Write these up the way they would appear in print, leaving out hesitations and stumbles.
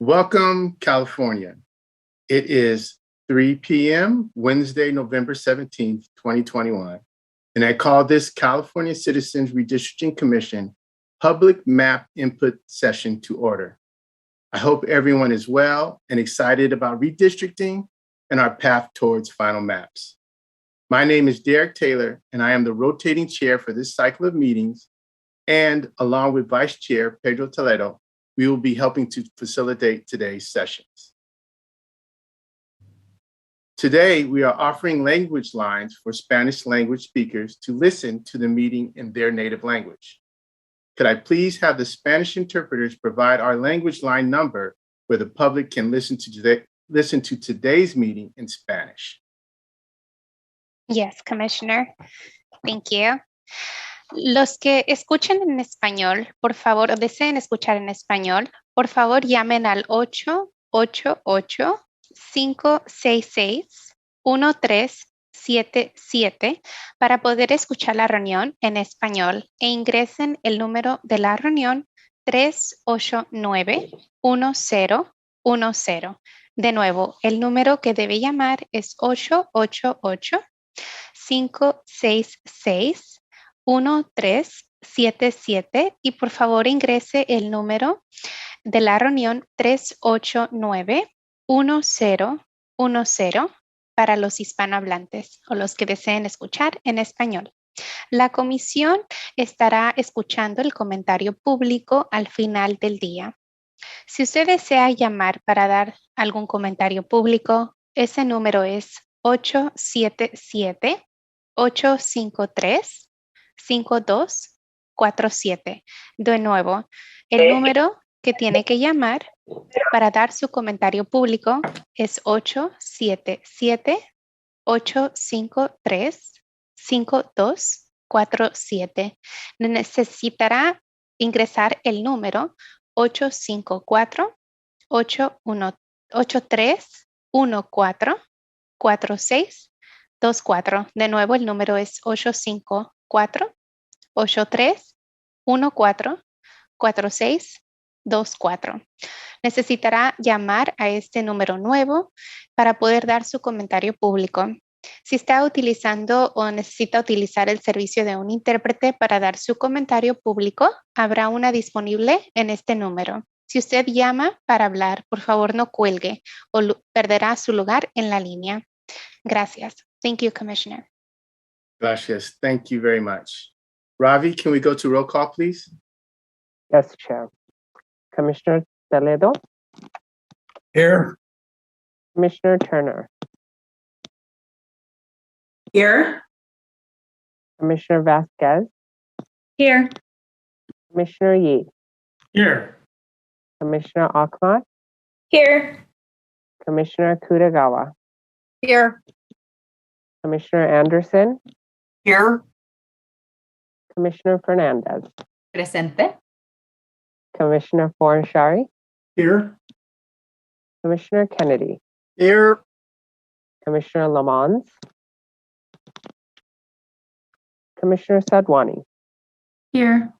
Welcome, California. It is 3 p.m., Wednesday, November 17th, 2021, and I call this California Citizens Redistricting Commission Public Map Input Session to order. I hope everyone is well and excited about redistricting and our path towards final maps. My name is Derek Taylor, and I am the rotating chair for this cycle of meetings, and along with Vice Chair Pedro Toledo, we will be helping to facilitate today's sessions. Today, we are offering language lines for Spanish language speakers to listen to the meeting in their native language. Could I please have the Spanish interpreters provide our language line number where the public can listen to today's meeting in Spanish? Yes, Commissioner. Thank you. Los que escuchen en español, por favor, o deseen escuchar en español, por favor llamen al 888-566-1377 para poder escuchar la reunión en español e ingresen el número de la reunión 389-1010. De nuevo, el número que debe llamar es 888-566-1377 y por favor ingrese el número de la reunión 389-1010 para los hispanohablantes o los que deseen escuchar en español. La comisión estará escuchando el comentario público al final del día. Si usted desea llamar para dar algún comentario público, ese número es 877-853-5247. De nuevo, el número que tiene que llamar para dar su comentario público es 877-853-5247. Necesitará ingresar el número 854-8314-4624. De nuevo, el número es 854-8314-4624. Necesitará llamar a este número nuevo para poder dar su comentario público. Si está utilizando o necesita utilizar el servicio de un intérprete para dar su comentario público, habrá una disponible en este número. Si usted llama para hablar, por favor no cuelgue o perderá su lugar en la línea. Gracias. Thank you, Commissioner. Gracias. Thank you very much. Ravi, can we go to roll call, please? Yes, Chair. Commissioner Toledo. Here. Commissioner Turner. Here. Commissioner Vasquez. Here. Commissioner Yee. Here. Commissioner Akmat. Here. Commissioner Kutagawa. Here. Commissioner Anderson. Here. Commissioner Fernandez. Presente. Commissioner Foranshari. Here. Commissioner Kennedy. Here. Commissioner Lamons. Commissioner Sadwani. Here.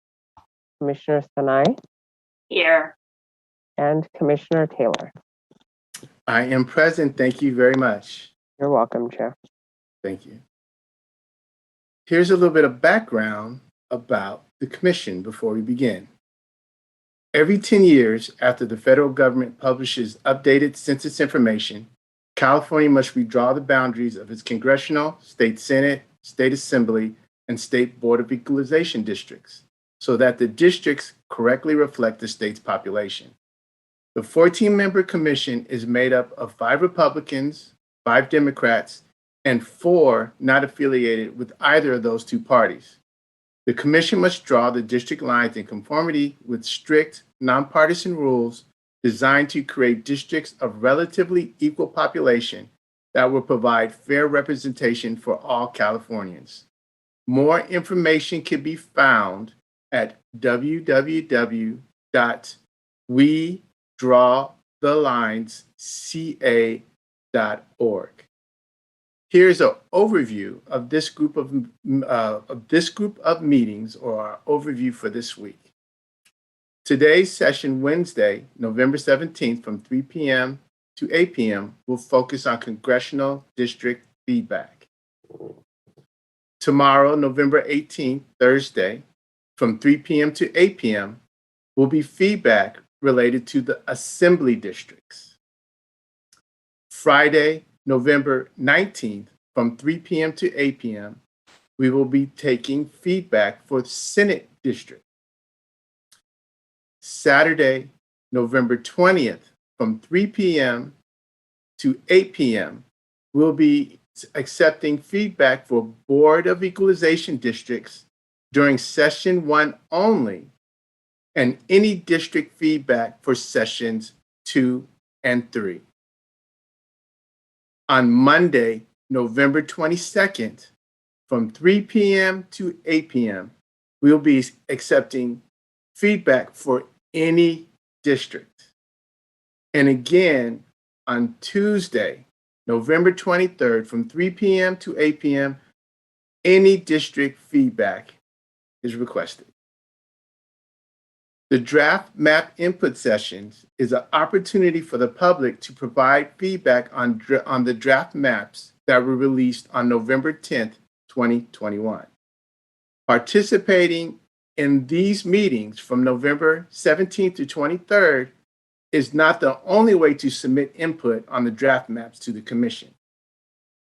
Commissioner Sanai. Here. And Commissioner Taylor. I am present. Thank you very much. You're welcome, Chair. Thank you. Here's a little bit of background about the commission before we begin. Every 10 years after the federal government publishes updated census information, California must redraw the boundaries of its congressional, state senate, state assembly, and state board of equalization districts so that the districts correctly reflect the state's population. The 14-member commission is made up of 5 Republicans, 5 Democrats, and 4 not affiliated with either of those 2 parties. The commission must draw the district lines in conformity with strict, nonpartisan rules designed to create districts of relatively equal population that will provide fair representation for all Californians. More information can be found at www.wedrawthelinesca.org. Here's an overview of this group of meetings, or our overview for this week. Today's session, Wednesday, November 17th, from 3 p.m. to 8 p.m., will focus on congressional district feedback. Tomorrow, November 18th, Thursday, from 3 p.m. to 8 p.m., will be feedback related to the assembly districts. Friday, November 19th, from 3 p.m. to 8 p.m., we will be taking feedback for Senate district. Saturday, November 20th, from 3 p.m. to 8 p.m., we'll be accepting feedback for Board of Equalization districts during session 1 only, and any district feedback for sessions 2 and 3. On Monday, November 22nd, from 3 p.m. to 8 p.m., we'll be accepting feedback for any district. And again, on Tuesday, November 23rd, from 3 p.m. to 8 p.m., any district feedback is requested. The draft map input sessions is an opportunity for the public to provide feedback on the draft maps that were released on November 10th, 2021. Participating in these meetings from November 17th to 23rd is not the only way to submit input on the draft maps to the Commission.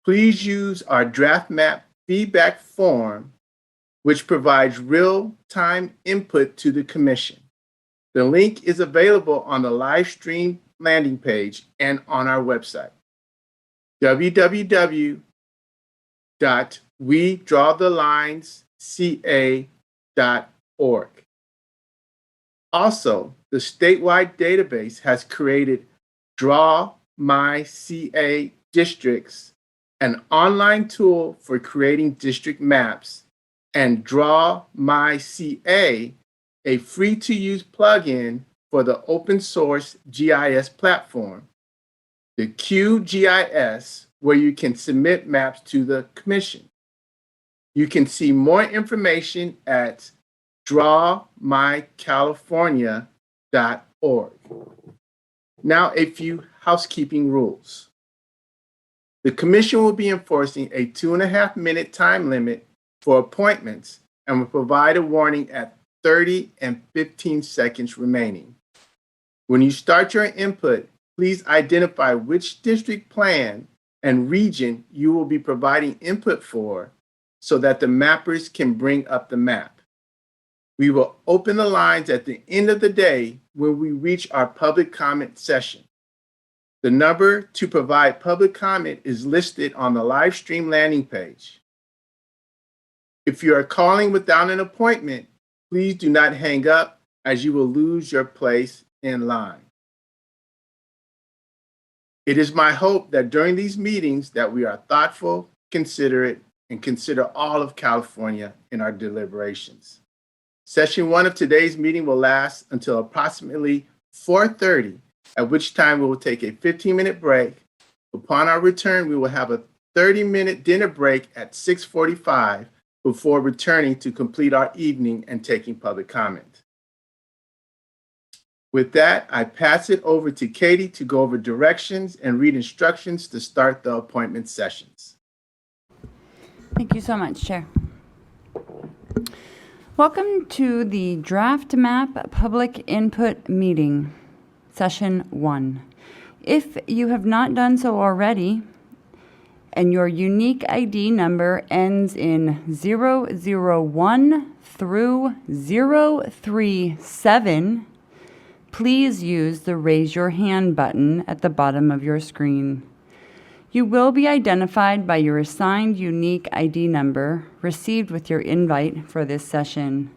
Please use our draft map feedback form, which provides real-time input to the Commission. The link is available on the live stream landing page and on our website, www.wedrawthelinesca.org. Also, the statewide database has created Draw My CA Districts, an online tool for creating district maps, and Draw My CA, a free-to-use plugin for the open source GIS platform, the QGIS, where you can submit maps to the Commission. You can see more information at drawmycalifornia.org. Now, a few housekeeping rules. The Commission will be enforcing a 2.5-minute time limit for appointments and will provide a warning at 30 and 15 seconds remaining. When you start your input, please identify which district plan and region you will be providing input for so that the mappers can bring up the map. We will open the lines at the end of the day when we reach our public comment session. The number to provide public comment is listed on the live stream landing page. If you are calling without an appointment, please do not hang up, as you will lose your place in line. It is my hope that during these meetings that we are thoughtful, considerate, and consider all of California in our deliberations. Session 1 of today's meeting will last until approximately 4:30, at which time we will take a 15-minute break. Upon our return, we will have a 30-minute dinner break at 6:45 before returning to complete our evening and taking public comment. With that, I pass it over to Katie to go over directions and read instructions to start the appointment sessions. Thank you so much, Chair. Welcome to the Draft Map Public Input Meeting, Session 1. If you have not done so already, and your unique ID number ends in 001 through 037, please use the Raise Your Hand button at the bottom of your screen. You will be identified by your assigned unique ID number received with your invite for this session.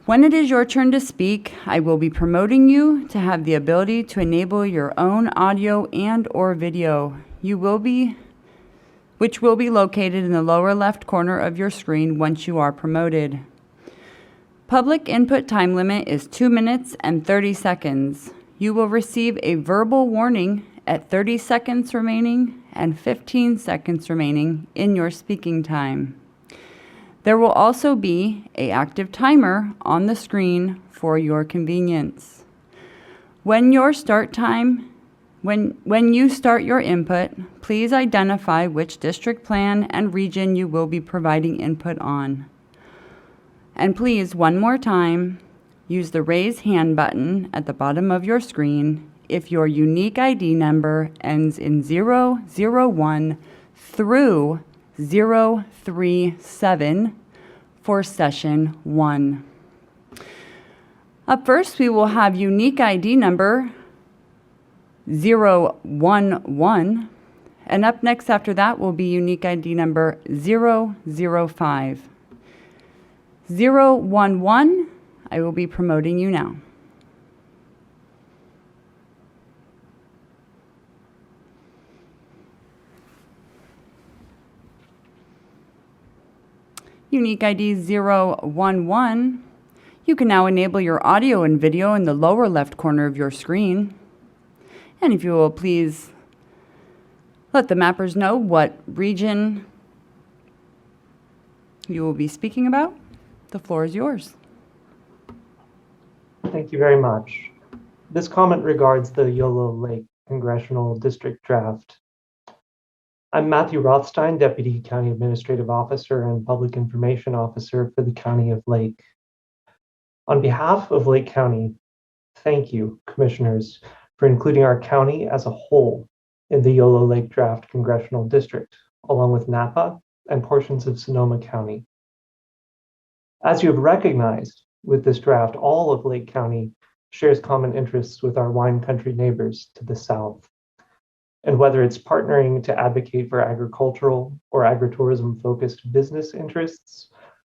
When it is your turn to speak, I will be promoting you to have the ability to enable your own audio and/or video. Which will be located in the lower left corner of your screen once you are promoted. Public input time limit is 2 minutes and 30 seconds. You will receive a verbal warning at 30 seconds remaining and 15 seconds remaining in your speaking time. There will also be an active timer on the screen for your convenience. When you start your input, please identify which district plan and region you will be providing input on. And please, one more time, use the raise hand button at the bottom of your screen if your unique ID number ends in 001 through 037 for session 1. Up first, we will have unique ID number 011, and up next after that will be unique ID number 005. 011, I will be promoting you now. Unique ID 011, you can now enable your audio and video in the lower left corner of your screen. And if you will please let the mappers know what region you will be speaking about. The floor is yours. Thank you very much. This comment regards the Yolo Lake Congressional District Draft. I'm Matthew Rothstein, Deputy County Administrative Officer and Public Information Officer for the County of Lake. On behalf of Lake County, thank you, Commissioners, for including our county as a whole in the Yolo Lake Draft Congressional District, along with Napa and portions of Sonoma County. As you have recognized with this draft, all of Lake County shares common interests with our wine country neighbors to the south. And whether it's partnering to advocate for agricultural or agritourism-focused business interests,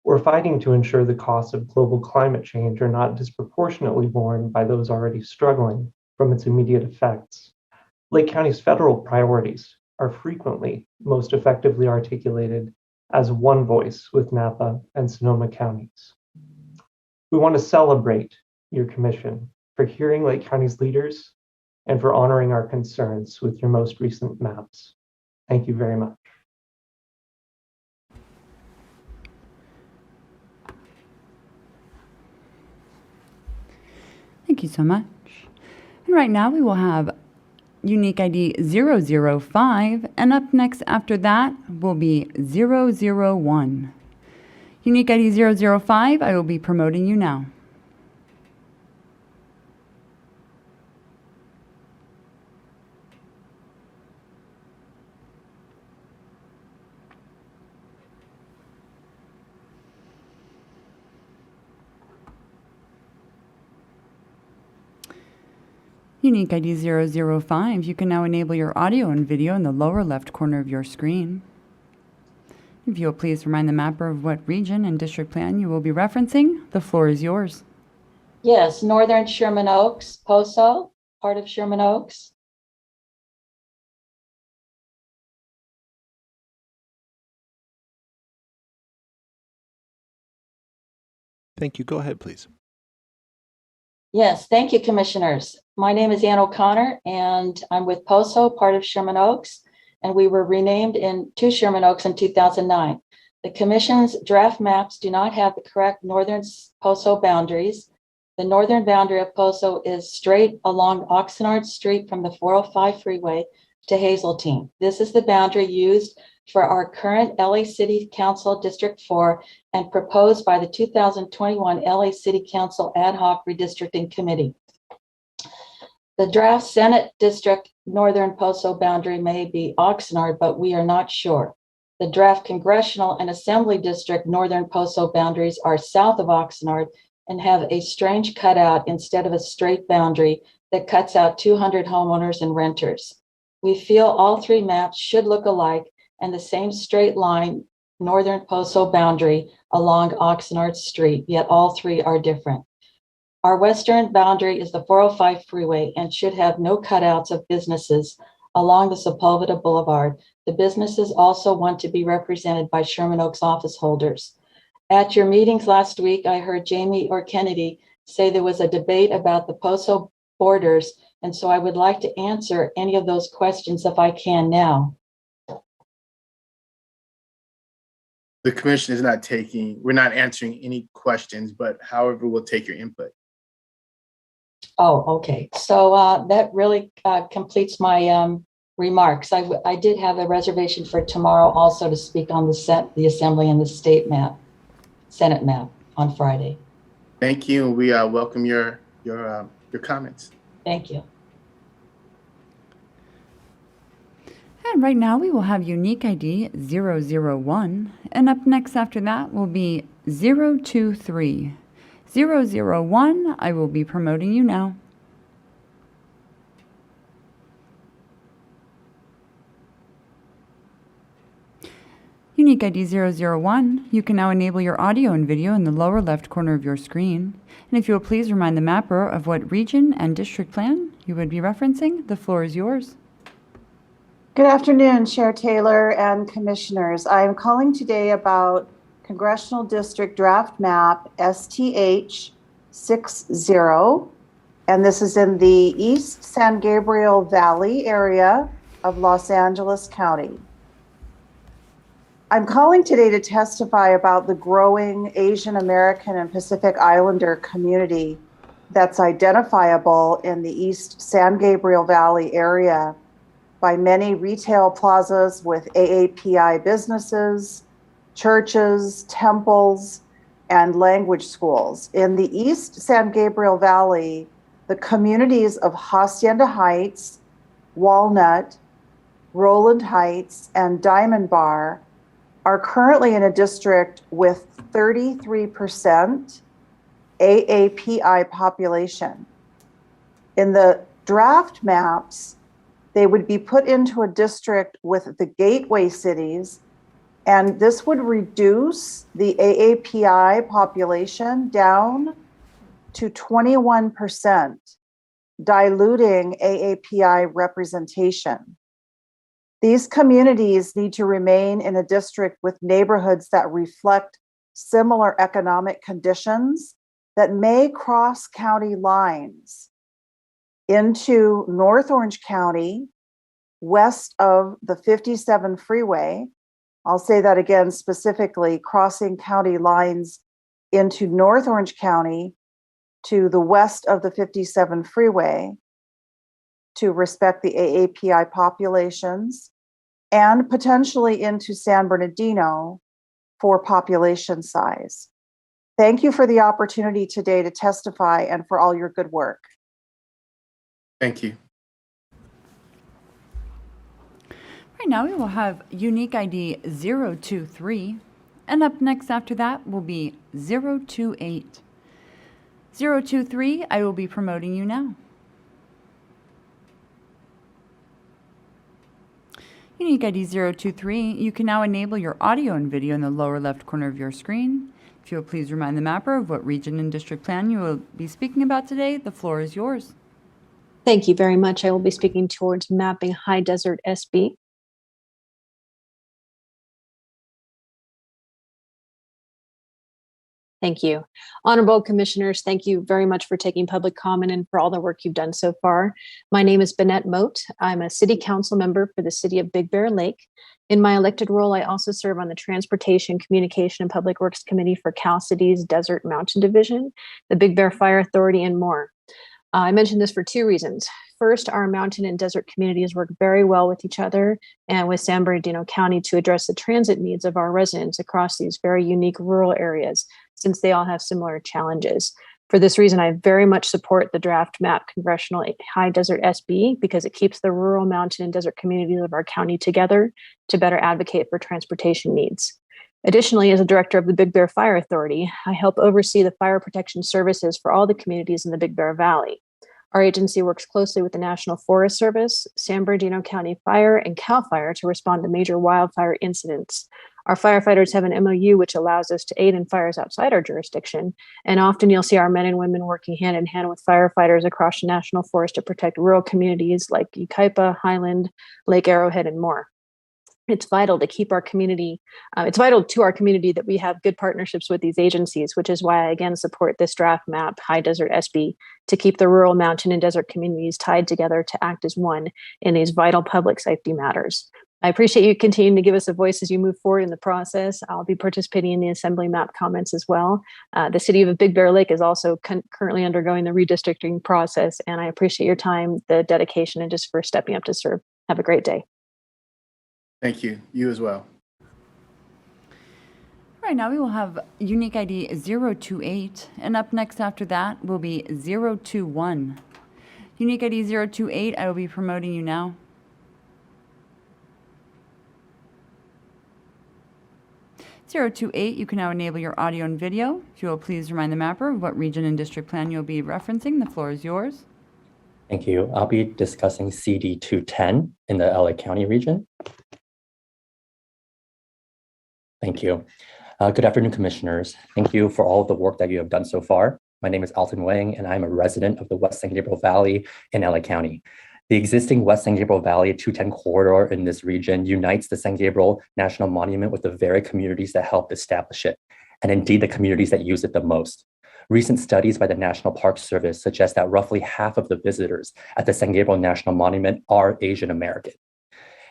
or fighting to ensure the costs of global climate change are not disproportionately borne by those already struggling from its immediate effects, Lake County's federal priorities are frequently most effectively articulated as one voice with Napa and Sonoma counties. We want to celebrate your commission for hearing Lake County's leaders and for honoring our concerns with your most recent maps. Thank you very much. Thank you so much. And right now we will have unique ID 005, and up next after that will be 001. Unique ID 005, I will be promoting you now. Unique ID 005, you can now enable your audio and video in the lower left corner of your screen. If you'll please remind the mapper of what region and district plan you will be referencing, the floor is yours. Yes, Northern Sherman Oaks, Poso, part of Sherman Oaks. Thank you. Go ahead, please. Yes, thank you, Commissioners. My name is Ann O'Connor, and I'm with Poso, part of Sherman Oaks, and we were renamed to Sherman Oaks in 2009. The Commission's draft maps do not have the correct northern Poso boundaries. The northern boundary of Poso is straight along Oxnard Street from the 405 freeway to Hazeltine. This is the boundary used for our current LA City Council District 4 and proposed by the 2021 LA City Council Ad Hoc Redistricting Committee. The draft Senate District Northern Poso boundary may be Oxnard, but we are not sure. The draft Congressional and Assembly District Northern Poso boundaries are south of Oxnard and have a strange cutout instead of a straight boundary that cuts out 200 homeowners and renters. We feel all three maps should look alike and the same straight line northern Poso boundary along Oxnard Street, yet all three are different. Our western boundary is the 405 freeway and should have no cutouts of businesses along the Sepulveda Boulevard. The businesses also want to be represented by Sherman Oaks office holders. At your meetings last week, I heard Jamie or Kennedy say there was a debate about the Poso borders, and so I would like to answer any of those questions if I can now. The commission is not we're not answering any questions, but however, we'll take your input. Oh, okay. So that really completes my remarks. I did have a reservation for tomorrow also to speak on the Assembly and the state map, Senate map on Friday. Thank you. We welcome your comments. Thank you. And right now we will have unique ID 001. And up next after that will be 023. 001, I will be promoting you now. Unique ID 001, you can now enable your audio and video in the lower left corner of your screen. And if you will please remind the mapper of what region and district plan you would be referencing, the floor is yours. Good afternoon, Chair Taylor and Commissioners. I am calling today about Congressional District Draft Map STH 60, and this is in the East San Gabriel Valley area of Los Angeles County. I'm calling today to testify about the growing Asian American and Pacific Islander community that's identifiable in the East San Gabriel Valley area by many retail plazas with AAPI businesses, churches, temples, and language schools. In the East San Gabriel Valley, the communities of Hacienda Heights, Walnut, Roland Heights, and Diamond Bar are currently in a district with 33% AAPI population. In the draft maps, they would be put into a district with the gateway cities, and this would reduce the AAPI population down to 21%, diluting AAPI representation. These communities need to remain in a district with neighborhoods that reflect similar economic conditions that may cross county lines into North Orange County, west of the 57 freeway. I'll say that again specifically, crossing county lines into North Orange County to the west of the 57 freeway to respect the AAPI populations, and potentially into San Bernardino for population size. Thank you for the opportunity today to testify and for all your good work. Thank you. Right now we will have unique ID 023, and up next after that will be 028. 023, I will be promoting you now. Unique ID 023, you can now enable your audio and video in the lower left corner of your screen. If you will please remind the mapper of what region and district plan you will be speaking about today, the floor is yours. Thank you very much. I will be speaking towards mapping High Desert SB. Thank you. Honorable Commissioners, thank you very much for taking public comment and for all the work you've done so far. My name is Bennett Moat. I'm a City Council member for the City of Big Bear Lake. In my elected role, I also serve on the Transportation, Communication, and Public Works Committee for Cal City's Desert Mountain Division, the Big Bear Fire Authority, and more. I mention this for two reasons. First, our mountain and desert communities work very well with each other and with San Bernardino County to address the transit needs of our residents across these very unique rural areas, since they all have similar challenges. For this reason, I very much support the draft map Congressional High Desert SB because it keeps the rural, mountain, and desert communities of our county together to better advocate for transportation needs. Additionally, as a director of the Big Bear Fire Authority, I help oversee the fire protection services for all the communities in the Big Bear Valley. Our agency works closely with the National Forest Service, San Bernardino County Fire, and CAL FIRE to respond to major wildfire incidents. Our firefighters have an MOU which allows us to aid in fires outside our jurisdiction, and often you'll see our men and women working hand in hand with firefighters across the National Forest to protect rural communities like Yucaipa, Highland, Lake Arrowhead, and more. It's vital to keep our community, it's vital to our community that we have good partnerships with these agencies, which is why I again support this draft map, High Desert SB, to keep the rural, mountain, and desert communities tied together to act as one in these vital public safety matters. I appreciate you continuing to give us a voice as you move forward in the process. I'll be participating in the assembly map comments as well. The city of Big Bear Lake is also currently undergoing the redistricting process, and I appreciate your time, the dedication, and just for stepping up to serve. Have a great day. Thank you. You as well. Right now we will have unique ID 028, and up next after that will be 021. Unique ID 028, I will be promoting you now. 028, you can now enable your audio and video. If you will please remind the mapper of what region and district plan you'll be referencing. The floor is yours. Thank you. I'll be discussing CD 210 in the LA County region. Thank you. Good afternoon, commissioners. Thank you for all of the work that you have done so far. My name is Alton Wang, and I'm a resident of the West San Gabriel Valley in LA County. The existing West San Gabriel Valley 210 corridor in this region unites the San Gabriel National Monument with the very communities that helped establish it, and indeed the communities that use it the most. Recent studies by the National Park Service suggest that roughly half of the visitors at the San Gabriel National Monument are Asian American.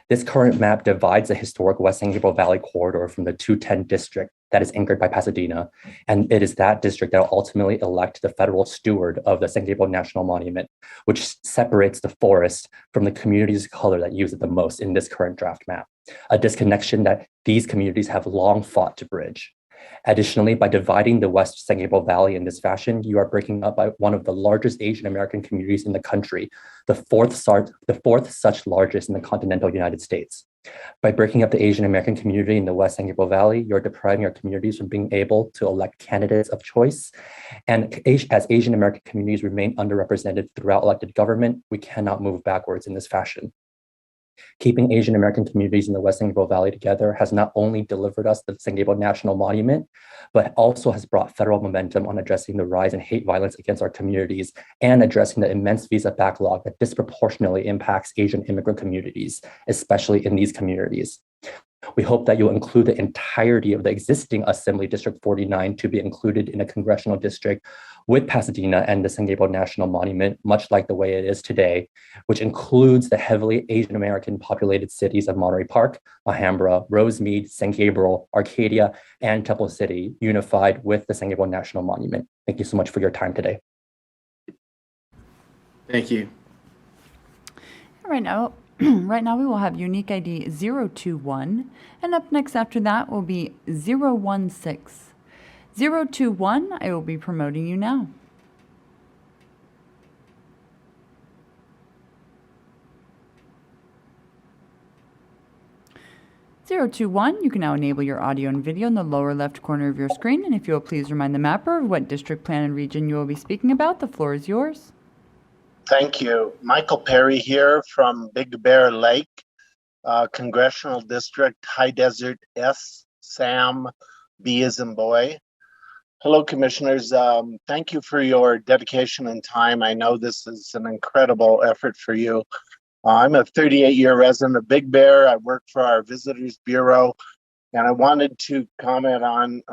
This current map divides the historic West San Gabriel Valley corridor from the 210 district that is anchored by Pasadena, and it is that district that will ultimately elect the federal steward of the San Gabriel National Monument, which separates the forest from the communities of color that use it the most in this current draft map, a disconnection that these communities have long fought to bridge. Additionally, by dividing the West San Gabriel Valley in this fashion, you are breaking up by one of the largest Asian American communities in the country, the fourth such largest in the continental United States. By breaking up the Asian American community in the West San Gabriel Valley, you're depriving our communities from being able to elect candidates of choice. And as Asian American communities remain underrepresented throughout elected government, we cannot move backwards in this fashion. Keeping Asian American communities in the West San Gabriel Valley together has not only delivered us the San Gabriel National Monument, but also has brought federal momentum on addressing the rise in hate violence against our communities and addressing the immense visa backlog that disproportionately impacts Asian immigrant communities, especially in these communities. We hope that you'll include the entirety of the existing Assembly District 49 to be included in a congressional district with Pasadena and the San Gabriel National Monument, much like the way it is today, which includes the heavily Asian American populated cities of Monterey Park, Alhambra, Rosemead, San Gabriel, Arcadia, and Temple City, unified with the San Gabriel National Monument. Thank you so much for your time today. Thank you. Right now we will have unique ID 021, and up next after that will be 016. 021, I will be promoting you now. You can now enable your audio and video in the lower left corner of your screen, and if you will please remind the mapper of what district, plan, and region you will be speaking about, the floor is yours. Thank you. Michael Perry here from Big Bear Lake, Congressional District, High Desert S, Sam, B as in boy. Hello, commissioners. Thank you for your dedication and time. I know this is an incredible effort for you. I'm a 38-year resident of Big Bear. I work for our Visitors Bureau, and I wanted to comment on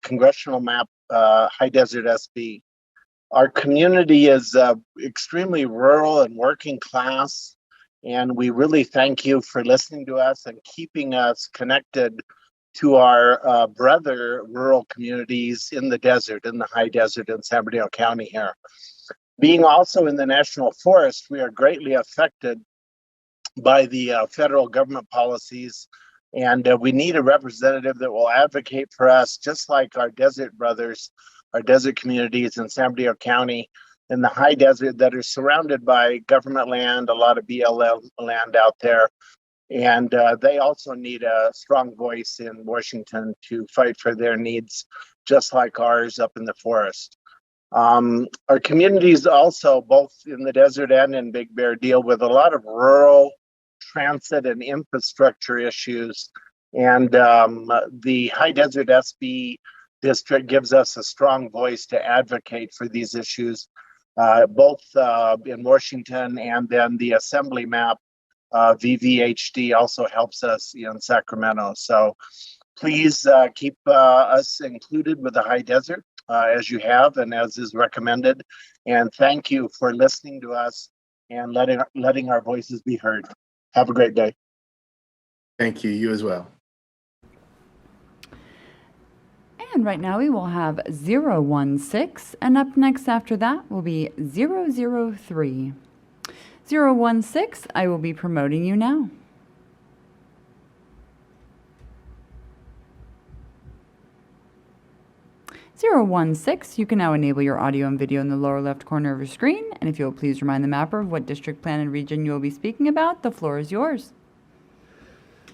Congressional Map High Desert SB. Our community is extremely rural and working class, and we really thank you for listening to us and keeping us connected to our brother rural communities in the desert, in the high desert in San Bernardino County here. Being also in the National Forest, we are greatly affected by the federal government policies, and we need a representative that will advocate for us, just like our desert brothers, our desert communities in San Bernardino County, in the high desert that are surrounded by government land, a lot of BLM land out there. And they also need a strong voice in Washington to fight for their needs, just like ours up in the forest. Our communities also, both in the desert and in Big Bear, deal with a lot of rural transit and infrastructure issues. And the High Desert SB district gives us a strong voice to advocate for these issues, both in Washington, and then the Assembly map, VVHD, also helps us in Sacramento. So please keep us included with the High Desert as you have and as is recommended. And thank you for listening to us and letting our voices be heard. Have a great day. Thank you. You as well. And right now we will have 016, and up next after that will be 003. 016, I will be promoting you now. 016, you can now enable your audio and video in the lower left corner of your screen. And if you'll please remind the mapper of what district, plan, and region you will be speaking about, the floor is yours.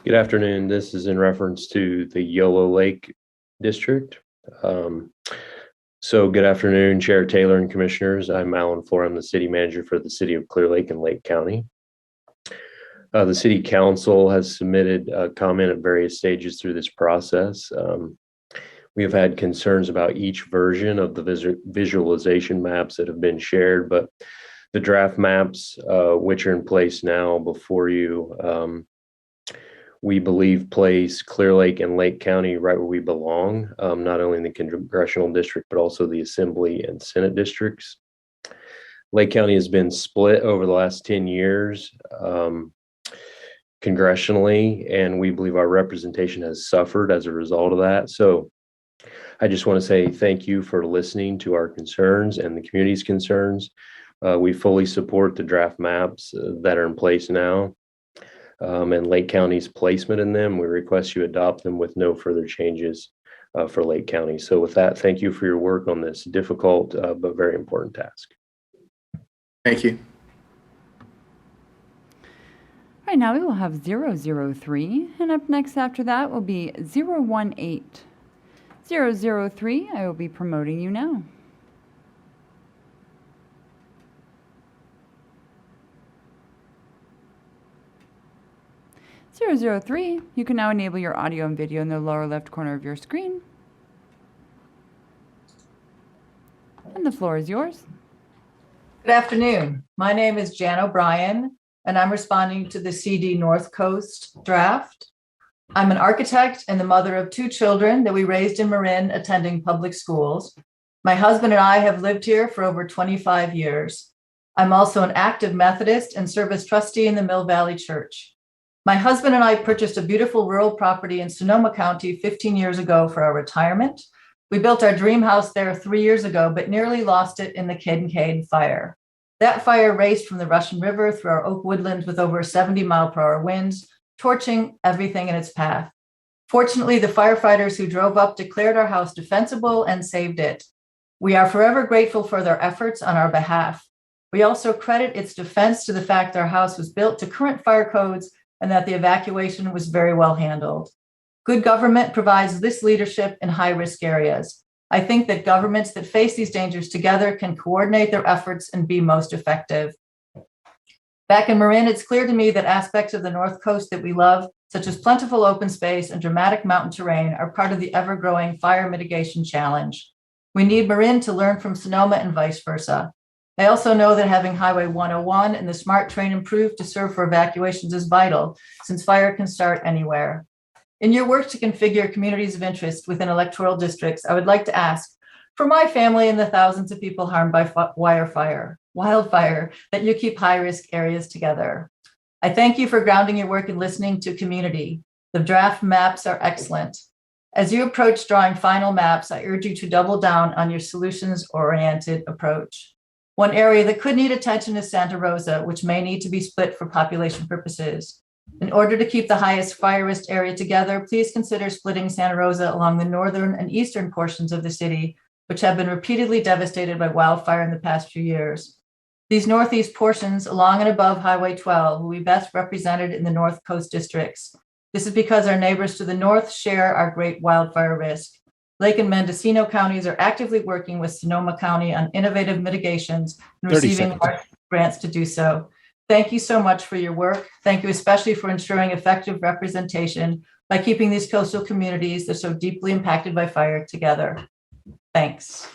Good afternoon. This is in reference to the Yolo Lake District. So good afternoon, Chair Taylor and Commissioners. I'm Alan Floor. I'm the City Manager for the City of Clear Lake and Lake County. The City Council has submitted a comment at various stages through this process. We have had concerns about each version of the visualization maps that have been shared, but the draft maps, which are in place now before you, we believe place Clear Lake and Lake County right where we belong, not only in the congressional district, but also the Assembly and Senate districts. Lake County has been split over the last 10 years congressionally, and we believe our representation has suffered as a result of that. So I just want to say thank you for listening to our concerns and the community's concerns. We fully support the draft maps that are in place now. And Lake County's placement in them. We request you adopt them with no further changes for Lake County. So with that, thank you for your work on this difficult but very important task. Thank you. Right now we will have 003, and up next after that will be 018. 003, I will be promoting you now. 003, you can now enable your audio and video in the lower left corner of your screen. And the floor is yours. Good afternoon. My name is Jan O'Brien, and I'm responding to the CD North Coast draft. I'm an architect and the mother of 2 children that we raised in Marin attending public schools. My husband and I have lived here for over 25 years. I'm also an active Methodist and service trustee in the Mill Valley Church. My husband and I purchased a beautiful rural property in Sonoma County 15 years ago for our retirement. We built our dream house there 3 years ago, but nearly lost it in the Kincaid fire. That fire raced from the Russian River through our oak woodlands with over 70-mile-per-hour winds, torching everything in its path. Fortunately, the firefighters who drove up declared our house defensible and saved it. We are forever grateful for their efforts on our behalf. We also credit its defense to the fact our house was built to current fire codes and that the evacuation was very well handled. Good government provides this leadership in high-risk areas. I think that governments that face these dangers together can coordinate their efforts and be most effective. Back in Marin, it's clear to me that aspects of the North Coast that we love, such as plentiful open space and dramatic mountain terrain, are part of the ever-growing fire mitigation challenge. We need Marin to learn from Sonoma and vice versa. I also know that having Highway 101 and the SMART train improved to serve for evacuations is vital, since fire can start anywhere. In your work to configure communities of interest within electoral districts, I would like to ask, for my family and the thousands of people harmed by wildfire, that you keep high-risk areas together. I thank you for grounding your work in listening to community. The draft maps are excellent. As you approach drawing final maps, I urge you to double down on your solutions-oriented approach. One area that could need attention is Santa Rosa, which may need to be split for population purposes. In order to keep the highest fire risk area together, please consider splitting Santa Rosa along the northern and eastern portions of the city, which have been repeatedly devastated by wildfire in the past few years. These northeast portions, along and above Highway 12, will be best represented in the North Coast districts. This is because our neighbors to the north share our great wildfire risk. Lake and Mendocino counties are actively working with Sonoma County on innovative mitigations and receiving large grants to do so. Thank you so much for your work. Thank you especially for ensuring effective representation by keeping these coastal communities that are so deeply impacted by fire together. Thanks.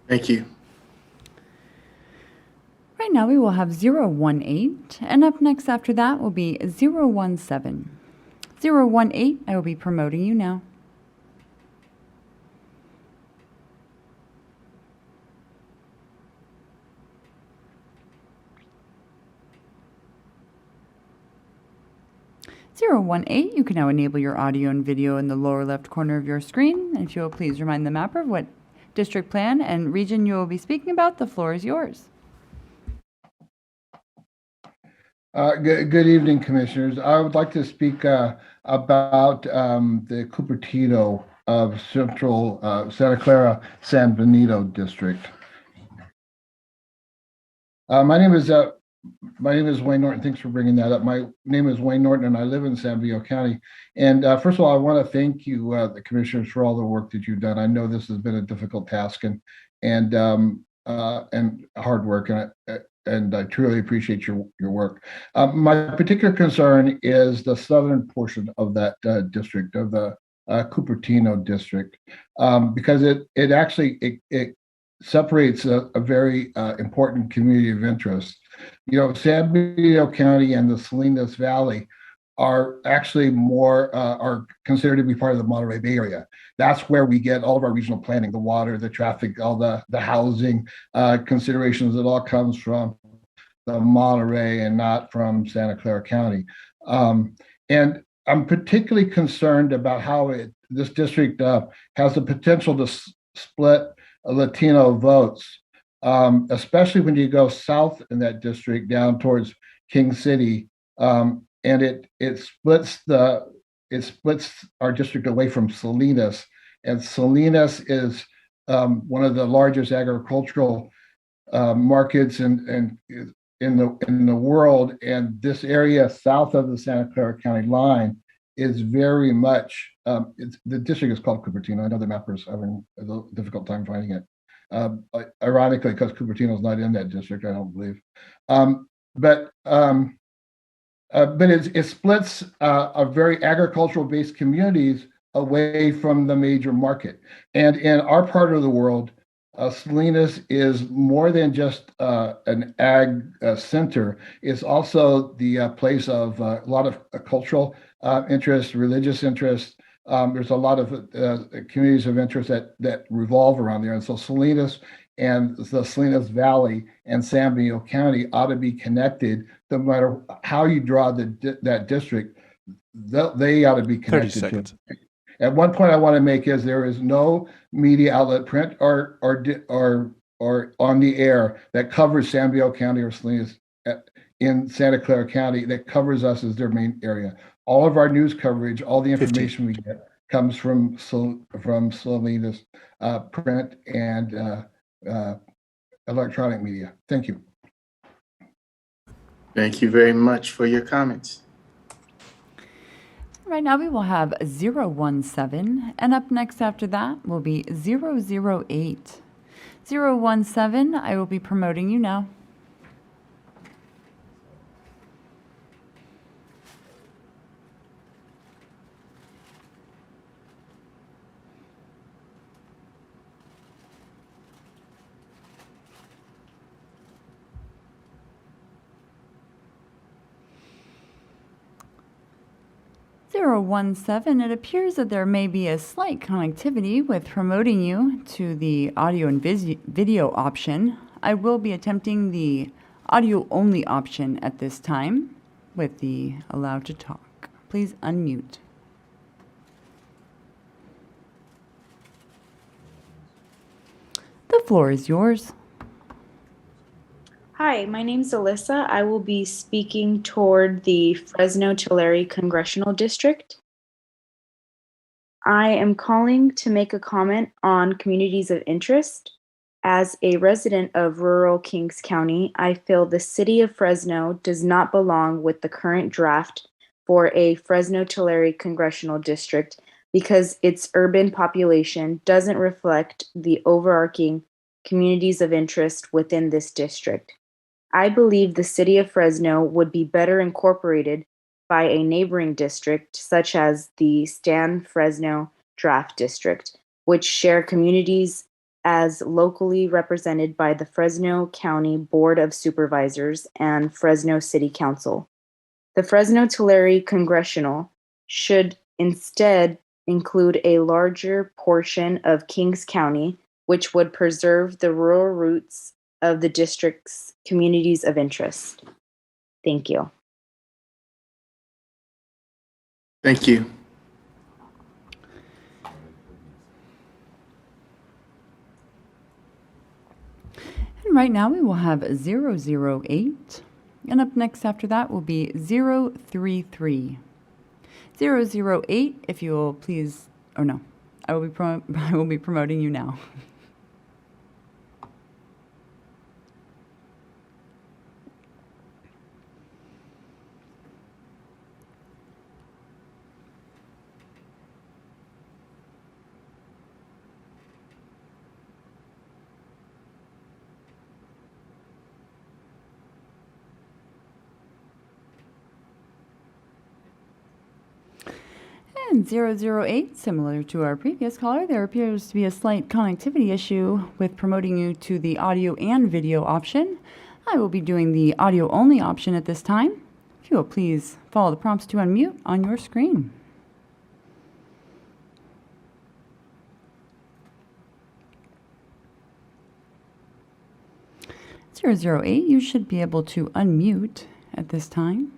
Thank you. Right now we will have 018, and up next after that will be 017. 018, I will be promoting you now. 018, you can now enable your audio and video in the lower left corner of your screen. And if you will please remind the mapper of what district plan and region you will be speaking about, the floor is yours. Good evening, Commissioners. I would like to speak about the Cupertino of Central Santa Clara San Benito District. My name is Wayne Norton. Thanks for bringing that up. My name is Wayne Norton, and I live in San Benito County. And first of all, I want to thank you, the Commissioners, for all the work that you've done. I know this has been a difficult task and hard work, and I truly appreciate your work. My particular concern is the southern portion of that district, of the Cupertino district, because it actually separates a very important community of interest. You know, San Benito County and the Salinas Valley are actually are considered to be part of the Monterey Bay Area. That's where we get all of our regional planning, the water, the traffic, all the housing considerations. It all comes from the Monterey and not from Santa Clara County. And I'm particularly concerned about how this district has the potential to split Latino votes, especially when you go south in that district down towards King City. And it splits our district away from Salinas, and Salinas is one of the largest agricultural markets in the world, and this area south of the Santa Clara County line is very much. The district is called Cupertino. I know the mappers are having a difficult time finding it. Ironically, because Cupertino is not in that district, I don't believe. But it splits a very agricultural-based communities away from the major market. And in our part of the world, Salinas is more than just an ag center. It's also the place of a lot of cultural interest, religious interest. There's a lot of communities of interest that revolve around there. And so Salinas and the Salinas Valley and San Benito County ought to be connected. No matter how you draw that district, they ought to be connected. 30 seconds. At one point I want to make is there is no media outlet, print or on the air, that covers San Benito County or Salinas in Santa Clara County that covers us as their main area. All of our news coverage, all the information 15. We get comes from Salinas print and electronic media. Thank you. Thank you very much for your comments. Right now we will have 017, and up next after that will be 008. 017, I will be promoting you now. It appears that there may be a slight connectivity with promoting you to the audio and video option. I will be attempting the audio only option at this time with the allow to talk. Please unmute. The floor is yours. Hi, my name's Alyssa. I will be speaking toward the Fresno-Tulare Congressional District. I am calling to make a comment on communities of interest. As a resident of rural Kings County, I feel the city of Fresno does not belong with the current draft for a Fresno-Tulare Congressional District because its urban population doesn't reflect the overarching communities of interest within this district. I believe the city of Fresno would be better incorporated by a neighboring district, such as the Stan Fresno Draft District, which share communities as locally represented by the Fresno County Board of Supervisors and Fresno City Council. The Fresno-Tulare Congressional should instead include a larger portion of Kings County, which would preserve the rural roots of the district's communities of interest. Thank you. Thank you. And right now we will have 008. And up next after that will be 033. 008, if you will please, oh no, I will be promoting you now. And 008, similar to our previous caller, there appears to be a slight connectivity issue with promoting you to the audio and video option. I will be doing the audio only option at this time. If you will please follow the prompts to unmute on your screen. .008, you should be able to unmute at this time.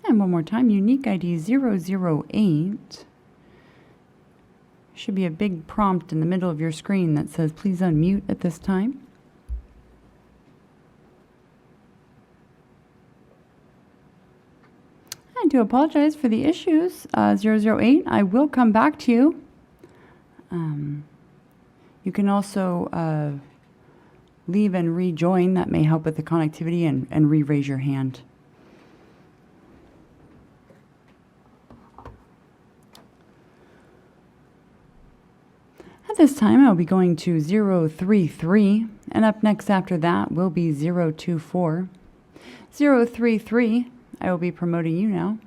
And one more time, unique ID 008. Should be a big prompt in the middle of your screen that says please unmute at this time. I do apologize for the issues, 008. I will come back to you. You can also leave and rejoin. That may help with the connectivity, and re-raise your hand. At this time, I'll be going to 033, and up next after that will be 024. 033, I will be promoting you now.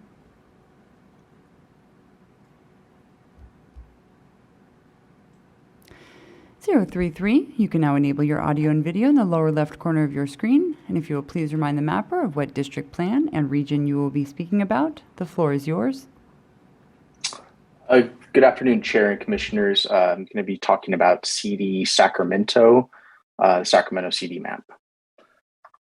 .033, you can now enable your audio and video in the lower left corner of your screen. And if you will please remind the mapper of what district plan and region you will be speaking about, the floor is yours. Good afternoon, Chair and Commissioners. I'm going to be talking about CD Sacramento, Sacramento CD map.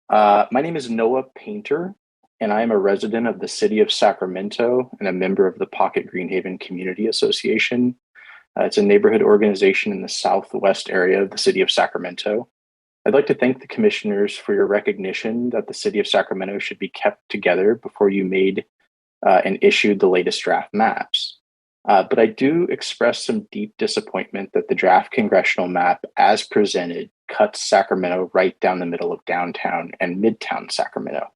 My name is Noah Painter, and I am a resident of the city of Sacramento and a member of the Pocket Greenhaven Community Association. It's a neighborhood organization in the southwest area of the city of Sacramento. I'd like to thank the commissioners for your recognition that the city of Sacramento should be kept together before you made and issued the latest draft maps. But I do express some deep disappointment that the draft congressional map as presented cuts Sacramento right down the middle of downtown and midtown Sacramento.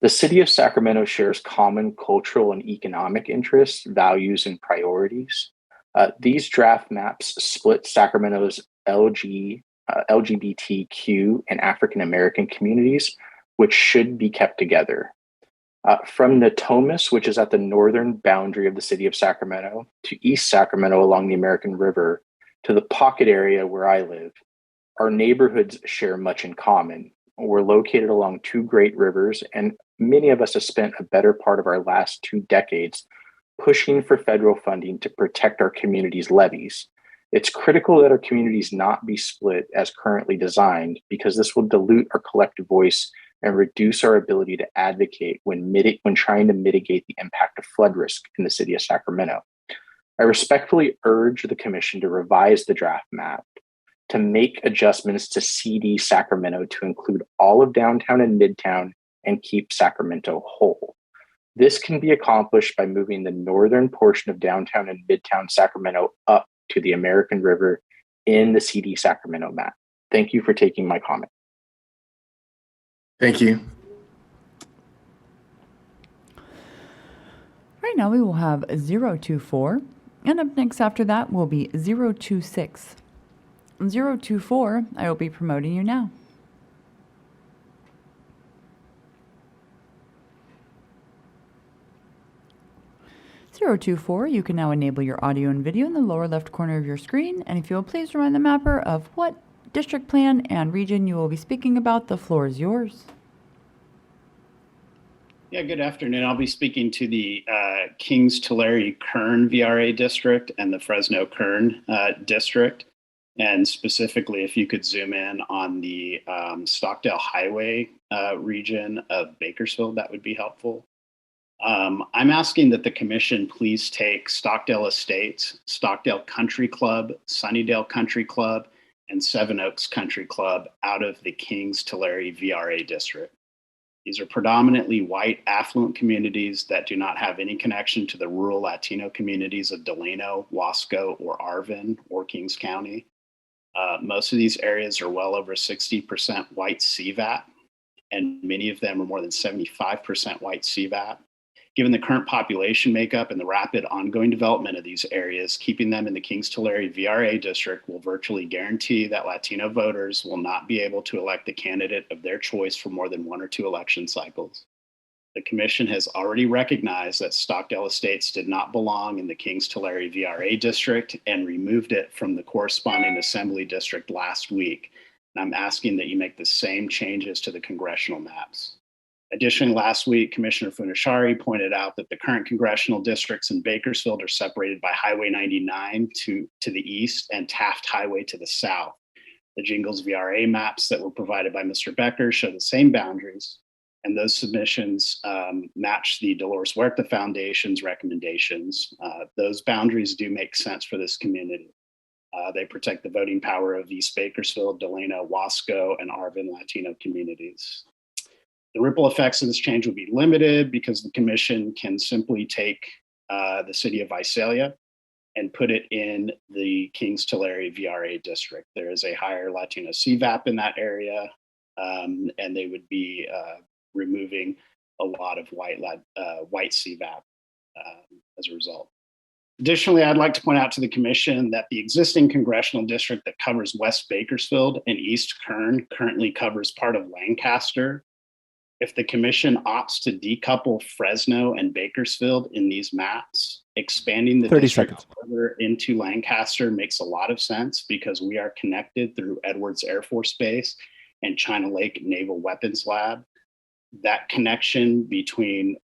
The city of Sacramento shares common cultural and economic interests, values, and priorities. These draft maps split Sacramento's LGBTQ and African American communities, which should be kept together. From Natomas, which is at the northern boundary of the city of Sacramento, to East Sacramento along the American River, to the Pocket area where I live, our neighborhoods share much in common. We're located along two great rivers, and many of us have spent a better part of our last 2 decades pushing for federal funding to protect our community's levees. It's critical that our communities not be split as currently designed, because this will dilute our collective voice and reduce our ability to advocate when trying to mitigate the impact of flood risk in the city of Sacramento. I respectfully urge the Commission to revise the draft map to make adjustments to CD Sacramento to include all of downtown and midtown and keep Sacramento whole. This can be accomplished by moving the northern portion of downtown and midtown Sacramento up to the American River in the CD Sacramento map. Thank you for taking my comment. Thank you. Right now we will have 024, and up next after that will be 026. 024, I will be promoting you now. .024, you can now enable your audio and video in the lower left corner of your screen, and if you will please remind the mapper of what district plan and region you will be speaking about, the floor is yours. Yeah, good afternoon. I'll be speaking to the Kings Tulare Kern VRA district and the Fresno Kern district. And specifically, if you could zoom in on the Stockdale Highway region of Bakersfield, that would be helpful. I'm asking that the commission please take Stockdale Estates, Stockdale Country Club, Sunnydale Country Club, and Seven Oaks Country Club out of the Kings Tulare VRA district. These are predominantly white, affluent communities that do not have any connection to the rural Latino communities of Delano, Wasco, or Arvin, or Kings County. Most of these areas are well over 60% white CVAP, and many of them are more than 75% white CVAP. Given the current population makeup and the rapid ongoing development of these areas, keeping them in the Kings Tulare VRA district will virtually guarantee that Latino voters will not be able to elect the candidate of their choice for more than 1 or 2 election cycles. The commission has already recognized that Stockdale Estates did not belong in the Kings Tulare VRA district and removed it from the corresponding assembly district last week. And I'm asking that you make the same changes to the congressional maps. Additionally, last week, Commissioner Funashari pointed out that the current congressional districts in Bakersfield are separated by Highway 99 to the east and Taft Highway to the south. The Jingles VRA maps that were provided by Mr. Becker show the same boundaries, and those submissions match the Dolores Huerta Foundation's recommendations. Those boundaries do make sense for this community. They protect the voting power of East Bakersfield, Delano, Wasco, and Arvin Latino communities. The ripple effects of this change will be limited because the commission can simply take the city of Visalia and put it in the Kings Tulare VRA district. There is a higher Latino CVAP in that area, and they would be removing a lot of white CVAP as a result. Additionally, I'd like to point out to the commission that the existing congressional district that covers West Bakersfield and East Kern currently covers part of Lancaster. If the commission opts to decouple Fresno and Bakersfield in these maps, expanding the 30 district seconds. further into Lancaster makes a lot of sense because we are connected through Edwards Air Force Base and China Lake Naval Weapons Lab. That connection between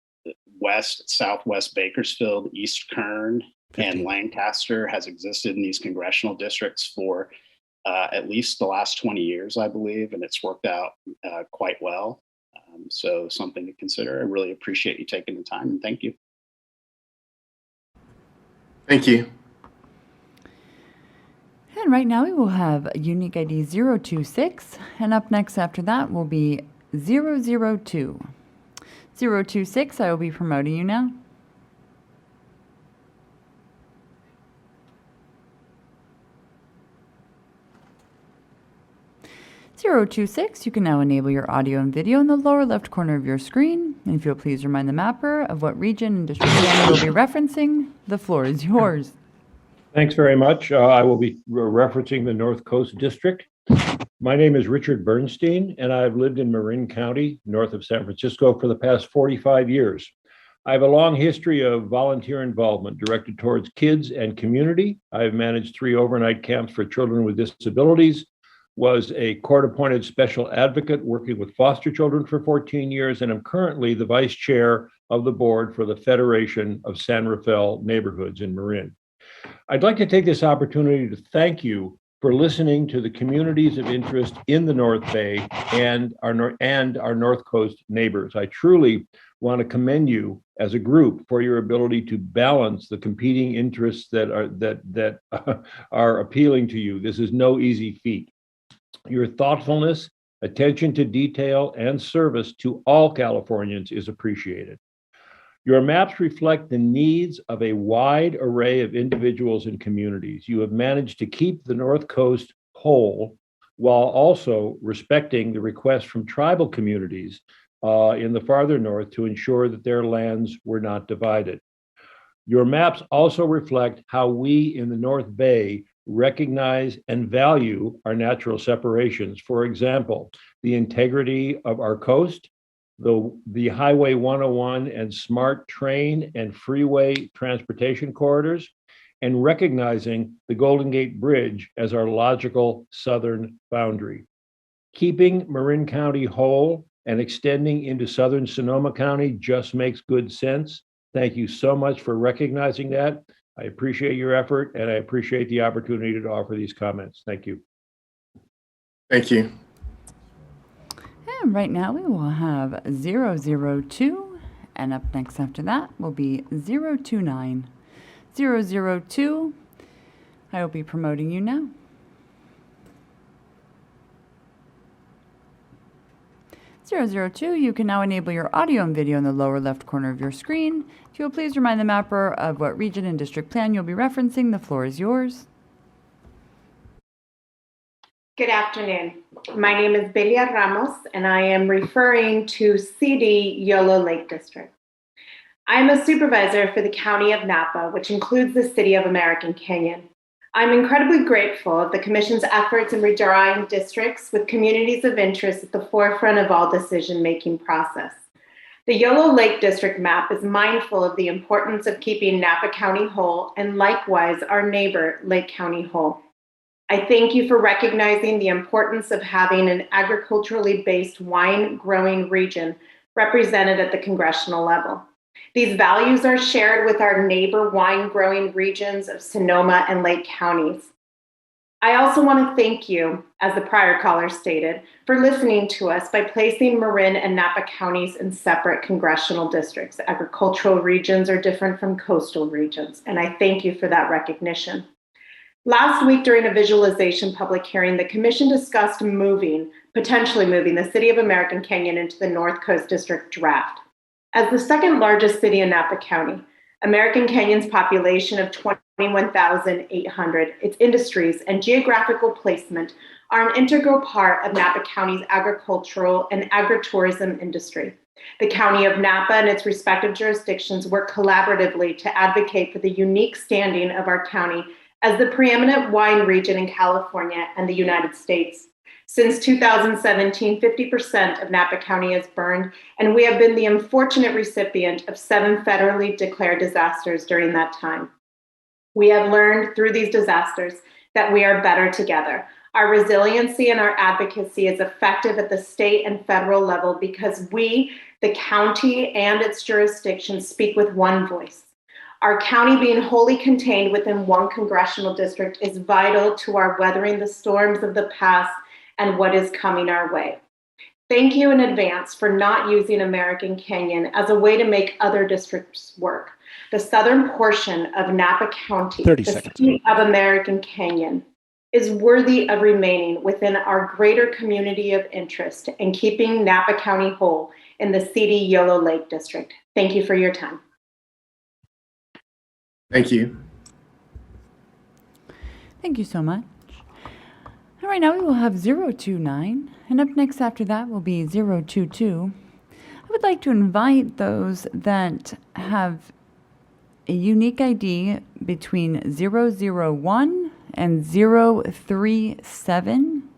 West, Southwest Bakersfield, East Kern, 15. and Lancaster has existed in these congressional districts for at least the last 20 years, I believe, and it's worked out quite well. So something to consider. I really appreciate you taking the time, and thank you. Thank you. And right now we will have unique ID 026, and up next after that will be 002. 026, I will be promoting you now. (026), you can now enable your audio and video in the lower left corner of your screen. And if you'll please remind the mapper of what region and district you'll be referencing, the floor is yours. Thanks very much. I will be referencing the North Coast District. My name is Richard Bernstein, and I've lived in Marin County, north of San Francisco, for the past 45 years. I have a long history of volunteer involvement directed towards kids and community. I've managed 3 overnight camps for children with disabilities, was a court-appointed special advocate working with foster children for 14 years, and am currently the vice chair of the board for the Federation of San Rafael Neighborhoods in Marin. I'd like to take this opportunity to thank you for listening to the communities of interest in the North Bay and our North Coast neighbors. I truly want to commend you as a group for your ability to balance the competing interests that are appealing to you. This is no easy feat. Your thoughtfulness, attention to detail, and service to all Californians is appreciated. Your maps reflect the needs of a wide array of individuals and communities. You have managed to keep the North Coast whole while also respecting the requests from tribal communities in the farther north to ensure that their lands were not divided. Your maps also reflect how we in the North Bay recognize and value our natural separations. For example, the integrity of our coast, the Highway 101 and smart train and freeway transportation corridors, and recognizing the Golden Gate Bridge as our logical southern boundary. Keeping Marin County whole and extending into southern Sonoma County just makes good sense. Thank you so much for recognizing that. I appreciate your effort, and I appreciate the opportunity to offer these comments. Thank you. Thank you. And right now we will have 002, and up next after that will be 029. 002, I will be promoting you now. 002, you can now enable your audio and video in the lower left corner of your screen. If you will please remind the mapper of what region and district plan you'll be referencing, the floor is yours. Good afternoon. My name is Belia Ramos, and I am referring to CD Yolo Lake District. I'm a supervisor for the County of Napa, which includes the City of American Canyon. I'm incredibly grateful of the Commission's efforts in redrawing districts with communities of interest at the forefront of all decision-making process. The Yolo Lake District map is mindful of the importance of keeping Napa County whole, and likewise our neighbor, Lake County, whole. I thank you for recognizing the importance of having an agriculturally based wine growing region represented at the congressional level. These values are shared with our neighbor wine growing regions of Sonoma and Lake counties. I also want to thank you, as the prior caller stated, for listening to us by placing Marin and Napa counties in separate congressional districts. Agricultural regions are different from coastal regions, and I thank you for that recognition. Last week during a visualization public hearing, the Commission discussed potentially moving the City of American Canyon into the North Coast District draft. As the second largest city in Napa County, American Canyon's population of 21,800, its industries and geographical placement are an integral part of Napa County's agricultural and agritourism industry. The County of Napa and its respective jurisdictions work collaboratively to advocate for the unique standing of our county as the preeminent wine region in California and the United States. Since 2017, 50% of Napa County is burned, and we have been the unfortunate recipient of 7 federally declared disasters during that time. We have learned through these disasters that we are better together. Our resiliency and our advocacy is effective at the state and federal level because we, the county and its jurisdictions, speak with one voice. Our county being wholly contained within one congressional district is vital to our weathering the storms of the past and what is coming our way. Thank you in advance for not using American Canyon as a way to make other districts work. The southern portion of Napa County, the City of American Canyon, is worthy of remaining within our greater community of interest and keeping Napa County whole in the CD Yolo Lake District. Thank you for your time. Thank you. Thank you so much. And right now we will have 029, and up next after that will be 022. I would like to invite those that have a unique ID between 001 and 037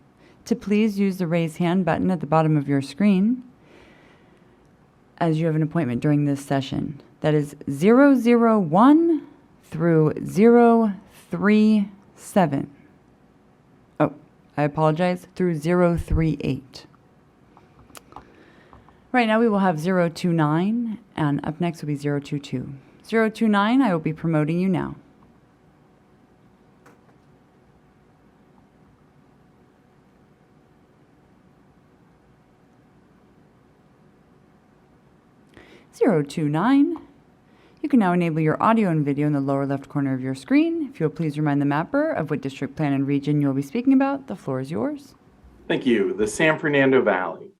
to please use the raise hand button at the bottom of your screen as you have an appointment during this session. That is 001 through 037. Oh, I apologize, through 038. Right now we will have 029, and up next will be 022. 029, I will be promoting you now. (029). You can now enable your audio and video in the lower left corner of your screen. If you'll please remind the mapper of what district plan and region you'll be speaking about, the floor is yours. Thank you. The San Fernando Valley.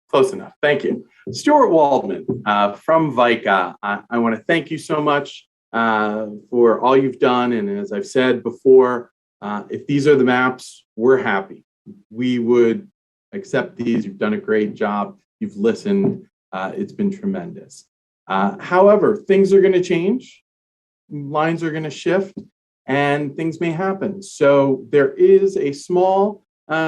Close enough. Thank you. Stuart Waldman from VICA. I want to thank you so much for all you've done. And as I've said before, if these are the maps, we're happy. We would accept these. You've done a great job. You've listened. It's been tremendous. However, things are going to change. Lines are going to shift. and things may happen. So there is a small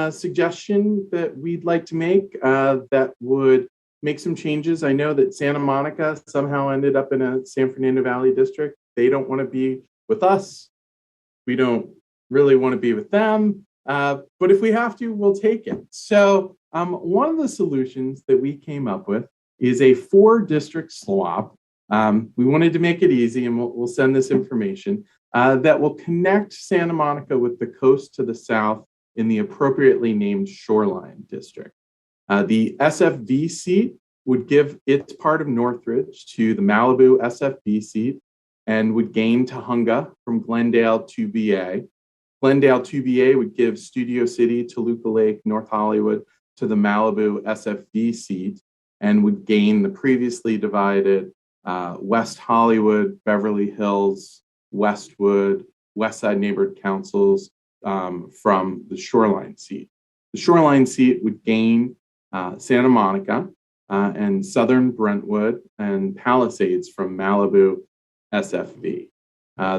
suggestion that we'd like to make that would make some changes. I know that Santa Monica somehow ended up in a San Fernando Valley district. They don't want to be with us. We don't really want to be with them. But if we have to, we'll take it. So one of the solutions that we came up with is a 4-district swap. We wanted to make it easy, and we'll send this information that will connect Santa Monica with the coast to the south in the appropriately named Shoreline District. The SFV seat would give its part of Northridge to the Malibu SFV seat and would gain Tahunga from Glendale to BA. Glendale to BA would give Studio City, Toluca Lake, North Hollywood to the Malibu SFV seat and would gain the previously divided West Hollywood, Beverly Hills, Westwood, Westside Neighborhood Councils from the Shoreline seat. The Shoreline seat would gain Santa Monica and Southern Brentwood and Palisades from Malibu SFV.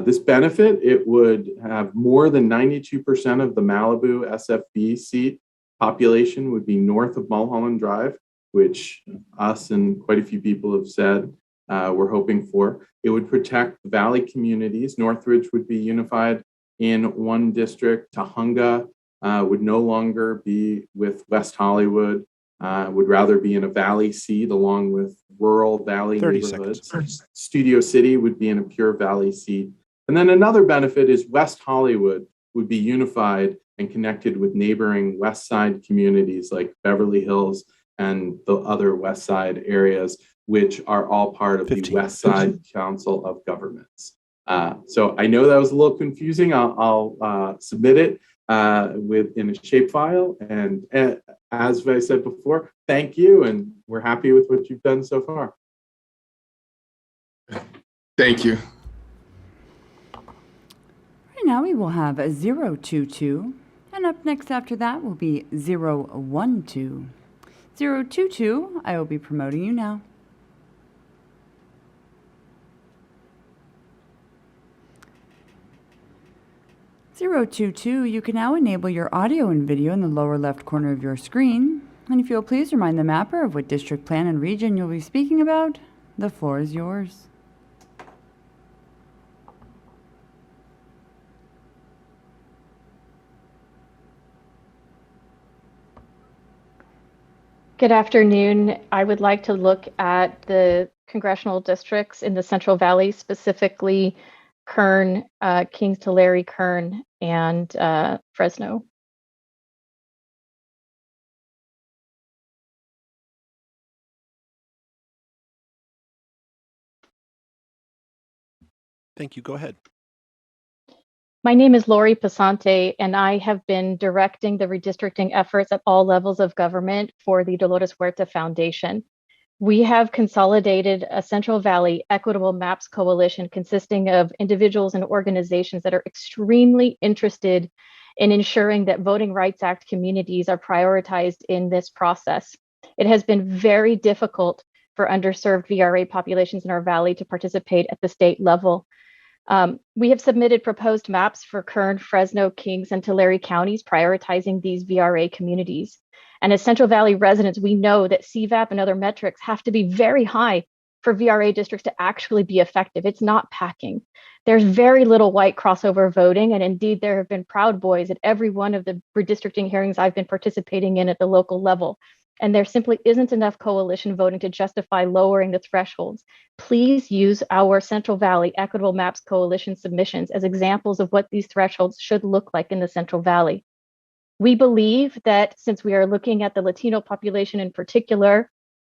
This benefit, it would have more than 92% of the Malibu SFV seat population would be north of Mulholland Drive, which us and quite a few people have said we're hoping for. It would protect the valley communities. Northridge would be unified in one district. Tahunga would no longer be with West Hollywood, would rather be in a valley seat along with rural valley neighborhoods. Seconds. Studio City would be in a pure valley seat. And then another benefit is West Hollywood would be unified and connected with neighboring West Side communities like Beverly Hills and the other West Side areas, which are all part of the West Side Council of Governments. So I know that was a little confusing. I'll submit it in a shapefile. And as I said before, thank you. And we're happy with what you've done so far. Thank you. Right now we will have a 022. And up next after that will be 012. 022, I will be promoting you now. You can now enable your audio and video in the lower left corner of your screen. And if you'll please remind the mapper of what district, plan, and region you'll be speaking about, the floor is yours. Good afternoon. I would like to look at the congressional districts in the Central Valley, specifically Kern, Kings, Tulare, Kern, and Fresno. Thank you. Go ahead. My name is Lori Pasante, and I have been directing the redistricting efforts at all levels of government for the Dolores Huerta Foundation. We have consolidated a Central Valley Equitable Maps Coalition consisting of individuals and organizations that are extremely interested in ensuring that Voting Rights Act communities are prioritized in this process. It has been very difficult for underserved VRA populations in our valley to participate at the state level. We have submitted proposed maps for Kern, Fresno, Kings, and Tulare counties prioritizing these VRA communities. And as Central Valley residents, we know that CVAP and other metrics have to be very high for VRA districts to actually be effective. It's not packing. There's very little white crossover voting. And indeed, there have been proud boys at every one of the redistricting hearings I've been participating in at the local level. And there simply isn't enough coalition voting to justify lowering the thresholds. Please use our Central Valley Equitable Maps Coalition submissions as examples of what these thresholds should look like in the Central Valley. We believe that since we are looking at the Latino population in particular,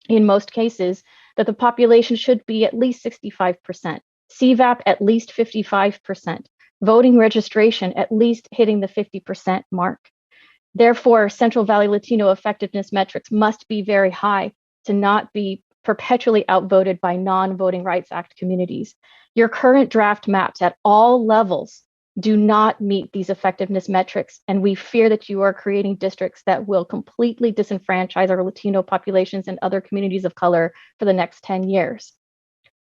in most cases, that the population should be at least 65%, CVAP at least 55%, voting registration at least hitting the 50% mark. Therefore, Central Valley Latino effectiveness metrics must be very high to not be perpetually outvoted by non-Voting Rights Act communities. Your current draft maps at all levels do not meet these effectiveness metrics, and we fear that you are creating districts that will completely disenfranchise our Latino populations and other communities of color for the next 10 years.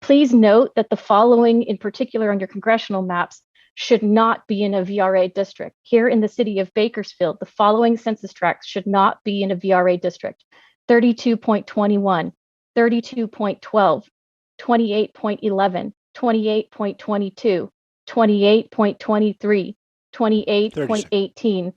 Please note that the following, in particular on your congressional maps, should not be in a VRA district. Here in the city of Bakersfield, the following census tracts should not be in a VRA district: 32.21, 32.12, 28.11, 28.22, 28.23, 28.18,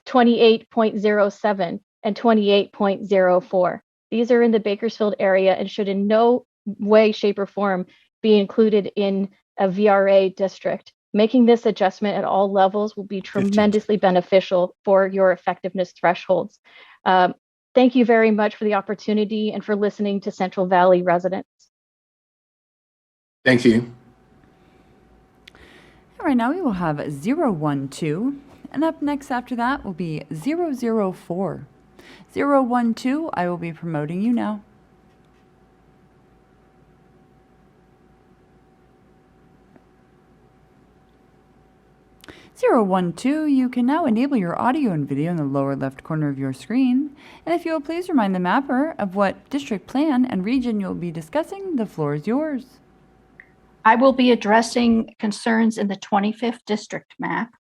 28.07, and 28.04. These are in the Bakersfield area and should in no way, shape, or form be included in a VRA district. Making this adjustment at all levels will be tremendously beneficial for your effectiveness thresholds. Thank you very much for the opportunity and for listening to Central Valley residents. Thank you. Right now we will have 012, and up next after that will be 004. 012, I will be promoting you now. You can now enable your audio and video in the lower left corner of your screen. And if you will please remind the mapper of what district plan and region you'll be discussing, the floor is yours. I will be addressing concerns in the 25th district map.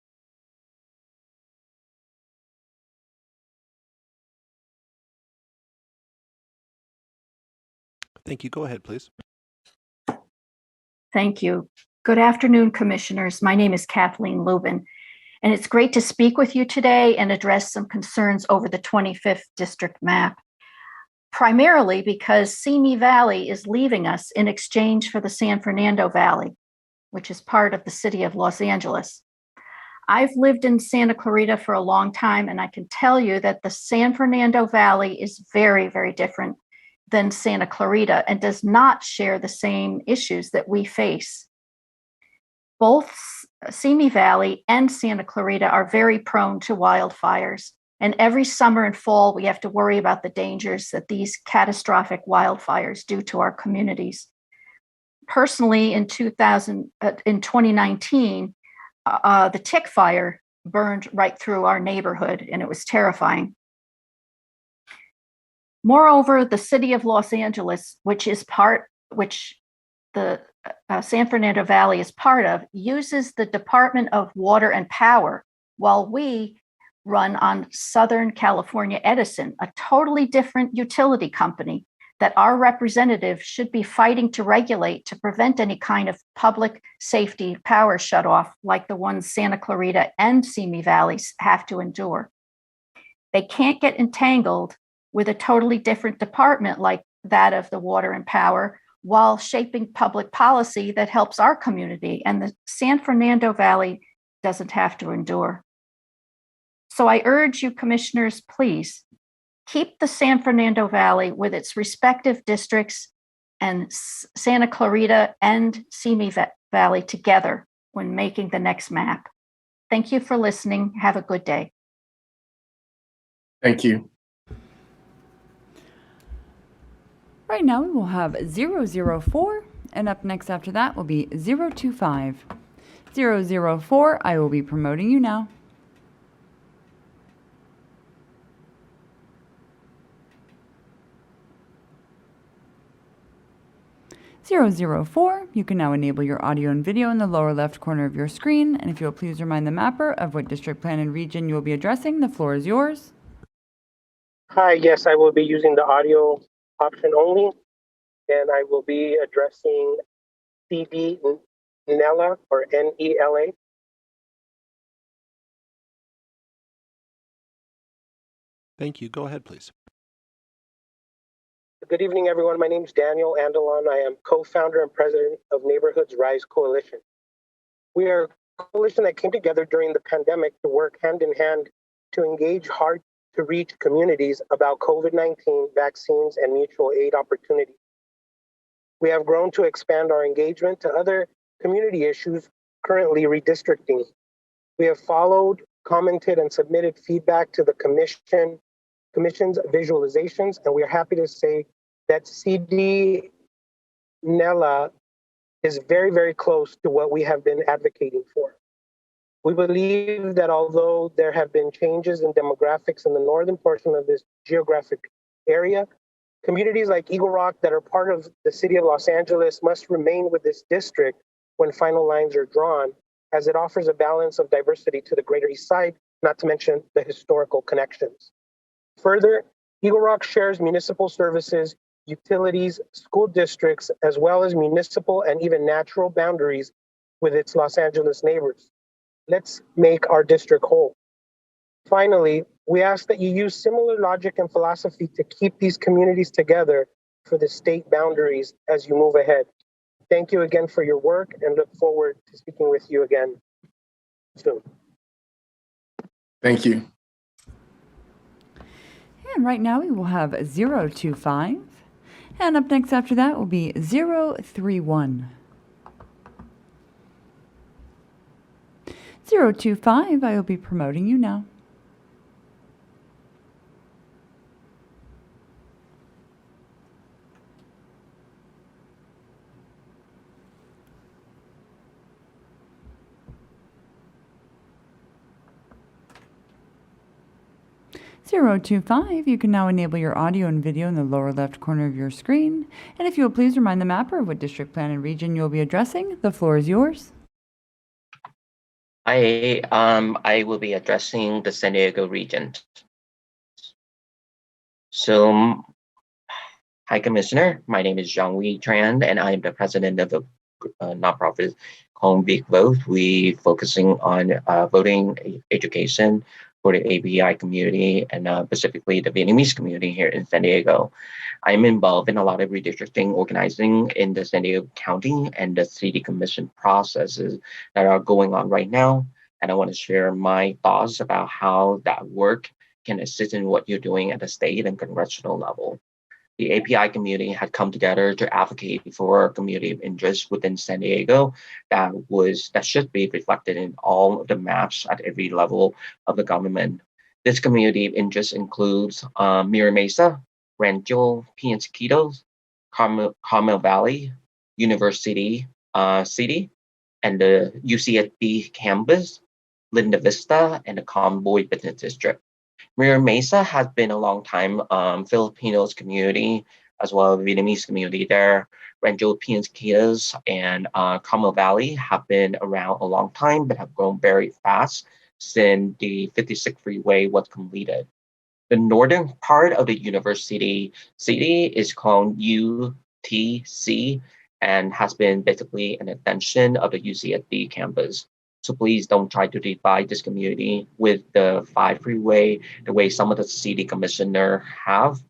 Thank you. Go ahead, please. Thank you. Good afternoon, commissioners. My name is Kathleen Lubin, and it's great to speak with you today and address some concerns over the 25th district map, primarily because Simi Valley is leaving us in exchange for the San Fernando Valley, which is part of the city of Los Angeles. I've lived in Santa Clarita for a long time, and I can tell you that the San Fernando Valley is very, very different than Santa Clarita and does not share the same issues that we face. Both Simi Valley and Santa Clarita are very prone to wildfires, and every summer and fall we have to worry about the dangers that these catastrophic wildfires do to our communities. Personally, in 2019, the tick fire burned right through our neighborhood, and it was terrifying. Moreover, the city of Los Angeles, which the San Fernando Valley is part of, uses the Department of Water and Power, while we run on Southern California Edison, a totally different utility company that our representatives should be fighting to regulate to prevent any kind of public safety power shutoff like the ones Santa Clarita and Simi Valleys have to endure. They can't get entangled with a totally different department like that of the Water and Power while shaping public policy that helps our community, and the San Fernando Valley doesn't have to endure. So I urge you, commissioners, please keep the San Fernando Valley with its respective districts and Santa Clarita and Simi Valley together when making the next map. Thank you for listening. Have a good day. Thank you. Right now we will have 004, and up next after that will be 025. 004, I will be promoting you now. You can now enable your audio and video in the lower left corner of your screen, and if you'll please remind the mapper of what district plan and region you will be addressing, the floor is yours. Hi, yes, I will be using the audio option only, and I will be addressing CD NELA or NELA. Thank you. Go ahead, please. Good evening, everyone. My name is Daniel Andalon. I am co-founder and president of Neighborhoods Rise Coalition. We are a coalition that came together during the pandemic to work hand in hand to engage hard-to-reach communities about COVID-19 vaccines and mutual aid opportunities. We have grown to expand our engagement to other community issues, currently redistricting. We have followed, commented, and submitted feedback to the commission's visualizations, and we are happy to say that CD NELA is very, very close to what we have been advocating for. We believe that although there have been changes in demographics in the northern portion of this geographic area, communities like Eagle Rock that are part of the city of Los Angeles must remain with this district when final lines are drawn, as it offers a balance of diversity to the Greater East Side, not to mention the historical connections. Further, Eagle Rock shares municipal services, utilities, school districts, as well as municipal and even natural boundaries with its Los Angeles neighbors. Let's make our district whole. Finally, we ask that you use similar logic and philosophy to keep these communities together for the state boundaries as you move ahead. Thank you again for your work and look forward to speaking with you again soon. Thank you. And right now we will have 025. And up next after that will be 031. 025, I will be promoting you now. You can now enable your audio and video in the lower left corner of your screen. And if you will please remind the mapper of what district, plan, and region you'll be addressing, the floor is yours. I will be addressing the San Diego region. So, hi, Commissioner. My name is Jean-Louis Tran, and I am the president of the nonprofit called Big Vote. We focusing on voting education for the API community and specifically the Vietnamese community here in San Diego. I'm involved in a lot of redistricting organizing in the San Diego County and the city commission processes that are going on right now. And I want to share my thoughts about how that work can assist in what you're doing at the state and congressional level. The API community had come together to advocate for a community of interest within San Diego that should be reflected in all of the maps at every level of the government. This community of interest includes Mira Mesa, Rancho Piansquitos, Carmel Valley, University City, and the UCSD campus, Linda Vista, and the Convoy Business District. Mira Mesa has been a long time Filipinos community, as well as Vietnamese community there. Rancho Piansquitos and Carmel Valley have been around a long time, but have grown very fast since the 56 freeway was completed. The northern part of the university city is called UTC and has been basically an extension of the UCSD campus. So please don't try to divide this community with the 5 freeway the way some of the city commissioner have.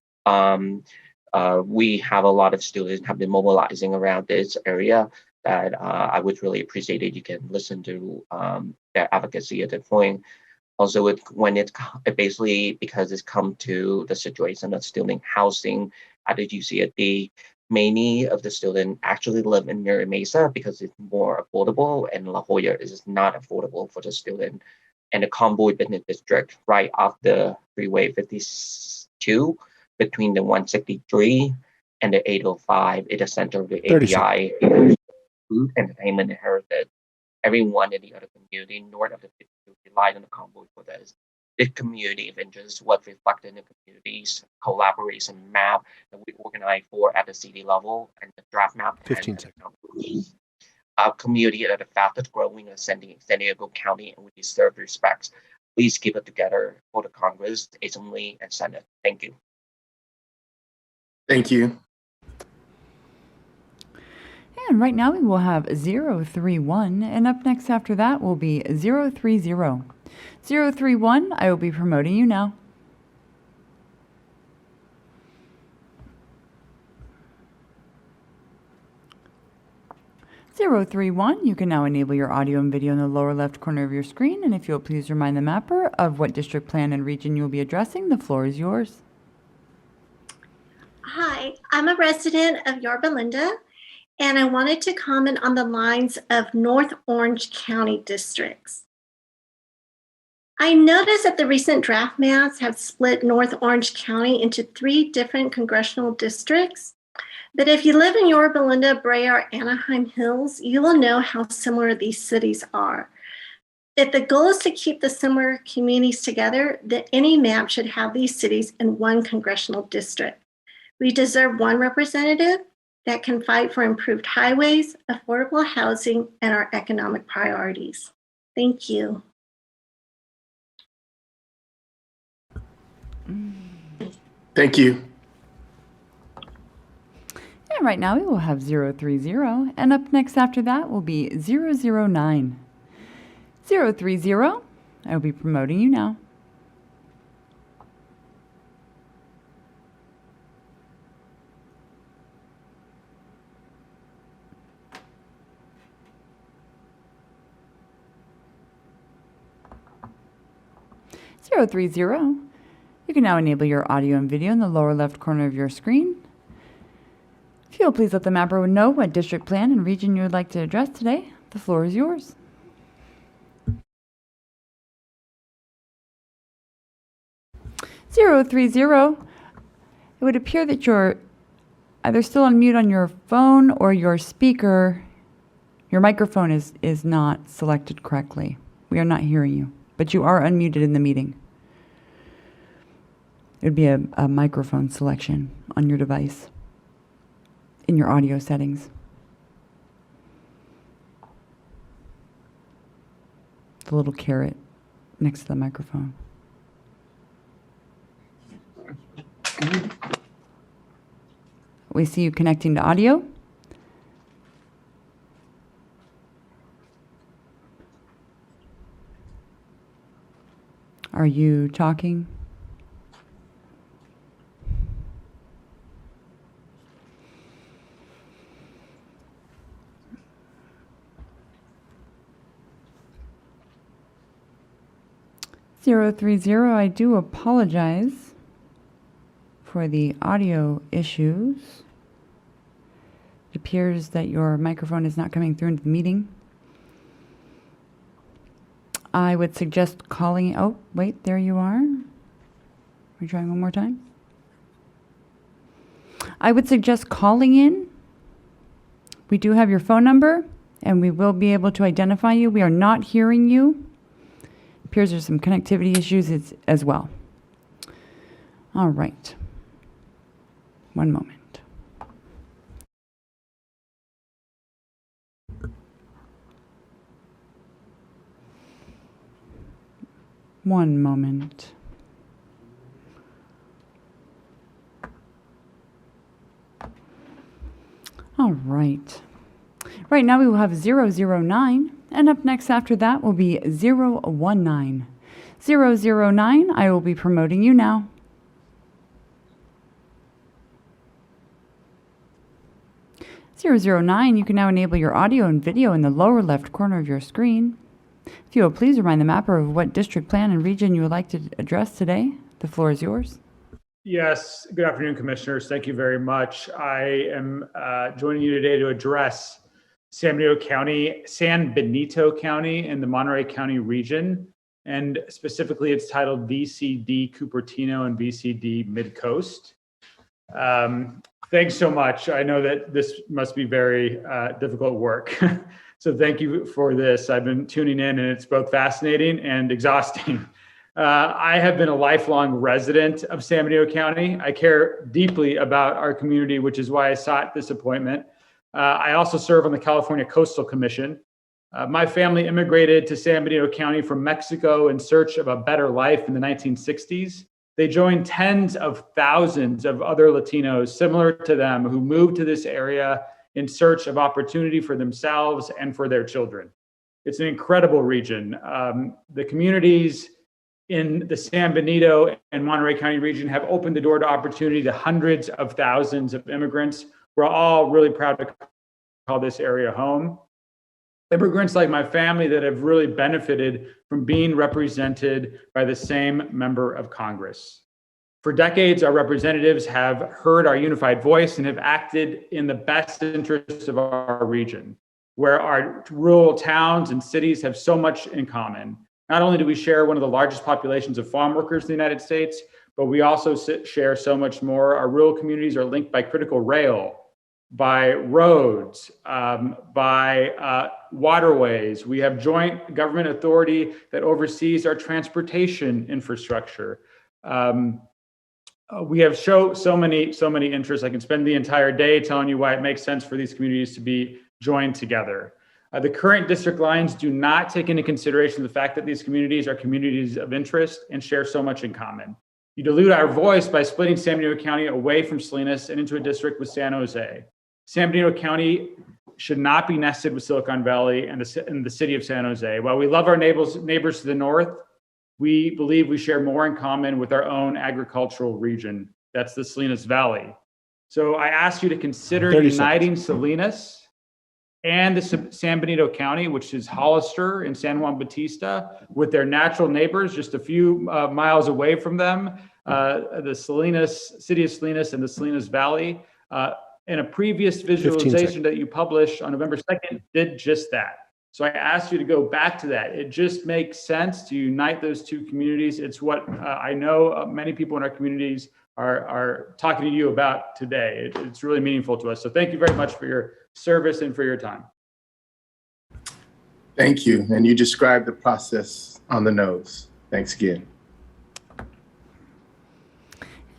We have a lot of students have been mobilizing around this area that I would really appreciate it. You can listen to their advocacy at that point. Also, basically because it's come to the situation of student housing at the UCSD, many of the students actually live in Mira Mesa because it's more affordable, and La Jolla is not affordable for the student. And the Convoy Business District, right off the Freeway 52, between the 163 and the 805, is the center of the API, food, entertainment, and heritage. Everyone in the other community north of the 52 relied on the Convoy for this. This community of interest was reflected in the community's collaboration map that we organized for at the city level and the draft map. 15 seconds. Our community are the fastest growing in San Diego County, and we deserve respect. Please keep it together for the Congress, Assembly, and Senate. Thank you. Thank you. And right now we will have 031, and up next after that will be 030. 031, I will be promoting you now. You can now enable your audio and video in the lower left corner of your screen, and if you'll please remind the mapper of what district, plan, and region you'll be addressing, the floor is yours. Hi, I'm a resident of Yorba Linda, and I wanted to comment on the lines of North Orange County districts. I noticed that the recent draft maps have split North Orange County into 3 different congressional districts. But if you live in Yorba Linda, Brea, or Anaheim Hills, you will know how similar these cities are. If the goal is to keep the similar communities together, then any map should have these cities in 1 congressional district. We deserve 1 representative, that can fight for improved highways, affordable housing, and our economic priorities. Thank you. Thank you. And right now we will have 030, and up next after that will be 009. 030, I will be promoting you now. Zero 30. You can now enable your audio and video in the lower left corner of your screen. If you'll please let the mapper know what district plan and region you would like to address today, the floor is yours. 030. It would appear that you're either still on mute on your phone or your speaker, your microphone is not selected correctly. We are not hearing you, but you are unmuted in the meeting. It would be a microphone selection on your device in your audio settings. The little caret next to the microphone. We see you connecting to audio. Are you talking? Zero 30, I do apologize for the audio issues. It appears that your microphone is not coming through into the meeting. I would suggest calling, oh, wait, there you are. We're trying one more time. I would suggest calling in. We do have your phone number, and we will be able to identify you. We are not hearing you. It appears there's some connectivity issues as well. All right. One moment. One moment. All right. Right now we will have 009, and up next after that will be 019. 009, I will be promoting you now. Zero 009, you can now enable your audio and video in the lower left corner of your screen. If you will please remind the mapper of what district plan and region you would like to address today, the floor is yours. Yes, good afternoon, commissioners. Thank you very much. I am joining you today to address San Benito County and the Monterey County region. And specifically, it's titled VCD Cupertino and VCD Mid-Coast. Thanks so much. I know that this must be very difficult work. So thank you for this. I've been tuning in, and it's both fascinating and exhausting. I have been a lifelong resident of San Benito County. I care deeply about our community, which is why I sought this appointment. I also serve on the California Coastal Commission. My family immigrated to San Benito County from Mexico in search of a better life in the 1960s. They joined tens of thousands of other Latinos similar to them who moved to this area in search of opportunity for themselves and for their children. It's an incredible region. The communities in the San Benito and Monterey County region have opened the door to opportunity to hundreds of thousands of immigrants. We're all really proud to call this area home. Immigrants like my family that have really benefited from being represented by the same member of Congress. For decades, our representatives have heard our unified voice and have acted in the best interests of our region, where our rural towns and cities have so much in common. Not only do we share one of the largest populations of farm workers in the United States, but we also share so much more. Our rural communities are linked by critical rail, by roads, by waterways. We have joint government authority that oversees our transportation infrastructure. We have so many interests. I can spend the entire day telling you why it makes sense for these communities to be joined together. The current district lines do not take into consideration the fact that these communities are communities of interest and share so much in common. You dilute our voice by splitting San Benito County away from Salinas and into a district with San Jose. San Benito County should not be nested with Silicon Valley and the city of San Jose. While we love our neighbors to the north, we believe we share more in common with our own agricultural region. That's the Salinas Valley. So I ask you to consider uniting Salinas and the San Benito County, which is Hollister and San Juan Bautista, with their natural neighbors just a few miles away from them, the city of Salinas and the Salinas Valley. In a previous visualization that you published on November 2nd, did just that. So I asked you to go back to that. It just makes sense to unite those two communities. It's what I know many people in our communities are talking to you about today. It's really meaningful to us. So thank you very much for your service and for your time. Thank you. And you described the process on the nose. Thanks again.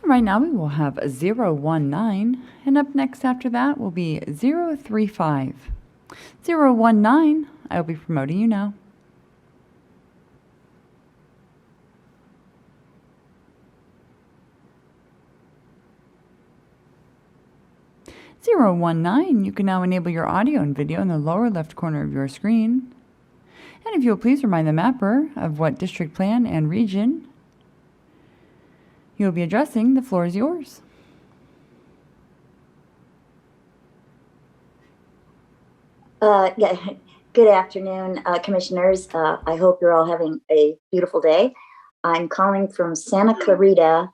Right now we will have 019, and up next after that will be 035. 019, I will be promoting you now. You can now enable your audio and video in the lower left corner of your screen. And if you'll please remind the mapper of what district plan and region you'll be addressing, the floor is yours. Yeah. Good afternoon, commissioners. I hope you're all having a beautiful day. I'm calling from Santa Clarita,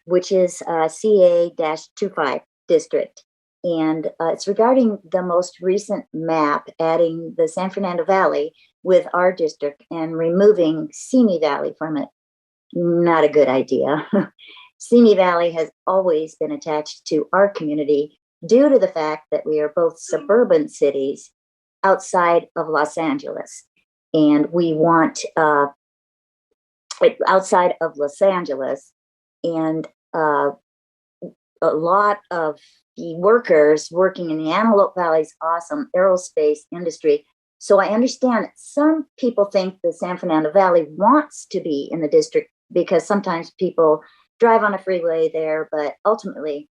which is CA-25 district. And it's regarding the most recent map, adding the San Fernando Valley with our district and removing Simi Valley from it. Not a good idea. Simi Valley has always been attached to our community due to the fact that we are both suburban cities outside of Los Angeles. And we want outside of Los Angeles, and a lot of the workers working in the Antelope Valley's awesome aerospace industry. So I understand that some people think the San Fernando Valley wants to be in the district because sometimes people drive on a freeway there, but ultimately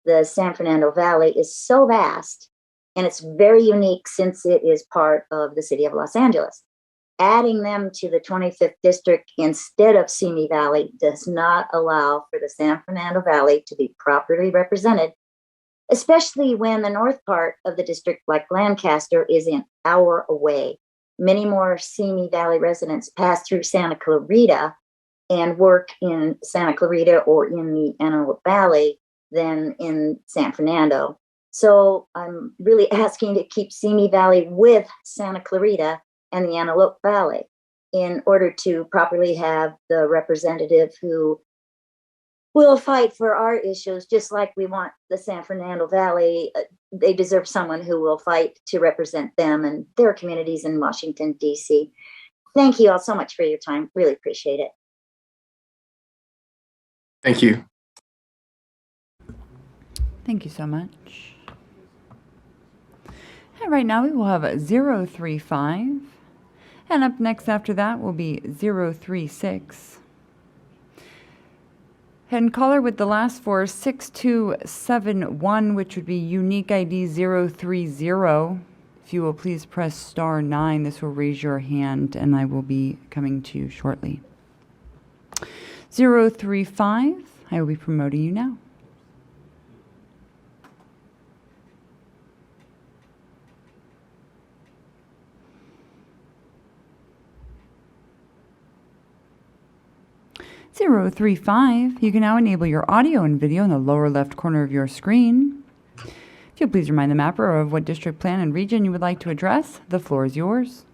the San Fernando Valley is so vast and it's very unique since it is part of the city of Los Angeles. Adding them to the 25th district instead of Simi Valley does not allow for the San Fernando Valley to be properly represented, especially when the north part of the district, like Lancaster, is an hour away. Many more Simi Valley residents pass through Santa Clarita and work in Santa Clarita or in the Antelope Valley than in San Fernando. So I'm really asking to keep Simi Valley with Santa Clarita and the Antelope Valley in order to properly have the representative who will fight for our issues, just like we want the San Fernando Valley. They deserve someone who will fight to represent them and their communities in Washington, D.C. Thank you all so much for your time. Really appreciate it. Thank you. Thank you so much. And right now we will have 035. And up next after that will be 036. And caller with the last four, 6271, which would be unique ID 030. If you will please press *9, this will raise your hand and I will be coming to you shortly. 035, I will be promoting you now. (035). You can now enable your audio and video in the lower left corner of your screen. If you'll please remind the mapper of what district plan and region you would like to address, the floor is yours.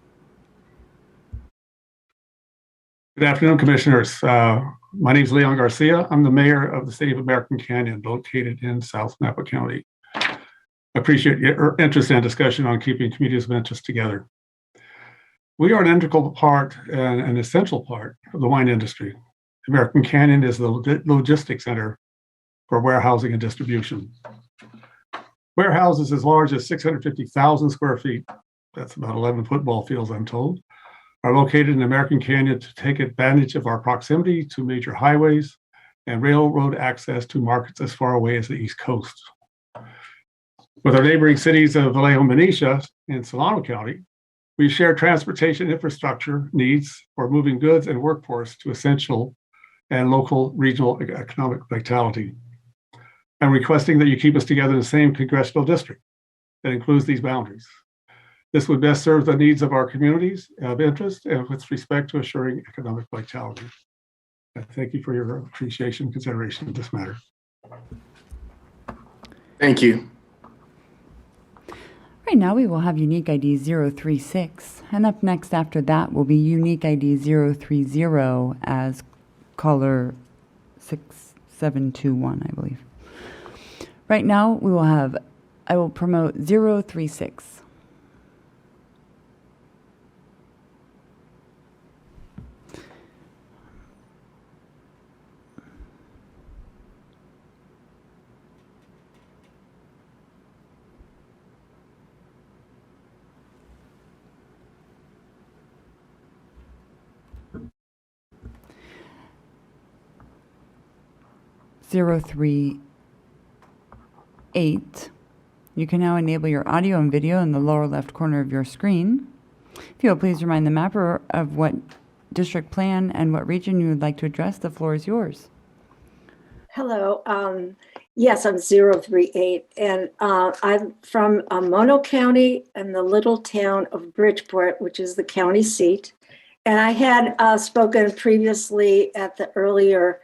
Good afternoon, commissioners. My name is Leon Garcia. I'm the mayor of the city of American Canyon, located in South Napa County. I appreciate your interest and discussion on keeping communities of interest together. We are an integral part and an essential part of the wine industry. American Canyon is the logistics center for warehousing and distribution. Warehouses as large as 650,000 square feet, that's about 11 football fields, I'm told, are located in American Canyon to take advantage of our proximity to major highways and railroad access to markets as far away as the East Coast. With our neighboring cities of Vallejo, Benicia, and Solano County, we share transportation infrastructure needs for moving goods and workforce to essential and local regional economic vitality. I'm requesting that you keep us together in the same congressional district that includes these boundaries. This would best serve the needs of our communities of interest and with respect to assuring economic vitality. I thank you for your appreciation and consideration of this matter. Thank you. Right now we will have unique ID 036, and up next after that will be unique ID 030 as caller 6721, I believe. Right now I will promote 036. Zero 3-8. You can now enable your audio and video in the lower left corner of your screen. If you will please remind the mapper of what district plan and what region you would like to address, the floor is yours. Hello. Yes, I'm 038, and I'm from Mono County and the little town of Bridgeport, which is the county seat. And I had spoken previously at the earlier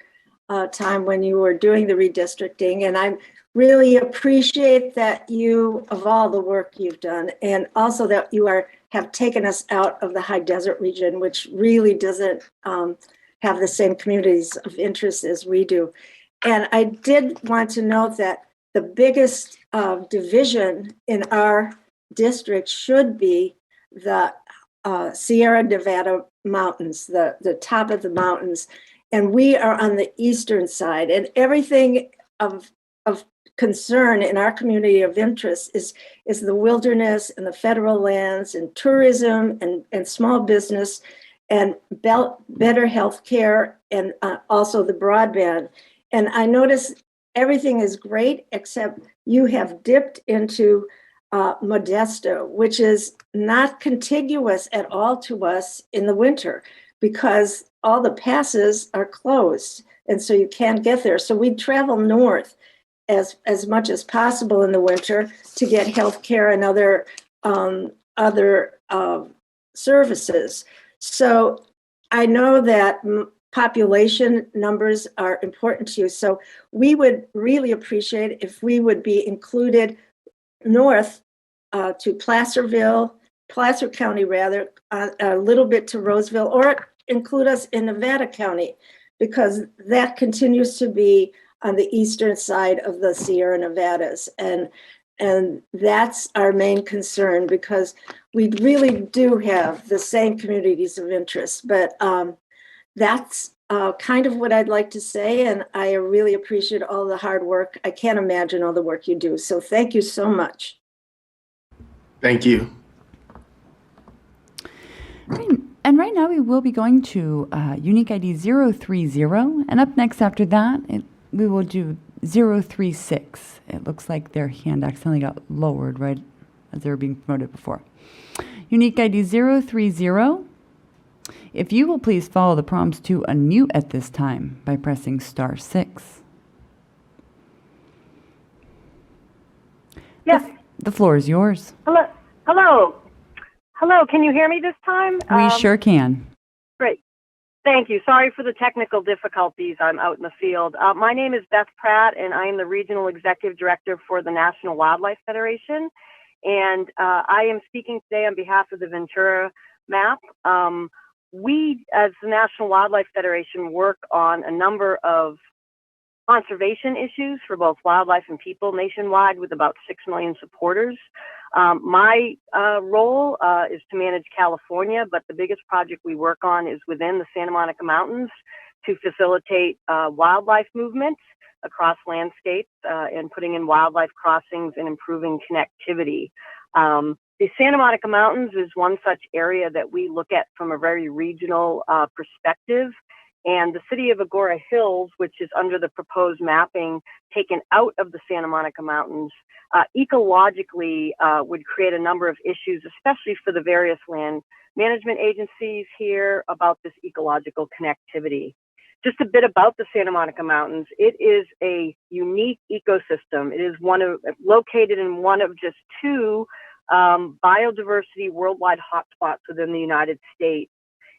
time when you were doing the redistricting, and I really appreciate that of all the work you've done, and also that you have taken us out of the high desert region, which really doesn't have the same communities of interest as we do. And I did want to note that the biggest division in our district should be the Sierra Nevada mountains, the top of the mountains. And we are on the eastern side, and everything of concern in our community of interest is the wilderness and the federal lands and tourism and small business and better health care and also the broadband. And I notice everything is great, except you have dipped into Modesto, which is not contiguous at all to us in the winter because all the passes are closed. And so you can't get there. So we travel north as much as possible in the winter to get health care and other services. So I know that population numbers are important to you. So we would really appreciate if we would be included north to Placer County rather, a little bit to Roseville, or include us in Nevada County, because that continues to be on the eastern side of the Sierra Nevadas. And that's our main concern, because we really do have the same communities of interest. But that's kind of what I'd like to say. And I really appreciate all the hard work. I can't imagine all the work you do. So thank you so much. Thank you. And right now we will be going to unique ID 030. And up next after that, we will do 036. It looks like their hand accidentally got lowered right as they were being promoted before. Unique ID 030. If you will please follow the prompts to unmute at this time by pressing *6. Yes. The floor is yours. Hello. Hello. Hello. Can you hear me this time? We sure can. Great. Thank you. Sorry for the technical difficulties. I'm out in the field. My name is Beth Pratt, and I am the Regional Executive Director for the National Wildlife Federation. And I am speaking today on behalf of the Ventura map. We, as the National Wildlife Federation, work on a number of conservation issues for both wildlife and people nationwide with about 6 million supporters. My role is to manage California, but the biggest project we work on is within the Santa Monica Mountains to facilitate wildlife movements across landscapes and putting in wildlife crossings and improving connectivity. The Santa Monica Mountains is one such area that we look at from a very regional perspective. And the city of Agora Hills, which is under the proposed mapping taken out of the Santa Monica Mountains, ecologically would create a number of issues, especially for the various land management agencies here about this ecological connectivity. Just a bit about the Santa Monica Mountains. It is a unique ecosystem. It is located in one of just two biodiversity worldwide hotspots within the United States.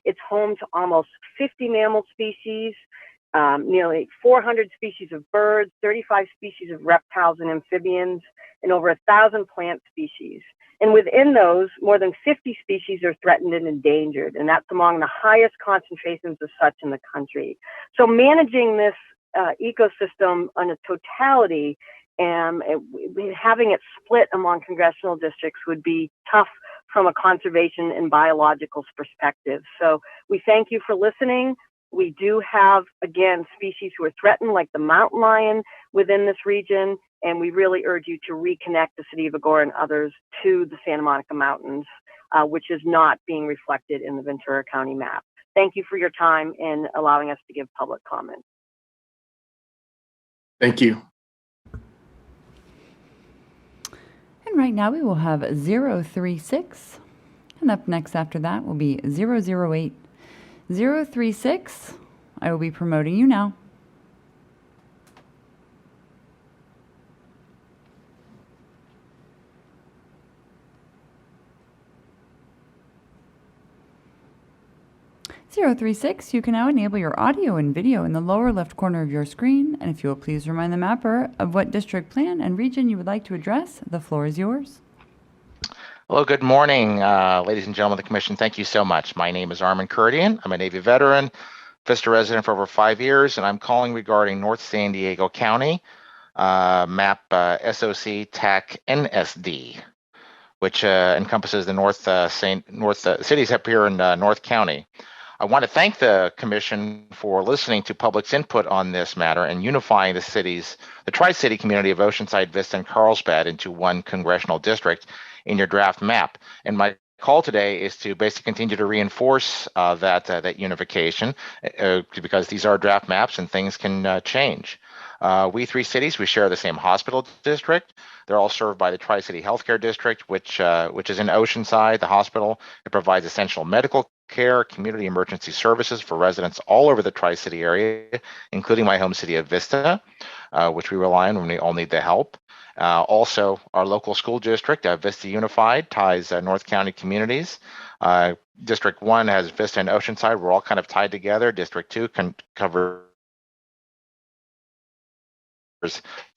It's home to almost 50 mammal species, nearly 400 species of birds, 35 species of reptiles and amphibians, and over 1,000 plant species. And within those, more than 50 species are threatened and endangered, and that's among the highest concentrations of such in the country. So managing this ecosystem on a totality and having it split among congressional districts would be tough from a conservation and biologicals perspective. So we thank you for listening. We do have, again, species who are threatened, like the mountain lion within this region, and we really urge you to reconnect the city of Agora and others to the Santa Monica Mountains, which is not being reflected in the Ventura County map. Thank you for your time and allowing us to give public comment. Thank you. And right now we will have 036. And up next after that will be 008. 036, I will be promoting you now. You can now enable your audio and video in the lower left corner of your screen. And if you will please remind the mapper of what district plan and region you would like to address, the floor is yours. Hello, good morning, ladies and gentlemen of the Commission. Thank you so much. My name is Armin Kurdian. I'm a Navy veteran, Vista resident for over 5 years, and I'm calling regarding North San Diego County, map SOC TAC NSD, which encompasses the cities up here in North County. I want to thank the Commission for listening to public's input on this matter and unifying the Tri-City community of Oceanside, Vista, and Carlsbad into one congressional district in your draft map. And my call today is to basically continue to reinforce that unification because these are draft maps and things can change. We three cities, we share the same hospital district. They're all served by the Tri-City Healthcare District, which is in Oceanside. The hospital, it provides essential medical care, community emergency services for residents all over the Tri-City area, including my home city of Vista, which we rely on when we all need the help. Also, our local school district, Vista Unified, ties North County communities. District 1 has Vista and Oceanside. We're all kind of tied together. District 2 can cover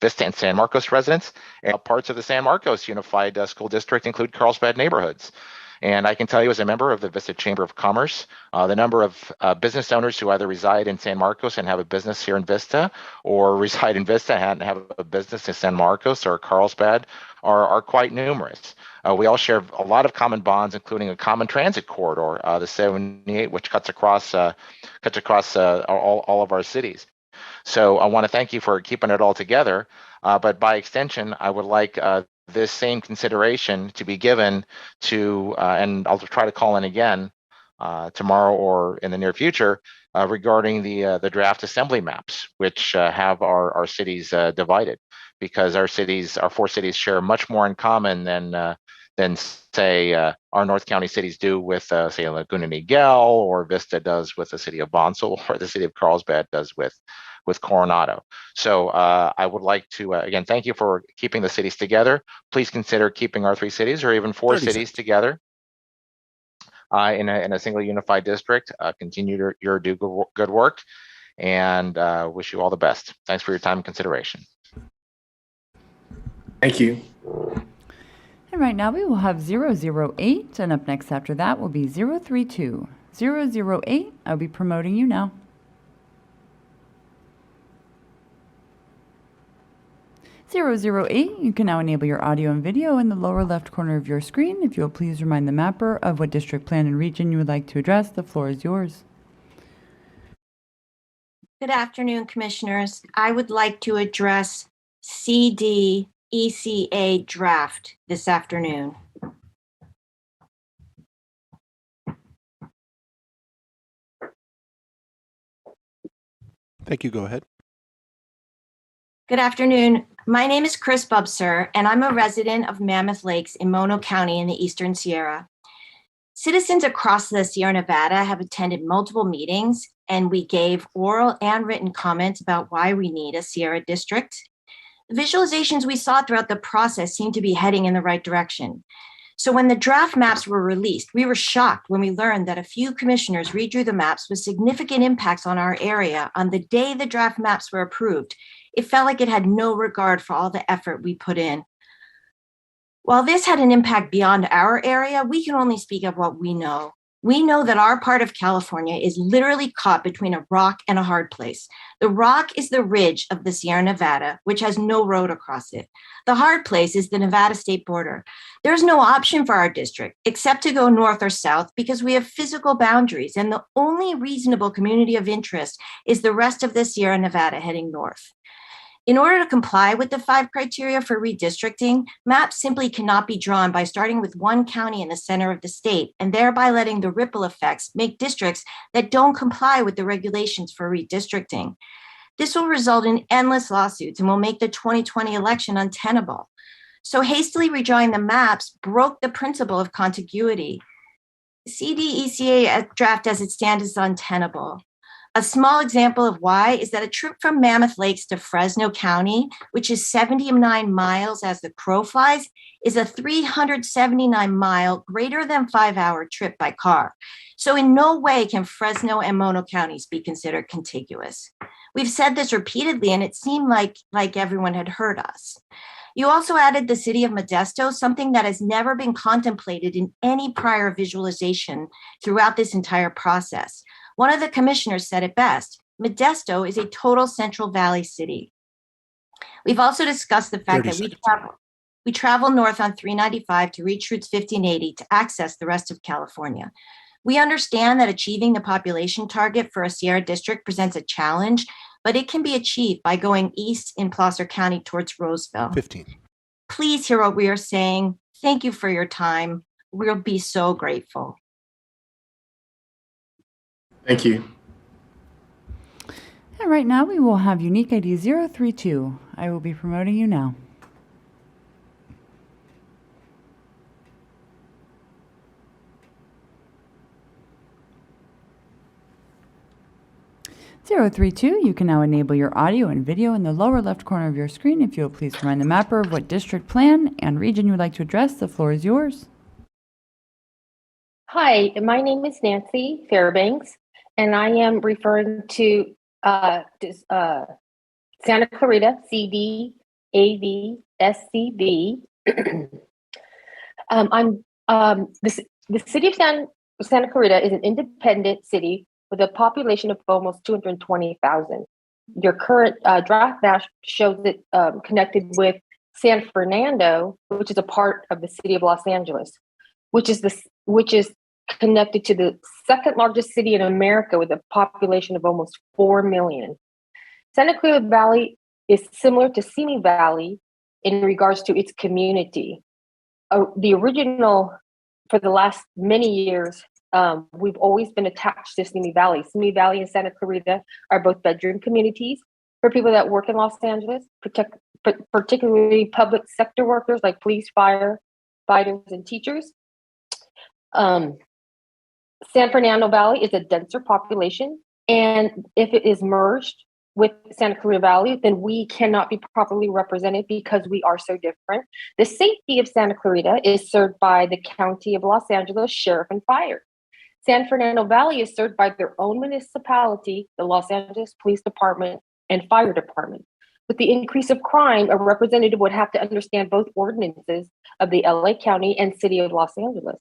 Vista and San Marcos residents. And parts of the San Marcos Unified School District include Carlsbad neighborhoods. And I can tell you, as a member of the Vista Chamber of Commerce, the number of business owners who either reside in San Marcos and have a business here in Vista, or reside in Vista and have a business in San Marcos or Carlsbad are quite numerous. We all share a lot of common bonds, including a common transit corridor, the 78, which cuts across all of our cities. So I want to thank you for keeping it all together. But by extension, I would like this same consideration to be given to, and I'll try to call in again tomorrow or in the near future regarding the draft assembly maps, which have our cities divided, because our 4 cities share much more in common than say our North County cities do with say Laguna Niguel, or Vista does with the city of Bonsall, or the city of Carlsbad does with Coronado. So I would like to, again, thank you for keeping the cities together. Please consider keeping our 3 cities or even 4 cities together in a single unified district. Continue your good work, and wish you all the best. Thanks for your time and consideration. Thank you. And right now we will have 008, and up next after that will be 032. 008, I'll be promoting you now. 008, you can now enable your audio and video in the lower left corner of your screen. If you will please remind the mapper of what district, plan, and region you would like to address, the floor is yours. Good afternoon, Commissioners. I would like to address CDECA draft this afternoon. Thank you. Go ahead. Good afternoon. My name is Chris Bubser, and I'm a resident of Mammoth Lakes in Mono County in the Eastern Sierra. Citizens across the Sierra Nevada have attended multiple meetings, and we gave oral and written comments about why we need a Sierra district. The visualizations we saw throughout the process seem to be heading in the right direction. So when the draft maps were released, we were shocked when we learned that a few commissioners redrew the maps with significant impacts on our area on the day the draft maps were approved. It felt like it had no regard for all the effort we put in. While this had an impact beyond our area, we can only speak of what we know. We know that our part of California is literally caught between a rock and a hard place. The rock is the ridge of the Sierra Nevada, which has no road across it. The hard place is the Nevada state border. There's no option for our district except to go north or south because we have physical boundaries, and the only reasonable community of interest is the rest of the Sierra Nevada heading north. In order to comply with the 5 criteria for redistricting, maps simply cannot be drawn by starting with one county in the center of the state and thereby letting the ripple effects make districts that don't comply with the regulations for redistricting. This will result in endless lawsuits and will make the 2020 election untenable. So hastily redrawing the maps broke the principle of contiguity. CDECA draft as it stands is untenable. A small example of why is that a trip from Mammoth Lakes to Fresno County, which is 79 miles as the crow flies, is a 379-mile, greater than 5-hour trip by car. So in no way can Fresno and Mono counties be considered contiguous. We've said this repeatedly, and it seemed like everyone had heard us. You also added the city of Modesto, something that has never been contemplated in any prior visualization throughout this entire process. One of the commissioners said it best: Modesto is a total Central Valley city. We've also discussed the fact that we travel north on 395 to reach routes 1580 to access the rest of California. We understand that achieving the population target for a Sierra district presents a challenge, but it can be achieved by going east in Placer County towards Roseville. 15. Please hear what we are saying. Thank you for your time. We'll be so grateful. Thank you. And right now we will have unique ID 032. I will be promoting you now. You can now enable your audio and video in the lower left corner of your screen. If you will please remind the mapper of what district plan and region you would like to address, the floor is yours. Hi, my name is Nancy Fairbanks, and I am referring to Santa Clarita, CD, AV, SCB. The city of Santa Clarita is an independent city with a population of almost 220,000. Your current draft map shows it connected with San Fernando, which is a part of the city of Los Angeles, which is connected to the second largest city in America with a population of almost 4 million. Santa Clarita Valley is similar to Simi Valley in regards to its community. The original, for the last many years, we've always been attached to Simi Valley. Simi Valley and Santa Clarita are both bedroom communities for people that work in Los Angeles, particularly public sector workers like police, fire, fighters, and teachers. San Fernando Valley is a denser population, and if it is merged with Santa Clarita Valley, then we cannot be properly represented because we are so different. The safety of Santa Clarita is served by the County of Los Angeles Sheriff and Fire. San Fernando Valley is served by their own municipality, the Los Angeles Police Department and Fire Department. With the increase of crime, a representative would have to understand both ordinances of the LA County and City of Los Angeles.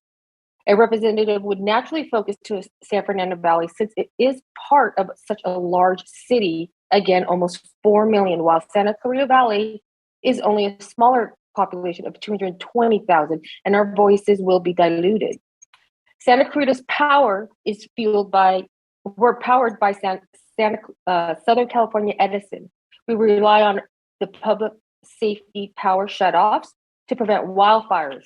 A representative would naturally focus to San Fernando Valley since it is part of such a large city, again, almost 4 million, while Santa Clarita Valley is only a smaller population of 220,000, and our voices will be diluted. Santa Clarita's power is we're powered by Southern California Edison. We rely on the public safety power shutoffs to prevent wildfires,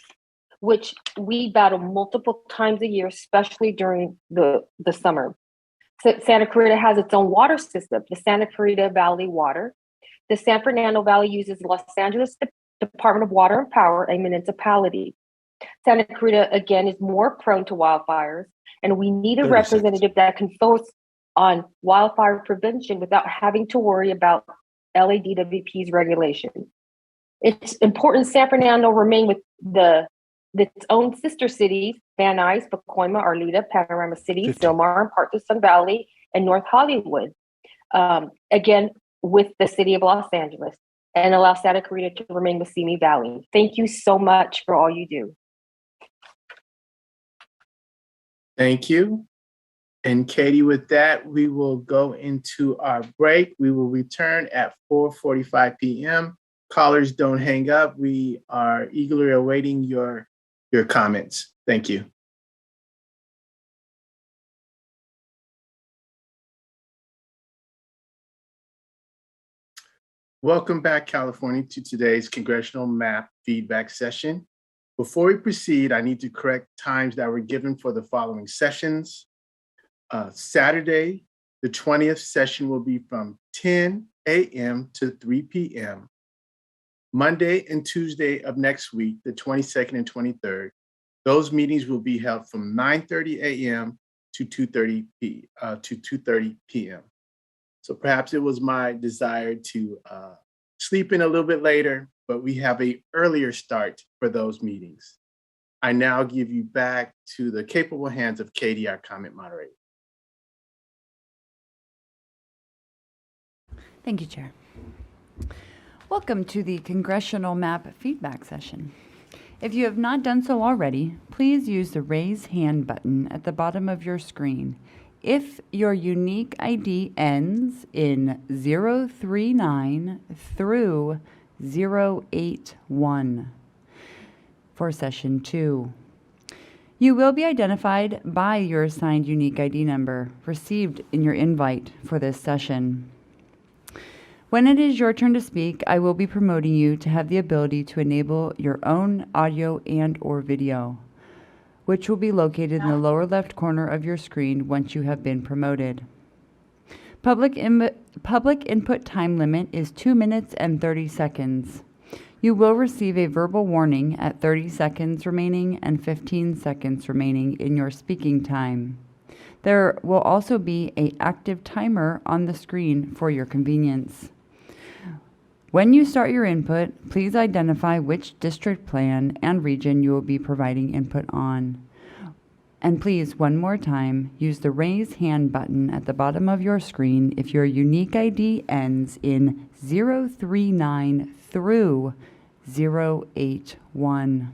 which we battle multiple times a year, especially during the summer. Santa Clarita has its own water system, the Santa Clarita Valley Water. The San Fernando Valley uses Los Angeles Department of Water and Power, a municipality. Santa Clarita, again, is more prone to wildfires, and we need a representative that can focus on wildfire prevention without having to worry about LADWP's regulations. It's important San Fernando remain with its own sister cities, Van Nuys, Pacoima, Arleta, Panorama City, Sylmar, and parts of Sun Valley, and North Hollywood. Again, with the city of Los Angeles, and allow Santa Clarita to remain with Simi Valley. Thank you so much for all you do. Thank you. And Katie, with that, we will go into our break. We will return at 4:45 p.m. Callers, don't hang up. We are eagerly awaiting your comments. Thank you. Welcome back, California, to today's Congressional Map Feedback Session. Before we proceed, I need to correct times that were given for the following sessions. Saturday, the 20th session will be from 10 a.m. to 3 p.m. Monday and Tuesday of next week, the 22nd and 23rd, those meetings will be held from 9:30 a.m. to 2:30 p.m. So perhaps it was my desire to sleep in a little bit later, but we have an earlier start for those meetings. I now give you back to the capable hands of Katie, our comment moderator. Thank you, Chair. Welcome to the Congressional Map Feedback Session. If you have not done so already, please use the raise hand button at the bottom of your screen. If your unique ID ends in 039 through 081 for session 2. You will be identified by your assigned unique ID number received in your invite for this session. When it is your turn to speak, I will be promoting you to have the ability to enable your own audio and/or video, which will be located in the lower left corner of your screen once you have been promoted. Public input time limit is 2 minutes and 30 seconds. You will receive a verbal warning at 30 seconds remaining and 15 seconds remaining in your speaking time. There will also be an active timer on the screen for your convenience. When you start your input, please identify which district plan and region you will be providing input on. And please, one more time, use the raise hand button at the bottom of your screen if your unique ID ends in 039 through 081.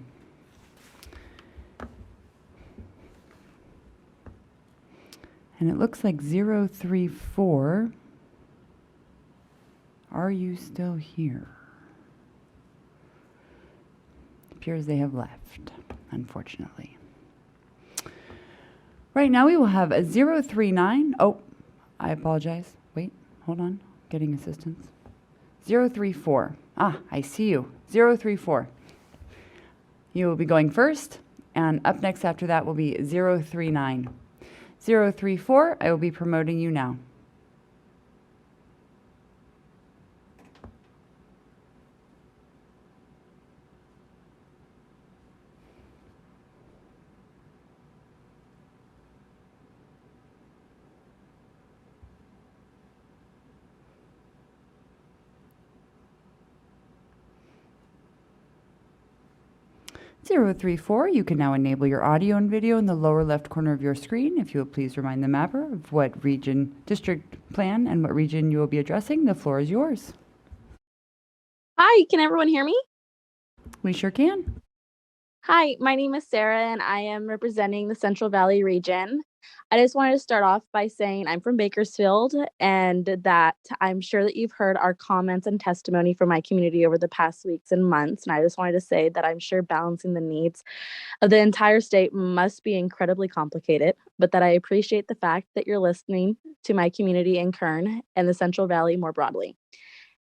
And it looks like 034. Are you still here? It appears they have left, unfortunately. Right now we will have a 039. Oh, I apologize. Wait, hold on. Getting assistance. 034. Ah, I see you. 034. You will be going first, and up next after that will be 039. 034, I will be promoting you now. Zero 034, you can now enable your audio and video in the lower left corner of your screen. If you will please remind the mapper of what region, district plan, and what region you will be addressing. The floor is yours. Hi, can everyone hear me? We sure can. Hi, my name is Sarah and I am representing the Central Valley region. I just wanted to start off by saying I'm from Bakersfield and that I'm sure that you've heard our comments and testimony from my community over the past weeks and months. And I just wanted to say that I'm sure balancing the needs of the entire state must be incredibly complicated, but that I appreciate the fact that you're listening to my community in Kern and the Central Valley more broadly.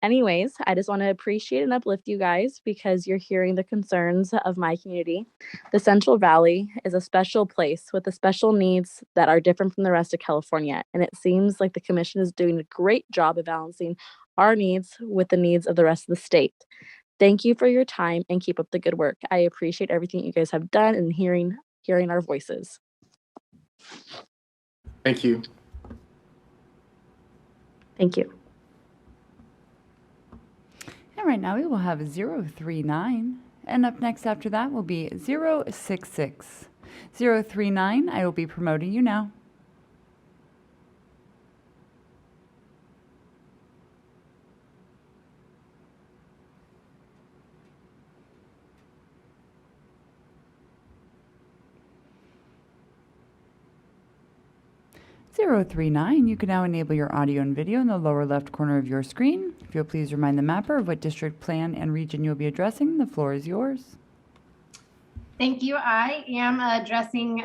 Anyways, I just want to appreciate and uplift you guys because you're hearing the concerns of my community. The Central Valley is a special place with the special needs that are different from the rest of California, and it seems like the commission is doing a great job of balancing our needs with the needs of the rest of the state. Thank you for your time and keep up the good work. I appreciate everything you guys have done and hearing our voices. Thank you. Thank you. And right now we will have 039. And up next after that will be 066. 039, I will be promoting you now. You can now enable your audio and video in the lower left corner of your screen. If you'll please remind the mapper of what district, plan, and region you'll be addressing, the floor is yours. Thank you. I am addressing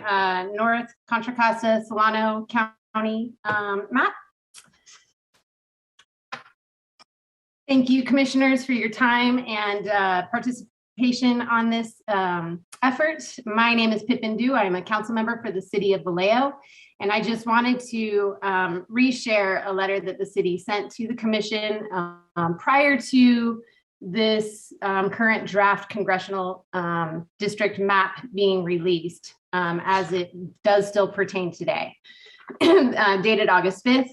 North Contra Costa Solano County map. Thank you, commissioners, for your time and participation on this effort. My name is Pippin Du. I am a council member for the city of Vallejo. And I just wanted to reshare a letter that the city sent to the commission prior to this current draft congressional district map being released, as it does still pertain today. Dated August 5th,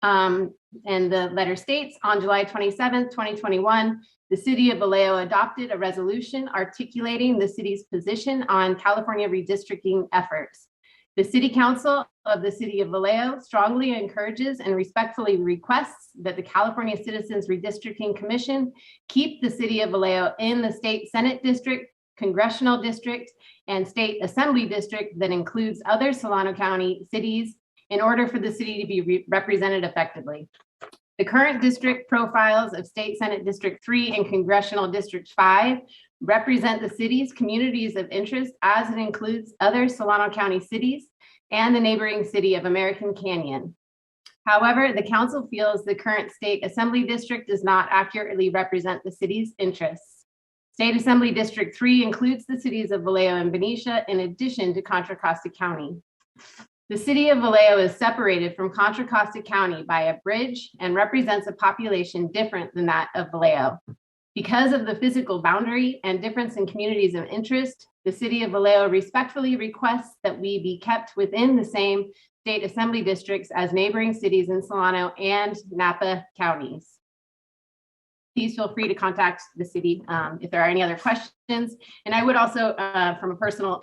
and the letter states, on July 27th, 2021, the city of Vallejo adopted a resolution articulating the city's position on California redistricting efforts. The City Council of the City of Vallejo strongly encourages and respectfully requests that the California Citizens Redistricting Commission keep the City of Vallejo in the State Senate District, Congressional District, and State Assembly District that includes other Solano County cities in order for the city to be represented effectively. The current district profiles of State Senate District 3 and Congressional District 5 represent the city's communities of interest as it includes other Solano County cities and the neighboring city of American Canyon. However, the council feels the current State Assembly District does not accurately represent the city's interests. State Assembly District 3 includes the cities of Vallejo and Benicia in addition to Contra Costa County. The city of Vallejo is separated from Contra Costa County by a bridge and represents a population different than that of Vallejo. Because of the physical boundary and difference in communities of interest, the city of Vallejo respectfully requests that we be kept within the same state assembly districts as neighboring cities in Solano and Napa counties. Please feel free to contact the city if there are any other questions. And I would also, from a personal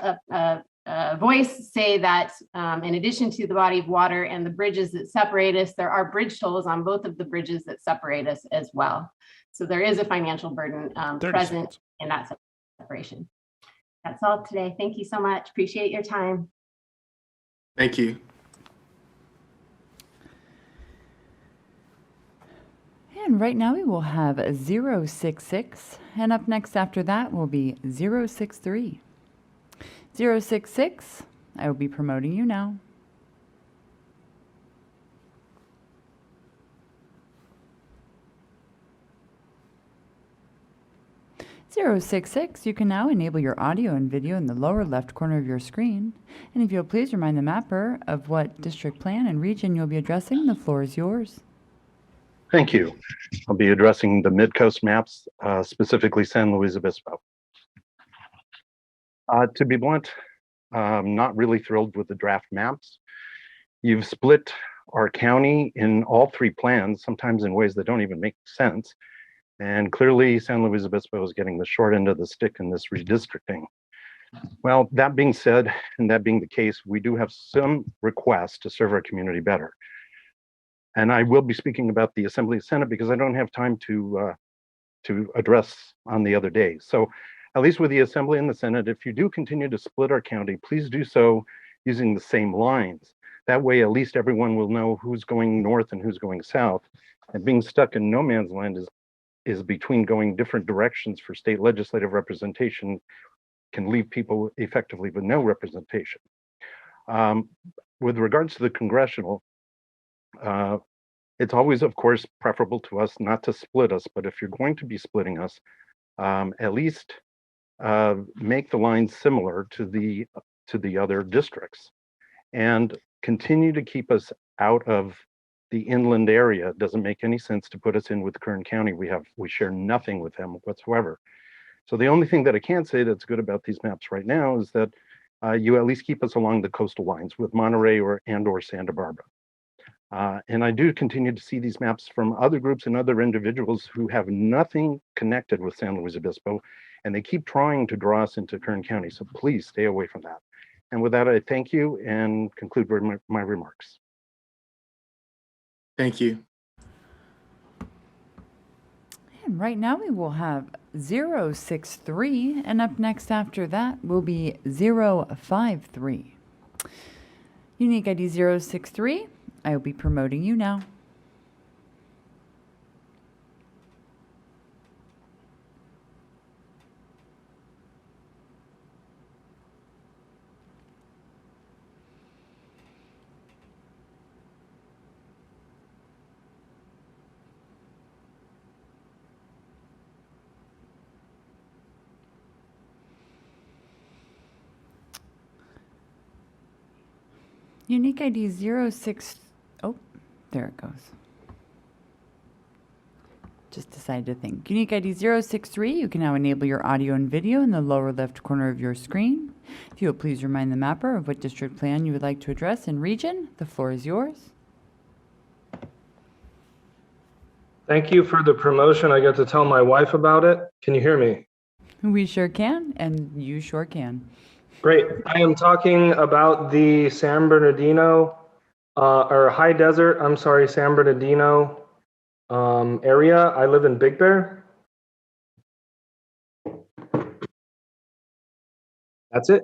voice, say that in addition to the body of water and the bridges that separate us, there are bridge tolls on both of the bridges that separate us as well. So there is a financial burden present in that separation. That's all today. Thank you so much. Appreciate your time. Thank you. And right now we will have 066, and up next after that will be 063. 066, I will be promoting you now. 066, you can now enable your audio and video in the lower left corner of your screen. And if you'll please remind the mapper of what district, plan, and region you'll be addressing, the floor is yours. Thank you. I'll be addressing the Mid-Coast maps, specifically San Luis Obispo. To be blunt, I'm not really thrilled with the draft maps. You've split our county in all three plans, sometimes in ways that don't even make sense. And clearly San Luis Obispo is getting the short end of the stick in this redistricting. Well, that being said, and that being the case, we do have some requests to serve our community better. And I will be speaking about the Assembly and Senate because I don't have time to address on the other days. So at least with the Assembly and the Senate, if you do continue to split our county, please do so using the same lines. That way, at least everyone will know who's going north and who's going south. And being stuck in no man's land is between going different directions for state legislative representation can leave people effectively with no representation. With regards to the congressional, it's always, of course, preferable to us not to split us, but if you're going to be splitting us, at least make the lines similar to the other districts and continue to keep us out of the inland area. It doesn't make any sense to put us in with Kern County. We share nothing with them whatsoever. So the only thing that I can say that's good about these maps right now is that you at least keep us along the coastal lines with Monterey or Santa Barbara. And I do continue to see these maps from other groups and other individuals who have nothing connected with San Luis Obispo, and they keep trying to draw us into Kern County. So please stay away from that. And with that, I thank you and conclude my remarks. Thank you. And right now we will have 063, and up next after that will be 053. Unique ID 063, I will be promoting you now. Unique ID 06, oh, there it goes. Just decided to think. Unique ID 063, you can now enable your audio and video in the lower left corner of your screen. If you will please remind the mapper of what district plan you would like to address and region, the floor is yours. Thank you for the promotion. I got to tell my wife about it. Can you hear me? We sure can, and you sure can. Great. I am talking about the San Bernardino, or High Desert, San Bernardino area. I live in Big Bear. That's it.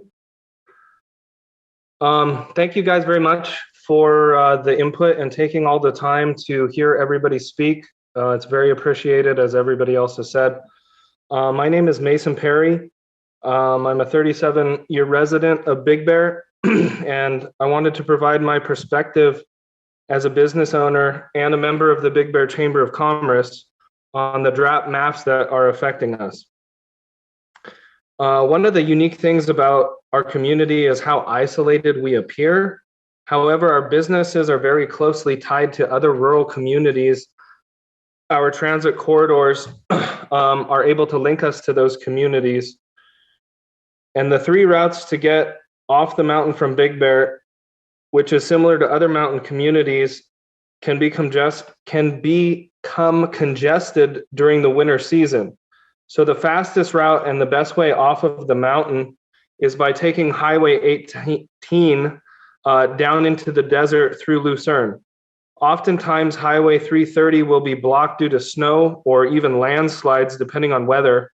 Thank you guys very much for the input and taking all the time to hear everybody speak. It's very appreciated, as everybody else has said. My name is Mason Perry. I'm a 37-year resident of Big Bear, and I wanted to provide my perspective as a business owner and a member of the Big Bear Chamber of Commerce on the drought maps that are affecting us. One of the unique things about our community is how isolated we appear. However, our businesses are very closely tied to other rural communities. Our transit corridors are able to link us to those communities. And the 3 routes to get off the mountain from Big Bear, which is similar to other mountain communities, can become congested during the winter season. So the fastest route and the best way off of the mountain is by taking Highway 18 down into the desert through Lucerne. Oftentimes, Highway 330 will be blocked due to snow or even landslides, depending on weather.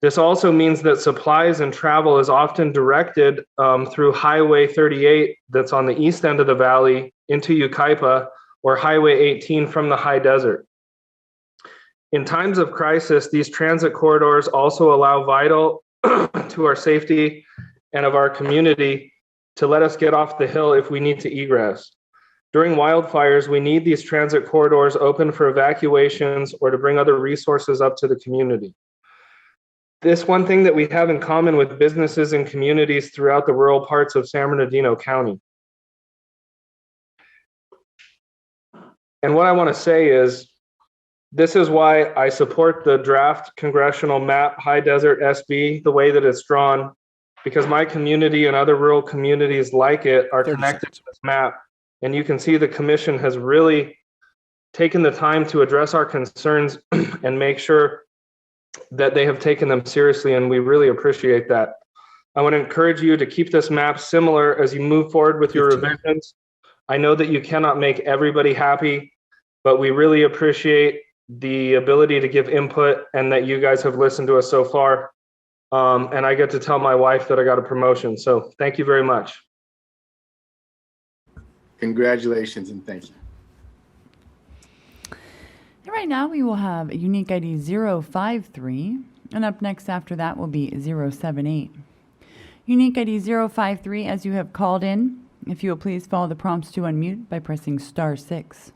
This also means that supplies and travel is often directed through Highway 38 that's on the east end of the valley into Yucaipa, or Highway 18 from the high desert. In times of crisis, these transit corridors also allow vital to our safety and of our community to let us get off the hill if we need to egress. During wildfires, we need these transit corridors open for evacuations or to bring other resources up to the community. This one thing that we have in common with businesses and communities throughout the rural parts of San Bernardino County. And what I want to say is, this is why I support the draft congressional map, High Desert SB, the way that it's drawn, because my community and other rural communities like it are connected to this map. And you can see the commission has really taken the time to address our concerns and make sure that they have taken them seriously, and we really appreciate that. I want to encourage you to keep this map similar as you move forward with your revisions. I know that you cannot make everybody happy, but we really appreciate the ability to give input and that you guys have listened to us so far. And I get to tell my wife that I got a promotion. So thank you very much. Congratulations and thank you. And right now we will have unique ID 053, and up next after that will be 078. Unique ID 053, as you have called in, if you will please follow the prompts to unmute by pressing *6.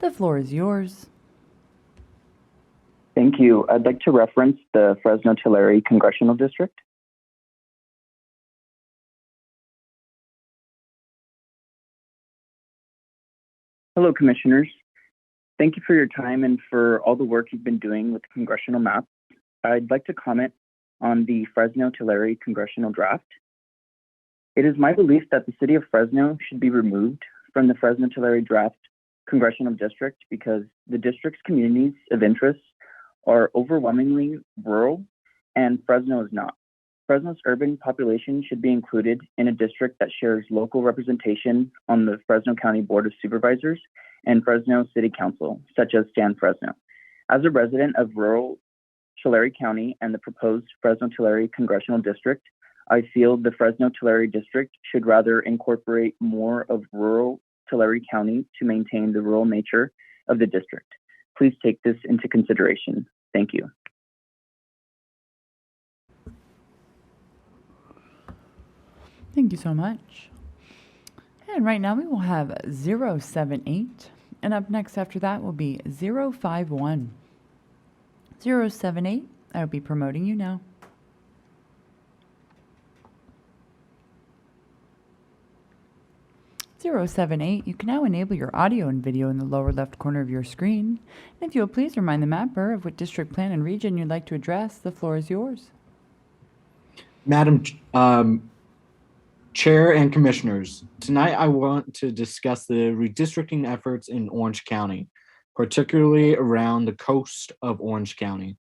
The floor is yours. Thank you. I'd like to reference the Fresno-Tulare Congressional District. Hello, Commissioners. Thank you for your time and for all the work you've been doing with the congressional map. I'd like to comment on the Fresno-Tulare congressional draft. It is my belief that the city of Fresno should be removed from the Fresno-Tulare draft congressional district because the district's communities of interest are overwhelmingly rural and Fresno is not. Fresno's urban population should be included in a district that shares local representation on the Fresno County Board of Supervisors and Fresno City Council, such as San Fresno. As a resident of rural Tulare County and the proposed Fresno-Tulare Congressional District, I feel the Fresno-Tulare District should rather incorporate more of rural Tulare County to maintain the rural nature of the district. Please take this into consideration. Thank you. Thank you so much. And right now we will have 078. And up next after that will be 051. 078, I will be promoting you now. (078), you can now enable your audio and video in the lower left corner of your screen. And if you will please remind the mapper of what district, plan, and region you'd like to address, the floor is yours. Madam Chair and Commissioners, tonight I want to discuss the redistricting efforts in Orange County, particularly around the coast of Orange County.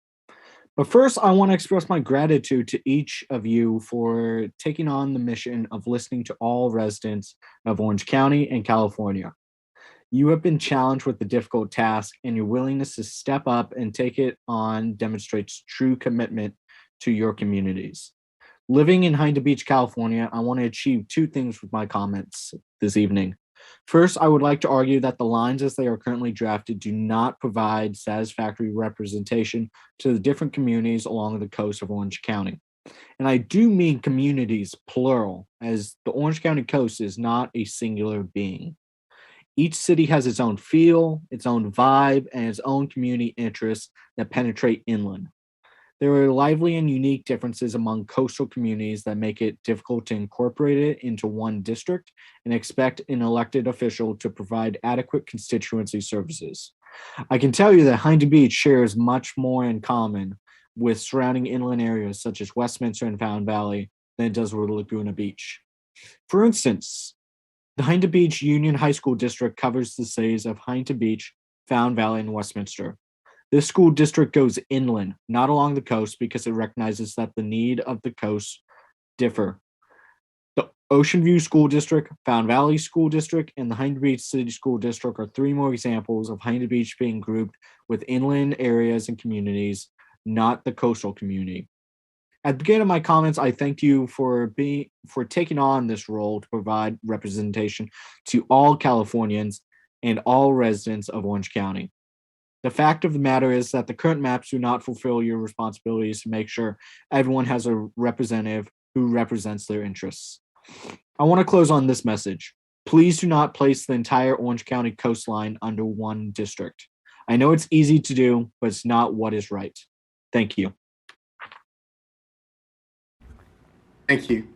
But first, I want to express my gratitude to each of you for taking on the mission of listening to all residents of Orange County and California. You have been challenged with the difficult task, and your willingness to step up and take it on demonstrates true commitment to your communities. Living in Huntington Beach, California, I want to achieve two things with my comments this evening. First, I would like to argue that the lines as they are currently drafted do not provide satisfactory representation to the different communities along the coast of Orange County. And I do mean communities, plural, as the Orange County coast is not a singular being. Each city has its own feel, its own vibe, and its own community interests that penetrate inland. There are lively and unique differences among coastal communities that make it difficult to incorporate it into one district and expect an elected official to provide adequate constituency services. I can tell you that Huntington Beach shares much more in common with surrounding inland areas such as Westminster and Fountain Valley than it does with Laguna Beach. For instance, the Huntington Beach Union High School District covers the cities of Huntington Beach, Fountain Valley, and Westminster. This school district goes inland, not along the coast, because it recognizes that the need of the coast differ. The Ocean View School District, Fountain Valley School District, and the Huntington Beach City School District are three more examples of Huntington Beach being grouped with inland areas and communities, not the coastal community. At the beginning of my comments, I thank you for taking on this role to provide representation to all Californians and all residents of Orange County. The fact of the matter is that the current maps do not fulfill your responsibilities to make sure everyone has a representative who represents their interests. I want to close on this message. Please do not place the entire Orange County coastline under one district. I know it's easy to do, but it's not what is right. Thank you. Thank you.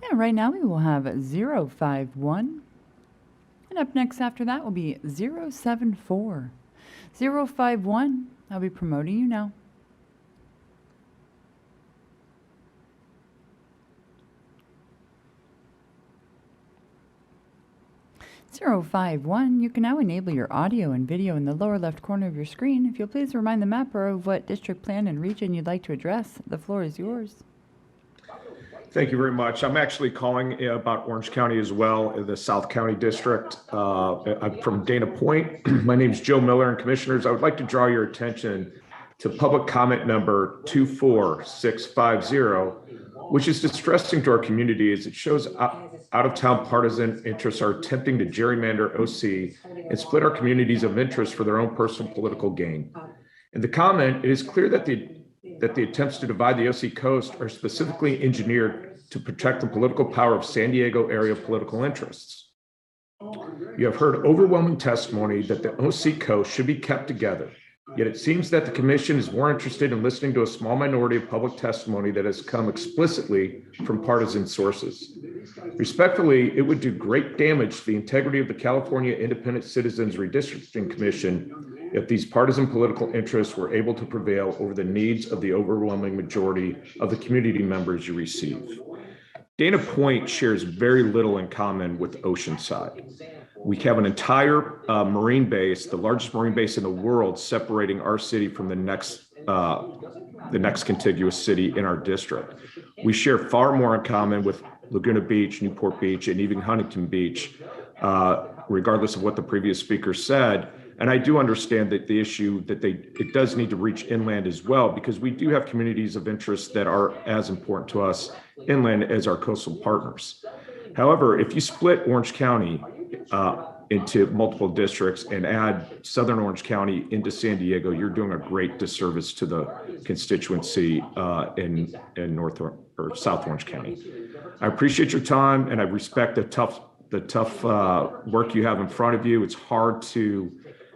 Yeah, right now we will have 051. And up next after that will be 074. 051, I'll be promoting you now. (051), you can now enable your audio and video in the lower left corner of your screen. If you'll please remind the mapper of what district, plan, and region you'd like to address, the floor is yours. Thank you very much. I'm actually calling about Orange County as well, the South County District. I'm from Dana Point. My name is Joe Miller, and Commissioners, I would like to draw your attention to public comment number 24650 which is distressing to our community as it shows out-of-town partisan interests are attempting to gerrymander OC and split our communities of interest for their own personal political gain. In the comment, it is clear that the attempts to divide the OC coast are specifically engineered to protect the political power of San Diego area political interests. You have heard overwhelming testimony that the OC coast should be kept together, yet it seems that the commission is more interested in listening to a small minority of public testimony that has come explicitly from partisan sources. Respectfully, it would do great damage to the integrity of the California Independent Citizens Redistricting Commission if these partisan political interests were able to prevail over the needs of the overwhelming majority of the community members you receive. Dana Point shares very little in common with Oceanside. We have an entire marine base, the largest marine base in the world, separating our city from the next contiguous city in our district. We share far more in common with Laguna Beach, Newport Beach, and even Huntington Beach, regardless of what the previous speaker said. And I do understand that the issue that it does need to reach inland as well, because we do have communities of interest that are as important to us inland as our coastal partners. However, if you split Orange County into multiple districts and add Southern Orange County into San Diego, you're doing a great disservice to the constituency in North or South Orange County. I appreciate your time and I respect the tough work you have in front of you. It's hard to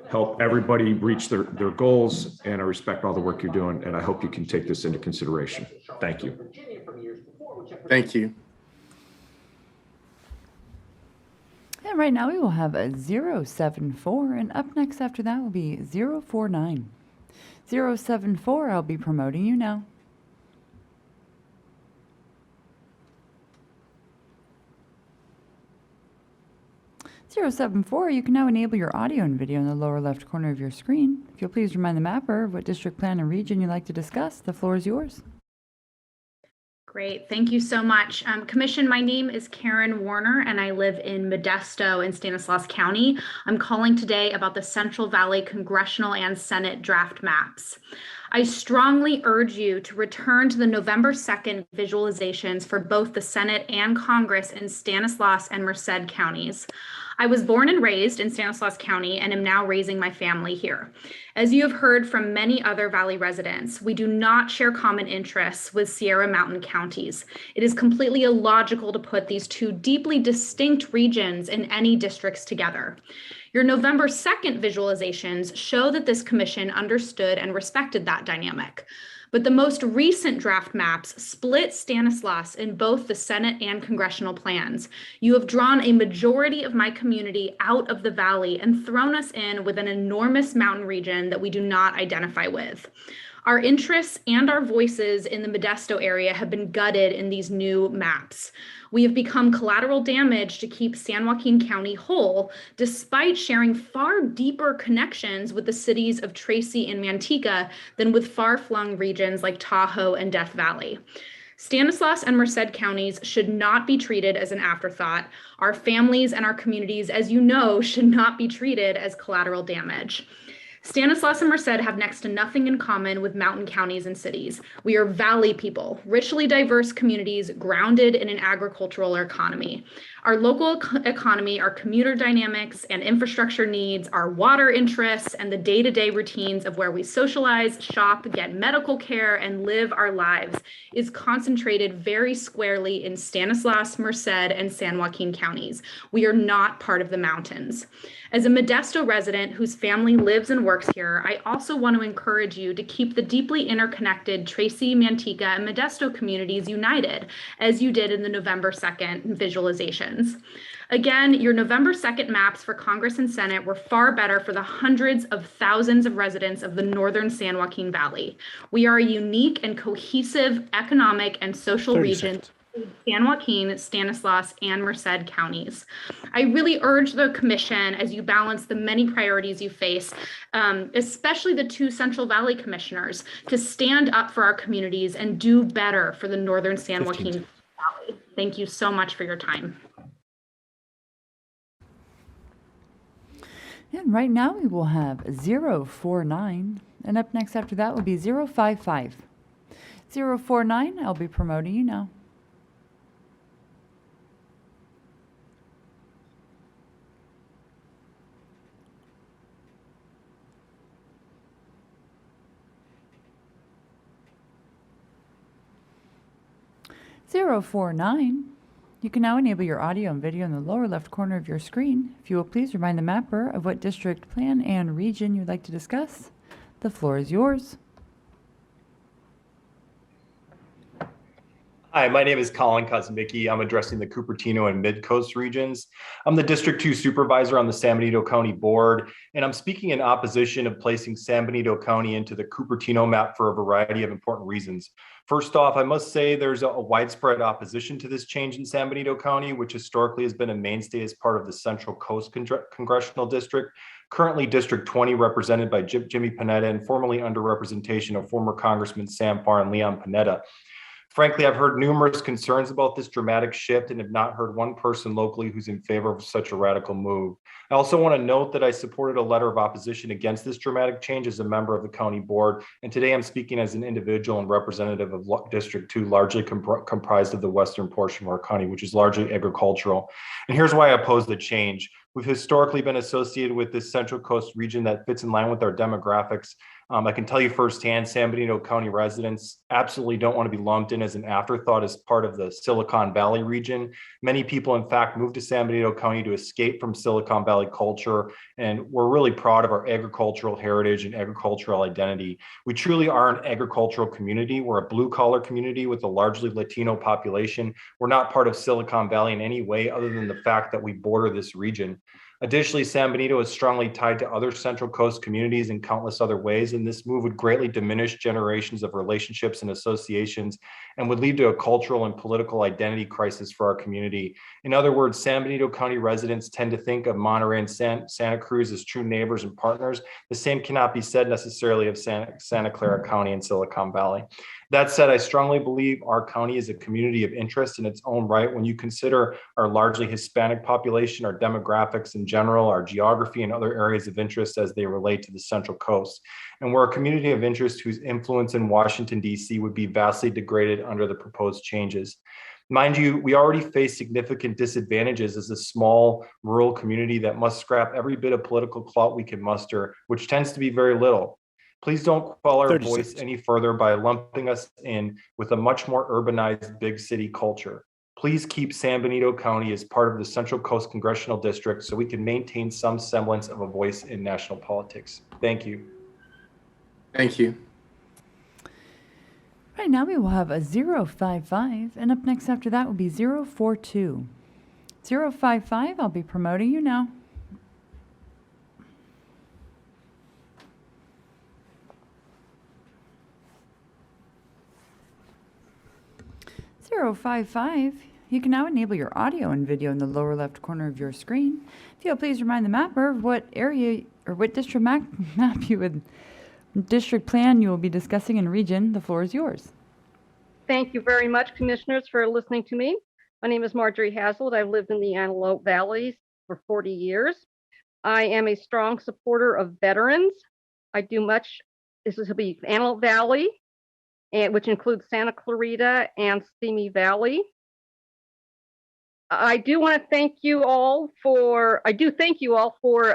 help everybody reach their goals, and I respect all the work you're doing, and I hope you can take this into consideration. Thank you. Thank you. And right now we will have a 074, and up next after that will be 049. 074, I'll be promoting you now. (074), you can now enable your audio and video in the lower left corner of your screen. If you'll please remind the mapper of what district plan and region you'd like to discuss, the floor is yours. Great, thank you so much. Commission, my name is Karen Warner and I live in Modesto in Stanislaus County. I'm calling today about the Central Valley Congressional and Senate draft maps. I strongly urge you to return to the November 2nd visualizations for both the Senate and Congress in Stanislaus and Merced counties. I was born and raised in Stanislaus County and am now raising my family here. As you have heard from many other Valley residents, we do not share common interests with Sierra Mountain counties. It is completely illogical to put these two deeply distinct regions in any districts together. Your November 2nd visualizations show that this commission understood and respected that dynamic. But the most recent draft maps split Stanislaus in both the Senate and congressional plans. You have drawn a majority of my community out of the valley and thrown us in with an enormous mountain region that we do not identify with. Our interests and our voices in the Modesto area have been gutted in these new maps. We have become collateral damage to keep San Joaquin County whole, despite sharing far deeper connections with the cities of Tracy and Manteca than with far-flung regions like Tahoe and Death Valley. Stanislaus and Merced counties should not be treated as an afterthought. Our families and our communities, as you know, should not be treated as collateral damage. Stanislaus and Merced have next to nothing in common with mountain counties and cities. We are valley people, richly diverse communities grounded in an agricultural economy. Our local economy, our commuter dynamics and infrastructure needs, our water interests, and the day-to-day routines of where we socialize, shop, get medical care, and live our lives is concentrated very squarely in Stanislaus, Merced, and San Joaquin counties. We are not part of the mountains. As a Modesto resident whose family lives and works here, I also want to encourage you to keep the deeply interconnected Tracy, Manteca, and Modesto communities united, as you did in the November 2nd visualizations. Again, your November 2nd maps for Congress and Senate were far better for the hundreds of thousands of residents of the northern San Joaquin Valley. We are a unique and cohesive economic and social region. San Joaquin, Stanislaus, and Merced counties. I really urge the commission, as you balance the many priorities you face, especially the two Central Valley commissioners, to stand up for our communities and do better for the northern San Joaquin Valley. Thank you so much for your time. And right now we will have 049, and up next after that will be 055. 049, I'll be promoting you now. 049. You can now enable your audio and video in the lower left corner of your screen. If you will please remind the mapper of what district, plan, and region you'd like to discuss. The floor is yours. Hi, my name is Colin Kazimicki. I'm addressing the Cupertino and Mid-Coast regions. I'm the District 2 Supervisor on the San Benito County Board, and I'm speaking in opposition of placing San Benito County into the Cupertino map for a variety of important reasons. First off, I must say there's a widespread opposition to this change in San Benito County, which historically has been a mainstay as part of the Central Coast Congressional District. Currently District 20 represented by Jimmy Panetta and formerly under representation of former Congressman Sam Farr and Leon Panetta. Frankly, I've heard numerous concerns about this dramatic shift and have not heard one person locally who's in favor of such a radical move. I also want to note that I supported a letter of opposition against this dramatic change as a member of the county board, and today I'm speaking as an individual and representative of District 2, largely comprised of the western portion of our county, which is largely agricultural. And here's why I oppose the change. We've historically been associated with this Central Coast region that fits in line with our demographics. I can tell you firsthand, San Benito County residents absolutely don't want to be lumped in as an afterthought as part of the Silicon Valley region. Many people, in fact, moved to San Benito County to escape from Silicon Valley culture, and we're really proud of our agricultural heritage and agricultural identity. We truly are an agricultural community. We're a blue-collar community with a largely Latino population. We're not part of Silicon Valley in any way other than the fact that we border this region. Additionally, San Benito is strongly tied to other Central Coast communities in countless other ways, and this move would greatly diminish generations of relationships and associations and would lead to a cultural and political identity crisis for our community. In other words, San Benito County residents tend to think of Monterey and Santa Cruz as true neighbors and partners. The same cannot be said necessarily of Santa Clara County and Silicon Valley. That said, I strongly believe our county is a community of interest in its own right when you consider our largely Hispanic population, our demographics in general, our geography, and other areas of interest as they relate to the Central Coast. And we're a community of interest whose influence in Washington, D.C. would be vastly degraded under the proposed changes. Mind you, we already face significant disadvantages as a small rural community that must scrap every bit of political clout we can muster, which tends to be very little. Please don't quell our voice any further by lumping us in with a much more urbanized big city culture. Please keep San Benito County as part of the Central Coast Congressional District so we can maintain some semblance of a voice in national politics. Thank you. Thank you. Right now we will have a 055, and up next after that will be 042. 055, I'll be promoting you now. .055. You can now enable your audio and video in the lower left corner of your screen. If you'll please remind the mapper of what area or what district map you would district plan you will be discussing in region. The floor is yours. Thank you very much, commissioners, for listening to me. My name is Marjorie Hazlitt. I've lived in the Antelope Valley for 40 years. I am a strong supporter of veterans. I do much, this will be Antelope Valley, which includes Santa Clarita and Simi Valley. I do thank you all for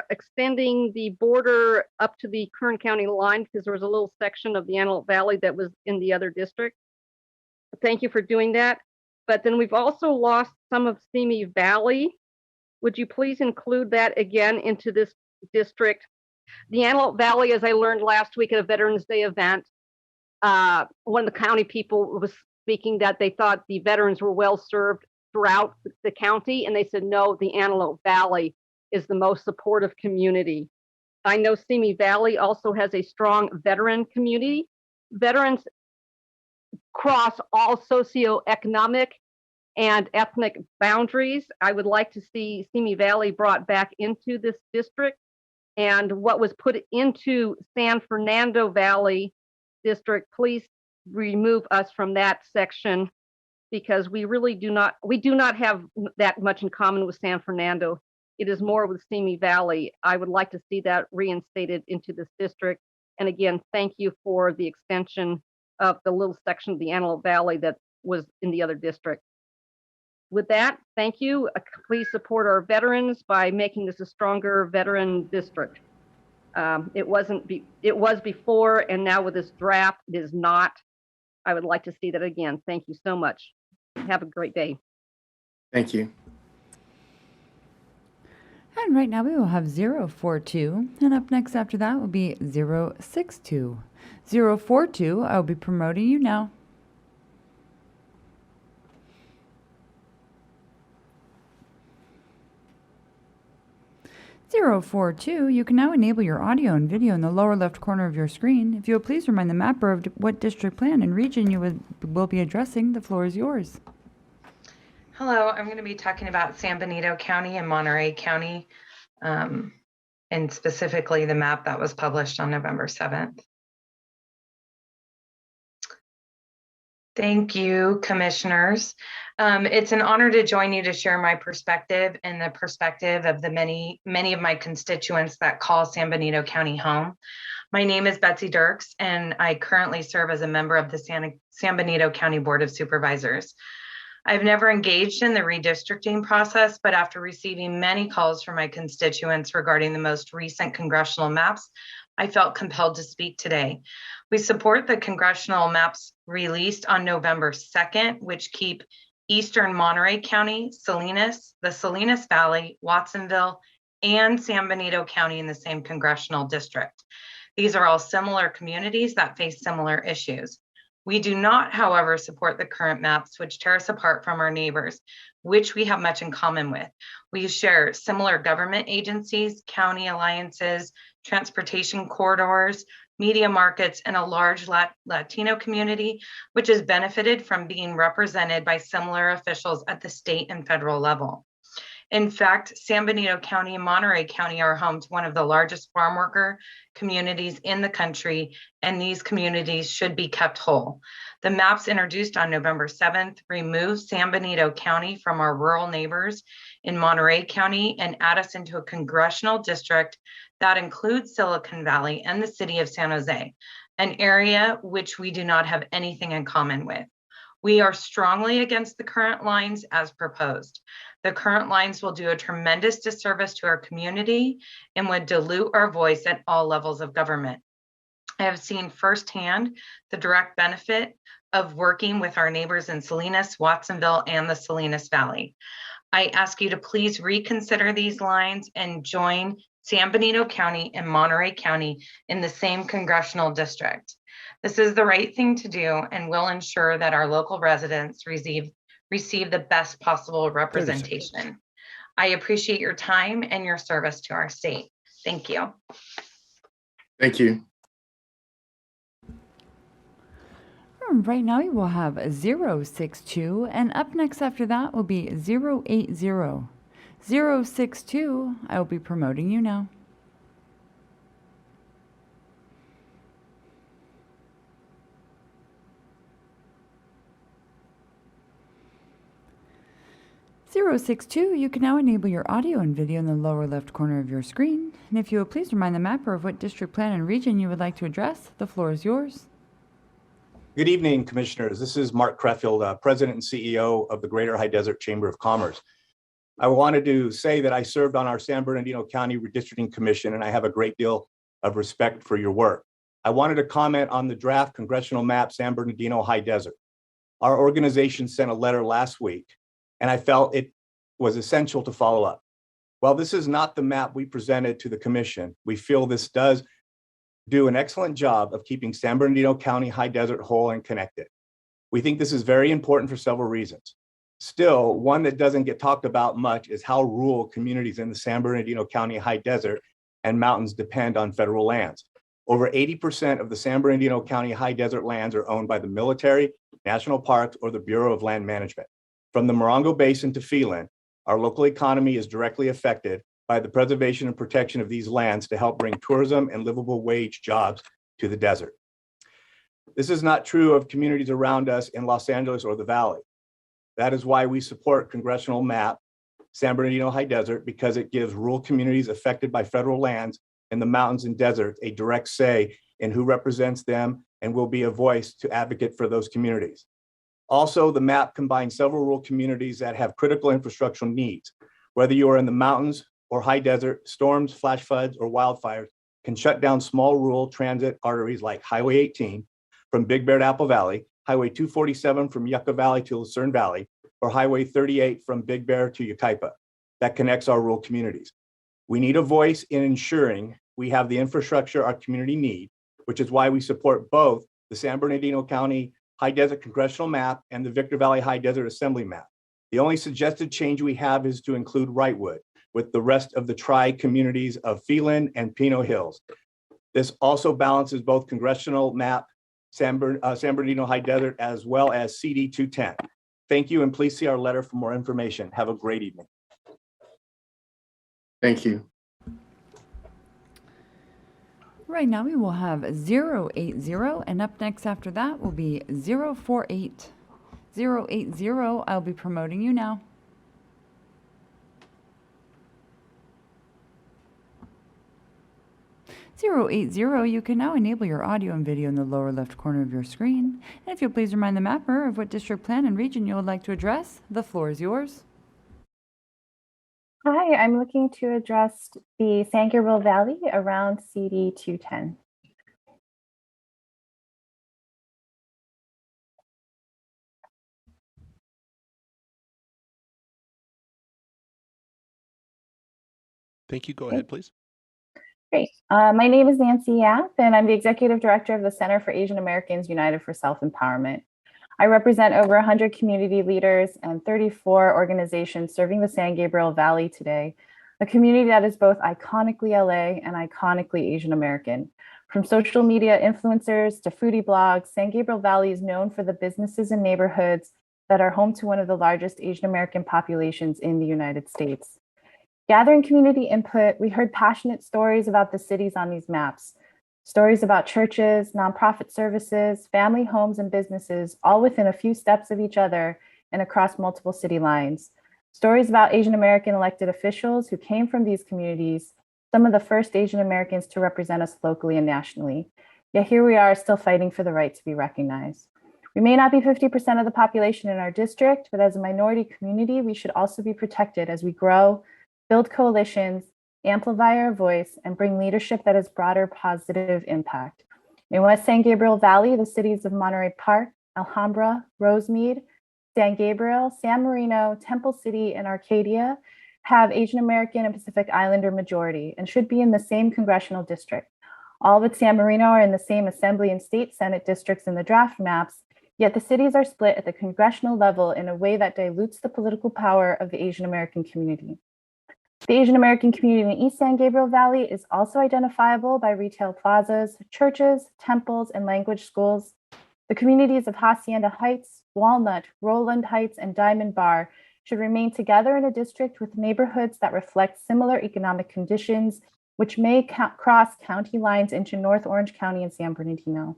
extending the border up to the Kern County line because there was a little section of the Antelope Valley that was in the other district. Thank you for doing that. But then we've also lost some of Simi Valley. Would you please include that again into this district? The Antelope Valley, as I learned last week at a Veterans Day event, one of the county people was speaking that they thought the veterans were well served throughout the county, and they said, no, the Antelope Valley is the most supportive community. I know Simi Valley also has a strong veteran community. Veterans cross all socioeconomic and ethnic boundaries. I would like to see Simi Valley brought back into this district, and what was put into San Fernando Valley district, please remove us from that section because we do not have that much in common with San Fernando. It is more with Simi Valley. I would like to see that reinstated into this district. And again, thank you for the extension of the little section of the Antelope Valley that was in the other district. With that, thank you. Please support our veterans by making this a stronger veteran district. It was before, and now with this draft, it is not. I would like to see that again. Thank you so much. Have a great day. Thank you. And right now we will have 042, and up next after that will be 062. 042, I will be promoting you now. (042), you can now enable your audio and video in the lower left corner of your screen. If you will please remind the mapper of what district plan and region you will be addressing, the floor is yours. Hello, I'm going to be talking about San Benito County and Monterey County, and specifically the map that was published on November 7th. Thank you, commissioners. It's an honor to join you to share my perspective and the perspective of the many of my constituents that call San Benito County home. My name is Betsy Dirks, and I currently serve as a member of the San Benito County Board of Supervisors. I've never engaged in the redistricting process, but after receiving many calls from my constituents regarding the most recent congressional maps, I felt compelled to speak today. We support the congressional maps released on November 2nd, which keep Eastern Monterey County, Salinas, the Salinas Valley, Watsonville, and San Benito County in the same congressional district. These are all similar communities that face similar issues. We do not, however, support the current maps, which tear us apart from our neighbors, which we have much in common with. We share similar government agencies, county alliances, transportation corridors, media markets, and a large Latino community, which has benefited from being represented by similar officials at the state and federal level. In fact, San Benito County and Monterey County are home to one of the largest farm worker communities in the country, and these communities should be kept whole. The maps introduced on November 7th remove San Benito County from our rural neighbors in Monterey County and add us into a congressional district that includes Silicon Valley and the city of San Jose, an area which we do not have anything in common with. We are strongly against the current lines as proposed. The current lines will do a tremendous disservice to our community and would dilute our voice at all levels of government. I have seen firsthand the direct benefit of working with our neighbors in Salinas, Watsonville, and the Salinas Valley. I ask you to please reconsider these lines and join San Benito County and Monterey County in the same congressional district. This is the right thing to do and will ensure that our local residents receive the best possible representation. I appreciate your time and your service to our state. Thank you. Thank you. Right now we will have 062, and up next after that will be 080. 062, I will be promoting you now. (062), you can now enable your audio and video in the lower left corner of your screen. And if you will please remind the mapper of what district plan and region you would like to address, the floor is yours. Good evening, Commissioners. This is Mark Creffield, President and CEO of the Greater High Desert Chamber of Commerce. I wanted to say that I served on our San Bernardino County Redistricting Commission, and I have a great deal of respect for your work. I wanted to comment on the draft congressional map, San Bernardino High Desert. Our organization sent a letter last week, and I felt it was essential to follow up. While this is not the map we presented to the commission, we feel this does do an excellent job of keeping San Bernardino County High Desert whole and connected. We think this is very important for several reasons. Still, one that doesn't get talked about much is how rural communities in the San Bernardino County High Desert and mountains depend on federal lands. Over 80% of the San Bernardino County High Desert lands are owned by the military, national parks, or the Bureau of Land Management. From the Morongo Basin to Phelan, our local economy is directly affected by the preservation and protection of these lands to help bring tourism and livable wage jobs to the desert. This is not true of communities around us in Los Angeles or the Valley. That is why we support congressional map, San Bernardino High Desert, because it gives rural communities affected by federal lands in the mountains and deserts a direct say in who represents them and will be a voice to advocate for those communities. Also, the map combines several rural communities that have critical infrastructural needs. Whether you are in the mountains or high desert, storms, flash floods, or wildfires can shut down small rural transit arteries like Highway 18 from Big Bear to Apple Valley, Highway 247 from Yucca Valley to Lucerne Valley, or Highway 38 from Big Bear to Yucaipa that connects our rural communities. We need a voice in ensuring we have the infrastructure our community need, which is why we support both the San Bernardino County High Desert Congressional Map and the Victor Valley High Desert Assembly Map. The only suggested change we have is to include Wrightwood with the rest of the tri-communities of Phelan and Pino Hills. This also balances both congressional map, San Bernardino High Desert, as well as CD 210. Thank you, and please see our letter for more information. Have a great evening. Thank you. Right now we will have 080, and up next after that will be 048. 080, I'll be promoting you now. You can now enable your audio and video in the lower left corner of your screen. And if you'll please remind the mapper of what district, plan, and region you would like to address, the floor is yours. Hi, I'm looking to address the San Gabriel Valley around CD 210. Thank you. Go ahead, please. Great. My name is Nancy Yap, and I'm the Executive Director of the Center for Asian Americans United for Self-Empowerment. I represent over 100 community leaders and 34 organizations serving the San Gabriel Valley today, a community that is both iconically LA and iconically Asian American. From social media influencers to foodie blogs, San Gabriel Valley is known for the businesses and neighborhoods that are home to one of the largest Asian American populations in the United States. Gathering community input, we heard passionate stories about the cities on these maps. Stories about churches, nonprofit services, family homes, and businesses, all within a few steps of each other and across multiple city lines. Stories about Asian American elected officials who came from these communities, some of the first Asian Americans to represent us locally and nationally. Yet here we are still fighting for the right to be recognized. We may not be 50% of the population in our district, but as a minority community, we should also be protected as we grow, build coalitions, amplify our voice, and bring leadership that has broader positive impact. In West San Gabriel Valley, the cities of Monterey Park, Alhambra, Rosemead, San Gabriel, San Marino, Temple City, and Arcadia have Asian American and Pacific Islander majority and should be in the same congressional district. All but San Marino are in the same Assembly and State Senate districts in the draft maps, yet the cities are split at the congressional level in a way that dilutes the political power of the Asian American community. The Asian American community in East San Gabriel Valley is also identifiable by retail plazas, churches, temples, and language schools. The communities of Hacienda Heights, Walnut, Roland Heights, and Diamond Bar should remain together in a district with neighborhoods that reflect similar economic conditions, which may cross county lines into North Orange County and San Bernardino.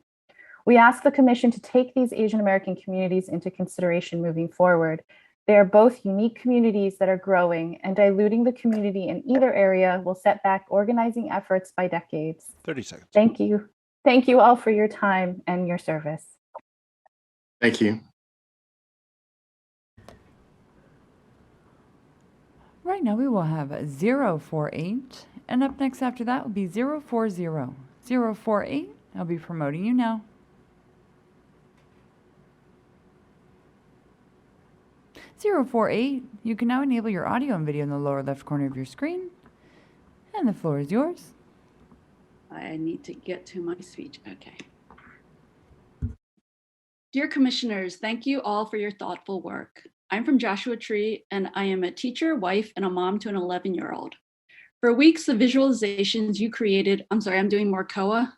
We ask the Commission to take these Asian American communities into consideration moving forward. They are both unique communities that are growing, and diluting the community in either area will set back organizing efforts by decades. 30 seconds. Thank you. Thank you all for your time and your service. Thank you. Right now we will have 048, and up next after that will be 040. 048, I'll be promoting you now. 048, you can now enable your audio and video in the lower left corner of your screen, and the floor is yours. I need to get to my speech. Okay. Dear Commissioners, thank you all for your thoughtful work. I'm from Joshua Tree, and I am a teacher, wife, and a mom to an 11-year-old. For weeks, the visualizations you created, I'm sorry, I'm doing more COA.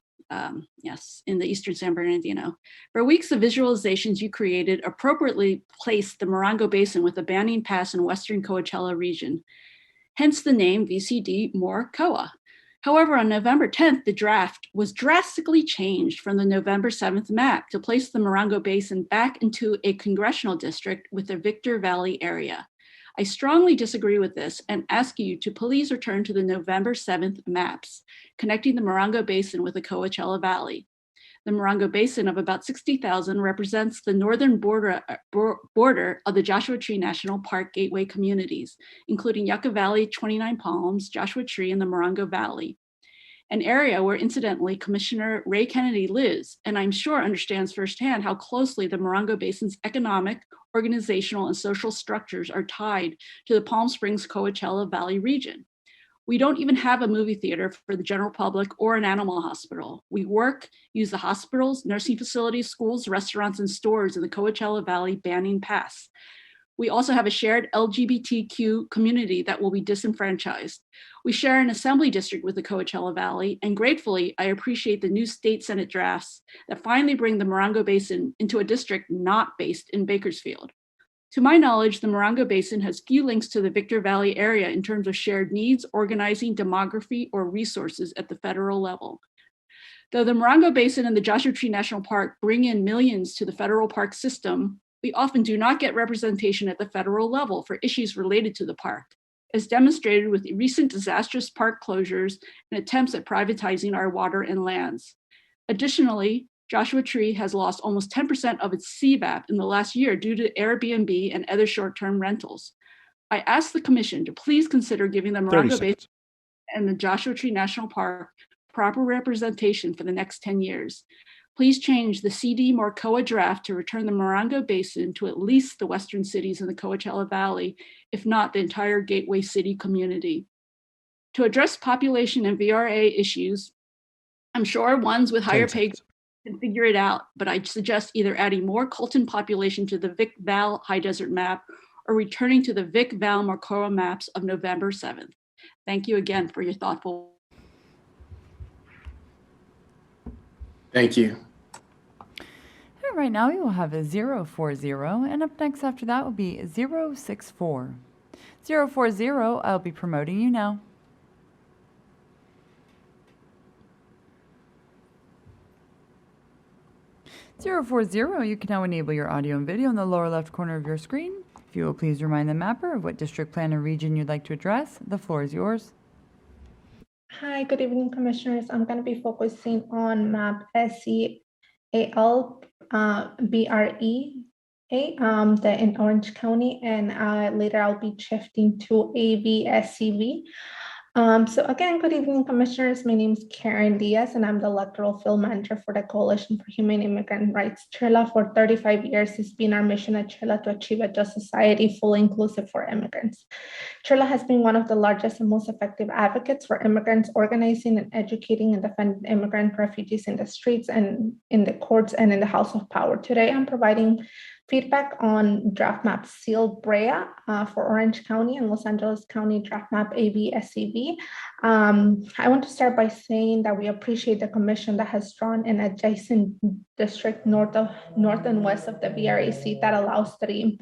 Yes, in the Eastern San Bernardino. For weeks, the visualizations you created appropriately placed the Morongo Basin with the Banning Pass in Western Coachella region, hence the name VCD More COA. However, on November 10th, the draft was drastically changed from the November 7th map to place the Morongo Basin back into a congressional district with the Victor Valley area. I strongly disagree with this and ask you to please return to the November 7th maps, connecting the Morongo Basin with the Coachella Valley. The Morongo Basin of about 60,000 represents the northern border of the Joshua Tree National Park Gateway communities, including Yucca Valley, 29 Palms, Joshua Tree, and the Morongo Valley. an area where incidentally Commissioner Ray Kennedy lives, and I'm sure understands firsthand how closely the Morongo Basin's economic, organizational, and social structures are tied to the Palm Springs Coachella Valley region. We don't even have a movie theater for the general public or an animal hospital. We use the hospitals, nursing facilities, schools, restaurants, and stores in the Coachella Valley Banning Pass. We also have a shared LGBTQ community that will be disenfranchised. We share an assembly district with the Coachella Valley, and gratefully, I appreciate the new state Senate drafts that finally bring the Morongo Basin into a district not based in Bakersfield. To my knowledge, the Morongo Basin has few links to the Victor Valley area in terms of shared needs, organizing, demography, or resources at the federal level. Though the Morongo Basin and the Joshua Tree National Park bring in millions to the federal park system, we often do not get representation at the federal level for issues related to the park, as demonstrated with recent disastrous park closures and attempts at privatizing our water and lands. Additionally, Joshua Tree has lost almost 10% of its CVAP in the last year due to Airbnb and other short-term rentals. I ask the Commission to please consider giving the Morongo Basin and the Joshua Tree National Park proper representation for the next 10 years. Please change the CD-MORCOA draft to return the Morongo Basin to at least the western cities in the Coachella Valley, if not the entire Gateway City community. To address population and VRA issues, I'm sure ones with higher pay can figure it out, but I suggest either adding more Colton population to the Vic Val High Desert map or returning to the Vic Val Marcora maps of November 7th. Thank you again for your thoughtful. Thank you. And right now we will have a 040, and up next after that will be 064. 040, I'll be promoting you now. You can now enable your audio and video in the lower left corner of your screen. If you will please remind the mapper of what district, plan, or region you'd like to address. The floor is yours. Hi, good evening, Commissioners. I'm going to be focusing on map SCAL BREA in Orange County, and later I'll be shifting to AVSCV. So again, good evening, Commissioners. My name is Karen Diaz, and I'm the Electoral Field Manager for the Coalition for Humane Immigrant Rights, CHIRLA. For 35 years, it's been our mission at CHIRLA to achieve a just society fully inclusive for immigrants. CHIRLA has been one of the largest and most effective advocates for immigrants, organizing and educating and defending immigrant refugees in the streets and in the courts and in the House of Power. Today, I'm providing feedback on draft map SEAL BREA for Orange County and Los Angeles County draft map AVSCV. I want to start by saying that we appreciate the commission that has drawn an adjacent district north and west of the VRAC that allows the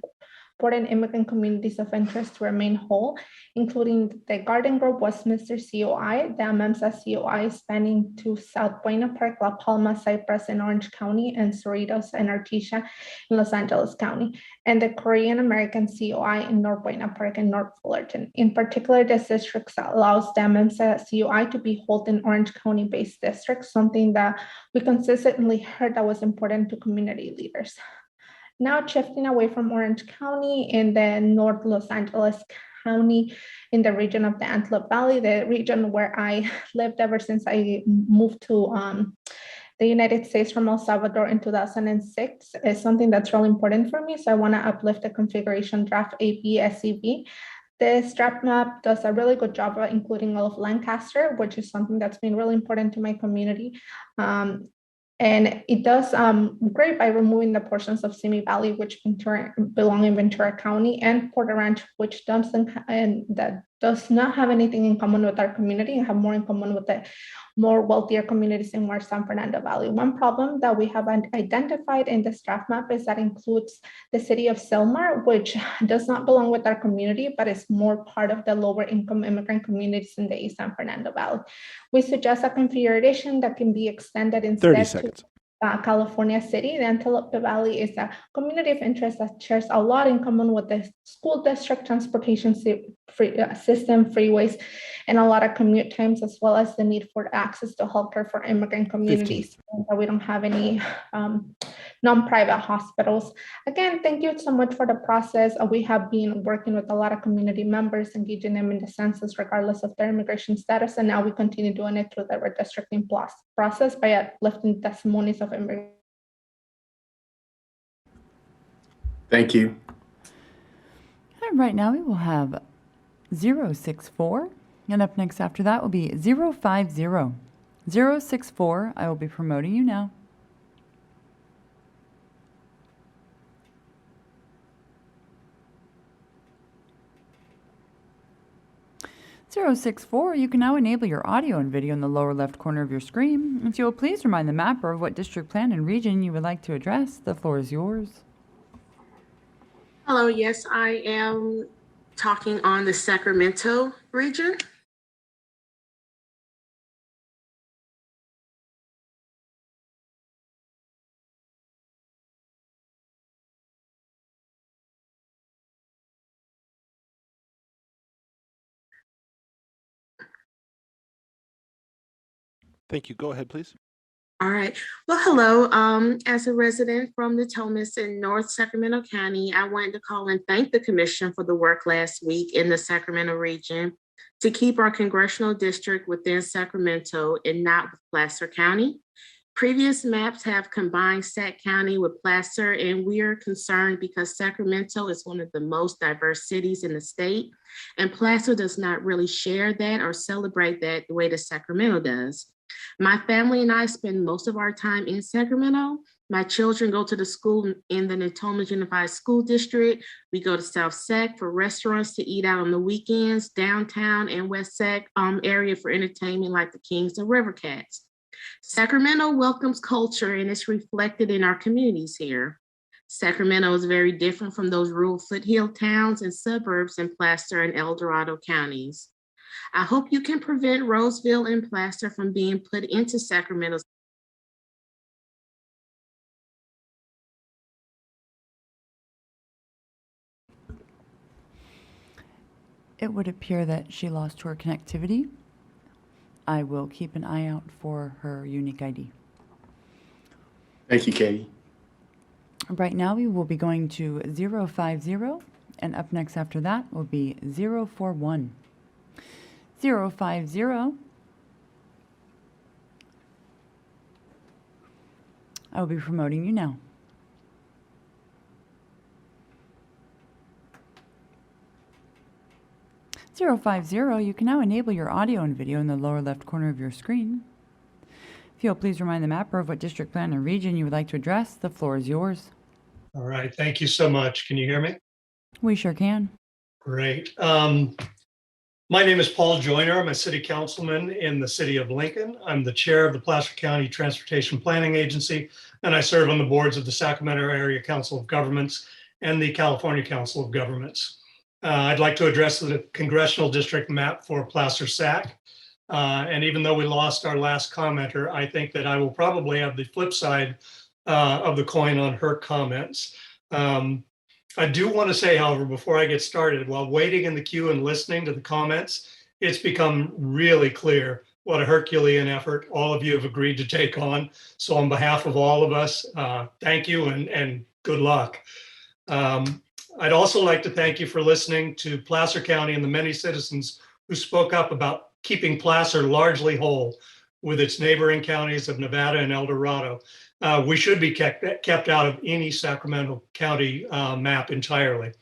important immigrant communities of interest to remain whole, including the Garden Grove Westminster COI, the Amemsa COI spanning to South Buena Park, La Palma, Cypress in Orange County, and Cerritos and Artesia in Los Angeles County, and the Korean American COI in North Buena Park and North Fullerton. In particular, this district allows the Amemsa COI to be held in Orange County-based districts, something that we consistently heard that was important to community leaders. Now shifting away from Orange County in the North Los Angeles County in the region of the Antelope Valley, the region where I lived ever since I moved to the United States from El Salvador in 2006 is something that's really important for me. So I want to uplift the configuration draft AVSCV. This draft map does a really good job of including all of Lancaster, which is something that's been really important to my community. And it does great by removing the portions of Simi Valley, which belong in Ventura County, and Porter Ranch, which that does not have anything in common with our community and have more in common with the more wealthier communities in West San Fernando Valley. One problem that we have identified in this draft map is that includes the city of Sylmar, which does not belong with our community, but is more part of the lower income immigrant communities in the East San Fernando Valley. We suggest a configuration that can be extended instead 30 seconds. California City. The Antelope Valley is a community of interest that shares a lot in common with the school district, transportation system, freeways, and a lot of commute times, as well as the need for access to healthcare for immigrant communities. That we don't have any non-private hospitals. Again, thank you so much for the process. We have been working with a lot of community members, engaging them in the census regardless of their immigration status, and now we continue doing it through the redistricting process by uplifting testimonies of immigrants. Thank you. And right now we will have 064, and up next after that will be 050. 064, I will be promoting you now. Zero 64, you can now enable your audio and video in the lower left corner of your screen. If you will please remind the mapper of what district, plan, and region you would like to address, the floor is yours. Hello, yes, I am talking on the Sacramento region. Thank you. Go ahead, please. All right. Well, hello. As a resident from the Thomas in North Sacramento County, I wanted to call and thank the commission for the work last week in the Sacramento region to keep our congressional district within Sacramento and not with Placer County. Previous maps have combined Sac County with Placer, and we are concerned because Sacramento is one of the most diverse cities in the state, and Placer does not really share that or celebrate that the way that Sacramento does. My family and I spend most of our time in Sacramento. My children go to the school in the Natomas Unified School District. We go to South Sac for restaurants to eat out on the weekends, downtown and West Sac area for entertainment like the Kings and River Cats. Sacramento welcomes culture and it's reflected in our communities here. Sacramento is very different from those rural foothill towns and suburbs in Placer and El Dorado counties. I hope you can prevent Roseville and Placer from being put into Sacramento's. It would appear that she lost her connectivity. I will keep an eye out for her unique ID. Thank you, Katie. Right now we will be going to 050, and up next after that will be 041. 050. I will be promoting you now. Zero 50, you can now enable your audio and video in the lower left corner of your screen. If you'll please remind the mapper of what district, plan, and region you would like to address, the floor is yours. All right, thank you so much. Can you hear me? We sure can. Great. My name is Paul Joyner. I'm a city councilman in the city of Lincoln. I'm the chair of the Placer County Transportation Planning Agency, and I serve on the boards of the Sacramento Area Council of Governments and the California Council of Governments. I'd like to address the congressional district map for Placer Sac. And even though we lost our last commenter, I think that I will probably have the flip side of the coin on her comments. I do want to say, however, before I get started, while waiting in the queue and listening to the comments, it's become really clear what a Herculean effort all of you have agreed to take on. So on behalf of all of us, thank you and good luck. I'd also like to thank you for listening to Placer County and the many citizens who spoke up about keeping Placer largely whole with its neighboring counties of Nevada and El Dorado. We should be kept out of any Sacramento County map entirely.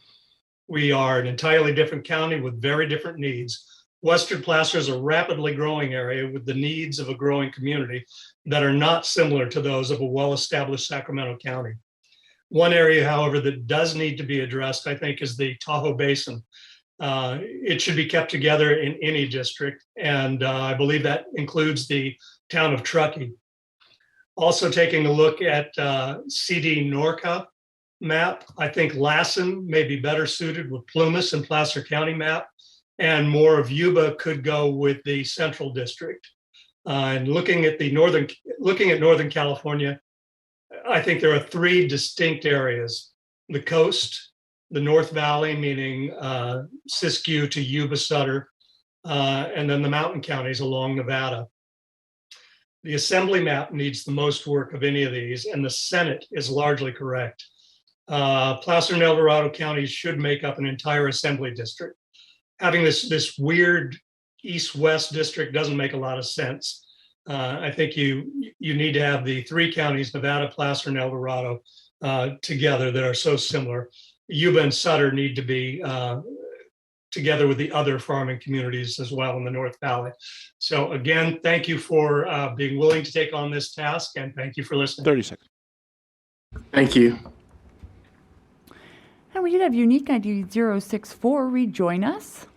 We are an entirely different county with very different needs. Western Placer is a rapidly growing area with the needs of a growing community that are not similar to those of a well-established Sacramento County. One area, however, that does need to be addressed, I think, is the Tahoe Basin. It should be kept together in any district, and I believe that includes the town of Truckee. Also taking a look at CD Norca map, I think Lassen may be better suited with Plumas and Placer County map, and more of Yuba could go with the Central District. And looking at Northern California, I think there are three distinct areas: the coast, the North Valley, meaning Siskiyou to Yuba Sutter, and then the mountain counties along Nevada. The assembly map needs the most work of any of these, and the Senate is largely correct. Placer and El Dorado counties should make up an entire assembly district. Having this weird east-west district doesn't make a lot of sense. I think you need to have the three counties, Nevada, Placer, and El Dorado, together that are so similar. Yuba and Sutter need to be together with the other farming communities as well in the North Valley. So again, thank you for being willing to take on this task, and thank you for listening. 30 seconds. Thank you. And we did have unique ID 064 rejoin us.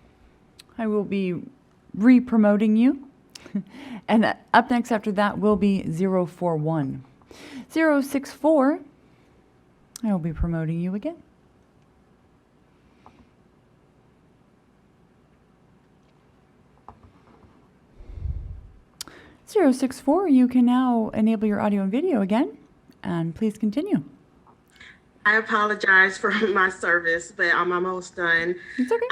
I will be re-promoting you. And up next after that will be 041. 064, I will be promoting you again. Zero 64, you can now enable your audio and video again, and please continue. I apologize for my service, but I'm almost done. It's okay.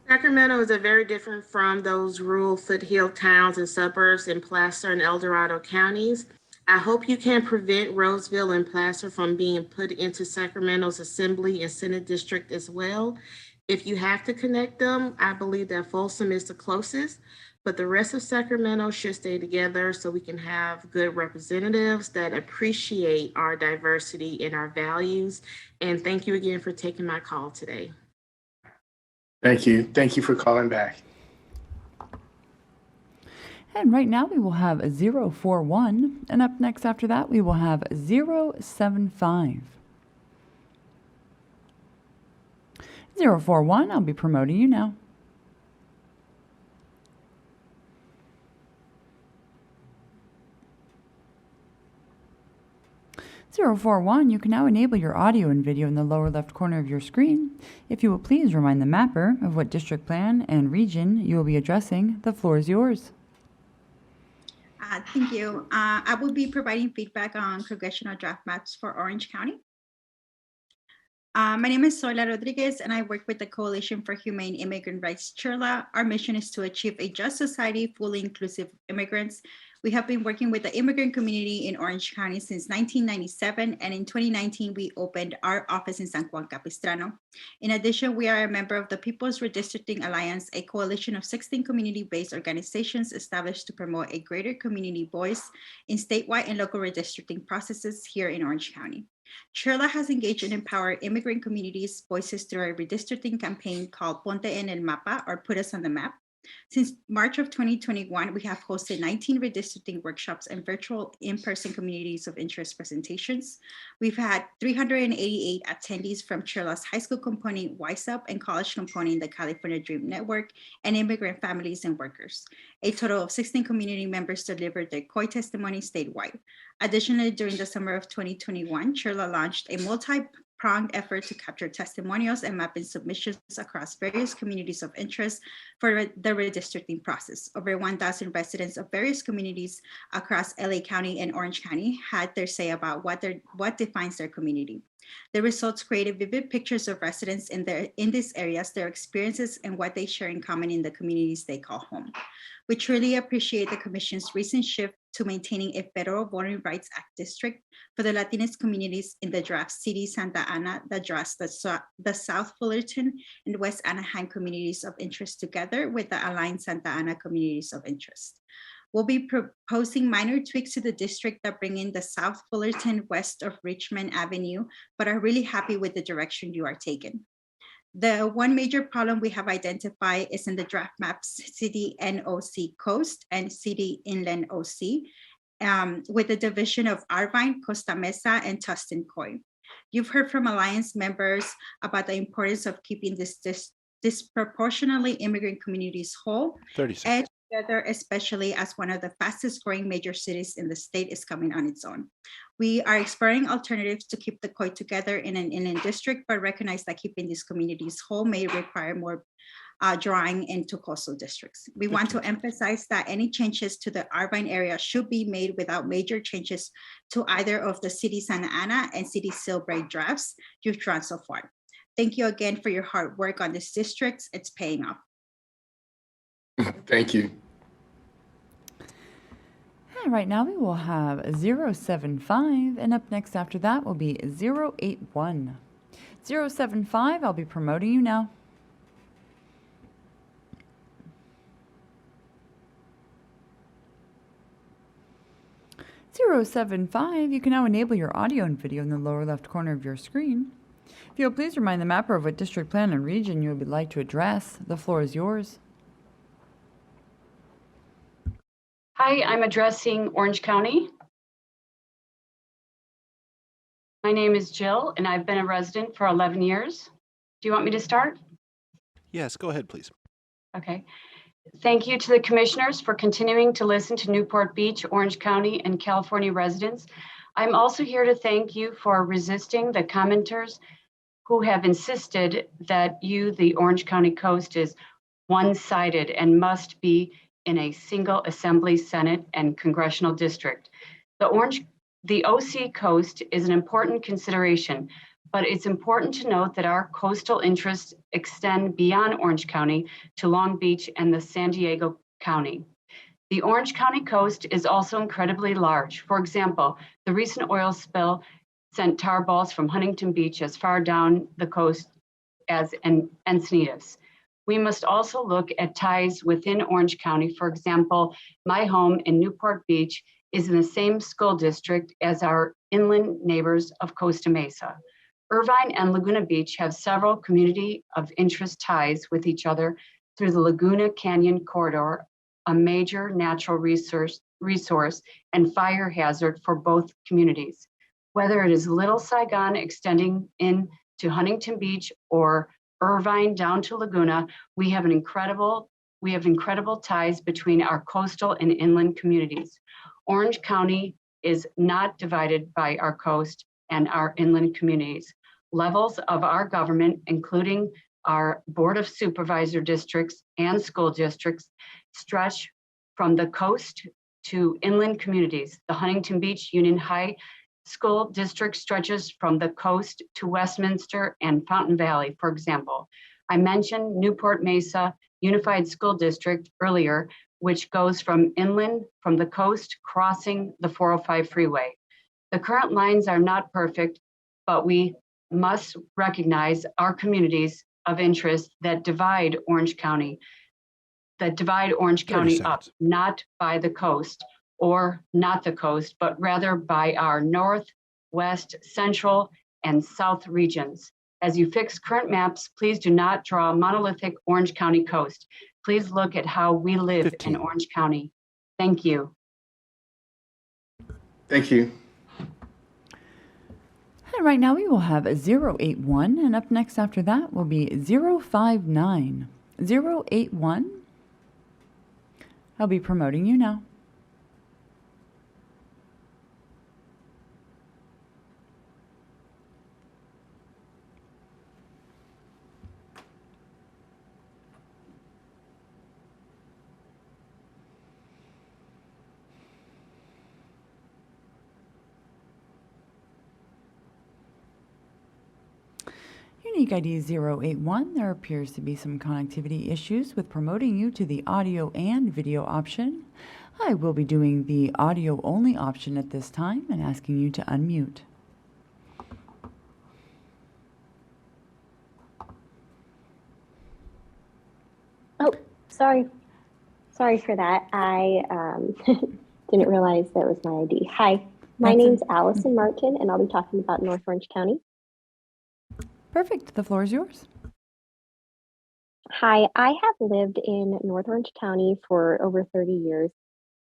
Sacramento is very different from those rural foothill towns and suburbs in Placer and El Dorado counties. I hope you can prevent Roseville and Placer from being put into Sacramento's Assembly and Senate District as well. If you have to connect them, I believe that Folsom is the closest, but the rest of Sacramento should stay together so we can have good representatives that appreciate our diversity and our values. And thank you again for taking my call today. Thank you. Thank you for calling back. And right now we will have 041, and up next after that we will have 075. 041, I'll be promoting you now. Zero 41, you can now enable your audio and video in the lower left corner of your screen. If you will please remind the mapper of what district plan and region you will be addressing, the floor is yours. Thank you. I will be providing feedback on congressional draft maps for Orange County. My name is Soyla Rodriguez, and I work with the Coalition for Humane Immigrant Rights, CHIRLA. Our mission is to achieve a just society, fully inclusive immigrants. We have been working with the immigrant community in Orange County since 1997, and in 2019, we opened our office in San Juan Capistrano. In addition, we are a member of the People's Redistricting Alliance, a coalition of 16 community-based organizations established to promote a greater community voice in statewide and local redistricting processes here in Orange County. CHIRLA has engaged and empowered immigrant communities' voices through a redistricting campaign called Ponte en el Mapa, or Put Us on the Map. Since March of 2021, we have hosted 19 redistricting workshops and virtual in-person communities of interest presentations. We've had 388 attendees from CHIRLA's high school component, WISUP, and college component, the California Dream Network, and immigrant families and workers. A total of 16 community members delivered their COI testimony statewide. Additionally, during the summer of 2021, CHIRLA launched a multi-pronged effort to capture testimonials and mapping submissions across various communities of interest for the redistricting process. Over 1,000 residents of various communities across LA County and Orange County had their say about what defines their community. The results created vivid pictures of residents in these areas, their experiences, and what they share in common in the communities they call home. We truly appreciate the Commission's recent shift to maintaining a federal Voting Rights Act district for the Latinx communities in the draft CD Santa Ana that draws the South Fullerton and West Anaheim communities of interest together with the Aligned Santa Ana communities of interest. We'll be proposing minor tweaks to the district that bring in the South Fullerton west of Richmond Avenue, but are really happy with the direction you are taking. The one major problem we have identified is in the draft maps, City NOC Coast and City Inland OC, with the division of Irvine, Costa Mesa, and Tustin Coy. You've heard from Alliance members about the importance of keeping this disproportionately immigrant communities whole. 30 seconds. And together, especially as one of the fastest growing major cities in the state is coming on its own. We are exploring alternatives to keep the COI together in an inland district, but recognize that keeping these communities whole may require more drawing into coastal districts. We want to emphasize that any changes to the Irvine area should be made without major changes to either of the City Santa Ana and City Silbrae drafts you've drawn so far. Thank you again for your hard work on this district. It's paying off. Thank you. And right now we will have 075, and up next after that will be 081. 075, I'll be promoting you now. .075, you can now enable your audio and video in the lower left corner of your screen. If you'll please remind the mapper of what district, plan, and region you would like to address. The floor is yours. Hi, I'm addressing Orange County. My name is Jill, and I've been a resident for 11 years. Do you want me to start? Yes, go ahead, please. Okay. Thank you to the commissioners for continuing to listen to Newport Beach, Orange County, and California residents. I'm also here to thank you for resisting the commenters who have insisted that the Orange County coast, is one-sided and must be in a single assembly, senate, and congressional district. The OC coast is an important consideration, but it's important to note that our coastal interests extend beyond Orange County to Long Beach and the San Diego County. The Orange County coast is also incredibly large. For example, the recent oil spill sent tar balls from Huntington Beach as far down the coast as Encinitas. We must also look at ties within Orange County. For example, my home in Newport Beach is in the same school district as our inland neighbors of Costa Mesa. Irvine and Laguna Beach have several community of interest ties with each other through the Laguna Canyon corridor, a major natural resource and fire hazard for both communities. Whether it is Little Saigon extending into Huntington Beach or Irvine down to Laguna, we have incredible ties between our coastal and inland communities. Orange County is not divided by our coast and our inland communities. Levels of our government, including our Board of Supervisor districts and school districts, stretch from the coast to inland communities. The Huntington Beach Union High School District stretches from the coast to Westminster and Fountain Valley, for example. I mentioned Newport Mesa Unified School District earlier, which goes from inland from the coast, crossing the 405 freeway. The current lines are not perfect, but we must recognize our communities of interest that divide Orange County up, not by the coast or not the coast, but rather by our north, west, central, and south regions. As you fix current maps, please do not draw a monolithic Orange County coast. Please look at how we live in Orange County. Thank you. Thank you. And right now we will have 081, and up next after that will be 059. 081, I'll be promoting you now. Unique ID 081, there appears to be some connectivity issues with promoting you to the audio and video option. I will be doing the audio only option at this time and asking you to unmute. Oh, sorry. Sorry for that. I didn't realize that was my ID. Hi, my name's Allison Martin, and I'll be talking about North Orange County. Perfect. The floor is yours. Hi, I have lived in North Orange County for over 30 years,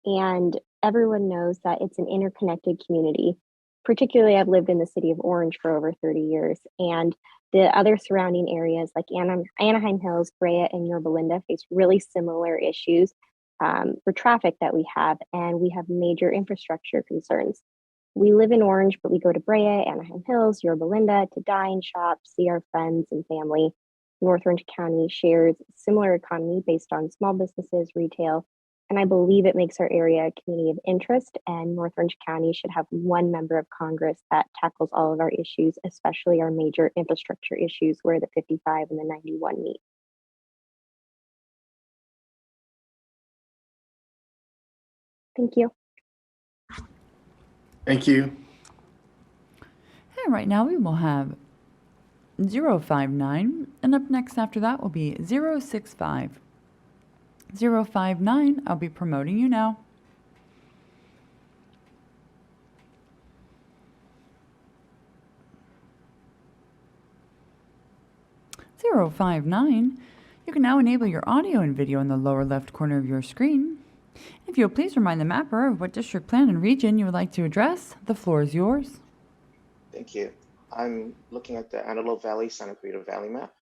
and everyone knows that it's an interconnected community. Particularly, I've lived in the city of Orange for over 30 years, and the other surrounding areas like Anaheim Hills, Brea, and Yorba Linda face really similar issues for traffic that we have, and we have major infrastructure concerns. We live in Orange, but we go to Brea, Anaheim Hills, Yorba Linda to dine, shop, see our friends and family. North Orange County shares a similar economy based on small businesses, retail, and I believe it makes our area a community of interest, and North Orange County should have one member of Congress that tackles all of our issues, especially our major infrastructure issues where the 55 and the 91 meet. Thank you. Thank you. And right now we will have 059, and up next after that will be 065. 059, I'll be promoting you now. Zero 059, you can now enable your audio and video in the lower left corner of your screen. If you'll please remind the mapper of what district plan and region you would like to address, the floor is yours. Thank you. I'm looking at the Antelope Valley, Santa Clarita Valley map.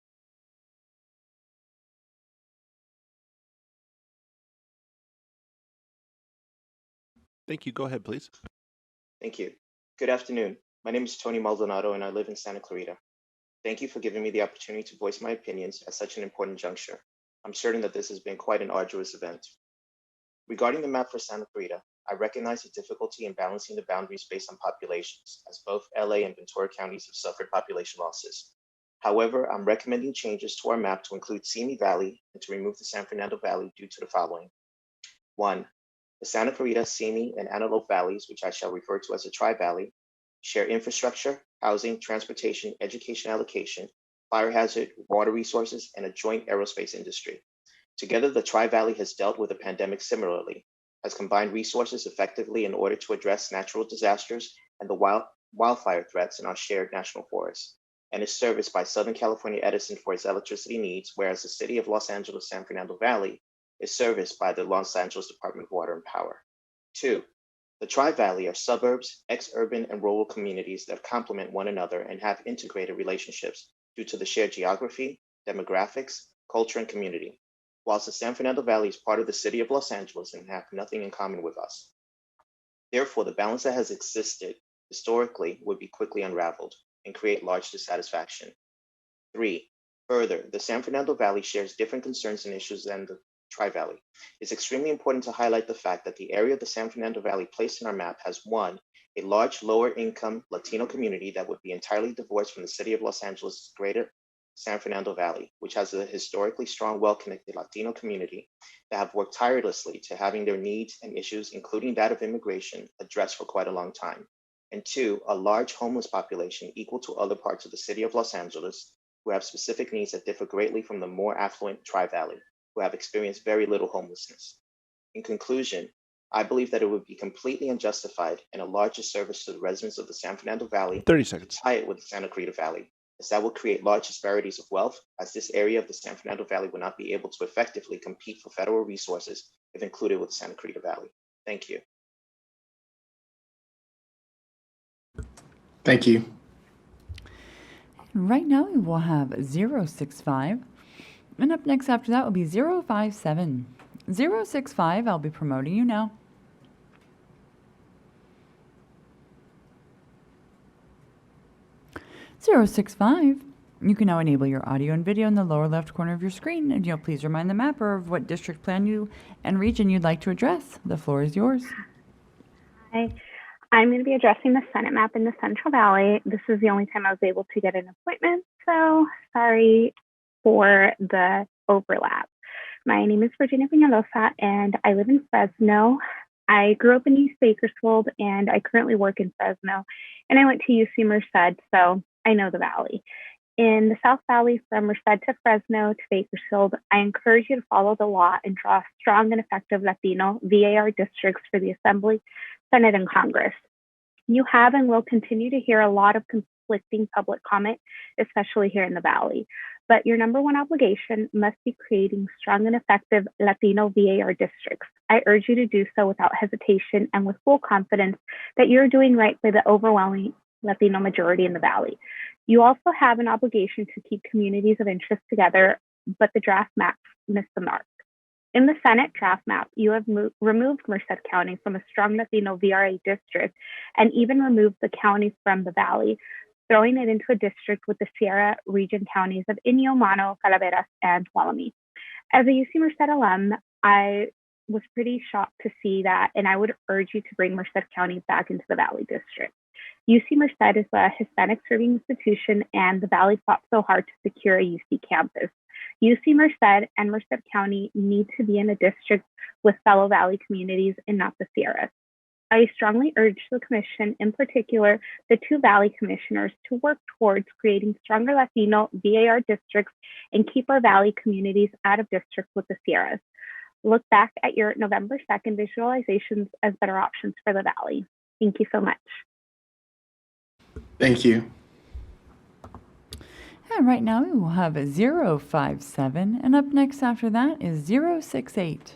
Thank you. Go ahead, please. Thank you. Good afternoon. My name is Tony Maldonado and I live in Santa Clarita. Thank you for giving me the opportunity to voice my opinions at such an important juncture. I'm certain that this has been quite an arduous event. Regarding the map for Santa Clarita, I recognize the difficulty in balancing the boundaries based on populations, as both LA and Ventura counties have suffered population losses. However, I'm recommending changes to our map to include Simi Valley and to remove the San Fernando Valley due to the following. 1. The Santa Clarita, Simi, and Antelope Valleys, which I shall refer to as the Tri-Valley, share infrastructure, housing, transportation, education allocation, fire hazard, water resources, and a joint aerospace industry. Together, the Tri-Valley has dealt with the pandemic similarly, has combined resources effectively in order to address natural disasters and the wildfire threats in our shared national forests, and is serviced by Southern California Edison for its electricity needs, whereas the city of Los Angeles San Fernando Valley is serviced by the Los Angeles Department of Water and Power. 2. The Tri-Valley are suburbs, ex-urban, and rural communities that complement one another and have integrated relationships due to the shared geography, demographics, culture, and community, whilst the San Fernando Valley is part of the city of Los Angeles and have nothing in common with us. Therefore, the balance that has existed historically would be quickly unraveled and create large dissatisfaction. 3. Further, the San Fernando Valley shares different concerns and issues than the Tri-Valley. It's extremely important to highlight the fact that the area of the San Fernando Valley placed in our map has 1, a large lower-income Latino community that would be entirely divorced from the city of Los Angeles' greater San Fernando Valley, which has a historically strong, well-connected Latino community that have worked tirelessly to having their needs and issues, including that of immigration, addressed for quite a long time. And 2, a large homeless population equal to other parts of the city of Los Angeles who have specific needs that differ greatly from the more affluent Tri-Valley, who have experienced very little homelessness. In conclusion, I believe that it would be completely unjustified and a large disservice to the residents of the San Fernando Valley 30 seconds. to tie it with the Santa Clarita Valley, as that will create large disparities of wealth, as this area of the San Fernando Valley will not be able to effectively compete for federal resources if included with the Santa Clarita Valley. Thank you. Thank you. Right now we will have 065, and up next after that will be 057. 065, I'll be promoting you now. (065). You can now enable your audio and video in the lower left corner of your screen, and you'll please remind the mapper of what district plan you and region you'd like to address. The floor is yours. Hi, I'm going to be addressing the Senate map in the Central Valley. This is the only time I was able to get an appointment, so sorry for the overlap. My name is Virginia Peñalosa, and I live in Fresno. I grew up in East Bakersfield, and I currently work in Fresno, and I went to UC Merced, so I know the valley. In the South Valley, from Merced to Fresno to Bakersfield, I encourage you to follow the law and draw strong and effective Latino VAR districts for the Assembly, Senate, and Congress. You have and will continue to hear a lot of conflicting public comment, especially here in the Valley. But your number one obligation must be creating strong and effective Latino VAR districts. I urge you to do so without hesitation and with full confidence that you're doing right by the overwhelming Latino majority in the Valley. You also have an obligation to keep communities of interest together, but the draft maps missed the mark. In the Senate draft map, you have removed Merced County from a strong Latino VRA district and even removed the counties from the Valley, throwing it into a district with the Sierra region counties of Inyo, Mono, Calaveras, and Tuolumne. As a UC Merced alum, I was pretty shocked to see that, and I would urge you to bring Merced County back into the Valley district. UC Merced is a Hispanic serving institution, and the Valley fought so hard to secure a UC campus. UC Merced and Merced County need to be in a district with fellow Valley communities and not the Sierras. I strongly urge the Commission, in particular the two Valley Commissioners, to work towards creating stronger Latino VAR districts and keep our Valley communities out of districts with the Sierras. Look back at your November 2nd visualizations as better options for the Valley. Thank you so much. Thank you. And right now we will have a 057, and up next after that is 068.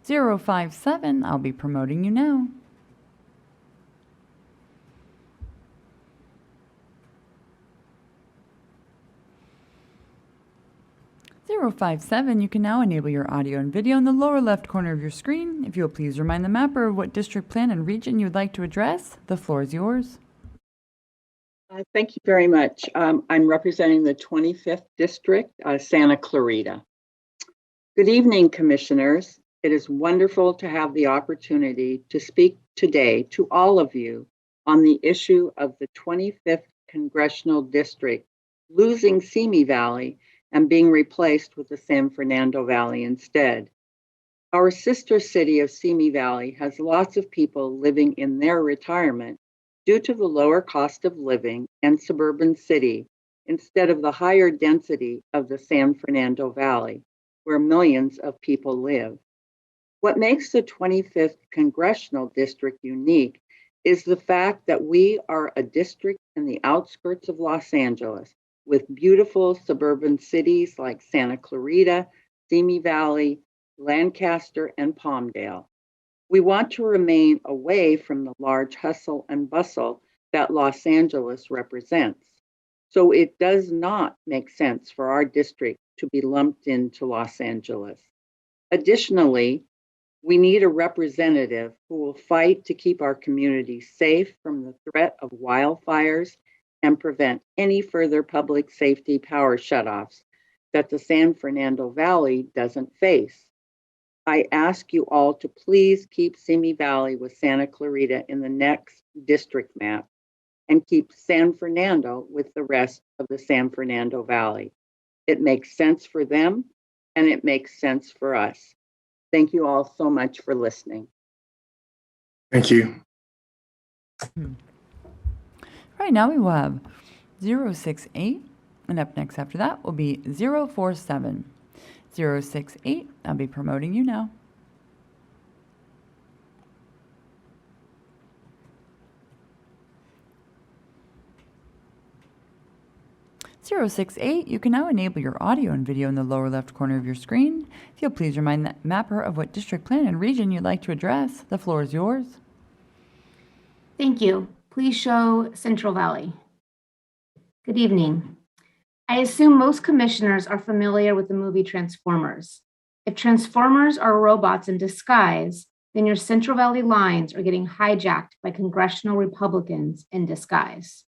057, I'll be promoting you now. You can now enable your audio and video in the lower left corner of your screen. If you will please remind the mapper of what district plan and region you would like to address, the floor is yours. Thank you very much. I'm representing the 25th District, Santa Clarita. Good evening, Commissioners. It is wonderful to have the opportunity to speak today to all of you on the issue of the 25th Congressional District losing Simi Valley and being replaced with the San Fernando Valley instead. Our sister city of Simi Valley has lots of people living in their retirement due to the lower cost of living and suburban city instead of the higher density of the San Fernando Valley, where millions of people live. What makes the 25th Congressional District unique is the fact that we are a district in the outskirts of Los Angeles, with beautiful suburban cities like Santa Clarita, Simi Valley, Lancaster, and Palmdale. We want to remain away from the large hustle and bustle that Los Angeles represents. So it does not make sense for our district to be lumped into Los Angeles. Additionally, we need a representative who will fight to keep our community safe from the threat of wildfires and prevent any further public safety power shutoffs that the San Fernando Valley doesn't face. I ask you all to please keep Simi Valley with Santa Clarita in the next district map and keep San Fernando with the rest of the San Fernando Valley. It makes sense for them and it makes sense for us. Thank you all so much for listening. Thank you. Right now we will have 068, and up next after that will be 047. 068, I'll be promoting you now. You can now enable your audio and video in the lower left corner of your screen. If you'll please remind the mapper of what district plan and region you'd like to address, the floor is yours. Thank you. Please show Central Valley. Good evening. I assume most commissioners are familiar with the movie Transformers. If Transformers are robots in disguise, then your Central Valley lines are getting hijacked by congressional Republicans in disguise.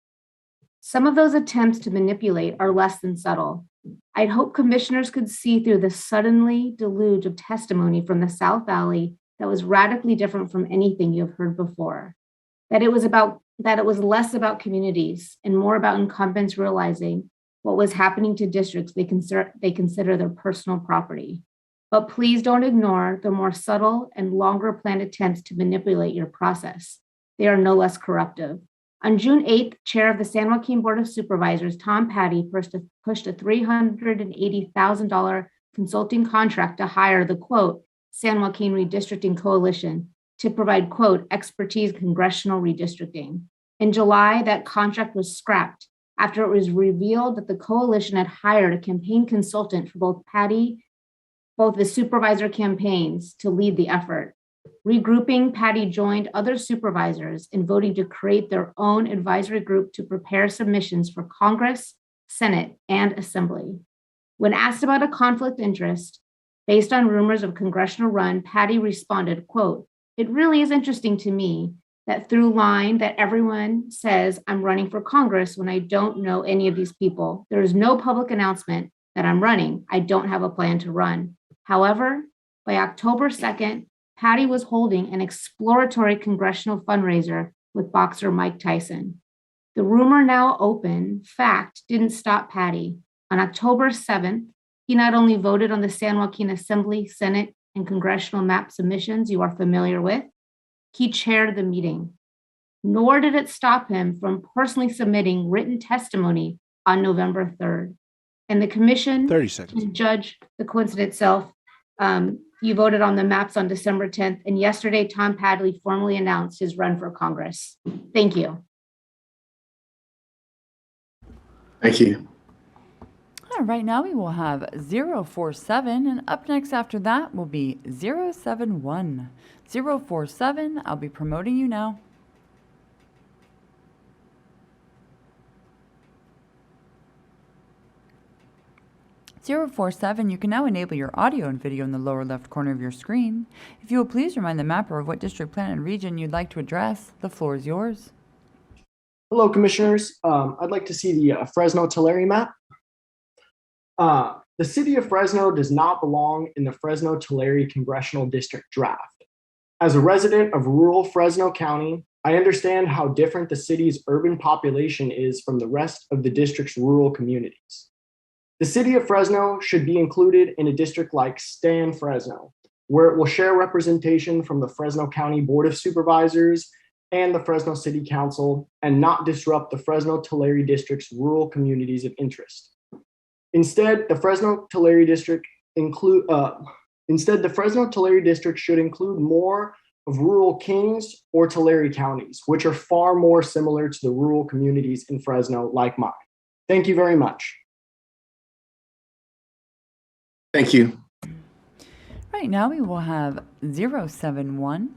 Some of those attempts to manipulate are less than subtle. I'd hope commissioners could see through the suddenly deluge of testimony from the South Valley that was radically different from anything you have heard before. That it was less about communities and more about incumbents realizing what was happening to districts they consider their personal property. But please don't ignore the more subtle and longer planned attempts to manipulate your process. They are no less corruptive. On June 8th, Chair of the San Joaquin Board of Supervisors, Tom Patty, pushed a $380,000 consulting contract to hire the, quote, San Joaquin Redistricting Coalition to provide, quote, expertise congressional redistricting. In July, that contract was scrapped after it was revealed that the coalition had hired a campaign consultant for both the supervisor campaigns to lead the effort. Regrouping, Patty joined other supervisors in voting to create their own advisory group to prepare submissions for Congress, Senate, and Assembly. When asked about a conflict interest based on rumors of congressional run, Patty responded, quote, it really is interesting to me that through line that everyone says I'm running for Congress when I don't know any of these people. There is no public announcement that I'm running. I don't have a plan to run. However, by October 2nd, Patty was holding an exploratory congressional fundraiser with boxer Mike Tyson. The rumor now open fact didn't stop Patty. On October 7th, he not only voted on the San Joaquin Assembly, Senate, and congressional map submissions you are familiar with, he chaired the meeting, nor did it stop him from personally submitting written testimony on November 3rd. And the commission 30 seconds. can judge the coincidence itself. You voted on the maps on December 10th, and yesterday Tom Padley formally announced his run for Congress. Thank you. Thank you. All right, now we will have 047, and up next after that will be 071. 047, I'll be promoting you now. You can now enable your audio and video in the lower left corner of your screen. If you will please remind the mapper of what district, plan, and region you'd like to address, the floor is yours. Hello, Commissioners. I'd like to see the Fresno-Tulare map. The city of Fresno does not belong in the Fresno-Tulare Congressional District draft. As a resident of rural Fresno County, I understand how different the city's urban population is from the rest of the district's rural communities. The city of Fresno should be included in a district like Stan Fresno, where it will share representation from the Fresno County Board of Supervisors and the Fresno City Council and not disrupt the Fresno-Tulare District's rural communities of interest. Instead, the Fresno-Tulare District should include more of rural Kings or Tulare counties, which are far more similar to the rural communities in Fresno like mine. Thank you very much. Thank you. Right now we will have 071,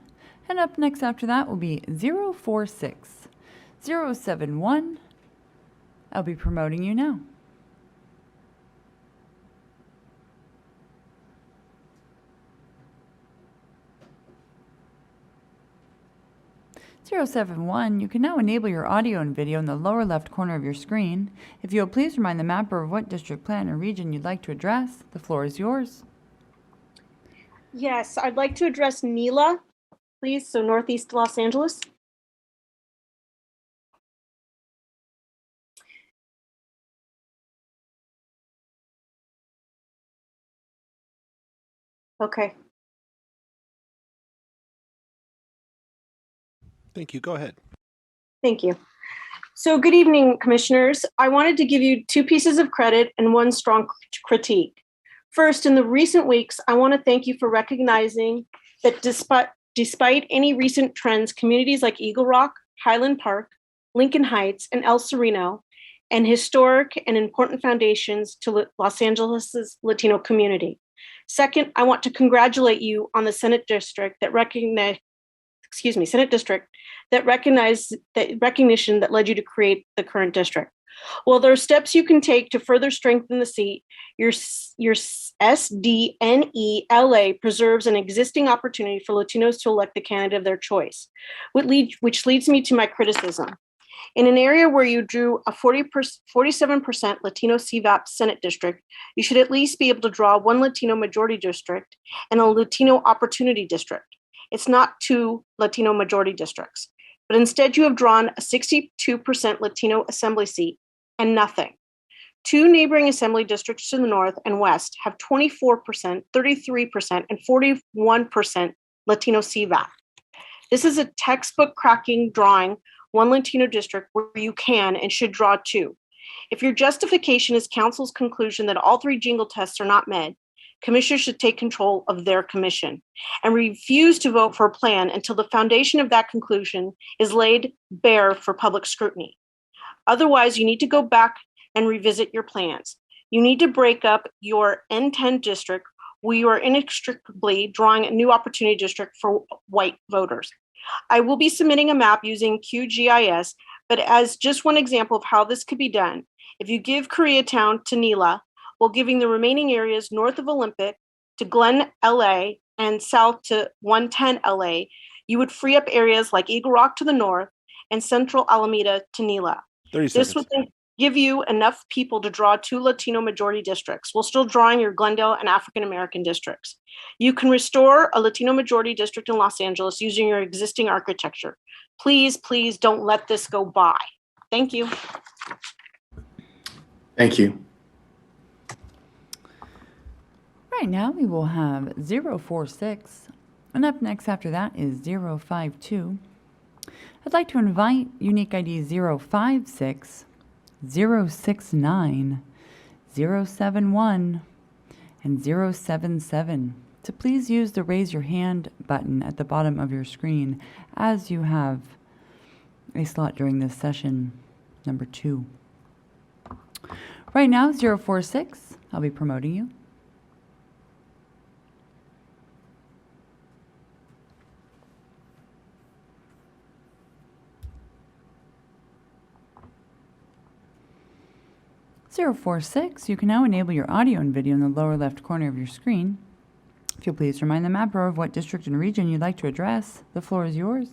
and up next after that will be 046. 071, I'll be promoting you now. You can now enable your audio and video in the lower left corner of your screen. If you'll please remind the mapper of what district, plan, or region you'd like to address, the floor is yours. Yes, I'd like to address NELA, please, so Northeast Los Angeles. Okay. Thank you. Go ahead. Thank you. So good evening, Commissioners. I wanted to give you two pieces of credit and one strong critique. First, in the recent weeks, I want to thank you for recognizing that despite any recent trends, communities like Eagle Rock, Highland Park, Lincoln Heights, and El Sereno, and historic and important foundations to Los Angeles' Latino community. Second, I want to congratulate you on the Senate district that recognized that recognition that led you to create the current district. While there are steps you can take to further strengthen the seat, your SDNELA preserves an existing opportunity for Latinos to elect the candidate of their choice, which leads me to my criticism. In an area where you drew a 47% Latino CVAP Senate district, you should at least be able to draw one Latino majority district and a Latino opportunity district. It's not two Latino majority districts, but instead you have drawn a 62% Latino assembly seat and nothing. Two neighboring assembly districts to the north and west have 24%, 33%, and 41% Latino CVAP. This is a textbook cracking drawing one Latino district where you can and should draw two. If your justification is council's conclusion that all three jingle tests are not met, commissioners should take control of their commission and refuse to vote for a plan until the foundation of that conclusion is laid bare for public scrutiny. Otherwise, you need to go back and revisit your plans. You need to break up your N10 district where you are inextricably drawing a new opportunity district for white voters. I will be submitting a map using QGIS, but as just one example of how this could be done, if you give Koreatown to NELA, while giving the remaining areas north of Olympic to Glen, LA, and south to 110 LA, you would free up areas like Eagle Rock to the north and central Alameda to NELA. 30 This seconds. would then give you enough people to draw two Latino majority districts while still drawing your Glendale and African American districts. You can restore a Latino majority district in Los Angeles using your existing architecture. Please, please don't let this go by. Thank you. Thank you. Right now we will have 046. And up next after that is 052. I'd like to invite unique ID 056, 069, 071, and 077 to please use the raise your hand button at the bottom of your screen as you have a slot during this session number 2. Right now, 046, I'll be promoting you. You can now enable your audio and video in the lower left corner of your screen. If you'll please remind the mapper of what district and region you'd like to address, the floor is yours.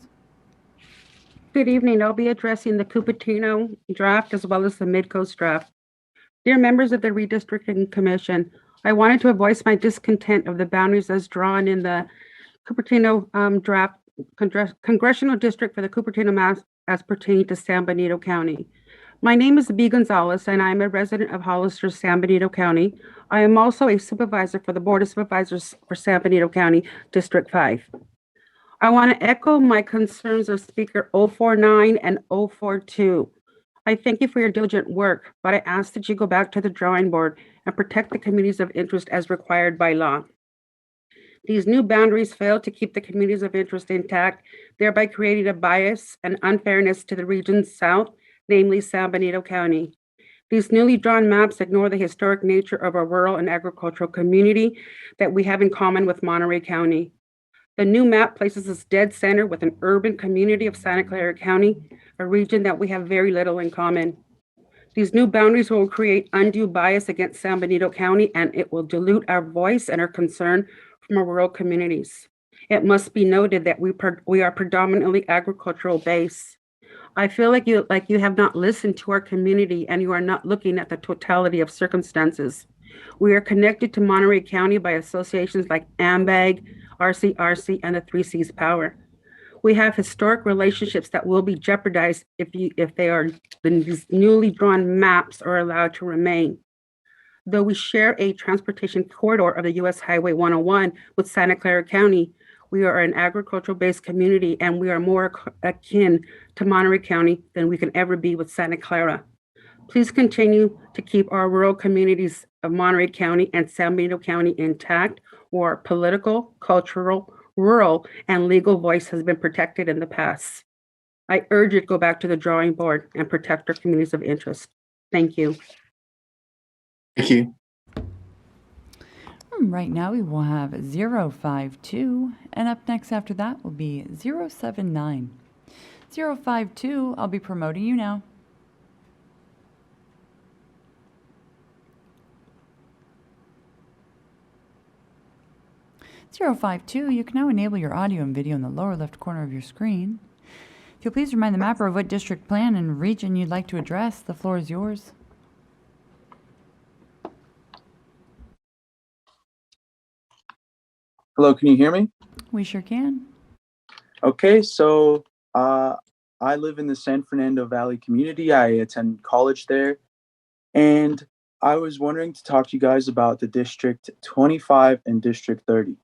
Good evening. I'll be addressing the Cupertino draft as well as the Midcoast draft. Dear members of the Redistricting Commission, I wanted to voice my discontent of the boundaries as drawn in the Cupertino draft congressional district for the Cupertino map as pertaining to San Benito County. My name is B. Gonzalez, and I am a resident of Hollister, San Benito County. I am also a supervisor for the Board of Supervisors for San Benito County, District 5. I want to echo my concerns of Speaker 049 and 042. I thank you for your diligent work, but I ask that you go back to the drawing board and protect the communities of interest as required by law. These new boundaries fail to keep the communities of interest intact, thereby creating a bias and unfairness to the region's south, namely San Benito County. These newly drawn maps ignore the historic nature of a rural and agricultural community that we have in common with Monterey County. The new map places us dead center with an urban community of Santa Clara County, a region that we have very little in common. These new boundaries will create undue bias against San Benito County, and it will dilute our voice and our concern from our rural communities. It must be noted that we are predominantly agricultural based. I feel like you have not listened to our community and you are not looking at the totality of circumstances. We are connected to Monterey County by associations like AMBAG, RCRC, and the 3Cs Power. We have historic relationships that will be jeopardized if these newly drawn maps are allowed to remain. Though we share a transportation corridor of the US Highway 101 with Santa Clara County, we are an agricultural-based community, and we are more akin to Monterey County than we can ever be with Santa Clara. Please continue to keep our rural communities of Monterey County and San Benito County intact, where our political, cultural, rural, and legal voice has been protected in the past. I urge you to go back to the drawing board and protect our communities of interest. Thank you. Thank you. Right now we will have 052, and up next after that will be 079. 052, I'll be promoting you now. You can now enable your audio and video in the lower left corner of your screen. If you'll please remind the mapper of what district, plan, and region you'd like to address, the floor is yours. Hello, can you hear me? We sure can. Okay, so I live in the San Fernando Valley community. I attend college there, and I was wondering to talk to you guys about the District 25 and District 30.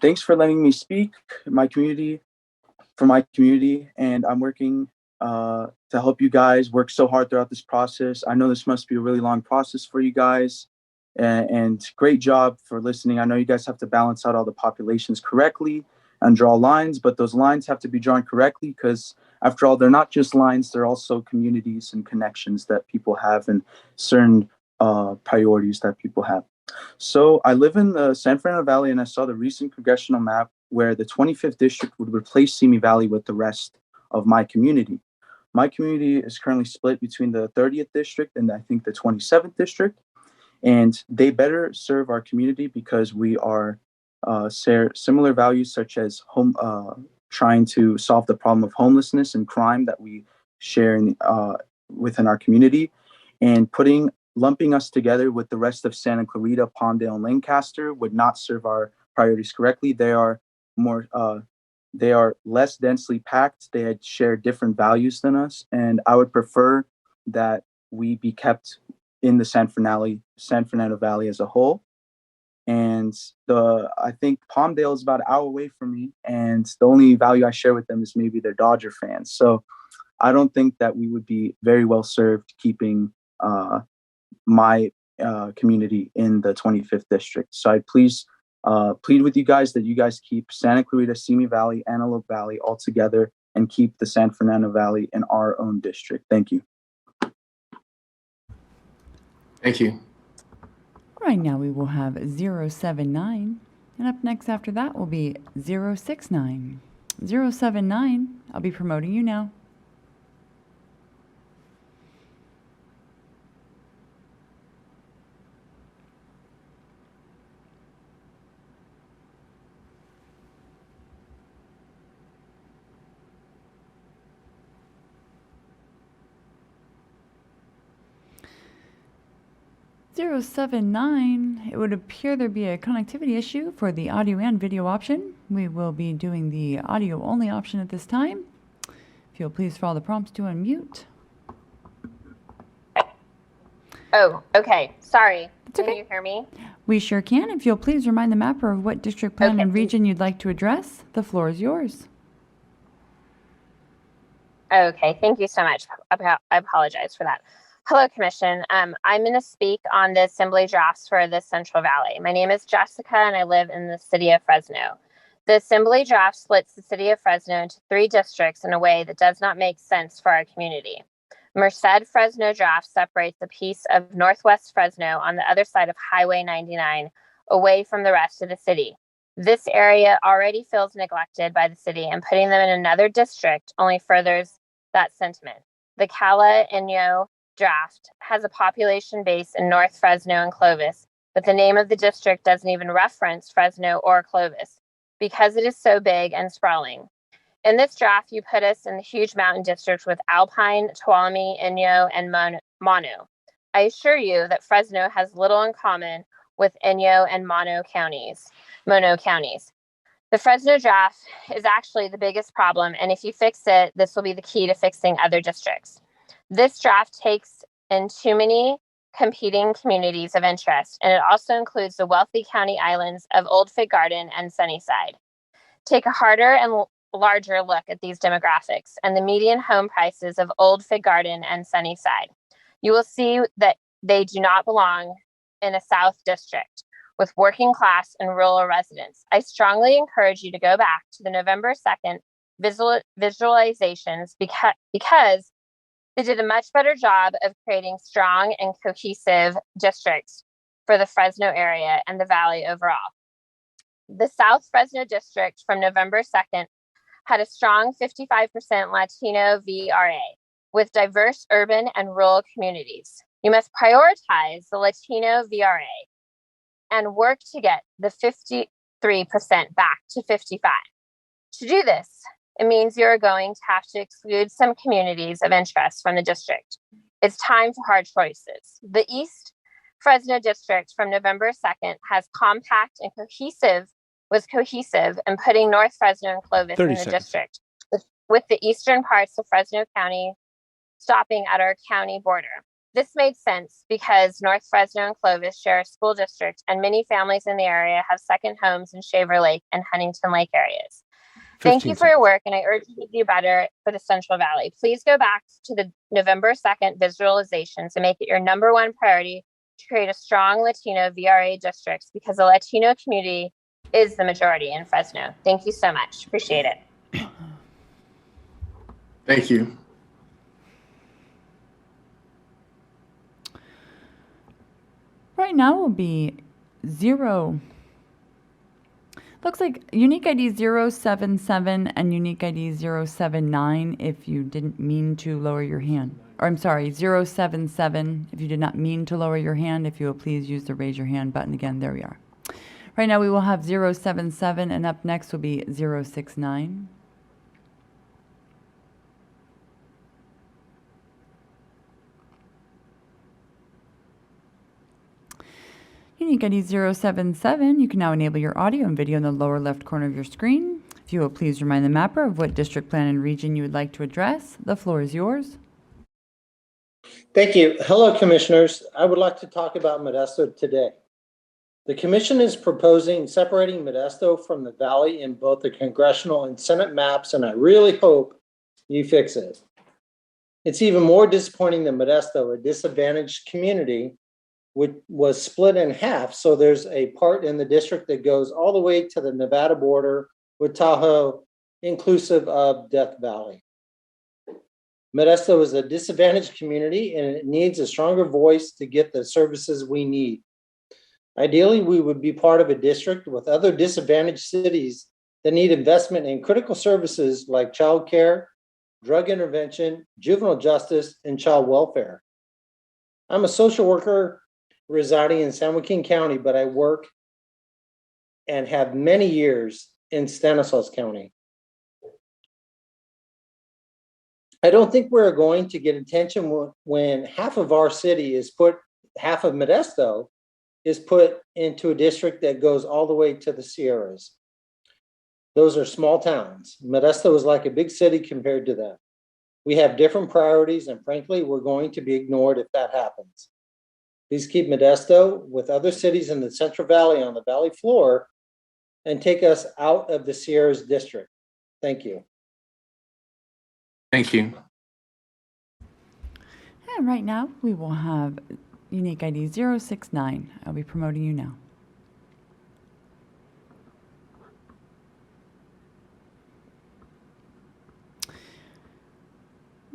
Thanks for letting me speak for my community, and I'm working to help you guys work so hard throughout this process. I know this must be a really long process for you guys, and great job for listening. I know you guys have to balance out all the populations correctly and draw lines, but those lines have to be drawn correctly because after all, they're not just lines, they're also communities and connections that people have and certain priorities that people have. So I live in the San Fernando Valley, and I saw the recent congressional map where the 25th district would replace Simi Valley with the rest of my community. My community is currently split between the 30th district and I think the 27th district, and they better serve our community because we are share similar values such as trying to solve the problem of homelessness and crime that we share within our community, and lumping us together with the rest of Santa Clarita, Palmdale, and Lancaster would not serve our priorities correctly. They are less densely packed. They share different values than us, and I would prefer that we be kept in the San Fernando Valley as a whole. And I think Palmdale is about an hour away from me, and the only value I share with them is maybe they're Dodger fans. So I don't think that we would be very well served keeping my community in the 25th district. So I plead with you guys that you guys keep Santa Clarita, Simi Valley, Antelope Valley all together and keep the San Fernando Valley in our own district. Thank you. Thank you. Right now we will have 079, and up next after that will be 069. 079, I'll be promoting you now. It would appear there be a connectivity issue for the audio and video option. We will be doing the audio only option at this time. If you'll please follow the prompts to unmute. Oh, okay. Sorry. Can you hear me? We sure can. If you'll please remind the mapper of what district plan and region you'd like to address, the floor is yours. Okay, thank you so much. I apologize for that. Hello, Commission. I'm going to speak on the assembly drafts for the Central Valley. My name is Jessica, and I live in the city of Fresno. The assembly draft splits the city of Fresno into 3 districts in a way that does not make sense for our community. Merced Fresno draft separates a piece of Northwest Fresno on the other side of Highway 99 away from the rest of the city. This area already feels neglected by the city, and putting them in another district only furthers that sentiment. The Cala Inyo draft has a population base in North Fresno and Clovis, but the name of the district doesn't even reference Fresno or Clovis because it is so big and sprawling. In this draft, you put us in the huge mountain district with Alpine, Tuolumne, Inyo, and Mono. I assure you that Fresno has little in common with Inyo and Mono counties. The Fresno draft is actually the biggest problem, and if you fix it, this will be the key to fixing other districts. This draft takes in too many competing communities of interest, and it also includes the wealthy county islands of Old Fig Garden and Sunnyside. Take a harder and larger look at these demographics and the median home prices of Old Fig Garden and Sunnyside. You will see that they do not belong in a South district with working class and rural residents. I strongly encourage you to go back to the November 2nd visualizations because they did a much better job of creating strong and cohesive districts for the Fresno area and the Valley overall. The South Fresno district from November 2nd had a strong 55% Latino VRA with diverse urban and rural communities. You must prioritize the Latino VRA and work to get the 53% back to 55. To do this, it means you're going to have to exclude some communities of interest from the district. It's time for hard choices. The East Fresno district from November 2nd has compact and was cohesive in putting North Fresno and Clovis in the district, with the eastern parts of Fresno County stopping at our county border. This made sense because North Fresno and Clovis share a school district, and many families in the area have second homes in Shaver Lake and Huntington Lake areas. Thank you for your work, and I urge you to do better for the Central Valley. Please go back to the November 2nd visualizations and make it your #1 priority to create a strong Latino VRA districts because the Latino community is the majority in Fresno. Thank you so much. Appreciate it. Thank you. Right now will be 0. Looks like unique ID 077 and unique ID 079 if you didn't mean to lower your hand. Or I'm sorry, 077 if you did not mean to lower your hand. If you will please use the raise your hand button again. There we are. Right now we will have 077 and up next will be 069. Unique ID 077, you can now enable your audio and video in the lower left corner of your screen. If you will please remind the mapper of what district plan and region you would like to address. The floor is yours. Thank you. Hello, Commissioners. I would like to talk about Modesto today. The commission is proposing separating Modesto from the valley in both the congressional and Senate maps, and I really hope you fix it. It's even more disappointing than Modesto, a disadvantaged community, which was split in half. So there's a part in the district that goes all the way to the Nevada border with Tahoe, inclusive of Death Valley. Modesto is a disadvantaged community and it needs a stronger voice to get the services we need. Ideally, we would be part of a district with other disadvantaged cities that need investment in critical services like childcare, drug intervention, juvenile justice, and child welfare. I'm a social worker residing in San Joaquin County, but I work and have many years in Stanislaus County. I don't think we're going to get attention when half of our city is half of Modesto is put into a district that goes all the way to the Sierras. Those are small towns. Modesto is like a big city compared to them. We have different priorities, and frankly, we're going to be ignored if that happens. Please keep Modesto with other cities in the Central Valley on the valley floor and take us out of the Sierras district. Thank you. Thank you. And right now, we will have unique ID 069. I'll be promoting you now.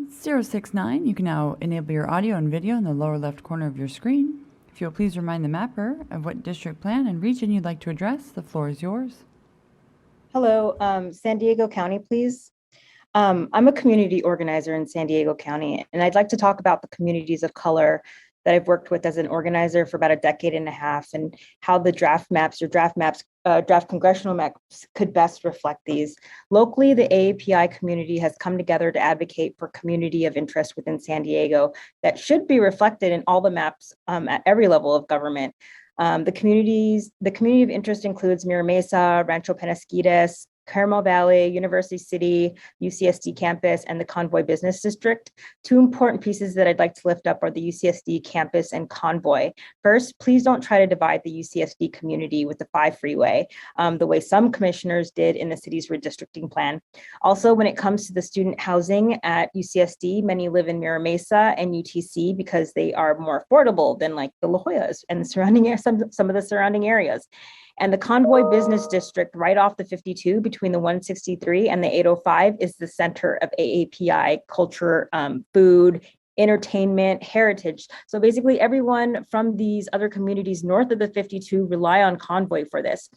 (069), you can now enable your audio and video in the lower left corner of your screen. If you'll please remind the mapper of what district plan and region you'd like to address, the floor is yours. Hello, San Diego County, please. I'm a community organizer in San Diego County, and I'd like to talk about the communities of color that I've worked with as an organizer for about a decade and a half, and how the draft congressional maps could best reflect these. Locally, the AAPI community has come together to advocate for community of interest within San Diego that should be reflected in all the maps at every level of government. The community of interest includes Mira Mesa, Rancho Penasquitas, Carmel Valley, University City, UCSD campus, and the Convoy Business District. Two important pieces that I'd like to lift up are the UCSD campus and Convoy. First, please don't try to divide the UCSD community with the 5 freeway, the way some commissioners did in the city's redistricting plan. Also, when it comes to the student housing at UCSD, many live in Mira Mesa and UTC because they are more affordable than like the La Joillas and the surrounding some of the surrounding areas. And the Convoy Business District, right off the 52 between the 163 and the 805, is the center of AAPI culture, food, entertainment, heritage. So basically everyone from these other communities north of the 52 rely on Convoy for this.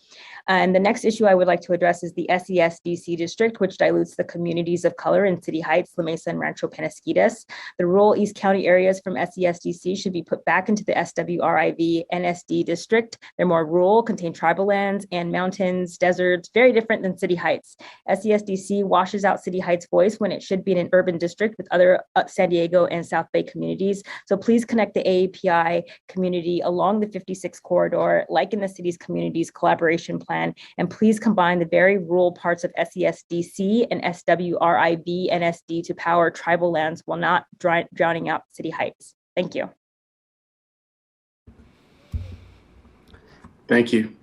And the next issue I would like to address is the SESDC district, which dilutes the communities of color in City Heights, La Mesa, and Rancho Penasquitas. The rural East County areas from SESDC should be put back into the SWRIV NSD district. They're more rural, contain tribal lands and mountains, deserts, very different than City Heights. SESDC washes out City Heights' voice when it should be in an urban district with other San Diego and South Bay communities. So please connect the AAPI community along the 56 corridor, like in the city's communities collaboration plan, and please combine the very rural parts of SESDC and SWRIV NSD to power tribal lands while not drowning out City Heights. Thank you. Thank you.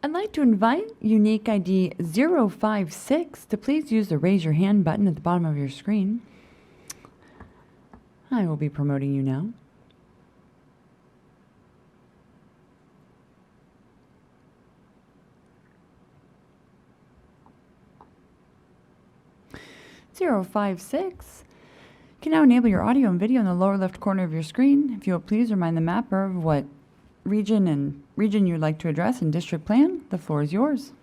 I'd like to invite unique ID 056 to please use the raise your hand button at the bottom of your screen. I will be promoting you now. (056) can now enable your audio and video in the lower left corner of your screen. If you will please remind the mapper of what region you'd like to address in district plan, the floor is yours.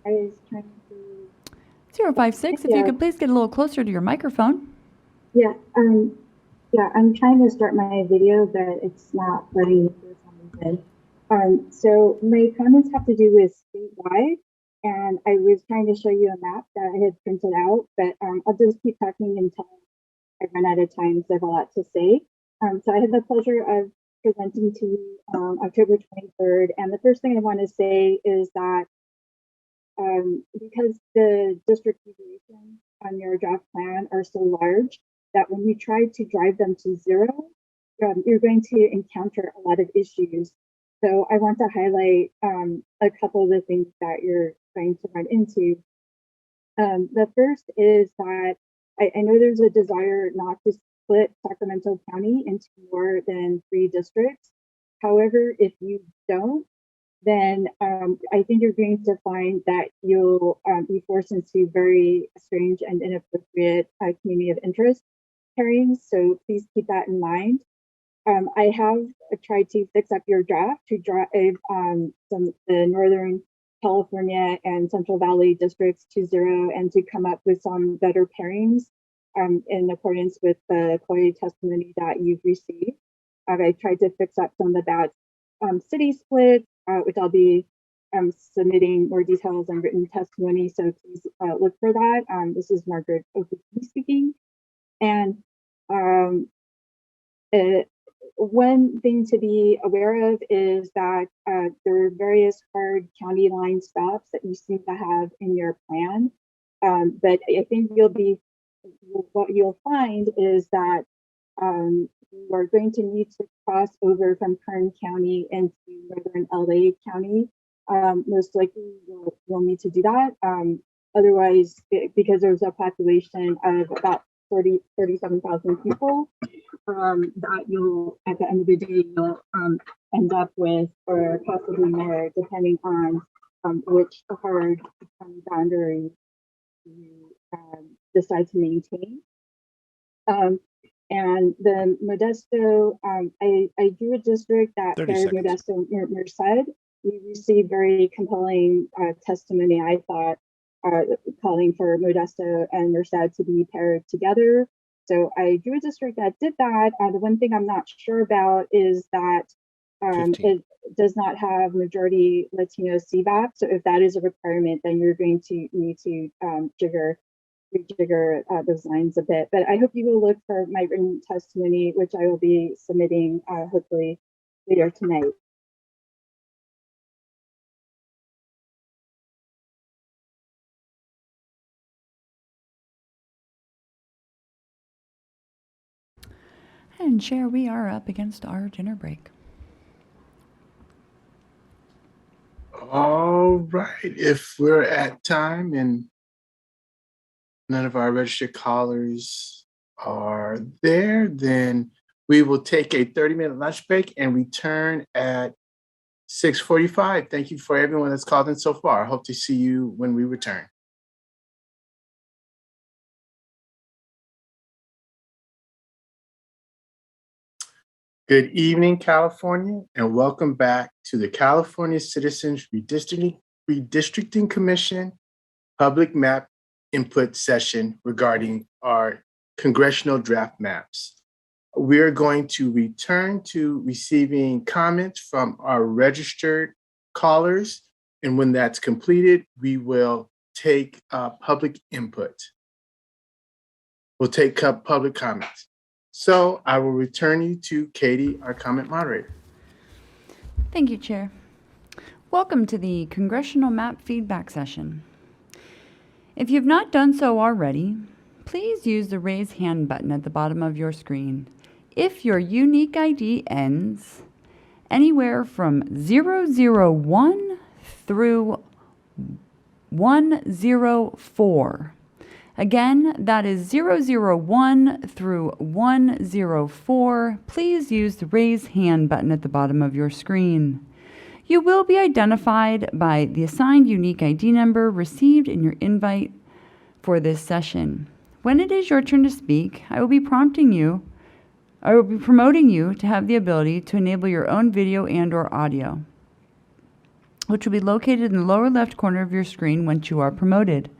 I was trying to 056, if you could please get a little closer to your microphone. Yeah, I'm trying to start my video, but it's not letting me for some reason. So my comments have to do with statewide, and I was trying to show you a map that I had printed out, but I'll just keep talking until I run out of time, so I have a lot to say. So I had the pleasure of presenting to you October 23rd, and the first thing I want to say is that because the district configuration on your draft plan are so large that when you try to drive them to zero, you're going to encounter a lot of issues. So I want to highlight a couple of the things that you're going to run into. The first is that I know there's a desire not to split Sacramento County into more than 3 districts. However, if you don't, then I think you're going to find that you'll be forced into very strange and inappropriate community of interest pairings. So please keep that in mind. I have tried to fix up your draft to drive the Northern California and Central Valley districts to zero and to come up with some better pairings in accordance with the quality testimony that you've received. I tried to fix up some of the bad city splits, which I'll be submitting more details and written testimony, so please look for that. This is Margaret Okiki speaking. And one thing to be aware of is that there are various hard county line stops that you seem to have in your plan. But I think what you'll find is that you are going to need to cross over from Kern County into northern LA County. Most likely you'll need to do that. Otherwise, because there's a population of about 37,000 people, that you'll, at the end of the day, you'll end up with, or possibly more, depending on which hard boundary you decide to maintain. And the Modesto, I drew a district that paired Modesto and Merced. We received very compelling testimony, I thought, calling for Modesto and Merced to be paired together. So I drew a district that did that. The one thing I'm not sure about is that it does not have majority Latino CVAP. So if that is a requirement, then you're going to need to rejigger those lines a bit. But I hope you will look for my written testimony, which I will be submitting hopefully later tonight. And Chair, we are up against our dinner break. All right. If we're at time and none of our registered callers are there, then we will take a 30-minute lunch break and return at 6:45. Thank you for everyone that's called in so far. I hope to see you when we return. Good evening, California, and welcome back to the California Citizens Redistricting Commission Public Map Input Session regarding our congressional draft maps. We're going to return to receiving comments from our registered callers, and when that's completed, we will take public input. We'll take public comments. So I will return you to Katie, our comment moderator. Thank you, Chair. Welcome to the Congressional Map Feedback Session. If you've not done so already, please use the raise hand button at the bottom of your screen. If your unique ID ends anywhere from 001 through 104, again, that is 001 through 104. Please use the raise hand button at the bottom of your screen. You will be identified by the assigned unique ID number received in your invite for this session. When it is your turn to speak, I will be promoting you to have the ability to enable your own video and/or audio, which will be located in the lower left corner of your screen once you are promoted.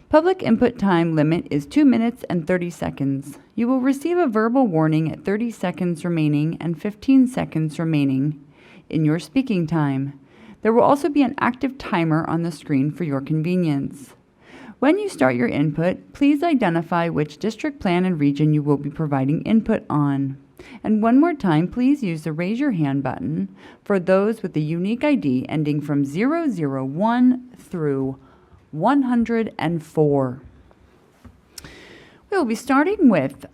Public input time limit is 2 minutes and 30 seconds. You will receive a verbal warning at 30 seconds remaining and 15 seconds remaining in your speaking time. There will also be an active timer on the screen for your convenience. When you start your input, please identify which district plan and region you will be providing input on. And one more time, please use the raise your hand button for those with the unique ID ending from 001 through 104. We'll be starting with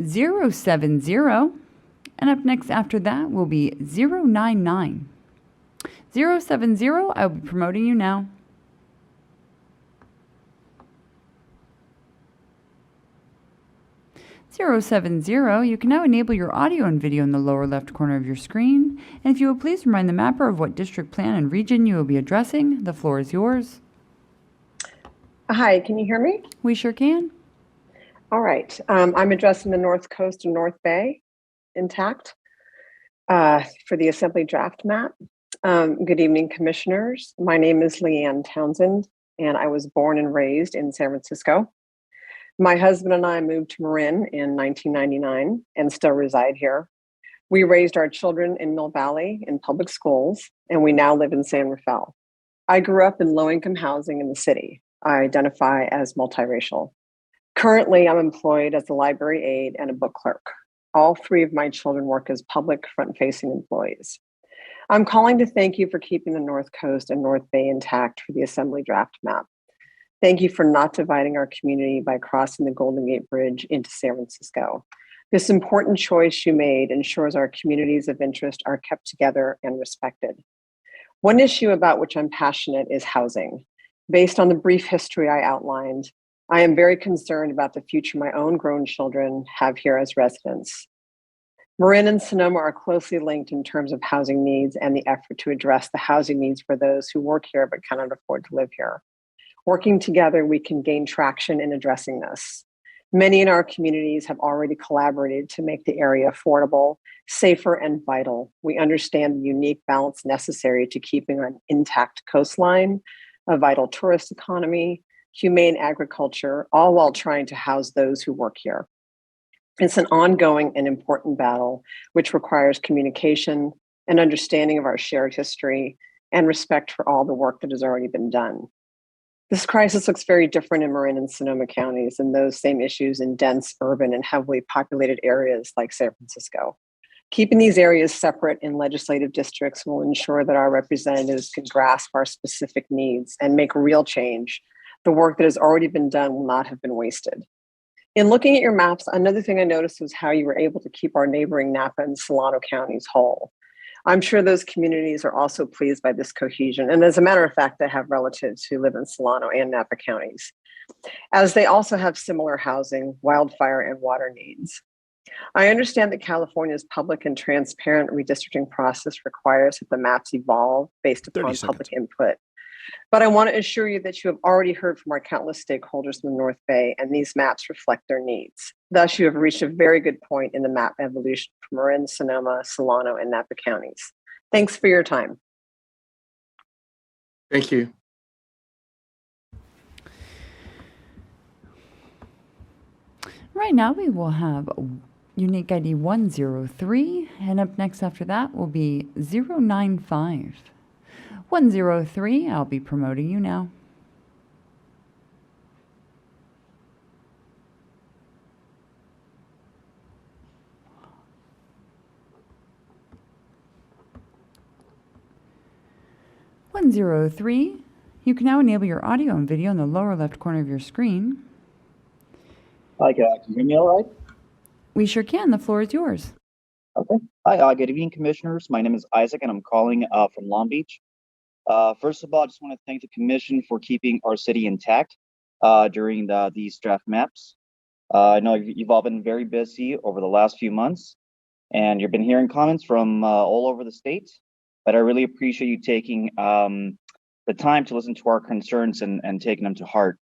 070, and up next after that will be 099. 070, I'll be promoting you now. 070, you can now enable your audio and video in the lower left corner of your screen. And if you will please remind the mapper of what district, plan, and region you will be addressing, the floor is yours. Hi, can you hear me? We sure can. All right. I'm addressing the North Coast and North Bay intact for the Assembly draft map. Good evening, commissioners. My name is Leanne Townsend, and I was born and raised in San Francisco. My husband and I moved to Marin in 1999 and still reside here. We raised our children in Mill Valley in public schools, and we now live in San Rafael. I grew up in low-income housing in the city. I identify as multiracial. Currently, I'm employed as a library aide and a book clerk. All three of my children work as public front-facing employees. I'm calling to thank you for keeping the North Coast and North Bay intact for the Assembly draft map. Thank you for not dividing our community by crossing the Golden Gate Bridge into San Francisco. This important choice you made ensures our communities of interest are kept together and respected. One issue about which I'm passionate is housing. Based on the brief history I outlined, I am very concerned about the future my own grown children have here as residents. Marin and Sonoma are closely linked in terms of housing needs and the effort to address the housing needs for those who work here but cannot afford to live here. Working together, we can gain traction in addressing this. Many in our communities have already collaborated to make the area affordable, safer, and vital. We understand the unique balance necessary to keeping an intact coastline, a vital tourist economy, humane agriculture, all while trying to house those who work here. It's an ongoing and important battle, which requires communication and understanding of our shared history and respect for all the work that has already been done. This crisis looks very different in Marin and Sonoma counties than those same issues in dense, urban, and heavily populated areas like San Francisco. Keeping these areas separate in legislative districts will ensure that our representatives can grasp our specific needs and make real change. The work that has already been done will not have been wasted. In looking at your maps, another thing I noticed was how you were able to keep our neighboring Napa and Solano counties whole. I'm sure those communities are also pleased by this cohesion. And as a matter of fact, I have relatives who live in Solano and Napa counties, as they also have similar housing, wildfire, and water needs. I understand that California's public and transparent redistricting process requires that the maps evolve based upon public input. But I want to assure you that you have already heard from our countless stakeholders in the North Bay, and these maps reflect their needs. Thus, you have reached a very good point in the map evolution for Marin, Sonoma, Solano, and Napa counties. Thanks for your time. Thank you. Right now, we will have unique ID 103, and up next after that will be 095. 103, I'll be promoting you now. (103), you can now enable your audio and video in the lower left corner of your screen. Hi, can you hear me all right? We sure can. The floor is yours. Okay. Hi, good evening, commissioners. My name is Isaac, and I'm calling from Long Beach. First of all, I just want to thank the commission for keeping our city intact during these draft maps. I know you've all been very busy over the last few months, and you've been hearing comments from all over the state, but I really appreciate you taking the time to listen to our concerns and taking them to heart.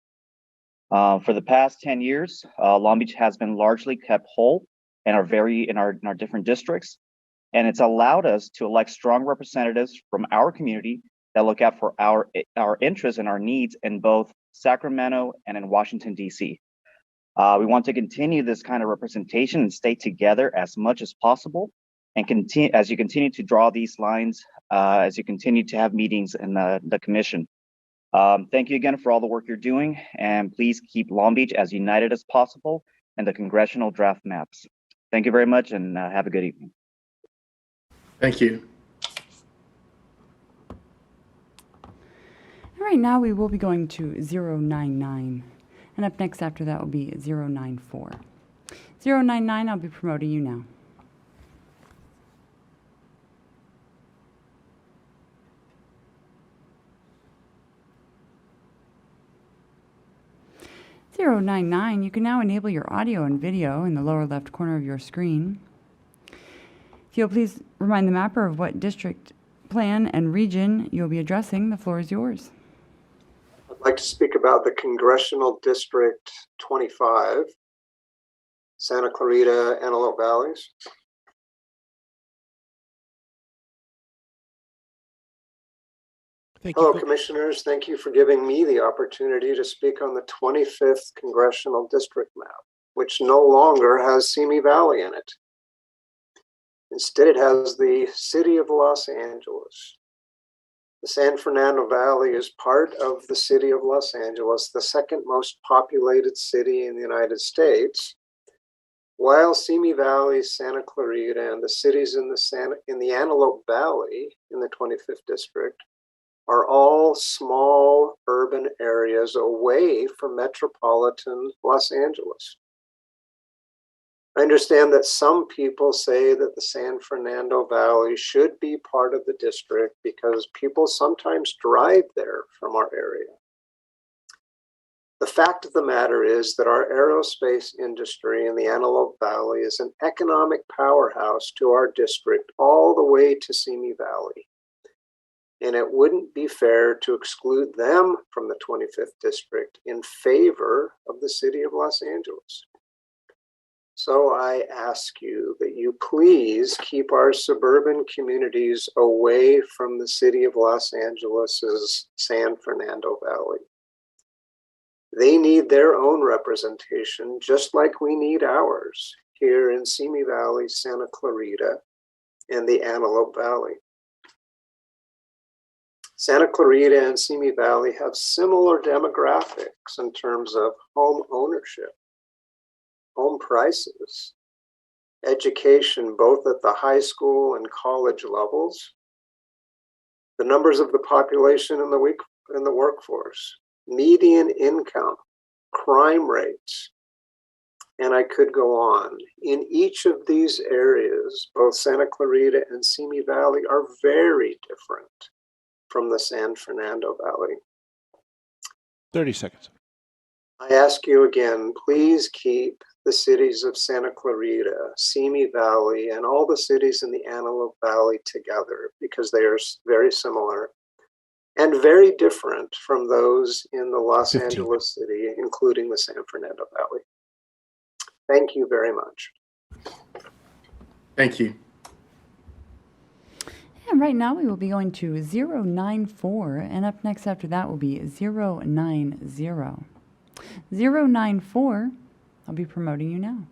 For the past 10 years, Long Beach has been largely kept whole in our different districts, and it's allowed us to elect strong representatives from our community that look out for our interests and our needs in both Sacramento and in Washington, D.C. We want to continue this kind of representation and stay together as much as possible, and continue as you continue to draw these lines, as you continue to have meetings in the commission. Thank you again for all the work you're doing, and please keep Long Beach as united as possible in the congressional draft maps. Thank you very much, and have a good evening. Thank you. All right, now we will be going to 099. And up next after that will be 094. 099, I'll be promoting you now. (099), you can now enable your audio and video in the lower left corner of your screen. If you'll please remind the mapper of what district, plan, and region you'll be addressing, the floor is yours. I'd like to speak about the Congressional District 25, Santa Clarita, Antelope Valleys. Hello, Commissioners. Thank you for giving me the opportunity to speak on the 25th Congressional District map, which no longer has Simi Valley in it. Instead, it has the city of Los Angeles. The San Fernando Valley is part of the city of Los Angeles, the second most populated city in the United States, while Simi Valley, Santa Clarita, and the cities in the Antelope Valley in the 25th District are all small urban areas away from metropolitan Los Angeles. I understand that some people say that the San Fernando Valley should be part of the district because people sometimes drive there from our area. The fact of the matter is that our aerospace industry in the Antelope Valley is an economic powerhouse to our district all the way to Simi Valley. And it wouldn't be fair to exclude them from the 25th District in favor of the city of Los Angeles. So I ask you that you please keep our suburban communities away from the city of Los Angeles's San Fernando Valley. They need their own representation, just like we need ours here in Simi Valley, Santa Clarita, and the Antelope Valley. Santa Clarita and Simi Valley have similar demographics in terms of home ownership, home prices, education, both at the high school and college levels, the numbers of the population in the workforce, median income, crime rates, and I could go on. In each of these areas, both Santa Clarita and Simi Valley are very different from the San Fernando Valley. 30 seconds. I ask you again, please keep the cities of Santa Clarita, Simi Valley, and all the cities in the Antelope Valley together because they are very similar and very different from those in the Los 15. Angeles city, including the San Fernando Valley. Thank you very much. Thank you. And right now we will be going to 094, and up next after that will be 090. 094, I'll be promoting you now.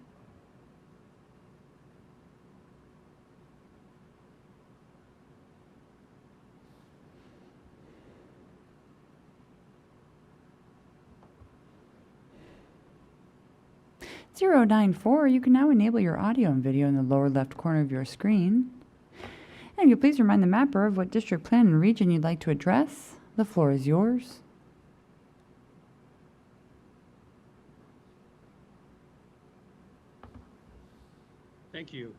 (094), you can now enable your audio and video in the lower left corner of your screen. And if you please remind the mapper of what district, plan, and region you'd like to address, the floor is yours. Thank you.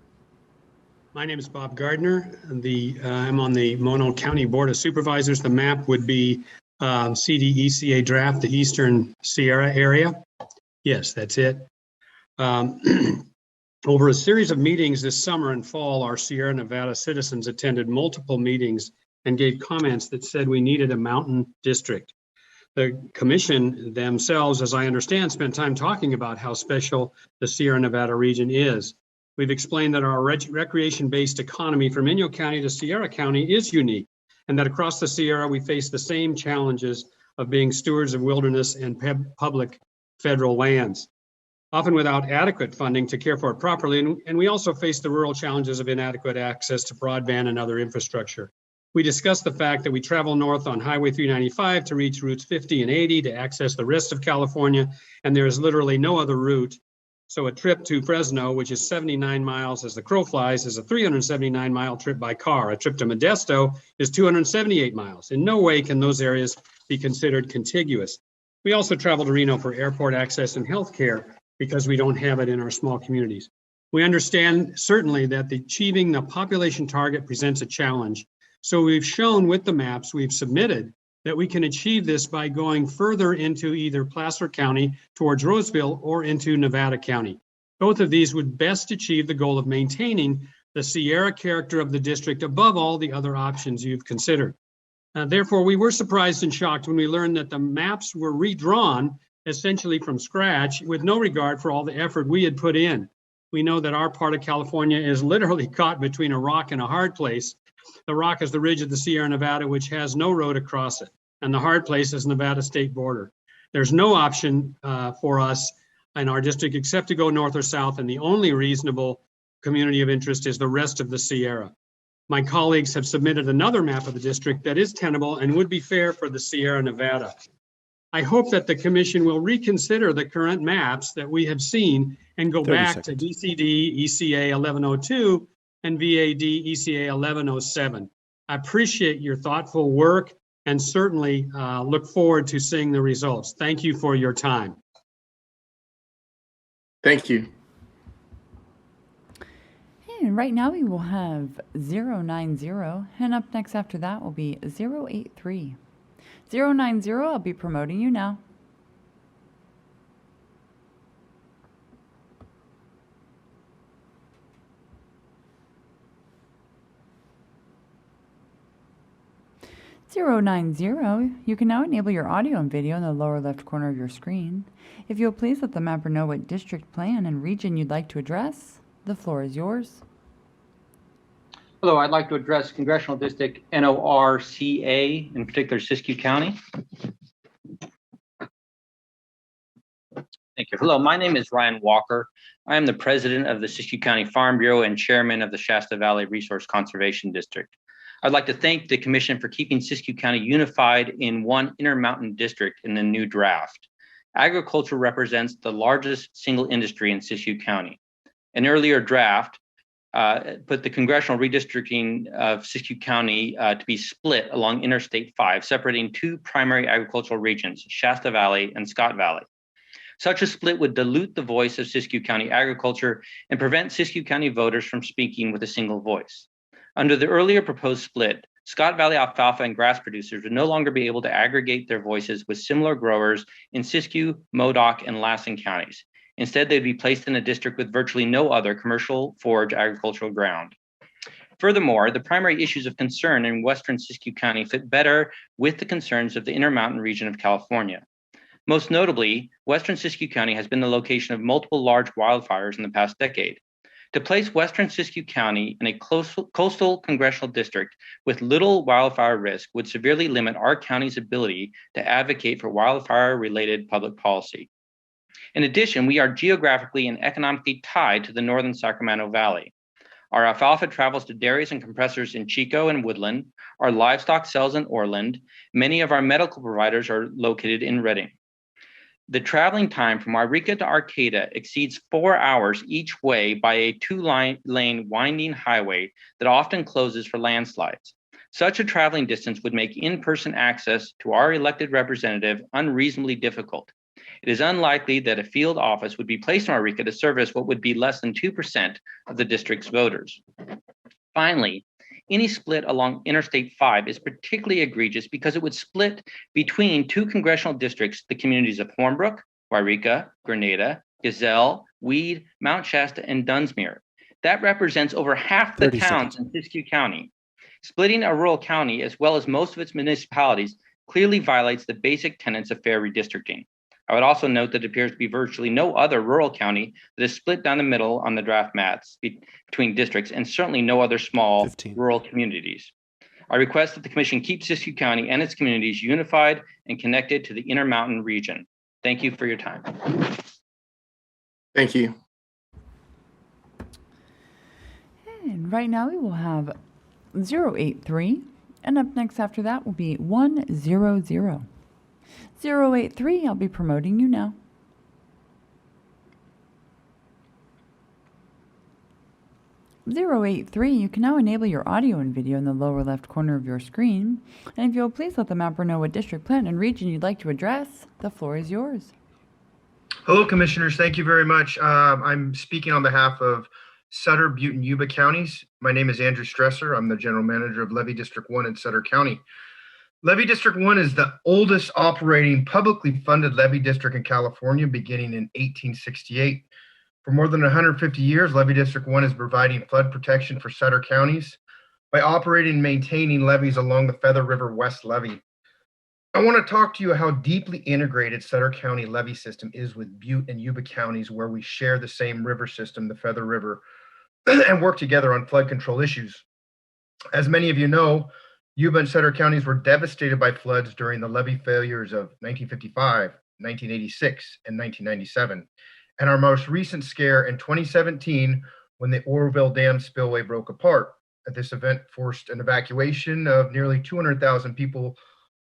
My name is Bob Gardner. I'm on the Mono County Board of Supervisors. The map would be CDECA draft, the Eastern Sierra area. Yes, that's it. Over a series of meetings this summer and fall, our Sierra Nevada citizens attended multiple meetings and gave comments that said we needed a mountain district. The commission themselves, as I understand, spent time talking about how special the Sierra Nevada region is. We've explained that our recreation-based economy from Inyo County to Sierra County is unique, and that across the Sierra we face the same challenges of being stewards of wilderness and public federal lands, often without adequate funding to care for it properly. And we also face the rural challenges of inadequate access to broadband and other infrastructure. We discussed the fact that we travel north on Highway 395 to reach routes 50 and 80 to access the rest of California, and there is literally no other route. So a trip to Fresno, which is 79 miles as the crow flies, is a 379-mile trip by car. A trip to Modesto is 278 miles. In no way can those areas be considered contiguous. We also travel to Reno for airport access and healthcare because we don't have it in our small communities. We understand certainly that achieving the population target presents a challenge. So we've shown with the maps we've submitted that we can achieve this by going further into either Placer County towards Roseville or into Nevada County. Both of these would best achieve the goal of maintaining the Sierra character of the district above all the other options you've considered. Therefore, we were surprised and shocked when we learned that the maps were redrawn essentially from scratch with no regard for all the effort we had put in. We know that our part of California is literally caught between a rock and a hard place. The rock is the ridge of the Sierra Nevada, which has no road across it, and the hard place is Nevada state border. There's no option for us in our district except to go north or south, and the only reasonable community of interest is the rest of the Sierra. My colleagues have submitted another map of the district that is tenable and would be fair for the Sierra Nevada. I hope that the commission will reconsider the current maps that we have seen and go back to DCD ECA 1102 and VAD ECA 1107. I appreciate your thoughtful work and certainly look forward to seeing the results. Thank you for your time. Thank you. And right now we will have 090, and up next after that will be 083. 090, I'll be promoting you now. You can now enable your audio and video in the lower left corner of your screen. If you'll please let the mapper know what district, plan, and region you'd like to address, the floor is yours. Hello, I'd like to address Congressional District NORCA, in particular Siskiyou County. Thank you. Hello, my name is Ryan Walker. I am the president of the Siskiyou County Farm Bureau and chairman of the Shasta Valley Resource Conservation District. I'd like to thank the commission for keeping Siskiyou County unified in one Intermountain district in the new draft. Agriculture represents the largest single industry in Siskiyou County. An earlier draft put the congressional redistricting of Siskiyou County to be split along Interstate 5, separating two primary agricultural regions, Shasta Valley and Scott Valley. Such a split would dilute the voice of Siskiyou County agriculture and prevent Siskiyou County voters from speaking with a single voice. Under the earlier proposed split, Scott Valley alfalfa and grass producers would no longer be able to aggregate their voices with similar growers in Siskiyou, Modoc, and Lassen counties. Instead, they'd be placed in a district with virtually no other commercial forage agricultural ground. Furthermore, the primary issues of concern in Western Siskiyou County fit better with the concerns of the Intermountain region of California. Most notably, Western Siskiyou County has been the location of multiple large wildfires in the past decade. To place Western Siskiyou County in a coastal congressional district with little wildfire risk would severely limit our county's ability to advocate for wildfire-related public policy. In addition, we are geographically and economically tied to the northern Sacramento Valley. Our alfalfa travels to dairies and compressors in Chico and Woodland. Our livestock sells in Orland. Many of our medical providers are located in Redding. The traveling time from Wairika to Arcata exceeds 4 hours each way by a two-lane winding highway that often closes for landslides. Such a traveling distance would make in-person access to our elected representative unreasonably difficult. It is unlikely that a field office would be placed in Wairika to service what would be less than 2% of the district's voters. Finally, any split along Interstate 5 is particularly egregious because it would split between two congressional districts, the communities of Hornbrook, Wairika, Grenada, Gazelle, Weed, Mount Shasta, and Dunsmuir. That represents over half the towns in Siskiyou County. Splitting a rural county, as well as most of its municipalities, clearly violates the basic tenets of fair redistricting. I would also note that it appears to be virtually no other rural county that is split down the middle on the draft maps between districts, and certainly no other small rural communities. I request that the commission keep Siskiyou County and its communities unified and connected to the Intermountain region. Thank you for your time. Thank you. And right now we will have 083, and up next after that will be 100. 083, I'll be promoting you now. 083, you can now enable your audio and video in the lower left corner of your screen. And if you'll please let the mapper know what district, plan, and region you'd like to address, the floor is yours. Hello, Commissioners. Thank you very much. I'm speaking on behalf of Sutter, Butte, and Yuba counties. My name is Andrew Stresser. I'm the General Manager of Levy District 1 in Sutter County. Levy District 1 is the oldest operating publicly funded levy district in California, beginning in 1868. For more than 150 years, Levy District 1 is providing flood protection for Sutter counties by operating and maintaining levees along the Feather River West Levee. I want to talk to you how deeply integrated Sutter County levee system is with Butte and Yuba counties, where we share the same river system, the Feather River, and work together on flood control issues. As many of you know, Yuba and Sutter counties were devastated by floods during the levee failures of 1955, 1986, and 1997. And our most recent scare in 2017, when the Oroville Dam spillway broke apart. This event forced an evacuation of nearly 200,000 people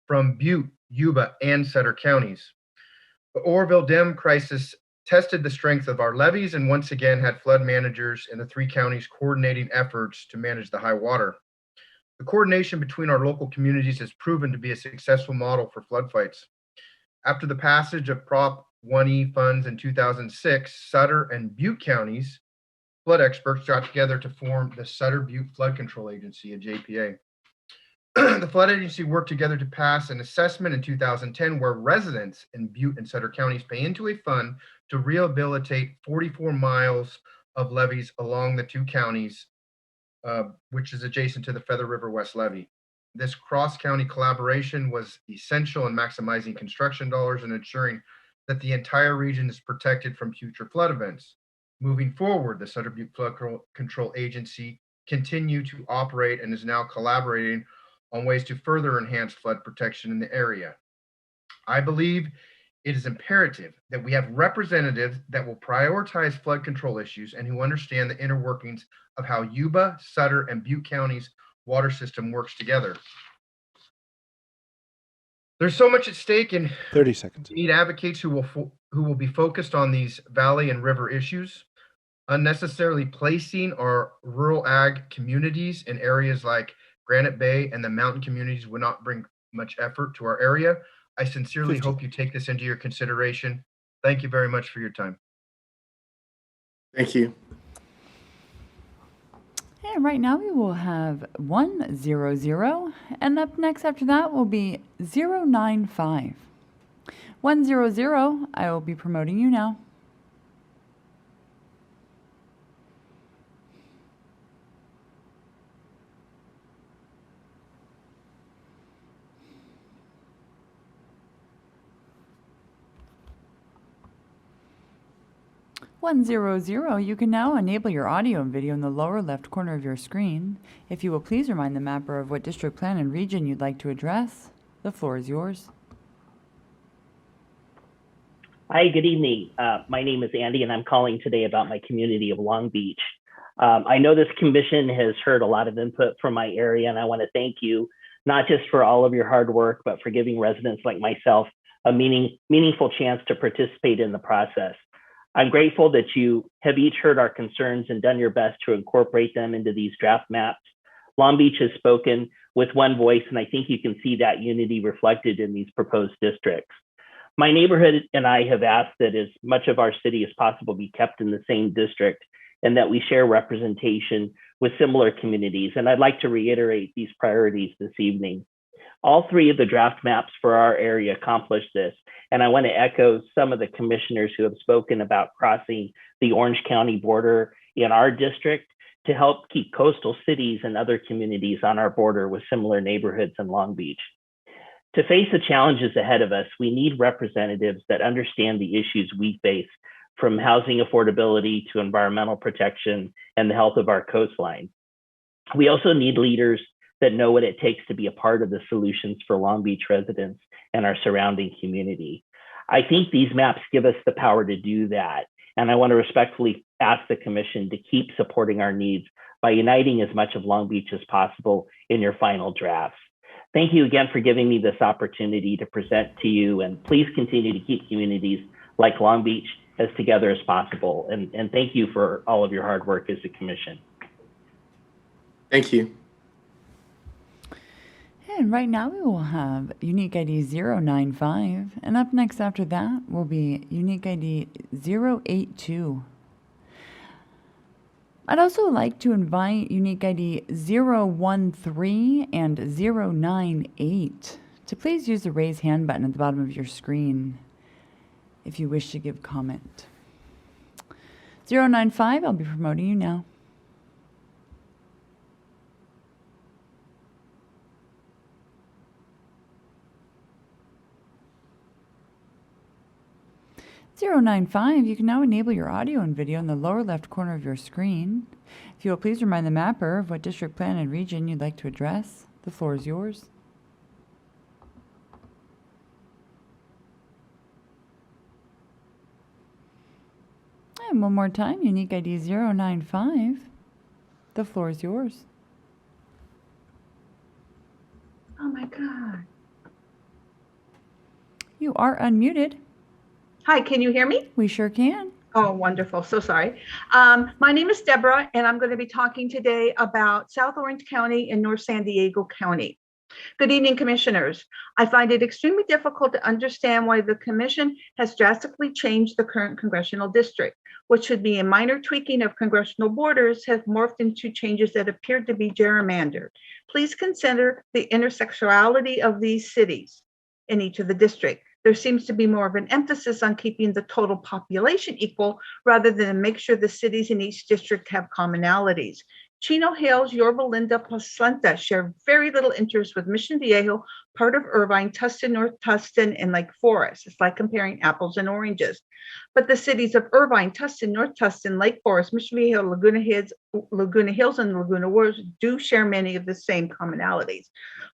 from Butte, Yuba, and Sutter counties. The Oroville Dam crisis tested the strength of our levees and once again had flood managers in the three counties coordinating efforts to manage the high water. The coordination between our local communities has proven to be a successful model for flood fights. After the passage of Prop 1E funds in 2006, Sutter and Butte counties flood experts got together to form the Sutter Butte Flood Control Agency, a JPA. The flood agency worked together to pass an assessment in 2010 where residents in Butte and Sutter counties pay into a fund to rehabilitate 44 miles of levees along the two counties, which is adjacent to the Feather River West Levee. This cross-county collaboration was essential in maximizing construction dollars and ensuring that the entire region is protected from future flood events. Moving forward, the Sutter Butte Flood Control Agency continued to operate and is now collaborating on ways to further enhance flood protection in the area. I believe it is imperative that we have representatives that will prioritize flood control issues and who understand the inner workings of how Yuba, Sutter, and Butte counties' water system works together. There's so much at stake, and 30 seconds. We need advocates who will be focused on these valley and river issues. Unnecessarily placing our rural ag communities in areas like Granite Bay and the mountain communities would not bring much effort to our area. I sincerely hope you take this into your consideration. Thank you very much for your time. Thank you. And right now we will have 100, and up next after that will be 095. 100, I will be promoting you now. You can now enable your audio and video in the lower left corner of your screen. If you will please remind the mapper of what district, plan, and region you'd like to address, the floor is yours. Hi, good evening. My name is Andy, and I'm calling today about my community of Long Beach. I know this commission has heard a lot of input from my area, and I want to thank you, not just for all of your hard work, but for giving residents like myself a meaningful chance to participate in the process. I'm grateful that you have each heard our concerns and done your best to incorporate them into these draft maps. Long Beach has spoken with one voice, and I think you can see that unity reflected in these proposed districts. My neighborhood and I have asked that as much of our city as possible be kept in the same district and that we share representation with similar communities. And I'd like to reiterate these priorities this evening. All three of the draft maps for our area accomplish this. And I want to echo some of the commissioners who have spoken about crossing the Orange County border in our district to help keep coastal cities and other communities on our border with similar neighborhoods in Long Beach. To face the challenges ahead of us, we need representatives that understand the issues we face, from housing affordability to environmental protection and the health of our coastline. We also need leaders that know what it takes to be a part of the solutions for Long Beach residents and our surrounding community. I think these maps give us the power to do that. And I want to respectfully ask the commission to keep supporting our needs by uniting as much of Long Beach as possible in your final drafts. Thank you again for giving me this opportunity to present to you, and please continue to keep communities like Long Beach as together as possible. And thank you for all of your hard work as a commission. Thank you. And right now we will have unique ID 095, and up next after that will be unique ID 082. I'd also like to invite unique ID 013 and 098 to please use the raise hand button at the bottom of your screen if you wish to give comment. 095, I'll be promoting you now. (095), you can now enable your audio and video in the lower left corner of your screen. If you will please remind the mapper of what district, plan, and region you'd like to address. The floor is yours. And one more time, unique ID 095. The floor is yours. Oh my God. You are unmuted. Hi, can you hear me? We sure can. Oh, wonderful. So sorry. My name is Deborah, and I'm going to be talking today about South Orange County and North San Diego County. Good evening, commissioners. I find it extremely difficult to understand why the commission has drastically changed the current congressional district. What should be a minor tweaking of congressional borders have morphed into changes that appear to be gerrymandered. Please consider the intersectionality of these cities in each of the districts. There seems to be more of an emphasis on keeping the total population equal rather than make sure the cities in each district have commonalities. Chino Hills, Yorba Linda, Placenta share very little interest with Mission Viejo, part of Irvine, Tustin, North Tustin, and Lake Forest. It's like comparing apples and oranges. But the cities of Irvine, Tustin, North Tustin, Lake Forest, Mission Viejo, Laguna Hills, and Laguna Woods do share many of the same commonalities.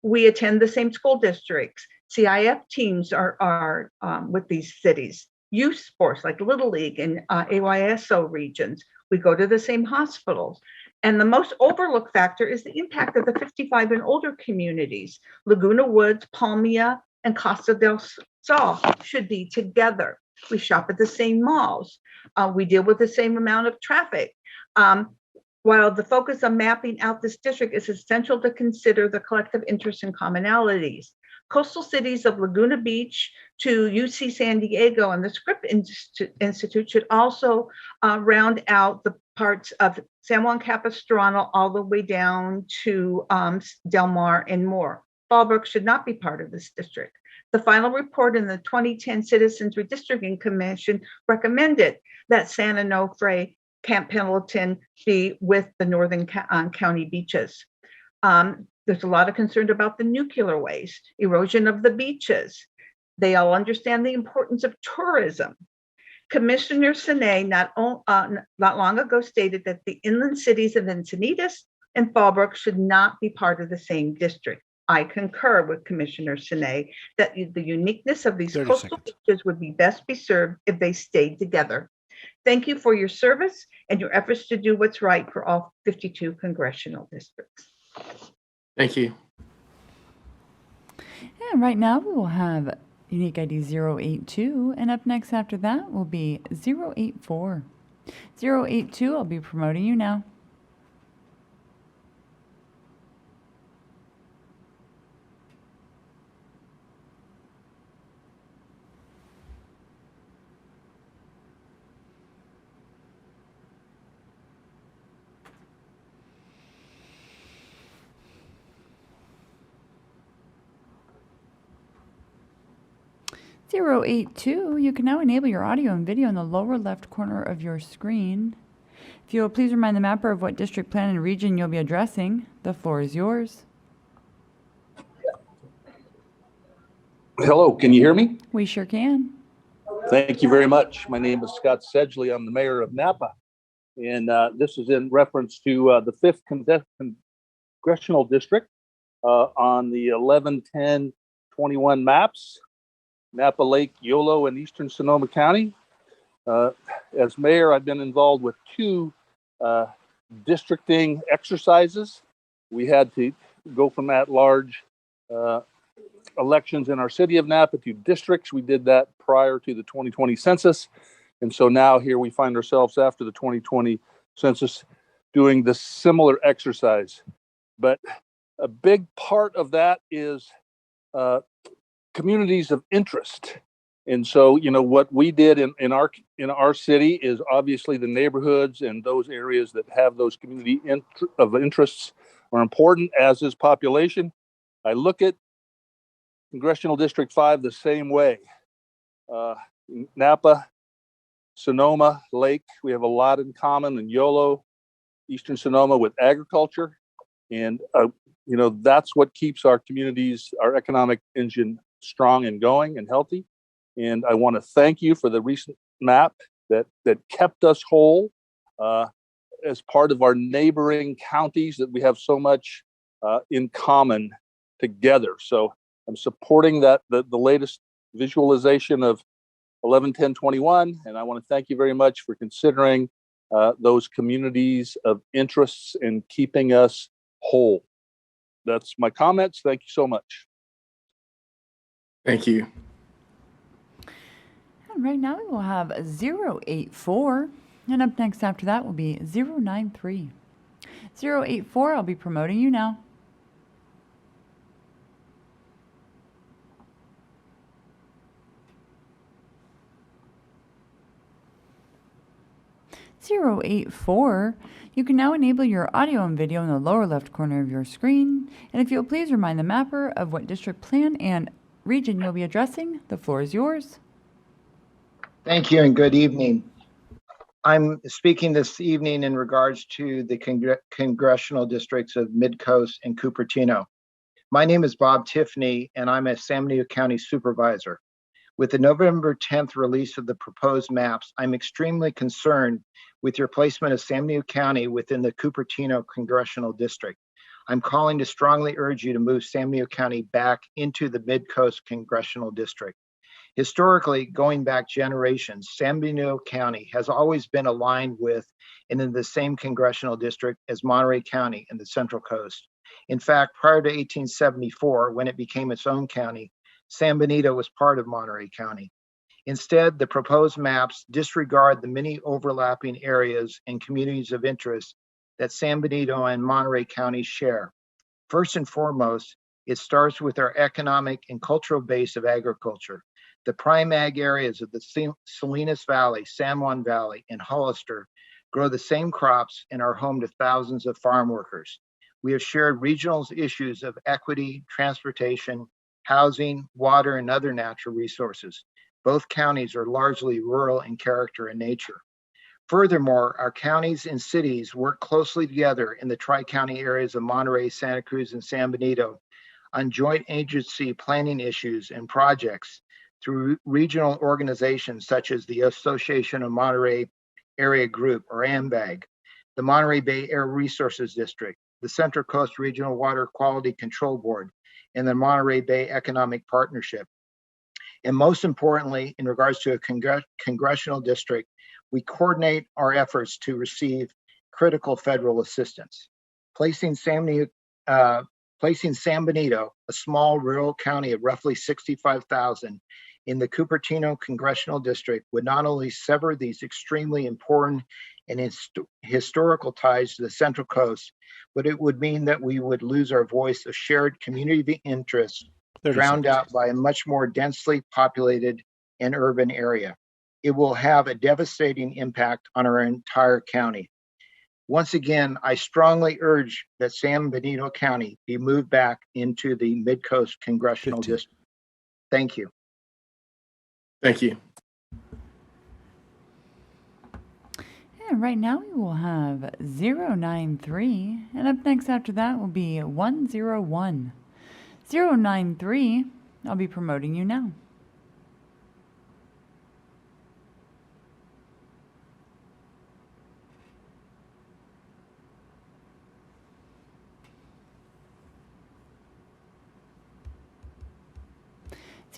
We attend the same school districts. CIF teams are with these cities. Youth sports like Little League and AYSO regions. We go to the same hospitals. And the most overlooked factor is the impact of the 55 and older communities. Laguna Woods, Palmia, and Costa del Sol should be together. We shop at the same malls. We deal with the same amount of traffic. While the focus on mapping out this district is essential to consider the collective interests and commonalities. Coastal cities of Laguna Beach to UC San Diego and the Scripps Institute should also round out the parts of San Juan Capistrano all the way down to Del Mar and more. Fallbrook should not be part of this district. The final report in the 2010 Citizens Redistricting Commission recommended that San Onofre, Camp Pendleton be with the Northern County beaches. There's a lot of concern about the nuclear waste, erosion of the beaches. They all understand the importance of tourism. Commissioner Sine not long ago stated that the inland cities of Encinitas and Fallbrook should not be part of the same district. I concur with Commissioner Sine that the uniqueness of these coastal beaches would be best served if they stayed together. Thank you for your service and your efforts to do what's right for all 52 congressional districts. Thank you. And right now we will have unique ID 082, and up next after that will be 084. 082, I'll be promoting you now. (082), you can now enable your audio and video in the lower left corner of your screen. If you will please remind the mapper of what district, plan, and region you'll be addressing. The floor is yours. Hello, can you hear me? We sure can. Thank you very much. My name is Scott Sedgley. I'm the mayor of Napa. And this is in reference to the 5th Congressional District on the 11-10-21 maps. Napa Lake, Yolo, and Eastern Sonoma County. As mayor, I've been involved with 2 districting exercises. We had to go from at-large elections in our city of Napa to districts. We did that prior to the 2020 census. And so now here we find ourselves after the 2020 census doing the similar exercise. but a big part of that is communities of interest. And so, what we did in our city is obviously the neighborhoods and those areas that have those community of interests are important, as is population. I look at Congressional District 5 the same way. Napa, Sonoma, Lake, we have a lot in common, and Yolo, Eastern Sonoma with agriculture. And, that's what keeps our communities, our economic engine strong and going and healthy. And I want to thank you for the recent map that kept us whole as part of our neighboring counties that we have so much in common together. So I'm supporting that the latest visualization of 11-10-21, and I want to thank you very much for considering those communities of interests and keeping us whole. That's my comments. Thank you so much. Thank you. And right now we will have 084, and up next after that will be 093. 084, I'll be promoting you now. (084). You can now enable your audio and video in the lower left corner of your screen. And if you'll please remind the mapper of what district plan and region you'll be addressing, the floor is yours. Thank you and good evening. I'm speaking this evening in regards to the congressional districts of Midcoast and Cupertino. My name is Bob Tiffany, and I'm a San Benito County supervisor. With the November 10th release of the proposed maps, I'm extremely concerned with your placement of San Benito County within the Cupertino Congressional District. I'm calling to strongly urge you to move San Benito County back into the Midcoast Congressional District. Historically, going back generations, San Benito County has always been aligned with and in the same congressional district as Monterey County and the Central Coast. In fact, prior to 1874, when it became its own county, San Benito was part of Monterey County. Instead, the proposed maps disregard the many overlapping areas and communities of interest that San Benito and Monterey counties share. First and foremost, it starts with our economic and cultural base of agriculture. The prime ag areas of the Salinas Valley, San Juan Valley, and Hollister grow the same crops and are home to thousands of farm workers. We have shared regional issues of equity, transportation, housing, water, and other natural resources. Both counties are largely rural in character and nature. Furthermore, our counties and cities work closely together in the tri-county areas of Monterey, Santa Cruz, and San Benito on joint agency planning issues and projects through regional organizations such as the Association of Monterey Area Group, or AMBAG, the Monterey Bay Air Resources District, the Central Coast Regional Water Quality Control Board, and the Monterey Bay Economic Partnership. And most importantly, in regards to a congressional district, we coordinate our efforts to receive critical federal assistance. Placing San Benito, a small rural county of roughly 65,000, in the Cupertino Congressional District would not only sever these extremely important and historical ties to the Central Coast, but it would mean that we would lose our voice of shared community interests, drowned out by a much more densely populated and urban area. It will have a devastating impact on our entire county. Once again, I strongly urge that San Benito County be moved back into the Midcoast Congressional District. Thank you. Thank you. And right now we will have 093, and up next after that will be 101. 093, I'll be promoting you now.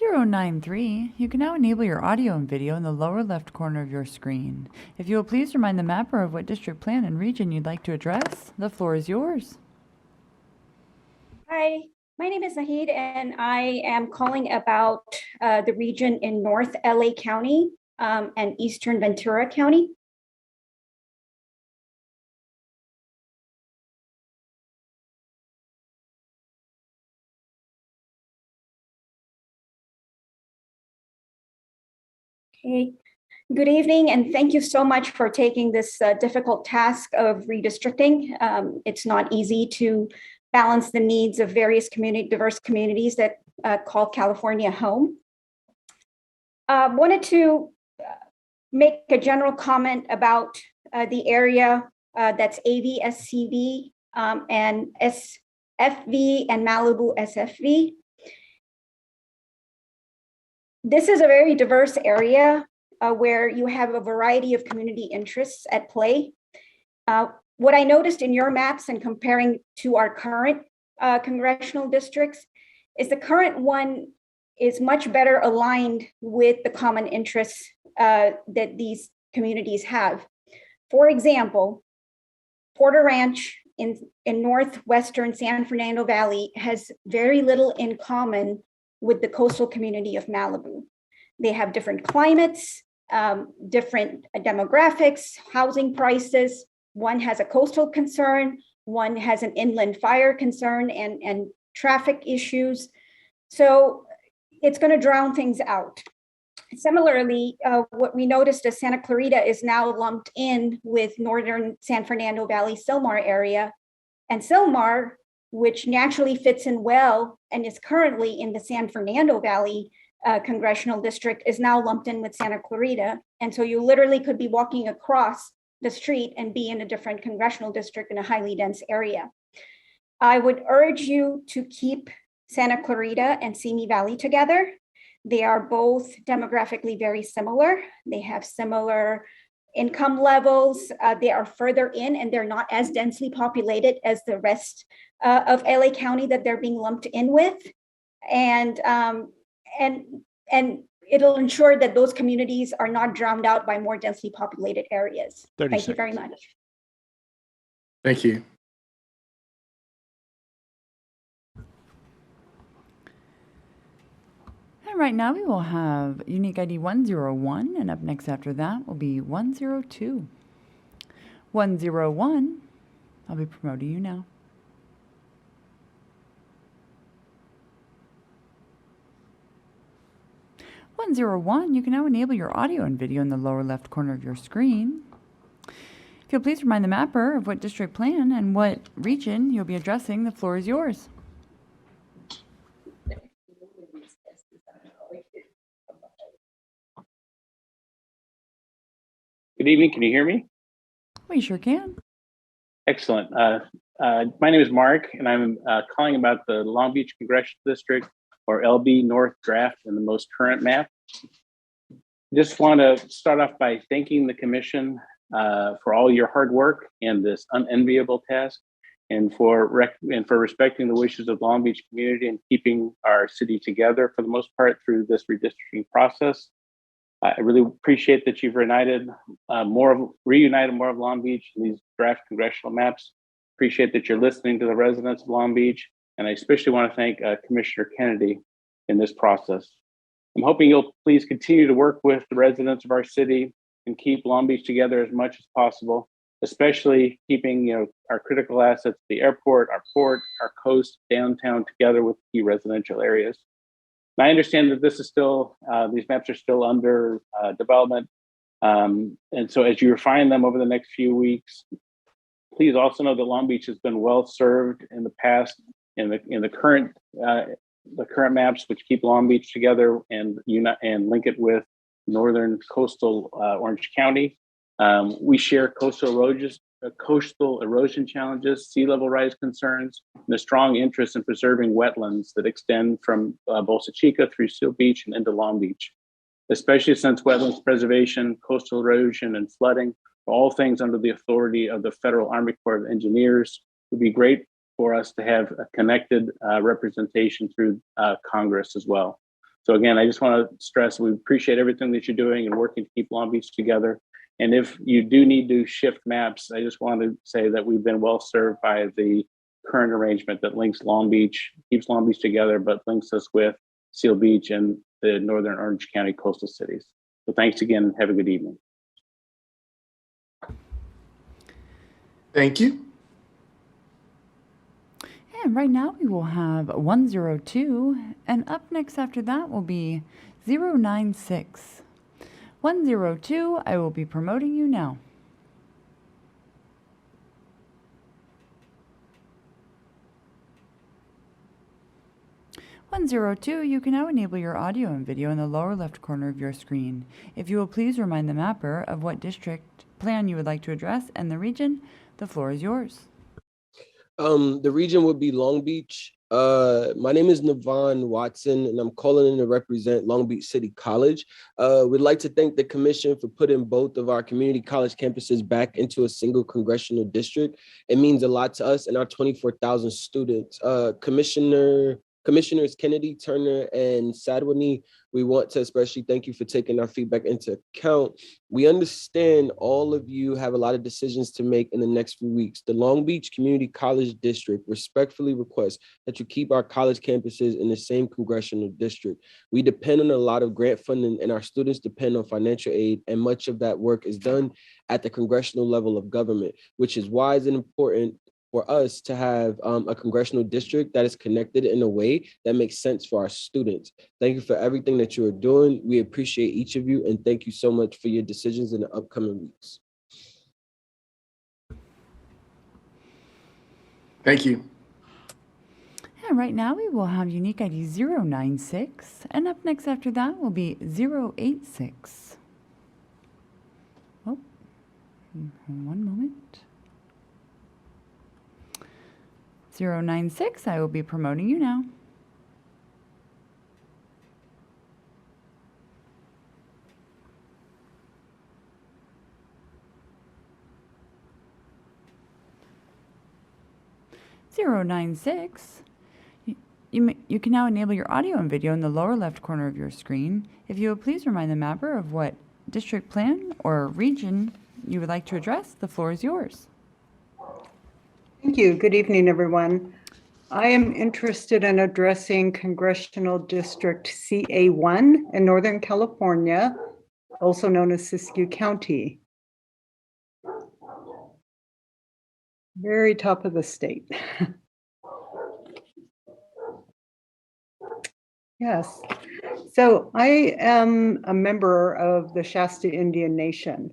(093), you can now enable your audio and video in the lower left corner of your screen. If you will please remind the mapper of what district plan and region you'd like to address, the floor is yours. Hi, my name is Nahid, and I am calling about the region in North LA County and Eastern Ventura County. Okay. Good evening, and thank you so much for taking this difficult task of redistricting. It's not easy to balance the needs of various diverse communities that call California home. Wanted to make a general comment about the area that's AV, SCV, and SFV and Malibu SFV. This is a very diverse area where you have a variety of community interests at play. What I noticed in your maps and comparing to our current congressional districts is the current one is much better aligned with the common interests that these communities have. For example, Porter Ranch in northwestern San Fernando Valley has very little in common with the coastal community of Malibu. They have different climates, different demographics, housing prices. One has a coastal concern, one has an inland fire concern and traffic issues. So it's going to drown things out. Similarly, what we noticed is Santa Clarita is now lumped in with northern San Fernando Valley Sylmar area. And Sylmar, which naturally fits in well and is currently in the San Fernando Valley congressional district, is now lumped in with Santa Clarita. And so you literally could be walking across the street and be in a different congressional district in a highly dense area. I would urge you to keep Santa Clarita and Simi Valley together. They are both demographically very similar. They have similar income levels. They are further in and they're not as densely populated as the rest of LA County that they're being lumped in with. And it'll ensure that those communities are not drowned out by more densely populated areas. Thank you very much. Thank you. And right now we will have unique ID 101, and up next after that will be 102. 101, I'll be promoting you now. You can now enable your audio and video in the lower left corner of your screen. If you'll please remind the mapper of what district plan and what region you'll be addressing, the floor is yours. Good evening. Can you hear me? We sure can. Excellent. My name is Mark, and I'm calling about the Long Beach Congressional District, or LB North draft in the most current map. Just want to start off by thanking the Commission for all your hard work and this unenviable task, and for respecting the wishes of Long Beach community and keeping our city together for the most part through this redistricting process. I really appreciate that you've reunited more of Long Beach in these draft congressional maps. Appreciate that you're listening to the residents of Long Beach, and I especially want to thank Commissioner Kennedy in this process. I'm hoping you'll please continue to work with the residents of our city and keep Long Beach together as much as possible, especially keeping our critical assets, the airport, our port, our coast, downtown together with key residential areas. And I understand that this is still, these maps are still under development. And so as you refine them over the next few weeks, please also know that Long Beach has been well served in the past in the current maps, which keep Long Beach together and link it with northern coastal Orange County. We share coastal erosion challenges, sea level rise concerns, and a strong interest in preserving wetlands that extend from Bolsa Chica through Seal Beach and into Long Beach, especially since wetlands preservation, coastal erosion, and flooding are all things under the authority of the Federal Army Corps of Engineers. It would be great for us to have a connected representation through Congress as well. So again, I just want to stress we appreciate everything that you're doing and working to keep Long Beach together. And if you do need to shift maps, I just want to say that we've been well served by the current arrangement that links Long Beach, keeps Long Beach together, but links us with Seal Beach and the northern Orange County coastal cities. So thanks again and have a good evening. Thank you. And right now we will have 102, and up next after that will be 096. 102, I will be promoting you now. You can now enable your audio and video in the lower left corner of your screen. If you will please remind the mapper of what district plan you would like to address and the region, the floor is yours. The region would be Long Beach. My name is Navon Watson, and I'm calling in to represent Long Beach City College. We'd like to thank the commission for putting both of our community college campuses back into a single congressional district. It means a lot to us and our 24,000 students. Commissioners Kennedy, Turner, and Sadwani, we want to especially thank you for taking our feedback into account. We understand all of you have a lot of decisions to make in the next few weeks. The Long Beach Community College District respectfully requests that you keep our college campuses in the same congressional district. We depend on a lot of grant funding, and our students depend on financial aid, and much of that work is done at the congressional level of government, which is wise and important for us to have a congressional district that is connected in a way that makes sense for our students. Thank you for everything that you are doing. We appreciate each of you, and thank you so much for your decisions in the upcoming weeks. Thank you. And right now we will have unique ID 096, and up next after that will be 086. Oh, one moment. 096, I will be promoting you now. You can now enable your audio and video in the lower left corner of your screen. If you will please remind the mapper of what district plan or region you would like to address, the floor is yours. Thank you. Good evening, everyone. I am interested in addressing Congressional District CA1 in Northern California, also known as Siskiyou County. Very top of the state. Yes. So I am a member of the Shasta Indian Nation.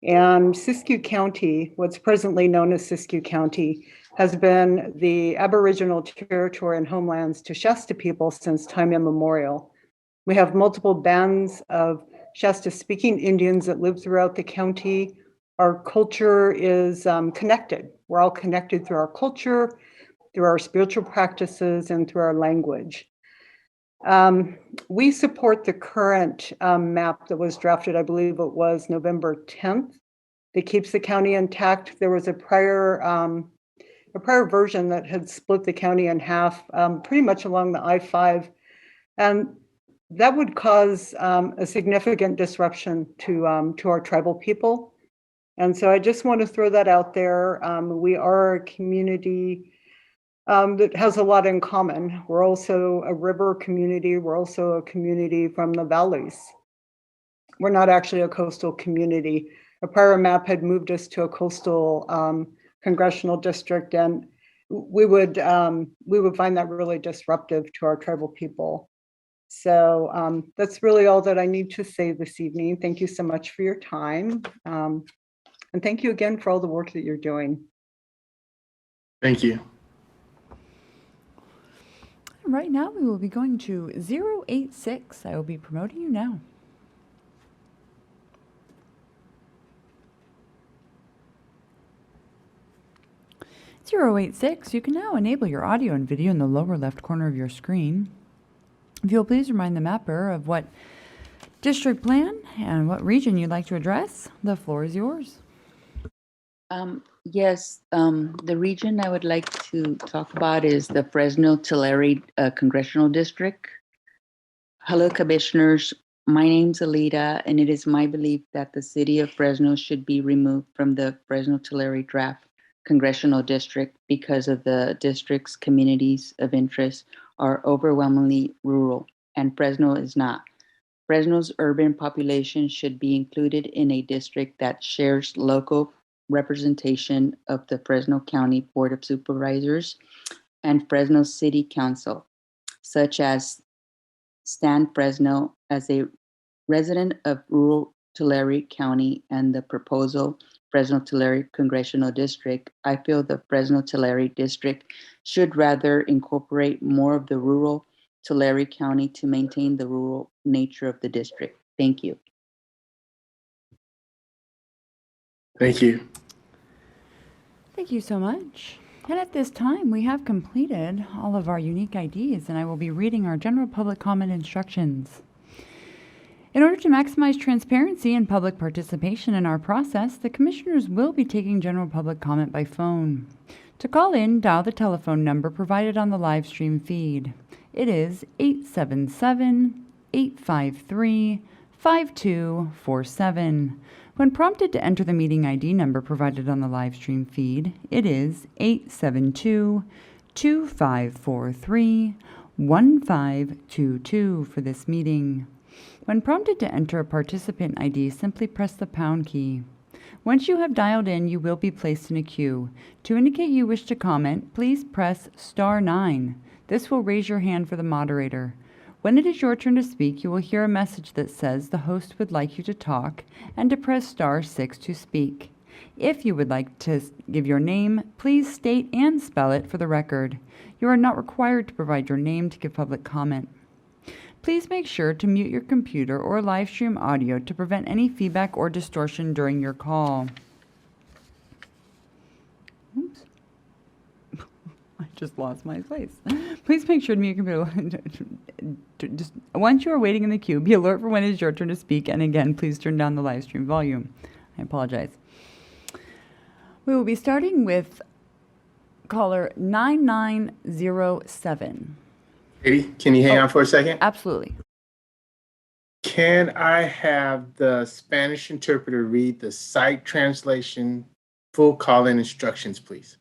And Siskiyou County, what's presently known as Siskiyou County, has been the Aboriginal territory and homelands to Shasta people since time immemorial. We have multiple bands of Shasta-speaking Indians that live throughout the county. Our culture is connected. We're all connected through our culture, through our spiritual practices, and through our language. We support the current map that was drafted, I believe it was November 10th, that keeps the county intact. There was a prior version that had split the county in half, pretty much along the I-5, and that would cause a significant disruption to our tribal people. And so I just want to throw that out there. We are a community that has a lot in common. We're also a river community. We're also a community from the valleys. We're not actually a coastal community. A prior map had moved us to a coastal congressional district, and we would find that really disruptive to our tribal people. So that's really all that I need to say this evening. Thank you so much for your time. And thank you again for all the work that you're doing. Thank you. Right now, we will be going to 086. I will be promoting you now. You can now enable your audio and video in the lower left corner of your screen. If you'll please remind the mapper of what district plan and what region you'd like to address, the floor is yours. Yes, the region I would like to talk about is the Fresno-Tulare Congressional District. Hello, commissioners. My name's Alita, and it is my belief that the city of Fresno should be removed from the Fresno-Tulare Draft Congressional District because of the district's communities of interest are overwhelmingly rural, and Fresno is not. Fresno's urban population should be included in a district that shares local representation of the Fresno County Board of Supervisors and Fresno City Council, such as Stan Fresno as a resident of rural Tulare County and the proposal Fresno-Tulare Congressional District, I feel the Fresno-Tulare District should rather incorporate more of the rural Tulare County to maintain the rural nature of the district. Thank you. Thank you. Thank you so much. And at this time, we have completed all of our unique IDs, and I will be reading our general public comment instructions. In order to maximize transparency and public participation in our process, the commissioners will be taking general public comment by phone. To call in, dial the telephone number provided on the live stream feed. It is 877-853-5247. When prompted to enter the meeting ID number provided on the live stream feed, it is 872-2543-1522 for this meeting. When prompted to enter a participant ID, simply press the pound key. Once you have dialed in, you will be placed in a queue. To indicate you wish to comment, please press *9. This will raise your hand for the moderator. When it is your turn to speak, you will hear a message that says the host would like you to talk and to press *6 to speak. If you would like to give your name, please state and spell it for the record. You are not required to provide your name to give public comment. Please make sure to mute your computer or live stream audio to prevent any feedback or distortion during your call. Oops. I just lost my place. Please make sure to mute your computer. Once you are waiting in the queue, be alert for when it is your turn to speak, and again, please turn down the live stream volume. I apologize. We will be starting with caller 9907. Katie, can you hang on for a second? Absolutely. Can I have the Spanish interpreter read the site translation full call-in instructions, please?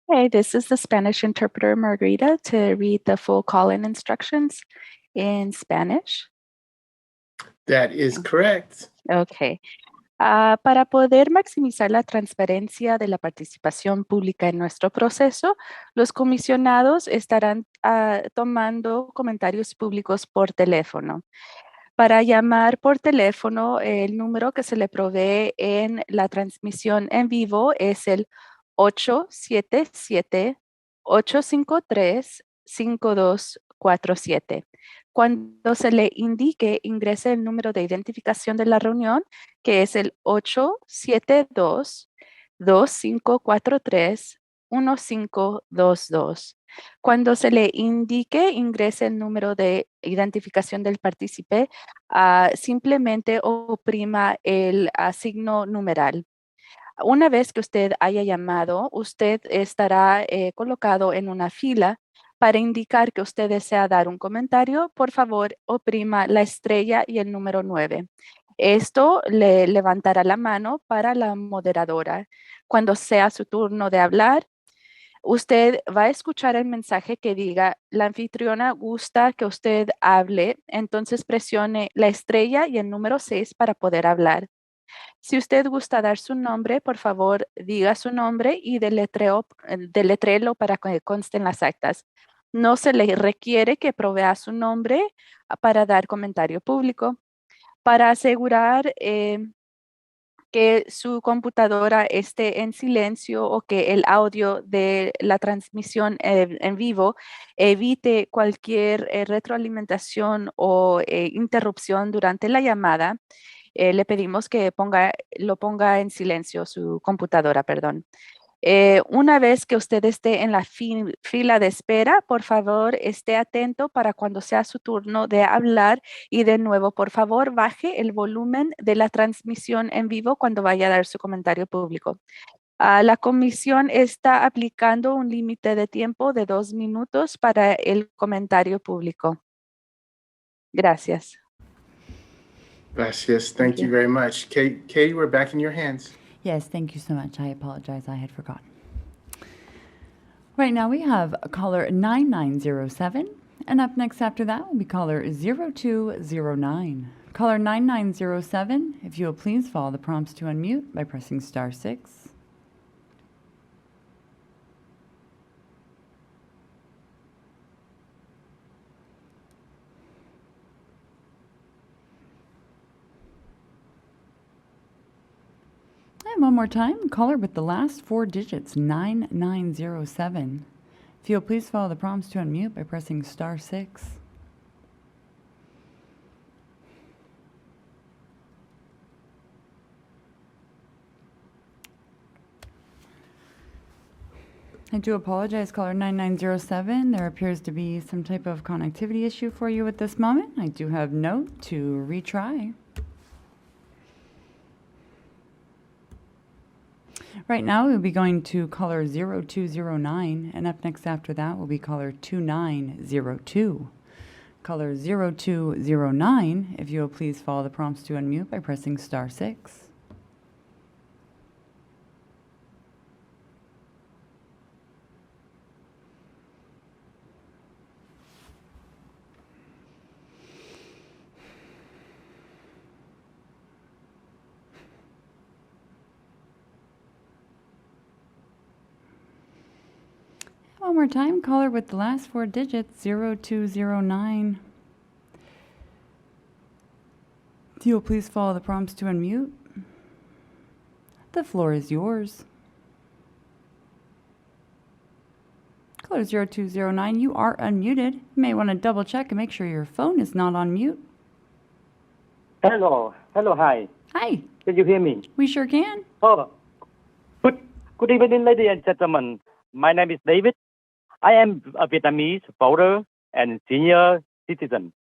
Hey, this is the Spanish interpreter, Margarita, to read the full call-in instructions in Spanish. That is correct. Okay. Para poder maximizar la transparencia de la participación pública en nuestro proceso, los comisionados estarán tomando comentarios públicos por teléfono. Para llamar por teléfono, el número que se le provee en la transmisión en vivo es el 877-853-5247. Cuando se le indique, ingrese el número de identificación de la reunión, que es el 872-2543-1522. Cuando se le indique, ingrese el número de identificación del partícipe, simplemente oprima el signo numeral. Una vez que usted haya llamado, usted estará colocado en una fila. Para indicar que usted desea dar un comentario, por favor, oprima la estrella y el número 9. Esto le levantará la mano para la moderadora. Cuando sea su turno de hablar, usted va a escuchar el mensaje que diga, la anfitriona gusta que usted hable, entonces presione la estrella y el número 6 para poder hablar. Si usted gusta dar su nombre, por favor, diga su nombre y deletréelo para que conste en las actas. No se le requiere que provea su nombre para dar comentario público. Para asegurar que su computadora esté en silencio o que el audio de la transmisión en vivo evite cualquier retroalimentación o interrupción durante la llamada, le pedimos que lo ponga en silencio su computadora, perdón. Una vez que usted esté en la fila de espera, por favor, esté atento para cuando sea su turno de hablar y de nuevo, por favor, baje el volumen de la transmisión en vivo cuando vaya a dar su comentario público. La comisión está aplicando un límite de tiempo de 2 minutos para el comentario público. Gracias. Gracias. Thank you very much. Katie, we're back in your hands. Yes, thank you so much. I apologize. I had forgotten. Right now we have caller 9907, and up next after that will be caller 0209. Caller 9907, if you will please follow the prompts to unmute by pressing *6. And one more time, caller with the last 4 digits, 9907. If you'll please follow the prompts to unmute by pressing *6. I do apologize, caller 9907. There appears to be some type of connectivity issue for you at this moment. I do have note to retry. Right now, we'll be going to caller 0209, and up next after that will be caller 2902. Caller 0209, if you will please follow the prompts to unmute by pressing *6. One more time, caller with the last 4 digits, 0209. If you will please follow the prompts to unmute. The floor is yours. Caller 0209, you are unmuted. You may want to double check and make sure your phone is not on mute. Hello. Hello. Hi. Hi. Can you hear me? We sure can. Oh, good evening, ladies and gentlemen. My name is David. I am a Vietnamese voter and senior citizen.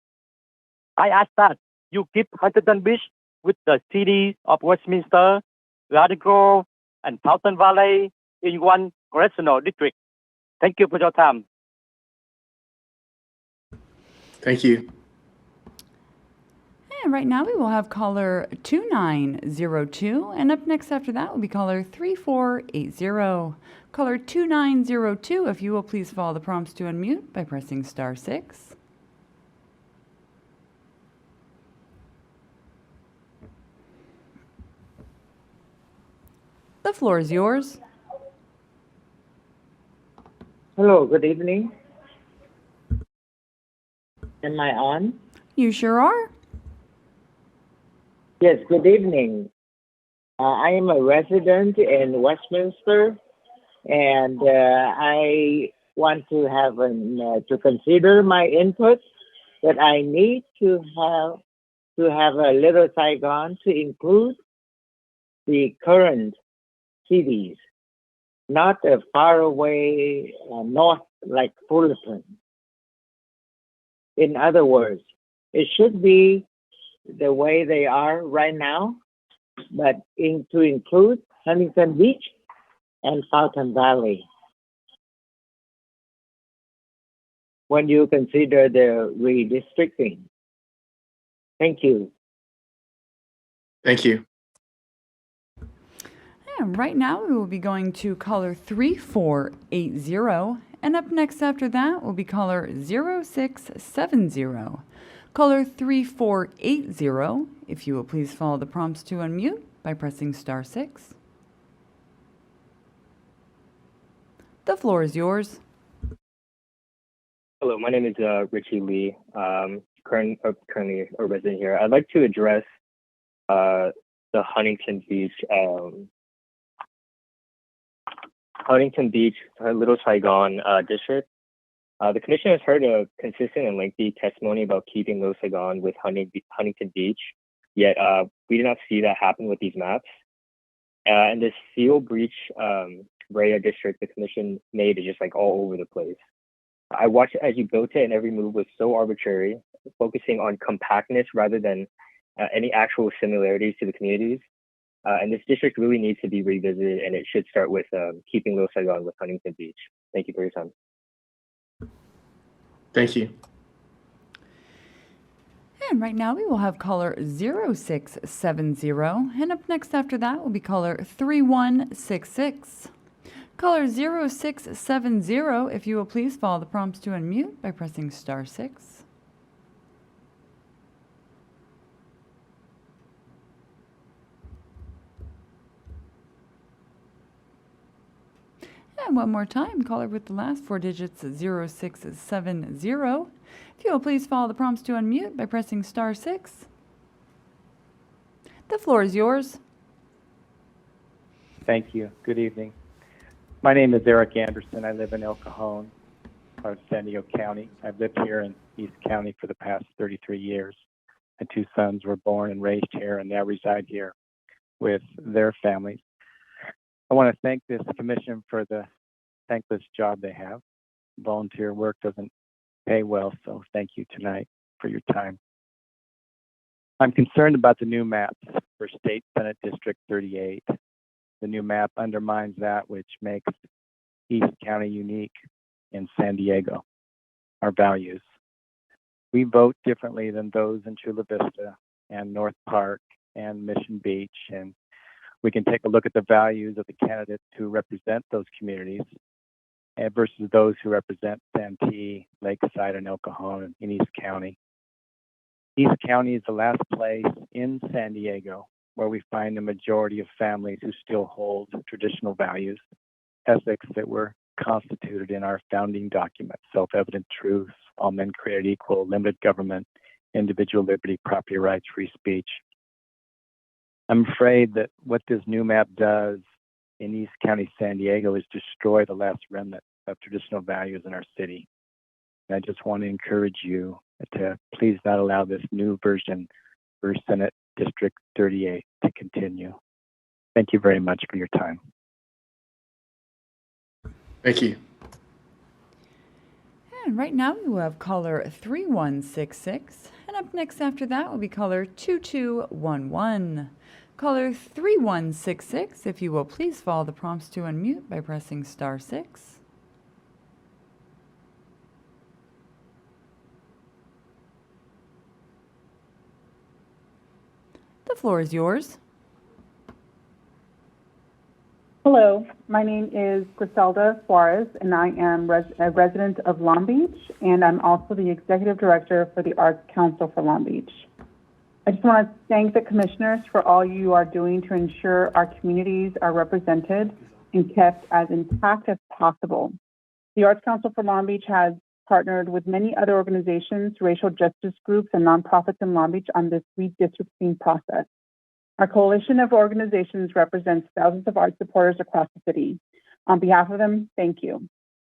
I ask that you keep Huntington Beach with the cities of Westminster, Garden Grove, and Fountain Valley in one congressional district. Thank you for your time. Thank you. And right now we will have caller 2902, and up next after that will be caller 3480. Caller 2902, if you will please follow the prompts to unmute by pressing *6. The floor is yours. Hello, good evening. Am I on? You sure are. Yes, good evening. I am a resident in Westminster, and I want to have to consider my input that I need to have a Little Saigon to include the current cities, not a far away north like Fullerton. In other words, it should be the way they are right now, but to include Huntington Beach and Fountain Valley when you consider the redistricting. Thank you. Thank you. And right now we will be going to caller 3480, and up next after that will be caller 0670. Caller 3480, if you will please follow the prompts to unmute by pressing *6. The floor is yours. Hello, my name is Richie Lee. Currently a resident here. I'd like to address the Huntington Beach, Little Saigon district. The commission has heard a consistent and lengthy testimony about keeping Little Saigon with Huntington Beach, yet we did not see that happen with these maps. And this seal breach Raya district the commission made is just like all over the place. I watched it as you built it, and every move was so arbitrary, focusing on compactness rather than any actual similarities to the communities. And this district really needs to be revisited, and it should start with keeping Little Saigon with Huntington Beach. Thank you for your time. Thank you. And right now we will have caller 0670, and up next after that will be caller 3166. Caller 0670, if you will please follow the prompts to unmute by pressing *6. And one more time, caller with the last four digits, 0670. If you will please follow the prompts to unmute by pressing *6. The floor is yours. Thank you. Good evening. My name is Eric Anderson. I live in El Cajon, part of San Diego County. I've lived here in East County for the past 33 years. My two sons were born and raised here and now reside here with their families. I want to thank this commission for the thankless job they have. Volunteer work doesn't pay well, so thank you tonight for your time. I'm concerned about the new maps for State Senate District 38. The new map undermines that which makes East County unique in San Diego, our values. We vote differently than those in Chula Vista and North Park and Mission Beach, and we can take a look at the values of the candidates who represent those communities versus those who represent Santee, Lakeside, and El Cajon in East County. East County is the last place in San Diego where we find the majority of families who still hold traditional values, ethics that were constituted in our founding documents: self-evident truths, all men created equal, limited government, individual liberty, property rights, free speech. I'm afraid that what this new map does in East County, San Diego, is destroy the last remnant of traditional values in our city. And I just want to encourage you to please not allow this new version for Senate District 38 to continue. Thank you very much for your time. Thank you. And right now we will have caller 3166. And up next after that will be caller 2211. Caller 3166, if you will please follow the prompts to unmute by pressing *6. The floor is yours. Hello, my name is Griselda Suarez, and I am a resident of Long Beach, and I'm also the Executive Director for the Arts Council for Long Beach. I just want to thank the commissioners for all you are doing to ensure our communities are represented and kept as intact as possible. The Arts Council for Long Beach has partnered with many other organizations, racial justice groups, and nonprofits in Long Beach on this redistricting process. Our coalition of organizations represents thousands of art supporters across the city. On behalf of them, thank you.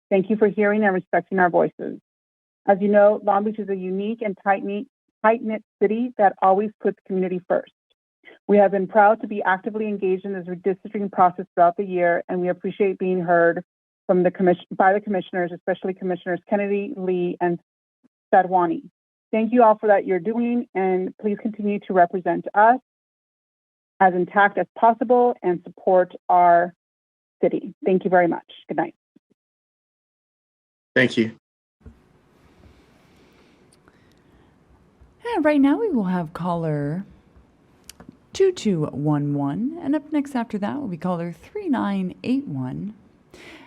Thank you for hearing and respecting our voices. As you know, Long Beach is a unique and tight-knit city that always puts community first. We have been proud to be actively engaged in this redistricting process throughout the year, and we appreciate being heard from by the commissioners, especially Commissioners Kennedy, Lee, and Sadwani. Thank you all for that you're doing, and please continue to represent us as intact as possible and support our city. Thank you very much. Good night. Thank you. And right now we will have caller 2211, and up next after that will be caller 3981.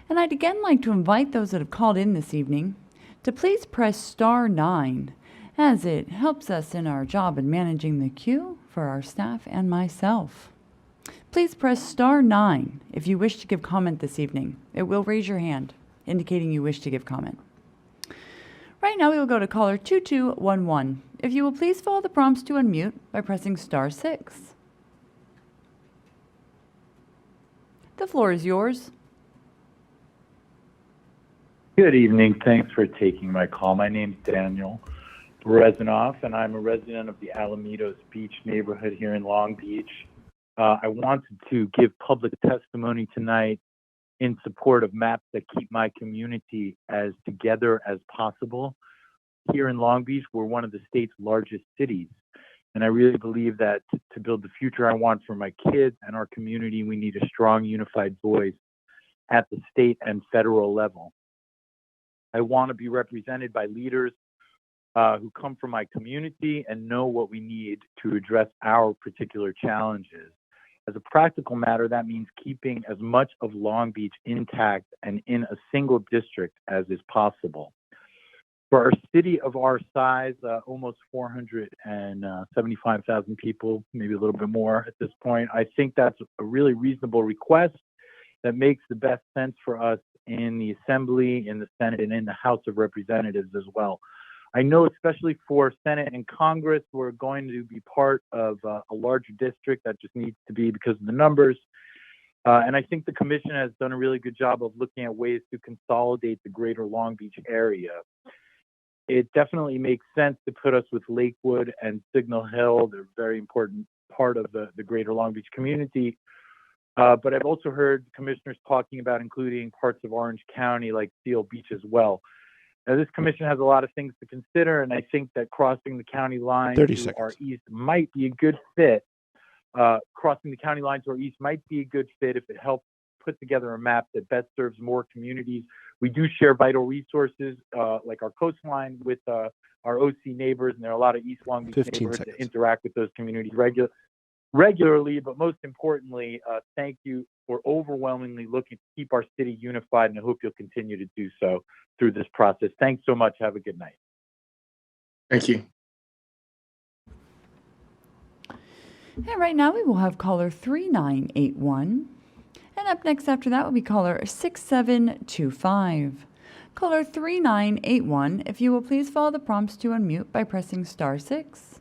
And I'd again like to invite those that have called in this evening to please press *9, as it helps us in our job in managing the queue for our staff and myself. Please press *9 if you wish to give comment this evening. It will raise your hand, indicating you wish to give comment. Right now we will go to caller 2211. If you will please follow the prompts to unmute by pressing *6. The floor is yours. Good evening. Thanks for taking my call. My name's Daniel Rezanoff, and I'm a resident of the Alamitos Beach neighborhood here in Long Beach. I wanted to give public testimony tonight in support of maps that keep my community as together as possible. Here in Long Beach, we're one of the state's largest cities, and I really believe that to build the future I want for my kids and our community, we need a strong, unified voice at the state and federal level. I want to be represented by leaders who come from my community and know what we need to address our particular challenges. As a practical matter, that means keeping as much of Long Beach intact and in a single district as is possible. For a city of our size, almost 475,000 people, maybe a little bit more at this point, I think that's a really reasonable request. that makes the best sense for us in the Assembly, in the Senate, and in the House of Representatives as well. I know especially for Senate and Congress, we're going to be part of a larger district that just needs to be because of the numbers. And I think the commission has done a really good job of looking at ways to consolidate the greater Long Beach area. It definitely makes sense to put us with Lakewood and Signal Hill. They're a very important part of the greater Long Beach community. But I've also heard commissioners talking about including parts of Orange County like Seal Beach as well. Now, this commission has a lot of things to consider, and I think that crossing the county line to our east might be a good fit. Crossing the county line to our east might be a good fit if it helps put together a map that best serves more communities. We do share vital resources like our coastline with our OC neighbors, and there are a lot of East Long Beach neighborhoods that interact with those communities regularly. But most importantly, thank you for overwhelmingly looking to keep our city unified, and I hope you'll continue to do so through this process. Thanks so much. Have a good night. Thank you. And right now we will have caller 3981. And up next after that will be caller 6725. Caller 3981, if you will please follow the prompts to unmute by pressing *6.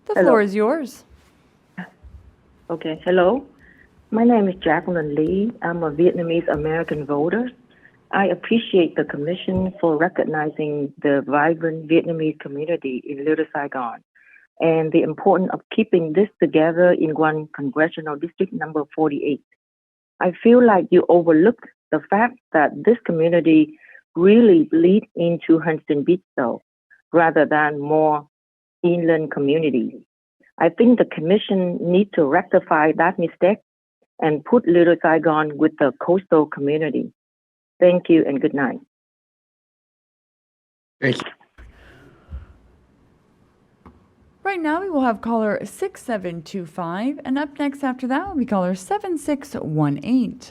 The floor is yours. Okay, hello. My name is Jacqueline Lee. I'm a Vietnamese American voter. I appreciate the commission for recognizing the vibrant Vietnamese community in Little Saigon and the importance of keeping this together in one congressional district number 48. I feel like you overlooked the fact that this community really bleed into Huntington Beach though, rather than more inland communities. I think the commission needs to rectify that mistake and put Little Saigon with the coastal community. Thank you and good night. Thank you. Right now we will have caller 6725, and up next after that will be caller 7618.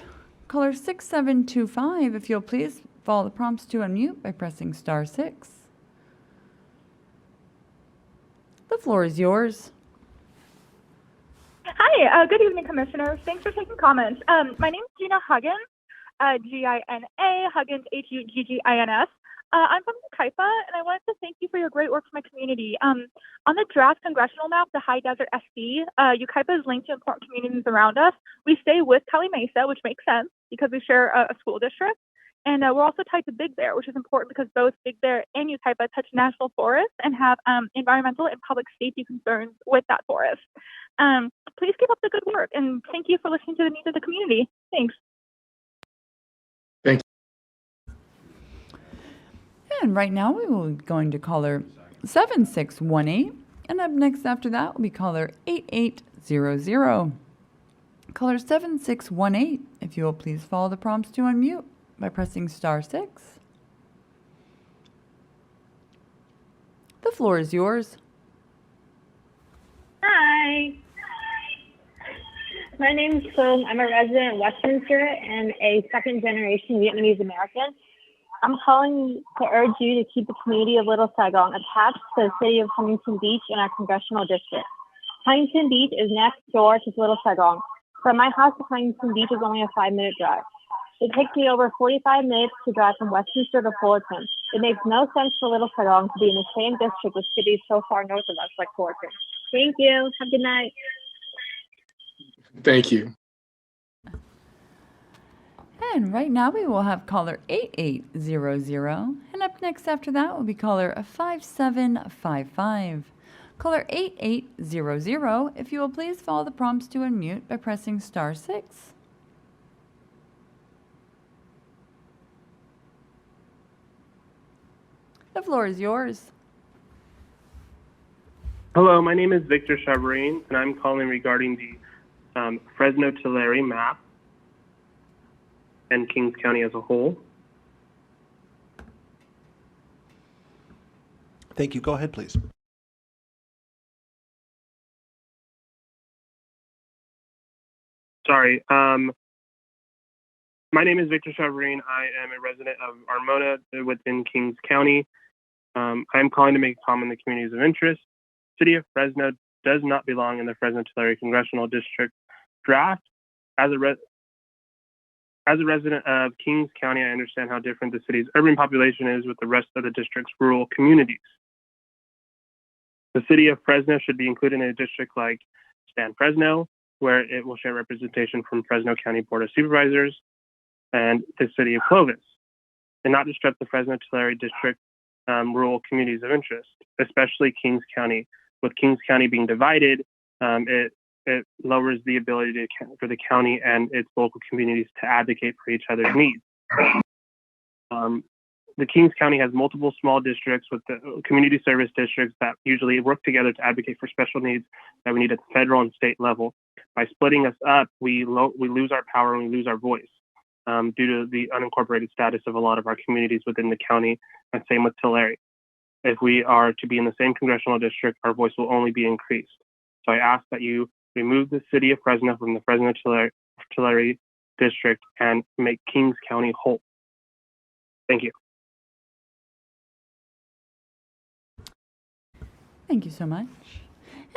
Caller 6725, if you'll please follow the prompts to unmute by pressing *6. The floor is yours. Hi, good evening, Commissioners. Thanks for taking comments. My name is Gina Huggins, Gina, Huggins, Huggins. I'm from Yucaipa, and I wanted to thank you for your great work for my community. On the draft congressional map, the High Desert SC, Yucaipa is linked to important communities around us. We stay with Cali Mesa, which makes sense because we share a school district. And we're also tied to Big Bear, which is important because both Big Bear and Yucaipa touch national forests and have environmental and public safety concerns with that forest. Please keep up the good work, and thank you for listening to the needs of the community. Thanks. Thank you. And right now we will be going to caller 7618. And up next after that will be caller 8800. Caller 7618, if you will please follow the prompts to unmute by pressing *6. The floor is yours. Hi. My name is Phil. I'm a resident of Westminster and a second-generation Vietnamese American. I'm calling to urge you to keep the community of Little Saigon attached to the city of Huntington Beach in our congressional district. Huntington Beach is next door to Little Saigon. From my house to Huntington Beach is only a 5-minute drive. It takes me over 45 minutes to drive from Westminster to Fullerton. It makes no sense for Little Saigon to be in the same district with cities so far north of us like Fullerton. Thank you. Have a good night. Thank you. And right now we will have caller 8800. And up next after that will be caller 5755. Caller 8800, if you will please follow the prompts to unmute by pressing *6. The floor is yours. Hello, my name is Victor Chavarine, and I'm calling regarding the Fresno-Tulare map and Kings County as a whole. Thank you. Go ahead, please. Sorry. My name is Victor Chavarine. I am a resident of Armona within Kings County. I'm calling to make a comment on the communities of interest. City of Fresno does not belong in the Fresno-Tulare Congressional District draft. As a resident of Kings County, I understand how different the city's urban population is with the rest of the district's rural communities. The city of Fresno should be included in a district like San Fresno, where it will share representation from Fresno County Board of Supervisors and the city of Clovis, and not disrupt the Fresno-Tulare district rural communities of interest, especially Kings County. With Kings County being divided, it lowers the ability for the county and its local communities to advocate for each other's needs. The Kings County has multiple small districts with the community service districts that usually work together to advocate for special needs that we need at the federal and state level. By splitting us up, we lose our power and we lose our voice due to the unincorporated status of a lot of our communities within the county, and same with Tulare. If we are to be in the same congressional district, our voice will only be increased. So I ask that you remove the city of Fresno from the Fresno-Tulare district and make Kings County whole. Thank you. Thank you so much.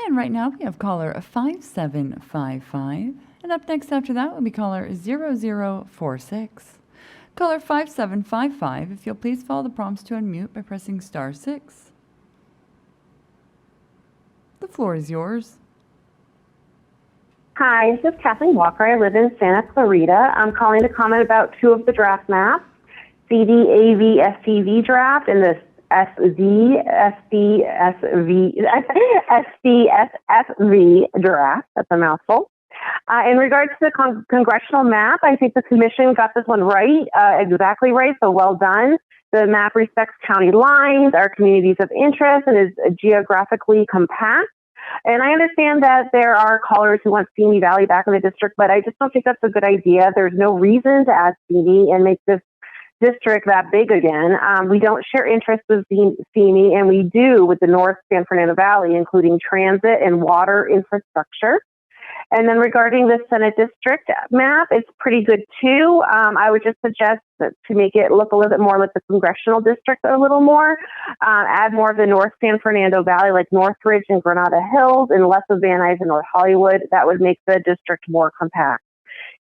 And right now we have caller 5755. And up next after that will be caller 0046. Caller 5755, if you'll please follow the prompts to unmute by pressing *6. The floor is yours. Hi, this is Kathleen Walker. I live in Santa Clarita. I'm calling to comment about two of the draft maps, CDAV-STV draft and the SDSSV draft. That's a mouthful. In regards to the congressional map, I think the commission got this one right, exactly right, so well done. The map respects county lines, our communities of interest, and is geographically compact. And I understand that there are callers who want Simi Valley back in the district, but I just don't think that's a good idea. There's no reason to add Simi and make this district that big again. We don't share interests with Simi, and we do with the North San Fernando Valley, including transit and water infrastructure. And then regarding the Senate district map, it's pretty good too. I would just suggest that to make it look a little bit more like the congressional district a little more, add more of the North San Fernando Valley like Northridge and Granada Hills and less of Van Nuys and North Hollywood. That would make the district more compact.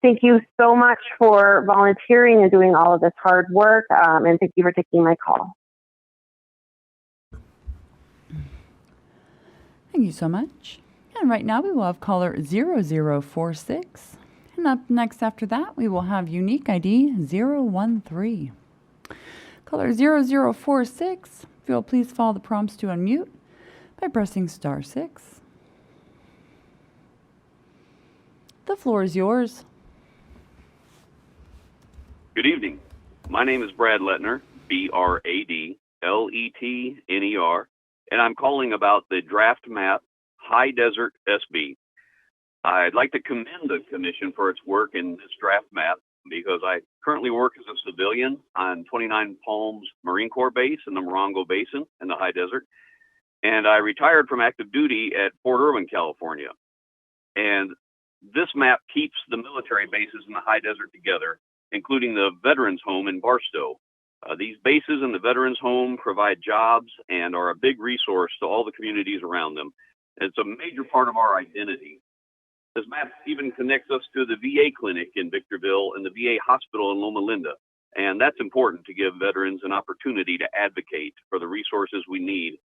Thank you so much for volunteering and doing all of this hard work, and thank you for taking my call. Thank you so much. And right now we will have caller 0046. And up next after that, we will have unique ID 013. Caller 0046, if you'll please follow the prompts to unmute by pressing *6. The floor is yours. Good evening. My name is Brad Lettner, BRADLETNER, and I'm calling about the draft map High Desert SB. I'd like to commend the commission for its work in this draft map because I currently work as a civilian on 29 Palms Marine Corps Base in the Morongo Basin in the High Desert. And I retired from active duty at Fort Irwin, California. And this map keeps the military bases in the High Desert together, including the Veterans Home in Barstow. These bases and the Veterans Home provide jobs and are a big resource to all the communities around them. It's a major part of our identity. This map even connects us to the VA clinic in Victorville and the VA hospital in Loma Linda. And that's important to give veterans an opportunity to advocate for the resources we need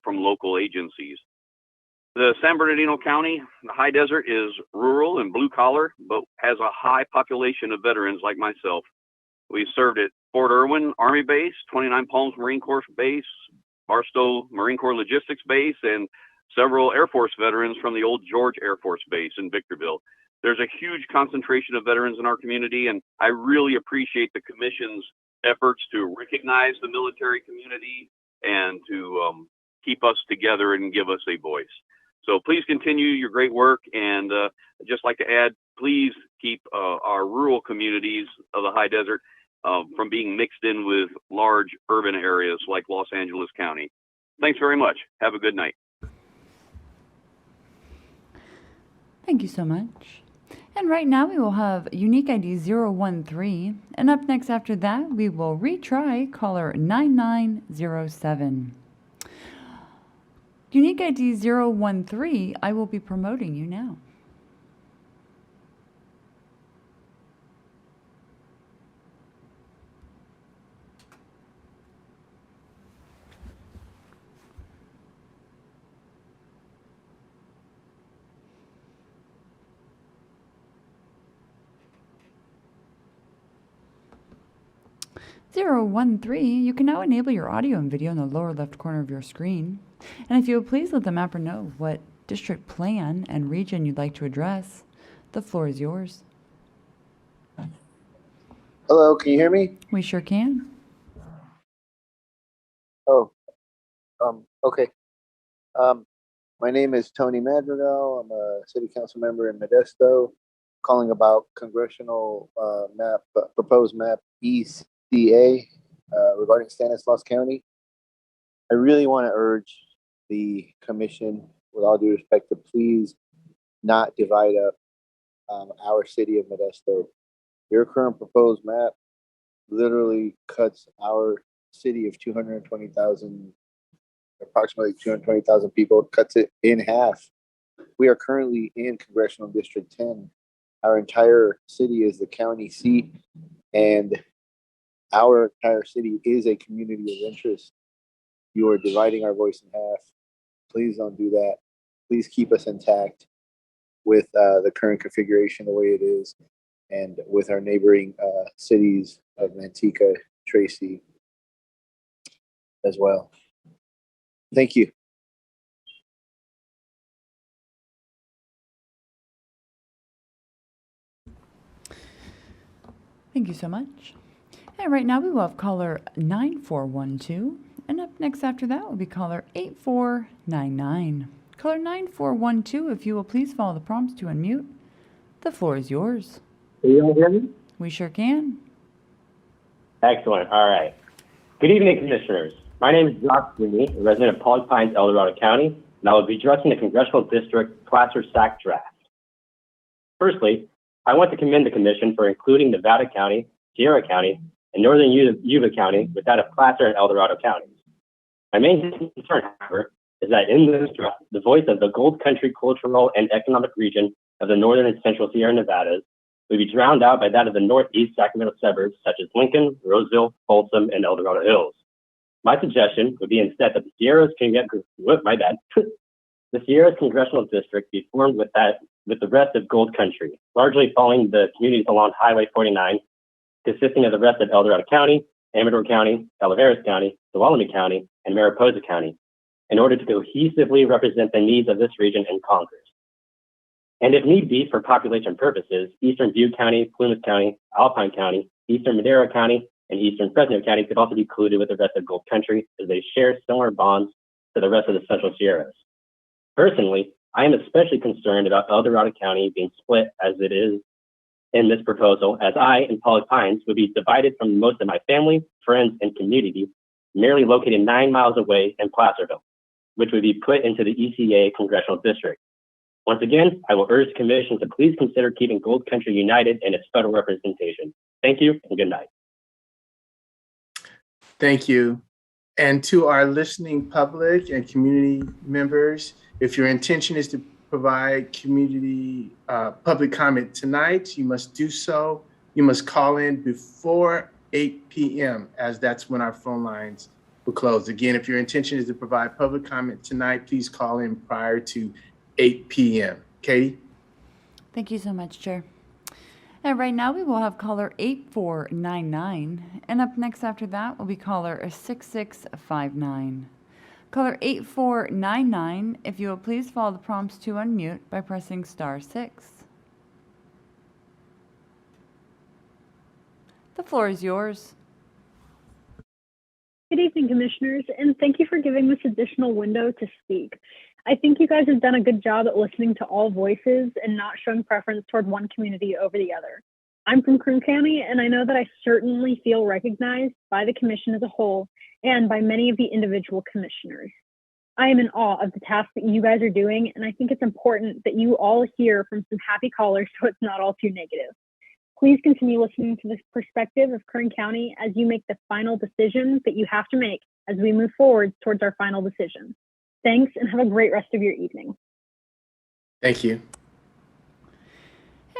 from local agencies. The San Bernardino County, the High Desert, is rural and blue collar, but has a high population of veterans like myself. We served at Fort Irwin Army Base, 29 Palms Marine Corps Base, Barstow Marine Corps Logistics Base, and several Air Force veterans from the old George Air Force Base in Victorville. There's a huge concentration of veterans in our community, and I really appreciate the Commission's efforts to recognize the military community and to keep us together and give us a voice. So please continue your great work, and I'd just like to add, please keep our rural communities of the High Desert from being mixed in with large urban areas like Los Angeles County. Thanks very much. Have a good night. Thank you so much. And right now we will have unique ID 013. And up next after that, we will retry caller 9907. Unique ID 013, I will be promoting you now. Zero 13, you can now enable your audio and video in the lower left corner of your screen. And if you would please let the mapper know what district plan and region you'd like to address, the floor is yours. Hello, can you hear me? We sure can. Oh, okay. My name is Tony Madrigal. I'm a city council member in Modesto, calling about congressional proposed map ECA regarding Stanislaus County. I really want to urge the commission, with all due respect, to please not divide up our city of Modesto. Your current proposed map literally cuts our city of 220,000, approximately 220,000 people, cuts it in half. We are currently in Congressional District 10. Our entire city is the county seat, and our entire city is a community of interest. You are dividing our voice in half. Please don't do that. Please keep us intact with the current configuration the way it is, and with our neighboring cities of Manteca, Tracy as well. Thank you. Thank you so much. And right now we will have caller 9412. And up next after that will be caller 8499. Caller 9412, if you will please follow the prompts to unmute. The floor is yours. Can you all hear me? We sure can. Excellent. All right. Good evening, commissioners. My name is Josh Sweeney, a resident of Pollock Pines, El Dorado County, and I will be addressing the Congressional District Placer-Sac draft. Firstly, I want to commend the commission for including Nevada County, Sierra County, and Northern Yuba County with that of Placer and El Dorado counties. My main concern, however, is that in this draft, the voice of the Gold Country cultural and economic region of the Northern and Central Sierra Nevadas would be drowned out by that of the Northeast Sacramento suburbs such as Lincoln, Roseville, Folsom, and El Dorado Hills. My suggestion would be instead that the Sierras the Sierras Congressional District be formed with the rest of Gold Country, largely following the communities along Highway 49, consisting of the rest of El Dorado County, Amador County, Calaveras County, Tuolumne County, and Mariposa County, in order to cohesively represent the needs of this region in Congress. And if need be for population purposes, Eastern Butte County, Plumas County, Alpine County, Eastern Madera County, and Eastern Fresno County could also be included with the rest of Gold Country, as they share similar bonds to the rest of the Central Sierras. Personally, I am especially concerned about El Dorado County being split as it is in this proposal, as I, in Pollock Pines, would be divided from most of my family, friends, and community, merely located 9 miles away in Placerville, which would be put into the ECA Congressional District. Once again, I will urge the commission to please consider keeping Gold Country united in its federal representation. Thank you and good night. Thank you. And to our listening public and community members, if your intention is to provide community public comment tonight, you must do so. You must call in before 8 p.m. as that's when our phone lines will close. Again, if your intention is to provide public comment tonight, please call in prior to 8 p.m. Katie? Thank you so much, Chair. And right now we will have caller 8499. And up next after that will be caller 6659. Caller 8499, if you will please follow the prompts to unmute by pressing *6. The floor is yours. Good evening, commissioners, and thank you for giving this additional window to speak. I think you guys have done a good job at listening to all voices and not showing preference toward one community over the other. I'm from Croom County, and I know that I certainly feel recognized by the commission as a whole and by many of the individual commissioners. I am in awe of the task that you guys are doing, and I think it's important that you all hear from some happy callers so it's not all too negative. Please continue listening to the perspective of Kern County as you make the final decision that you have to make as we move forward towards our final decision. Thanks, and have a great rest of your evening. Thank you.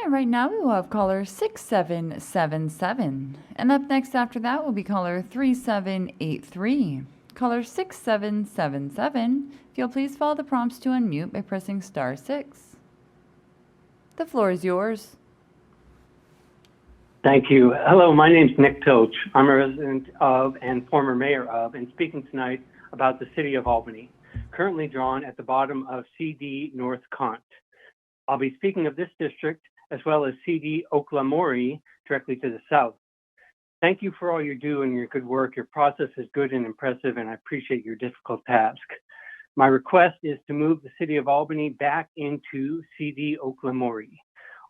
And right now we will have caller 6777. And up next after that will be caller 3783. Caller 6777, if you'll please follow the prompts to unmute by pressing *6. The floor is yours. Thank you. Hello, my name's Nick Toach. I'm a resident of and former mayor of, and speaking tonight about the city of Albany, currently drawn at the bottom of CD North Kant. I'll be speaking of this district as well as CD Oklamori directly to the south. Thank you for all you do and your good work. Your process is good and impressive, and I appreciate your difficult task. My request is to move the city of Albany back into CD Oklamori.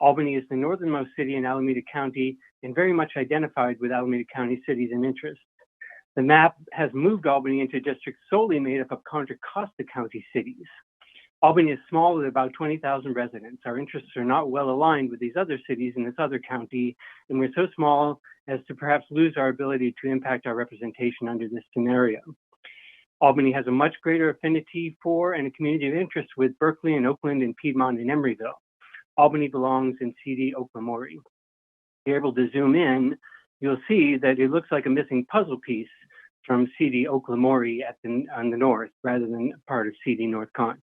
Albany is the northernmost city in Alameda County and very much identified with Alameda County cities and interests. The map has moved Albany into districts solely made up of Contra Costa County cities. Albany is small with about 20,000 residents. Our interests are not well aligned with these other cities in this other county, and we're so small as to perhaps lose our ability to impact our representation under this scenario. Albany has a much greater affinity for and a community of interest with Berkeley and Oakland and Piedmont and Emeryville. Albany belongs in CD Oklamori. If you're able to zoom in, you'll see that it looks like a missing puzzle piece from CD Oklamori on the north rather than part of CD North Kant.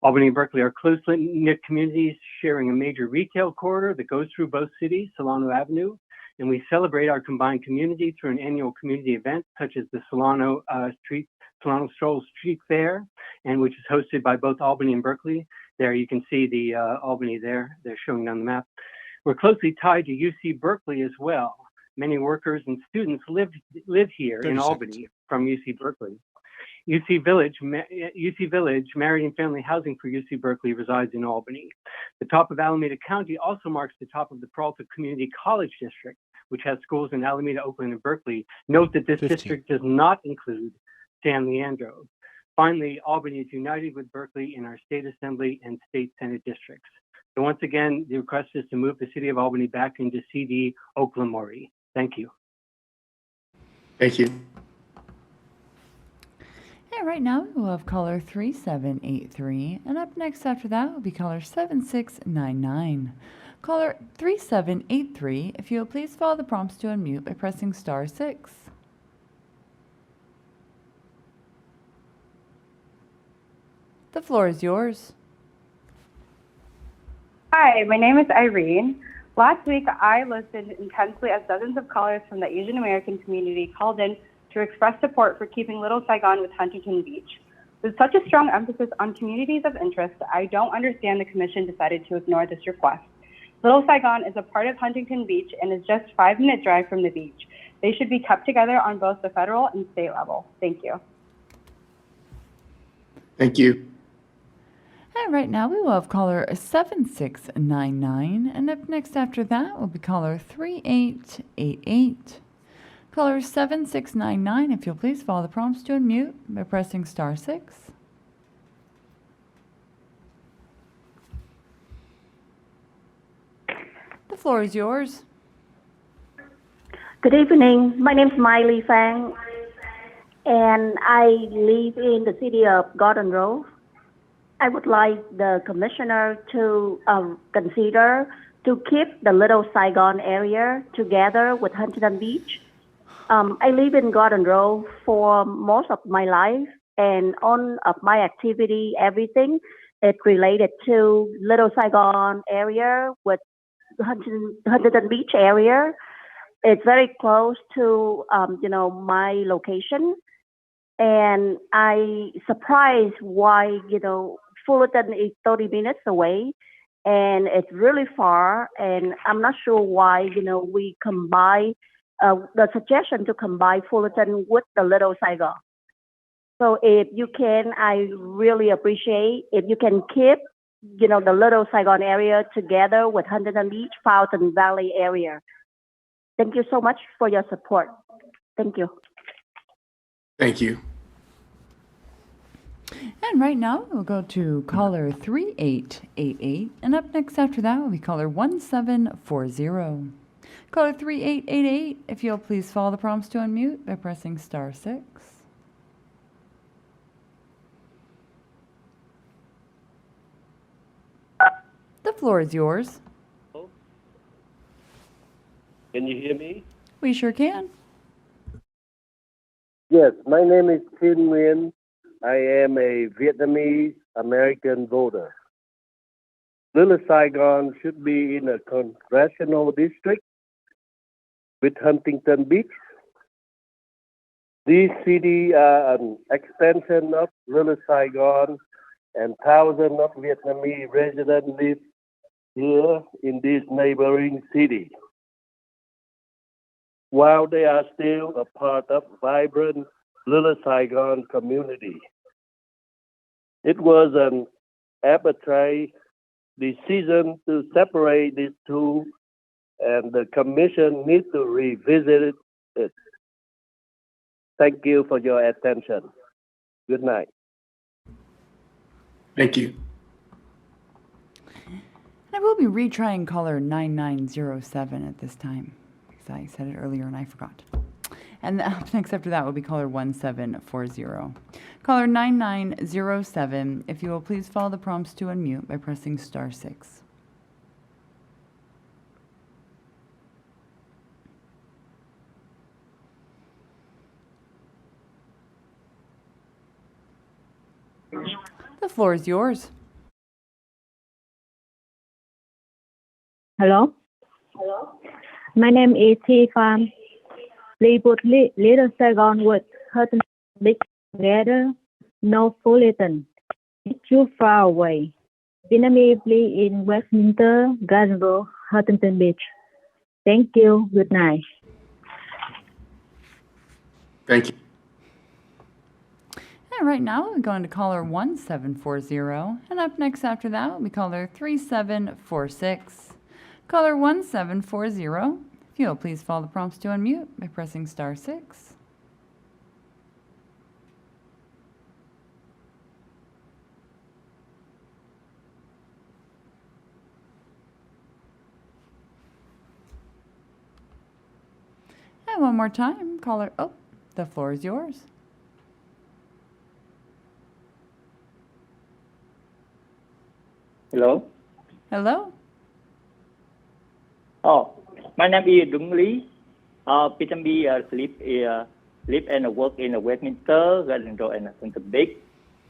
Albany and Berkeley are close-knit communities sharing a major retail corridor that goes through both cities, Solano Avenue, and we celebrate our combined community through an annual community event such as the Solano Stroll Street Fair, and which is hosted by both Albany and Berkeley. There you can see the Albany there, they're showing on the map. We're closely tied to UC Berkeley as well. Many workers and students live here in Albany from UC Berkeley. UC Village, Married and Family Housing for UC Berkeley resides in Albany. The top of Alameda County also marks the top of the Peralta Community College District, which has schools in Alameda, Oakland, and Berkeley. Note that this district does not include San Leandro. Finally, Albany is united with Berkeley in our state assembly and state senate districts. So once again, the request is to move the city of Albany back into CD Oklamori. Thank you. Thank you. And right now we'll have caller 3783, and up next after that will be caller 7699. Caller 3783, if you'll please follow the prompts to unmute by pressing *6. The floor is yours. Hi, my name is Irene. Last week, I listened intensely as dozens of callers from the Asian American community called in to express support for keeping Little Saigon with Huntington Beach. With such a strong emphasis on communities of interest, I don't understand the commission decided to ignore this request. Little Saigon is a part of Huntington Beach and is just a 5-minute drive from the beach. They should be kept together on both the federal and state level. Thank you. Thank you. And right now we will have caller 7699, and up next after that will be caller 3888. Caller 7699, if you'll please follow the prompts to unmute by pressing *6. The floor is yours. Good evening. My name is Miley Fang, and I live in the city of Garden Grove. I would like the commissioner to consider to keep the Little Saigon area together with Huntington Beach. I live in Garden Grove for most of my life, and all of my activity, everything, it's related to Little Saigon area with Huntington Beach area. It's very close to, my location. And I surprised why, Fullerton is 30 minutes away, and it's really far. And I'm not sure why, we combine the suggestion to combine Fullerton with the Little Saigon. So if you can, I really appreciate if you can keep, the Little Saigon area together with Huntington Beach, Fountain Valley area. Thank you so much for your support. Thank you. Thank you. And right now we'll go to caller 3888, and up next after that will be caller 1740. Caller 3888, if you'll please follow the prompts to unmute by pressing *6. floor is yours. Can you hear me? We sure can. Yes, my name is Tin Nguyen. I am a Vietnamese American voter. Little Saigon should be in a congressional district with Huntington Beach. These cities are an extension of Little Saigon, and thousands of Vietnamese residents live here in this neighboring city. While they are still a part of vibrant Little Saigon community, it was an arbitrary decision to separate these two, and the commission needs to revisit it. Thank you for your attention. Good night. Thank you. I will be retrying caller 9907 at this time, because I said it earlier and I forgot. And up next after that will be caller 1740. Caller 9907, if you will please follow the prompts to unmute by pressing *6. The floor is yours. Hello. My name is T. Pham. We put Little Saigon with Hutton Big together, no Fullerton. It's too far away. Vietnamese live in Westminster, Garden Grove, Huntington Beach. Thank you. Good night. Thank you. And right now, we're going to caller 1740. And up next after that will be caller 3746. Caller 1740. If you will please follow the prompts to unmute by pressing *6. And one more time, caller. Oh, the floor is yours. Hello. Hello. Oh, my name is Dung Lee. Peter B. Live and work in Westminster, Garden Grove, and Huntington Beach.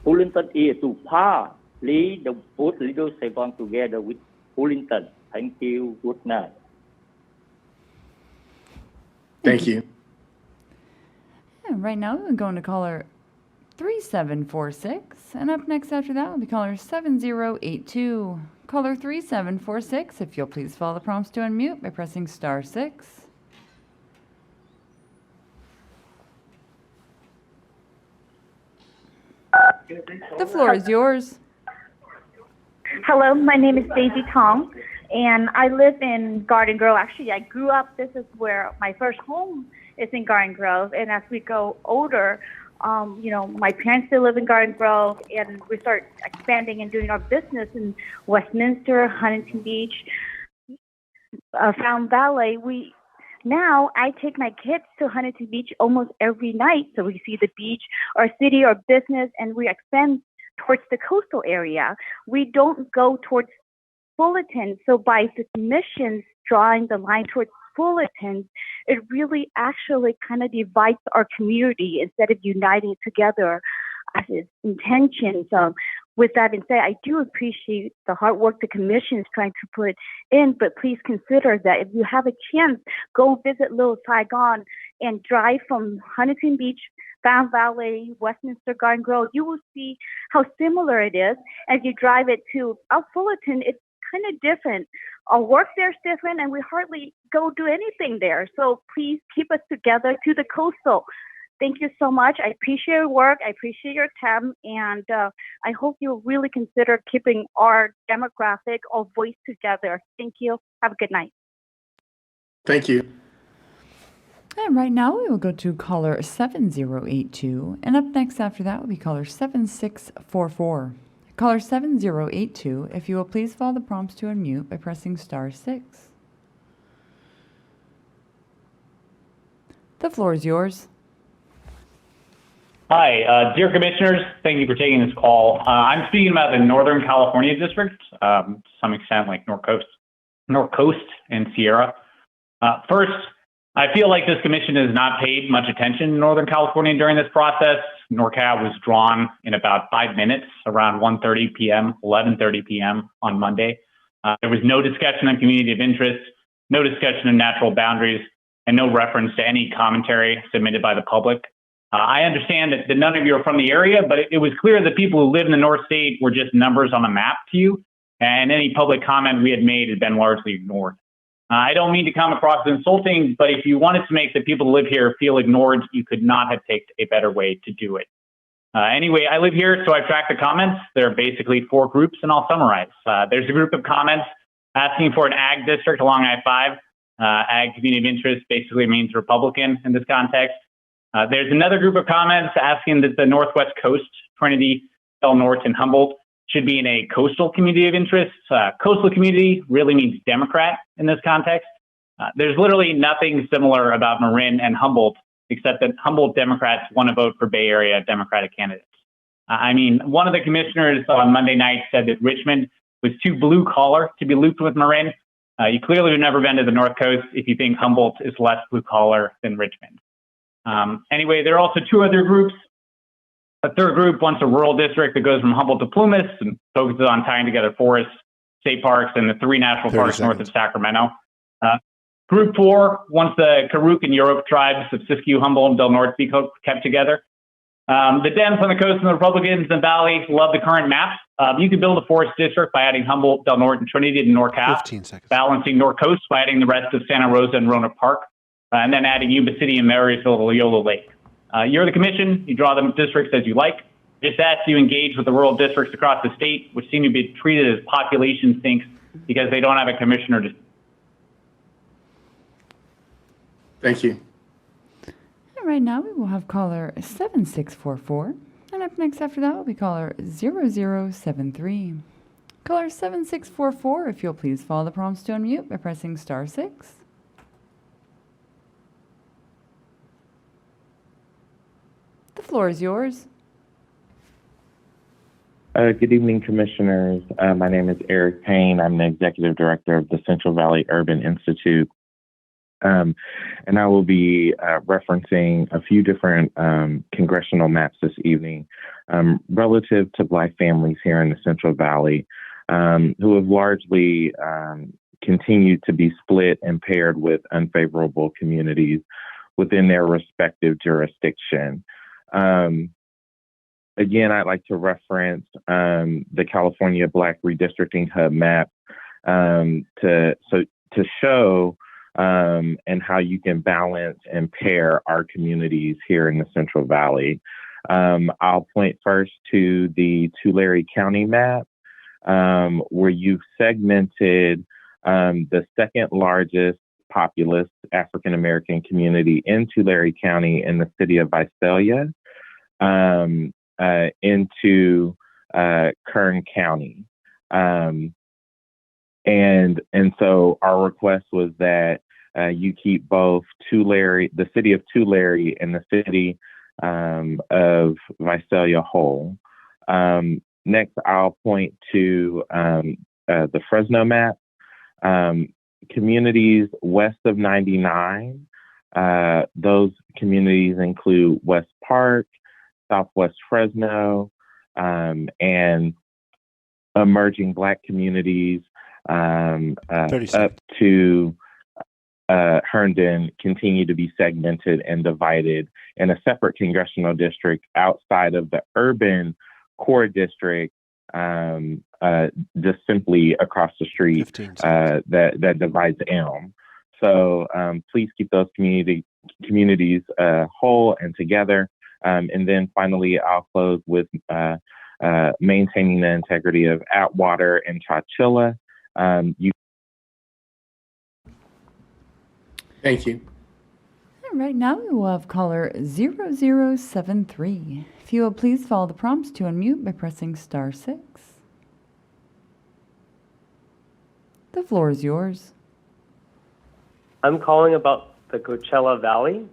Fullerton is too far. Lee, the put Little Saigon together with Fullerton. Thank you. Good night. Thank you. And right now, we're going to caller 3746. And up next after that will be caller 7082. Caller 3746, if you'll please follow the prompts to unmute by pressing *6. The floor is yours. Hello, my name is Daisy Tong, and I live in Garden Grove. Actually, I grew up, this is where my first home is in Garden Grove, and as we go older, my parents still live in Garden Grove, and we start expanding and doing our business in Westminster, Huntington Beach, Fountain Valley. Now I take my kids to Huntington Beach almost every night, so we see the beach, our city, our business, and we expand towards the coastal area. We don't go towards Fullerton. So by the commissions drawing the line towards Fullerton, it really actually kind of divides our community instead of uniting it together as its intentions. With that being said, I do appreciate the hard work the commission is trying to put in, but please consider that if you have a chance, go visit Little Saigon and drive from Huntington Beach, Fountain Valley, Westminster, Garden Grove. You will see how similar it is. As you drive it to Fullerton, it's kind of different. Our work there is different, and we hardly go do anything there. So please keep us together to the coastal. Thank you so much. I appreciate your work. I appreciate your time, and I hope you'll really consider keeping our demographic, our voice together. Thank you. Have a good night. Thank you. And right now we will go to caller 7082, and up next after that will be caller 7644. Caller 7082, if you will please follow the prompts to unmute by pressing *6. The floor is yours. Hi, dear commissioners, thank you for taking this call. I'm speaking about the Northern California district, to some extent like North Coast and Sierra. First, I feel like this commission has not paid much attention to Northern California during this process. NorCal was drawn in about 5 minutes around 1:30 p.m., 11:30 p.m. on Monday. There was no discussion on community of interest, no discussion of natural boundaries, and no reference to any commentary submitted by the public. I understand that none of you are from the area, but it was clear that people who live in the North State were just numbers on a map to you, and any public comment we had made had been largely ignored. I don't mean to come across as insulting, but if you wanted to make the people who live here feel ignored, you could not have picked a better way to do it. Anyway, I live here, so I track the comments. There are basically 4 groups, and I'll summarize. There's a group of comments asking for an ag district along I-5. Ag community of interest basically means Republican in this context. There's another group of comments asking that the Northwest Coast, Trinity, Del Norte, and Humboldt should be in a coastal community of interest. Coastal community really means Democrat in this context. There's literally nothing similar about Marin and Humboldt, except that Humboldt Democrats want to vote for Bay Area Democratic candidates. I mean, one of the commissioners on Monday night said that Richmond was too blue collar to be looped with Marin. You clearly have never been to the North Coast if you think Humboldt is less blue collar than Richmond. Anyway, there are also 2 other groups. A third group wants a rural district that goes from Humboldt to Plumas and focuses on tying together forests, state parks, and the 3 national parks north of Sacramento. Group 4 wants the Karuk and Yurok tribes of Siskiyou, Humboldt, and Del Norte be kept together. The Dems on the coast and the Republicans in the Valley love the current map. You could build a forest district by adding Humboldt, Del Norte, and Trinity to NorCal, 15 seconds. balancing North Coast by adding the rest of Santa Rosa and Roanoke Park, and then adding Yuba City and Marysville to Loyola Lake. You're the commission. You draw the districts as you like. Just ask you engage with the rural districts across the state, which seem to be treated as population sinks because they don't have a commissioner to. Thank you. And right now we will have caller 7644. And up next after that will be caller 0073. Caller 7644, if you'll please follow the prompts to unmute by pressing *6. The floor is yours. Good evening, commissioners. My name is Eric Payne. I'm the executive director of the Central Valley Urban Institute. And I will be referencing a few different congressional maps this evening relative to Black families here in the Central Valley who have largely continued to be split and paired with unfavorable communities within their respective jurisdiction. Again, I'd like to reference the California Black Redistricting Hub map to show and how you can balance and pair our communities here in the Central Valley. I'll point first to the Tulare County map, where you've segmented the second largest populous African American community in Tulare County in the city of Visalia into Kern County. And so our request was that you keep both Tulare, the city of Tulare, and the city of Visalia whole. Next, I'll point to the Fresno map. Communities west of 99, those communities include West Park, Southwest Fresno, and emerging Black communities up to Herndon continue to be segmented and divided in a separate congressional district outside of the urban core district, just simply across the street that divides Elm. So please keep those communities whole and together. And then finally, I'll close with maintaining the integrity of Atwater and Chowchilla. Thank you. And right now we will have caller 0073. If you will please follow the prompts to unmute by pressing *6. The floor is yours. I'm calling about the Coachella Valley.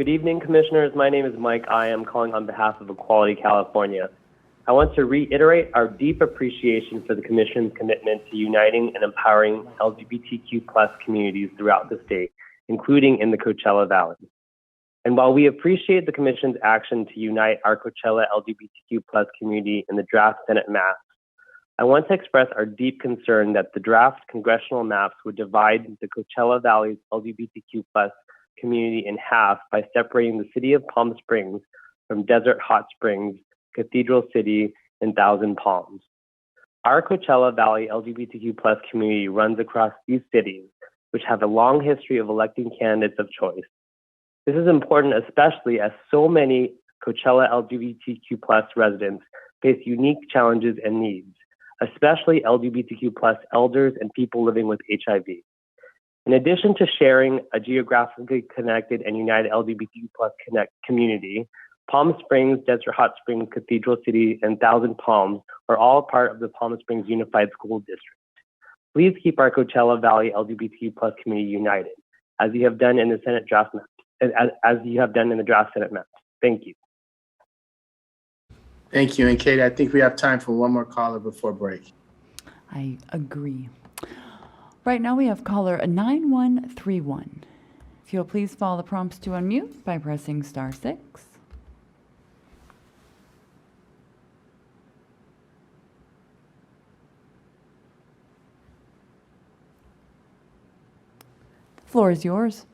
Good evening, Commissioners. My name is Mike. I am calling on behalf of Equality California. I want to reiterate our deep appreciation for the Commission's commitment to uniting and empowering LGBTQ+ communities throughout the state, including in the Coachella Valley. And while we appreciate the Commission's action to unite our Coachella LGBTQ+ community in the draft Senate maps, I want to express our deep concern that the draft congressional maps would divide the Coachella Valley's LGBTQ+ community in half by separating the city of Palm Springs from Desert Hot Springs, Cathedral City, and Thousand Palms. Our Coachella Valley LGBTQ+ community runs across these cities, which have a long history of electing candidates of choice. This is important, especially as so many Coachella LGBTQ+ residents face unique challenges and needs, especially LGBTQ+ elders and people living with HIV. In addition to sharing a geographically connected and united LGBTQ+ community, Palm Springs, Desert Hot Springs, Cathedral City, and Thousand Palms are all part of the Palm Springs Unified School District. Please keep our Coachella Valley LGBTQ+ community united, as you have done in the Senate draft maps, as you have done in the draft Senate maps. Thank you. Thank you. And Katie, I think we have time for one more caller before break. I agree. Right now we have caller 9131. If you'll please follow the prompts to unmute by pressing *6. The floor is yours.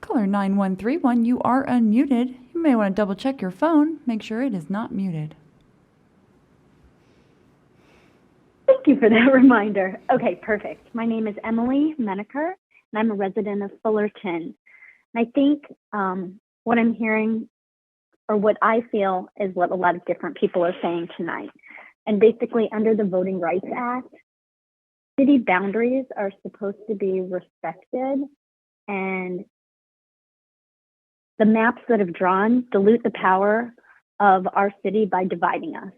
Caller 9131, you are unmuted. You may want to double check your phone. Make sure it is not muted. Thank you for that reminder. Okay, perfect. My name is Emily Menaker, and I'm a resident of Fullerton. And I think what I'm hearing, or what I feel, is what a lot of different people are saying tonight. And basically, under the Voting Rights Act, city boundaries are supposed to be respected, and the maps that have drawn dilute the power of our city by dividing us.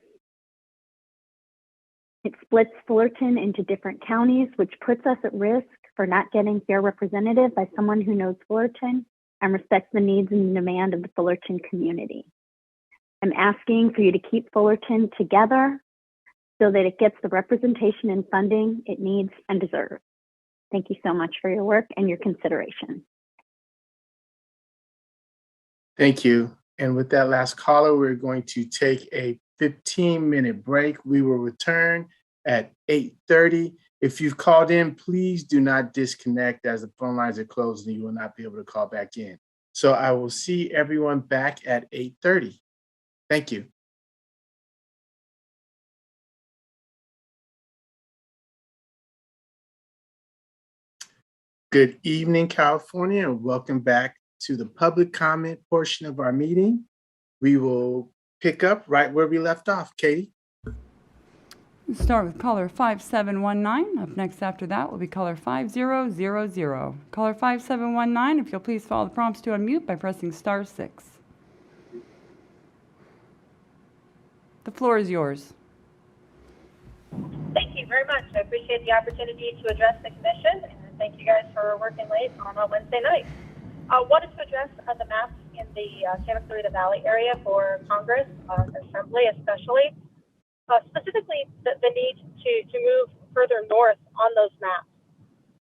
It splits Fullerton into different counties, which puts us at risk for not getting fair representative by someone who knows Fullerton and respects the needs and the demand of the Fullerton community. I'm asking for you to keep Fullerton together so that it gets the representation and funding it needs and deserves. Thank you so much for your work and your consideration. Thank you. And with that last caller, we're going to take a 15-minute break. We will return at 8:30. If you've called in, please do not disconnect, as the phone lines are closed and you will not be able to call back in. So I will see everyone back at 8:30. Thank you. Good evening, California, and welcome back to the public comment portion of our meeting. We will pick up right where we left off. Katie? We'll start with caller 5719. Up next after that will be caller 5000. Caller 5719, if you'll please follow the prompts to unmute by pressing *6. The floor is yours. Thank you very much. I appreciate the opportunity to address the commission, and thank you guys for working late on a Wednesday night. I wanted to address the maps in the Santa Clarita Valley area for Congress, Assembly especially, specifically the need to move further north on those maps.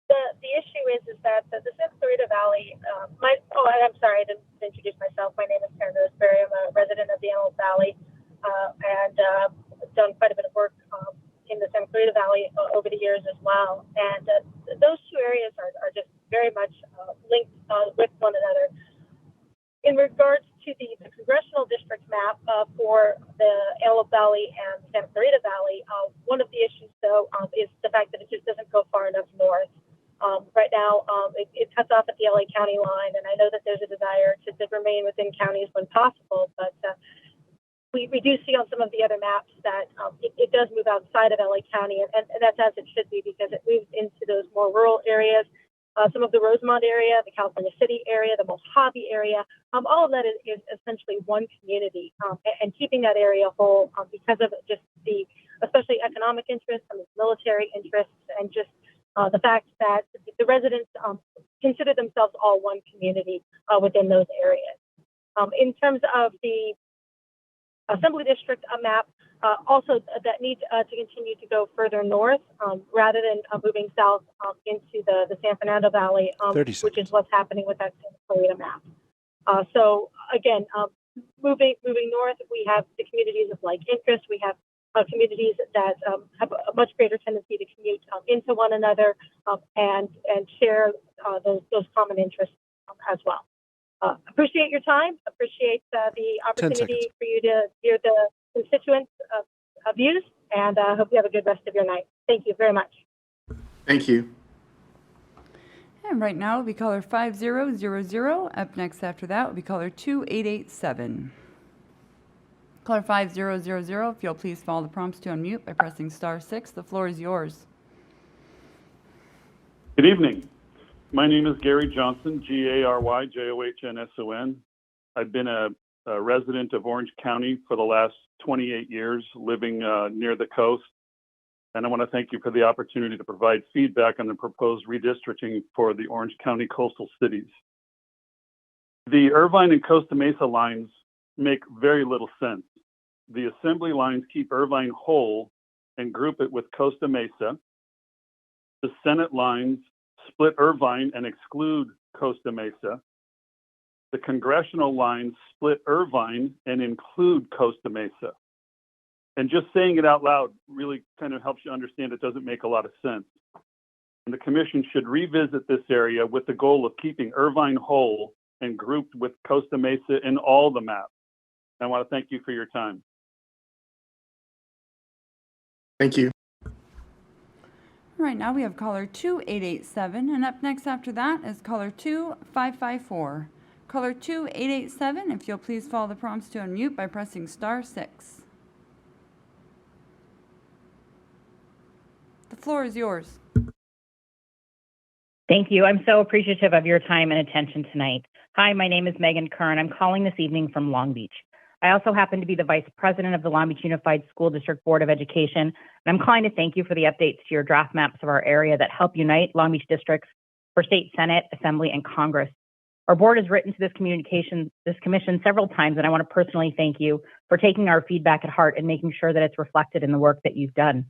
The issue is that the Santa Clarita Valley, I'm sorry, I didn't introduce myself. My name is Karen Roseberry. I'm a resident of the Antelope Valley and done quite a bit of work in the Santa Clarita Valley over the years as well. And those two areas are just very much linked with one another. In regards to the congressional district map for the Antelope Valley and Santa Clarita Valley, one of the issues, though, is the fact that it just doesn't go far enough north. Right now, it cuts off at the LA County line, and I know that there's a desire to remain within counties when possible, but we do see on some of the other maps that it does move outside of LA County, and that's as it should be, because it moves into those more rural areas. Some of the Rosemont area, the California City area, the Mojave area, all of that is essentially one community, and keeping that area whole because of just the, especially economic interests and military interests, and just the fact that the residents consider themselves all one community within those areas. In terms of the Assembly District map, also that need to continue to go further north rather than moving south into the San Fernando Valley, which is what's happening with that Santa Clarita map. So again, moving north, we have the communities of like interest. We have communities that have a much greater tendency to commute into one another and share those common interests as well. Appreciate your time. Appreciate the opportunity for you to hear the constituents' views, and hope you have a good rest of your night. Thank you very much. Thank you. And right now will be caller 5000. Up next after that will be caller 2887. Caller 5000, if you'll please follow the prompts to unmute by pressing *6. The floor is yours. Good evening. My name is Gary Johnson, GaryJohnson. I've been a resident of Orange County for the last 28 years, living near the coast. And I want to thank you for the opportunity to provide feedback on the proposed redistricting for the Orange County coastal cities. The Irvine and Costa Mesa lines make very little sense. The assembly lines keep Irvine whole and group it with Costa Mesa. The Senate lines split Irvine and exclude Costa Mesa. The congressional lines split Irvine and include Costa Mesa. And just saying it out loud really kind of helps you understand it doesn't make a lot of sense. And the commission should revisit this area with the goal of keeping Irvine whole and grouped with Costa Mesa in all the maps. I want to thank you for your time. Thank you. Right now we have caller 2887, and up next after that is caller 2554. Caller 2887, if you'll please follow the prompts to unmute by pressing *6. The floor is yours. Thank you. I'm so appreciative of your time and attention tonight. Hi, my name is Megan Kern. I'm calling this evening from Long Beach. I also happen to be the Vice President of the Long Beach Unified School District Board of Education, and I'm calling to thank you for the updates to your draft maps of our area that help unite Long Beach districts for state Senate, Assembly, and Congress. Our board has written to this commission several times, and I want to personally thank you for taking our feedback at heart and making sure that it's reflected in the work that you've done.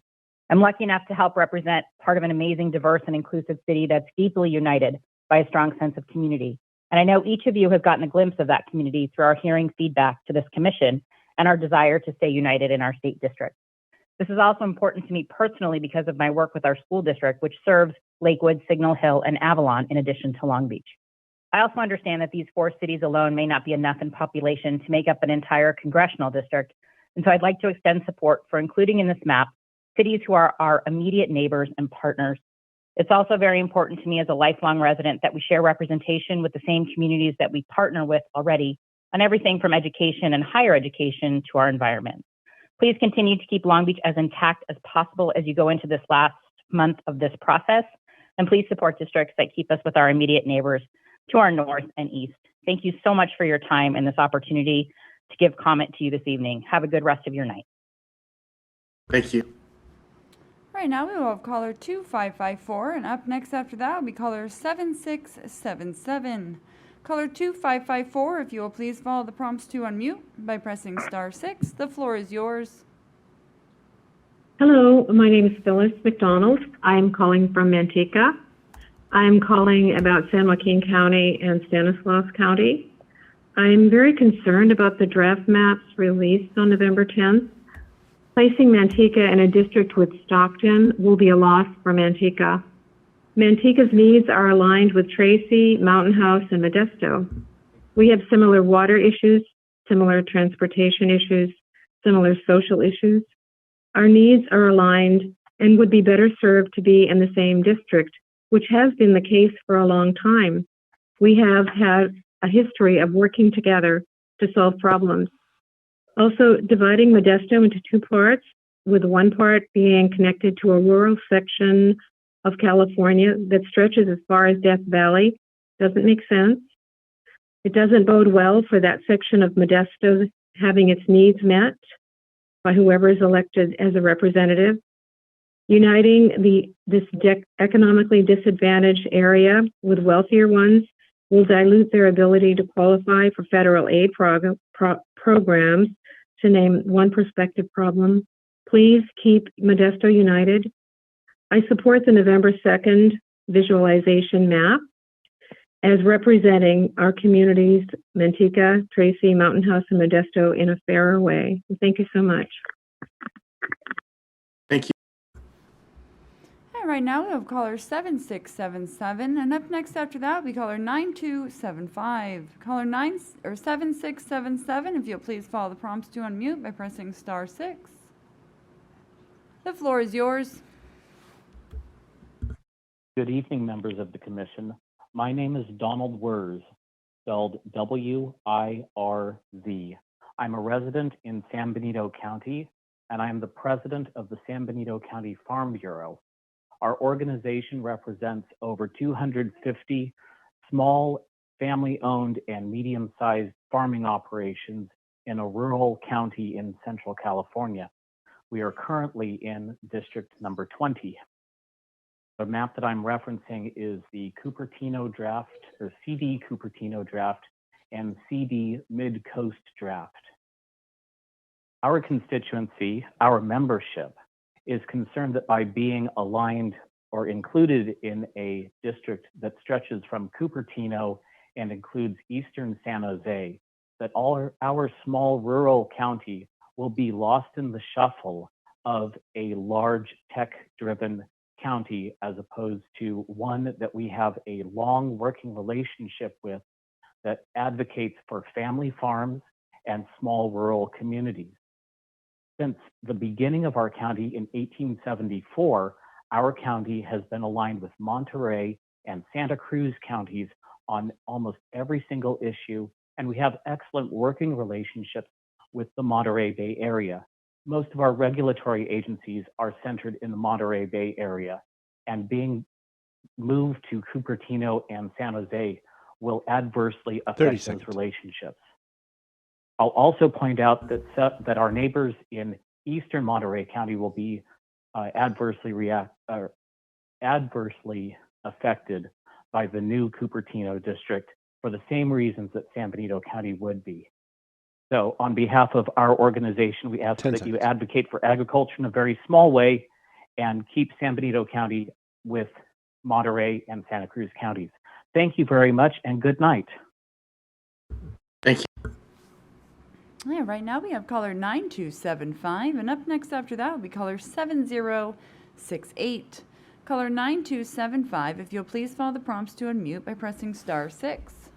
I'm lucky enough to help represent part of an amazing, diverse, and inclusive city that's deeply united by a strong sense of community. And I know each of you has gotten a glimpse of that community through our hearing feedback to this commission and our desire to stay united in our state district. This is also important to me personally because of my work with our school district, which serves Lakewood, Signal Hill, and Avalon in addition to Long Beach. I also understand that these 4 cities alone may not be enough in population to make up an entire congressional district. And so I'd like to extend support for including in this map cities who are our immediate neighbors and partners. It's also very important to me as a lifelong resident that we share representation with the same communities that we partner with already on everything from education and higher education to our environment. Please continue to keep Long Beach as intact as possible as you go into this last month of this process. And please support districts that keep us with our immediate neighbors to our north and east. Thank you so much for your time and this opportunity to give comment to you this evening. Have a good rest of your night. Thank you. Right now we will have caller 2554, and up next after that will be caller 7677. Caller 2554, if you will please follow the prompts to unmute by pressing *6. The floor is yours. Hello, my name is Phyllis McDonald. I am calling from Manteca. I am calling about San Joaquin County and Stanislaus County. I am very concerned about the draft maps released on November 10th. Placing Manteca in a district with Stockton will be a loss for Manteca. Manteca's needs are aligned with Tracy, Mountain House, and Modesto. We have similar water issues, similar transportation issues, similar social issues. Our needs are aligned and would be better served to be in the same district, which has been the case for a long time. We have had a history of working together to solve problems. Also, dividing Modesto into 2 parts, with one part being connected to a rural section of California that stretches as far as Death Valley, doesn't make sense. It doesn't bode well for that section of Modesto having its needs met by whoever is elected as a representative. Uniting this economically disadvantaged area with wealthier ones will dilute their ability to qualify for federal aid programs, to name one prospective problem. Please keep Modesto united. I support the November 2nd visualization map as representing our communities, Manteca, Tracy, Mountain House, and Modesto in a fairer way. Thank you so much. Thank you. And right now we have caller 7677, and up next after that we caller 9275. Caller 7677, if you'll please follow the prompts to unmute by pressing *6. The floor is yours. Good evening, members of the Commission. My name is Donald Wirz, spelled W-I-R-Z. I'm a resident in San Benito County, and I am the president of the San Benito County Farm Bureau. Our organization represents over 250 small, family-owned, and medium-sized farming operations in a rural county in Central California. We are currently in District number 20. The map that I'm referencing is the Cupertino draft, or CD Cupertino draft, and CD Mid-Coast draft. Our constituency, our membership, is concerned that by being aligned or included in a district that stretches from Cupertino and includes eastern San Jose, that all our small rural county will be lost in the shuffle of a large tech-driven county, as opposed to one that we have a long working relationship with that advocates for family farms and small rural communities. Since the beginning of our county in 1874, our county has been aligned with Monterey and Santa Cruz counties on almost every single issue, and we have excellent working relationships with the Monterey Bay area. Most of our regulatory agencies are centered in the Monterey Bay area, and being moved to Cupertino and San Jose will adversely affect those relationships. I'll also point out that our neighbors in eastern Monterey County will be adversely affected by the new Cupertino district for the same reasons that San Benito County would be. So on behalf of our organization, we ask that you advocate for agriculture in a very small way and keep San Benito County with Monterey and Santa Cruz counties. Thank you very much and good night. Thank you. Yeah, right now we have caller 9275, and up next after that will be caller 7068. Caller 9275, if you'll please follow the prompts to unmute by pressing *6.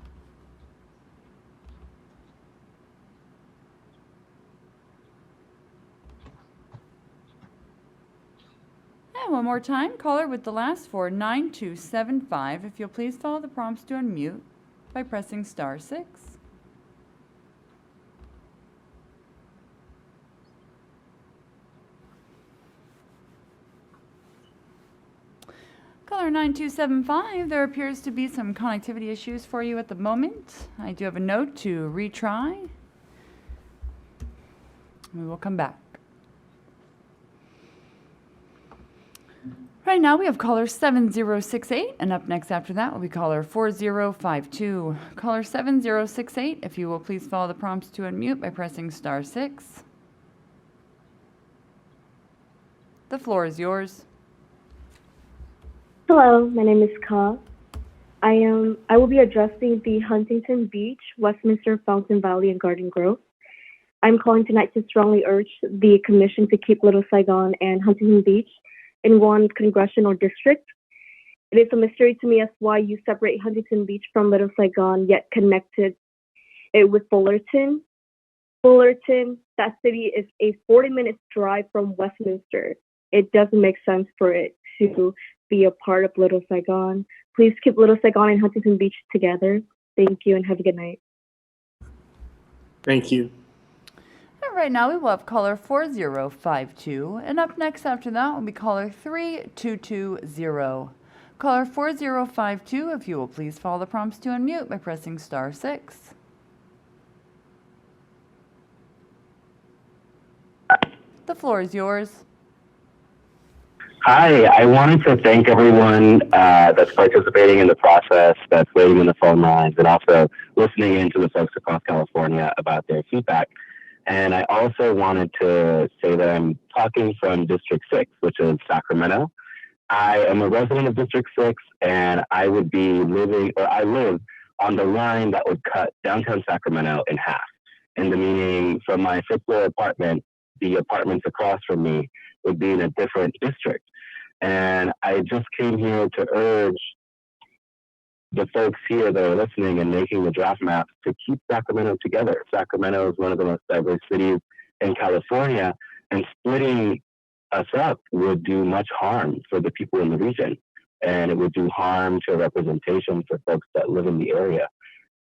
And one more time, caller with the last four, 9275, if you'll please follow the prompts to unmute by pressing *6. Caller 9275, there appears to be some connectivity issues for you at the moment. I do have a note to retry. We will come back. Right now we have caller 7068, and up next after that will be caller 4052. Caller 7068, if you will please follow the prompts to unmute by pressing *6. The floor is yours. Hello, my name is Ka. I will be addressing the Huntington Beach, Westminster, Fountain Valley, and Garden Grove. I'm calling tonight to strongly urge the Commission to keep Little Saigon and Huntington Beach in one congressional district. It is a mystery to me as why you separate Huntington Beach from Little Saigon, yet connected it with Fullerton. Fullerton, that city is a 40-minute drive from Westminster. It doesn't make sense for it to be a part of Little Saigon. Please keep Little Saigon and Huntington Beach together. Thank you and have a good night. Thank you. And right now we will have caller 4052, and up next after that will be caller 3220. Caller 4052, if you will please follow the prompts to unmute by pressing *6. The floor is yours. Hi, I wanted to thank everyone that's participating in the process, that's waiting in the phone lines, and also listening in to the folks across California about their feedback. And I also wanted to say that I'm talking from District 6, which is Sacramento. I am a resident of District 6, and I would be I live on the line that would cut downtown Sacramento in half. And the meaning from my fifth floor apartment, the apartments across from me would be in a different district. And I just came here to urge the folks here that are listening and making the draft maps to keep Sacramento together. Sacramento is one of the most diverse cities in California, and splitting us up would do much harm for the people in the region, and it would do harm to representation for folks that live in the area.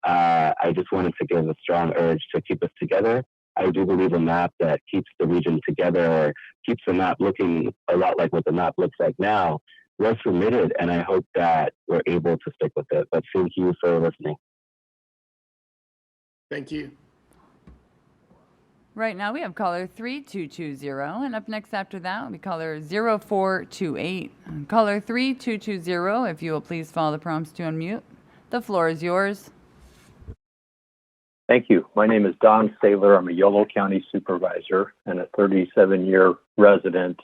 I just wanted to give a strong urge to keep us together. I do believe a map that keeps the region together, or keeps the map looking a lot like what the map looks like now, was submitted, and I hope that we're able to stick with it. But thank you for listening. Thank you. Right now we have caller 3220, and up next after that will be caller 0428. Caller 3220, if you will please follow the prompts to unmute. The floor is yours. Thank you. My name is Don Saylor. I'm a Yolo County supervisor and a 37-year resident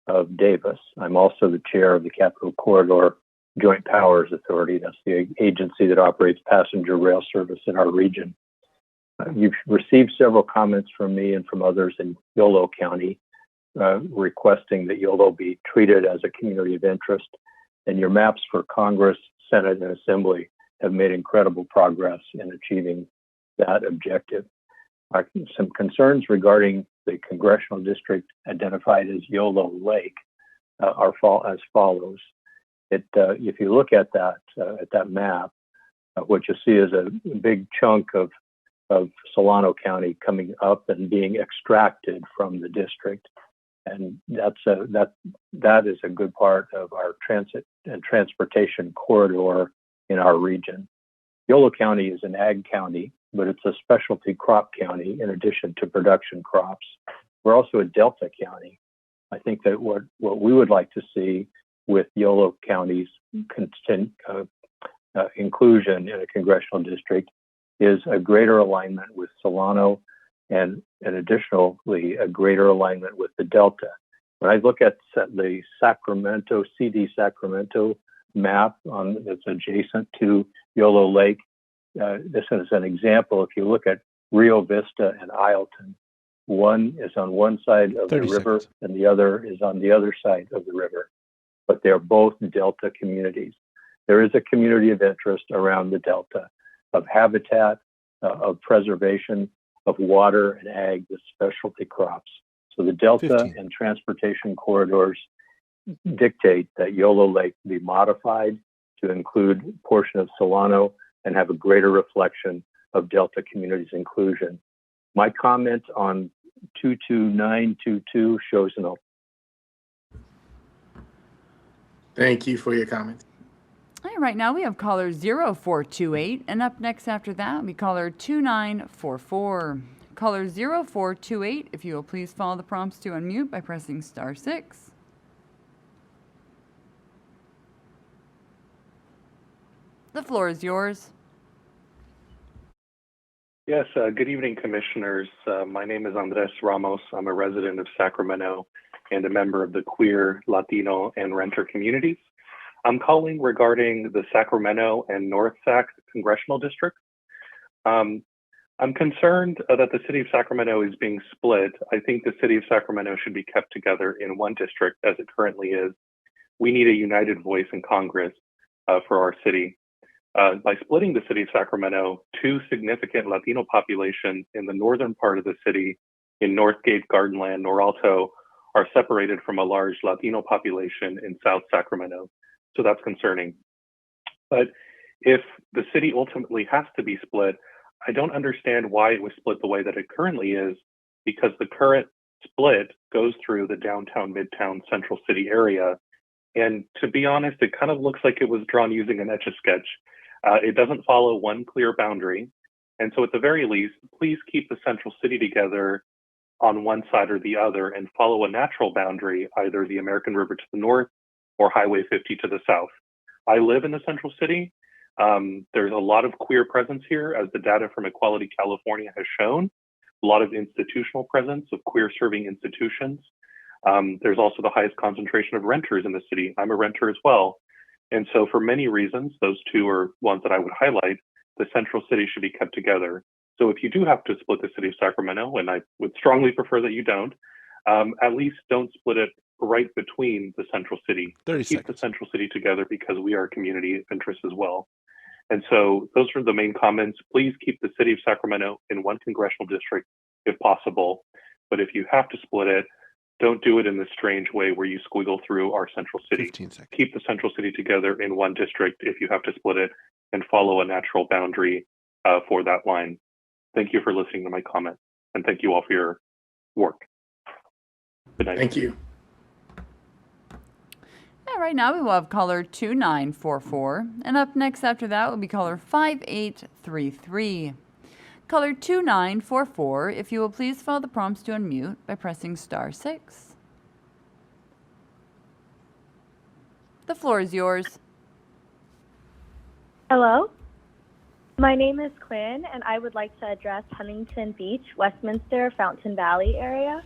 of Davis. I'm also the chair of the Capital Corridor Joint Powers Authority. That's the agency that operates passenger rail service in our region. You've received several comments from me and from others in Yolo County requesting that Yolo be treated as a community of interest. And your maps for Congress, Senate, and Assembly have made incredible progress in achieving that objective. Some concerns regarding the congressional district identified as Yolo Lake are as follows. If you look at that map, what you see is a big chunk of Solano County coming up and being extracted from the district, and that is a good part of our transit and transportation corridor in our region. Yolo County is an ag county, but it's a specialty crop county in addition to production crops. We're also a Delta County. I think that what we would like to see with Yolo County's inclusion in a congressional district is a greater alignment with Solano and additionally a greater alignment with the Delta. When I look at the Sacramento, CD Sacramento map that's adjacent to Yolo Lake, this is an example. If you look at Rio Vista and Ileton, one is on one side of the river and the other is on the other side of the river, but they're both Delta communities. There is a community of interest around the Delta of habitat, of preservation, of water and ag with specialty crops. So the Delta and transportation corridors dictate that Yolo Lake be modified to include a portion of Solano and have a greater reflection of Delta communities inclusion. My comment on 22922 shows an Thank you for your comments. All right, right now we have caller 0428, and up next after that will be caller 2944. Caller 0428, if you will please follow the prompts to unmute by pressing *6. The floor is yours. Yes, good evening, commissioners. My name is Andres Ramos. I'm a resident of Sacramento and a member of the queer, Latino, and renter communities. I'm calling regarding the Sacramento and North Sac congressional districts. I'm concerned that the city of Sacramento is being split. I think the city of Sacramento should be kept together in one district as it currently is. We need a united voice in Congress for our city. By splitting the city of Sacramento, two significant Latino populations in the northern part of the city, in Northgate, Gardenland, Noralto, are separated from a large Latino population in South Sacramento. So that's concerning. But if the city ultimately has to be split, I don't understand why it was split the way that it currently is, because the current split goes through the downtown, midtown, central city area. And to be honest, it kind of looks like it was drawn using an Etch-a-Sketch. It doesn't follow one clear boundary. And so at the very least, please keep the central city together on one side or the other and follow a natural boundary, either the American River to the north or Highway 50 to the south. I live in the central city. There's a lot of queer presence here, as the data from Equality California has shown, a lot of institutional presence of queer serving institutions. There's also the highest concentration of renters in the city. I'm a renter as well. And so for many reasons, those two are ones that I would highlight, the central city should be kept together. So if you do have to split the city of Sacramento, and I would strongly prefer that you don't, at least don't split it right between the central city. 30 Keep seconds. the central city together because we are a community of interest as well. And so those are the main comments. Please keep the city of Sacramento in one congressional district if possible. But if you have to split it, don't do it in this strange way where you squiggle through our central city. 15 seconds. Keep the central city together in one district if you have to split it, and follow a natural boundary for that line. Thank you for listening to my comment, and thank you all for your work. Good night. Thank you. Yeah, right now we will have caller 2944, and up next after that will be caller 5833. Caller 2944, if you will please follow the prompts to unmute by pressing *6. The floor is yours. Hello, my name is Quinn, and I would like to address Huntington Beach, Westminster, Fountain Valley area.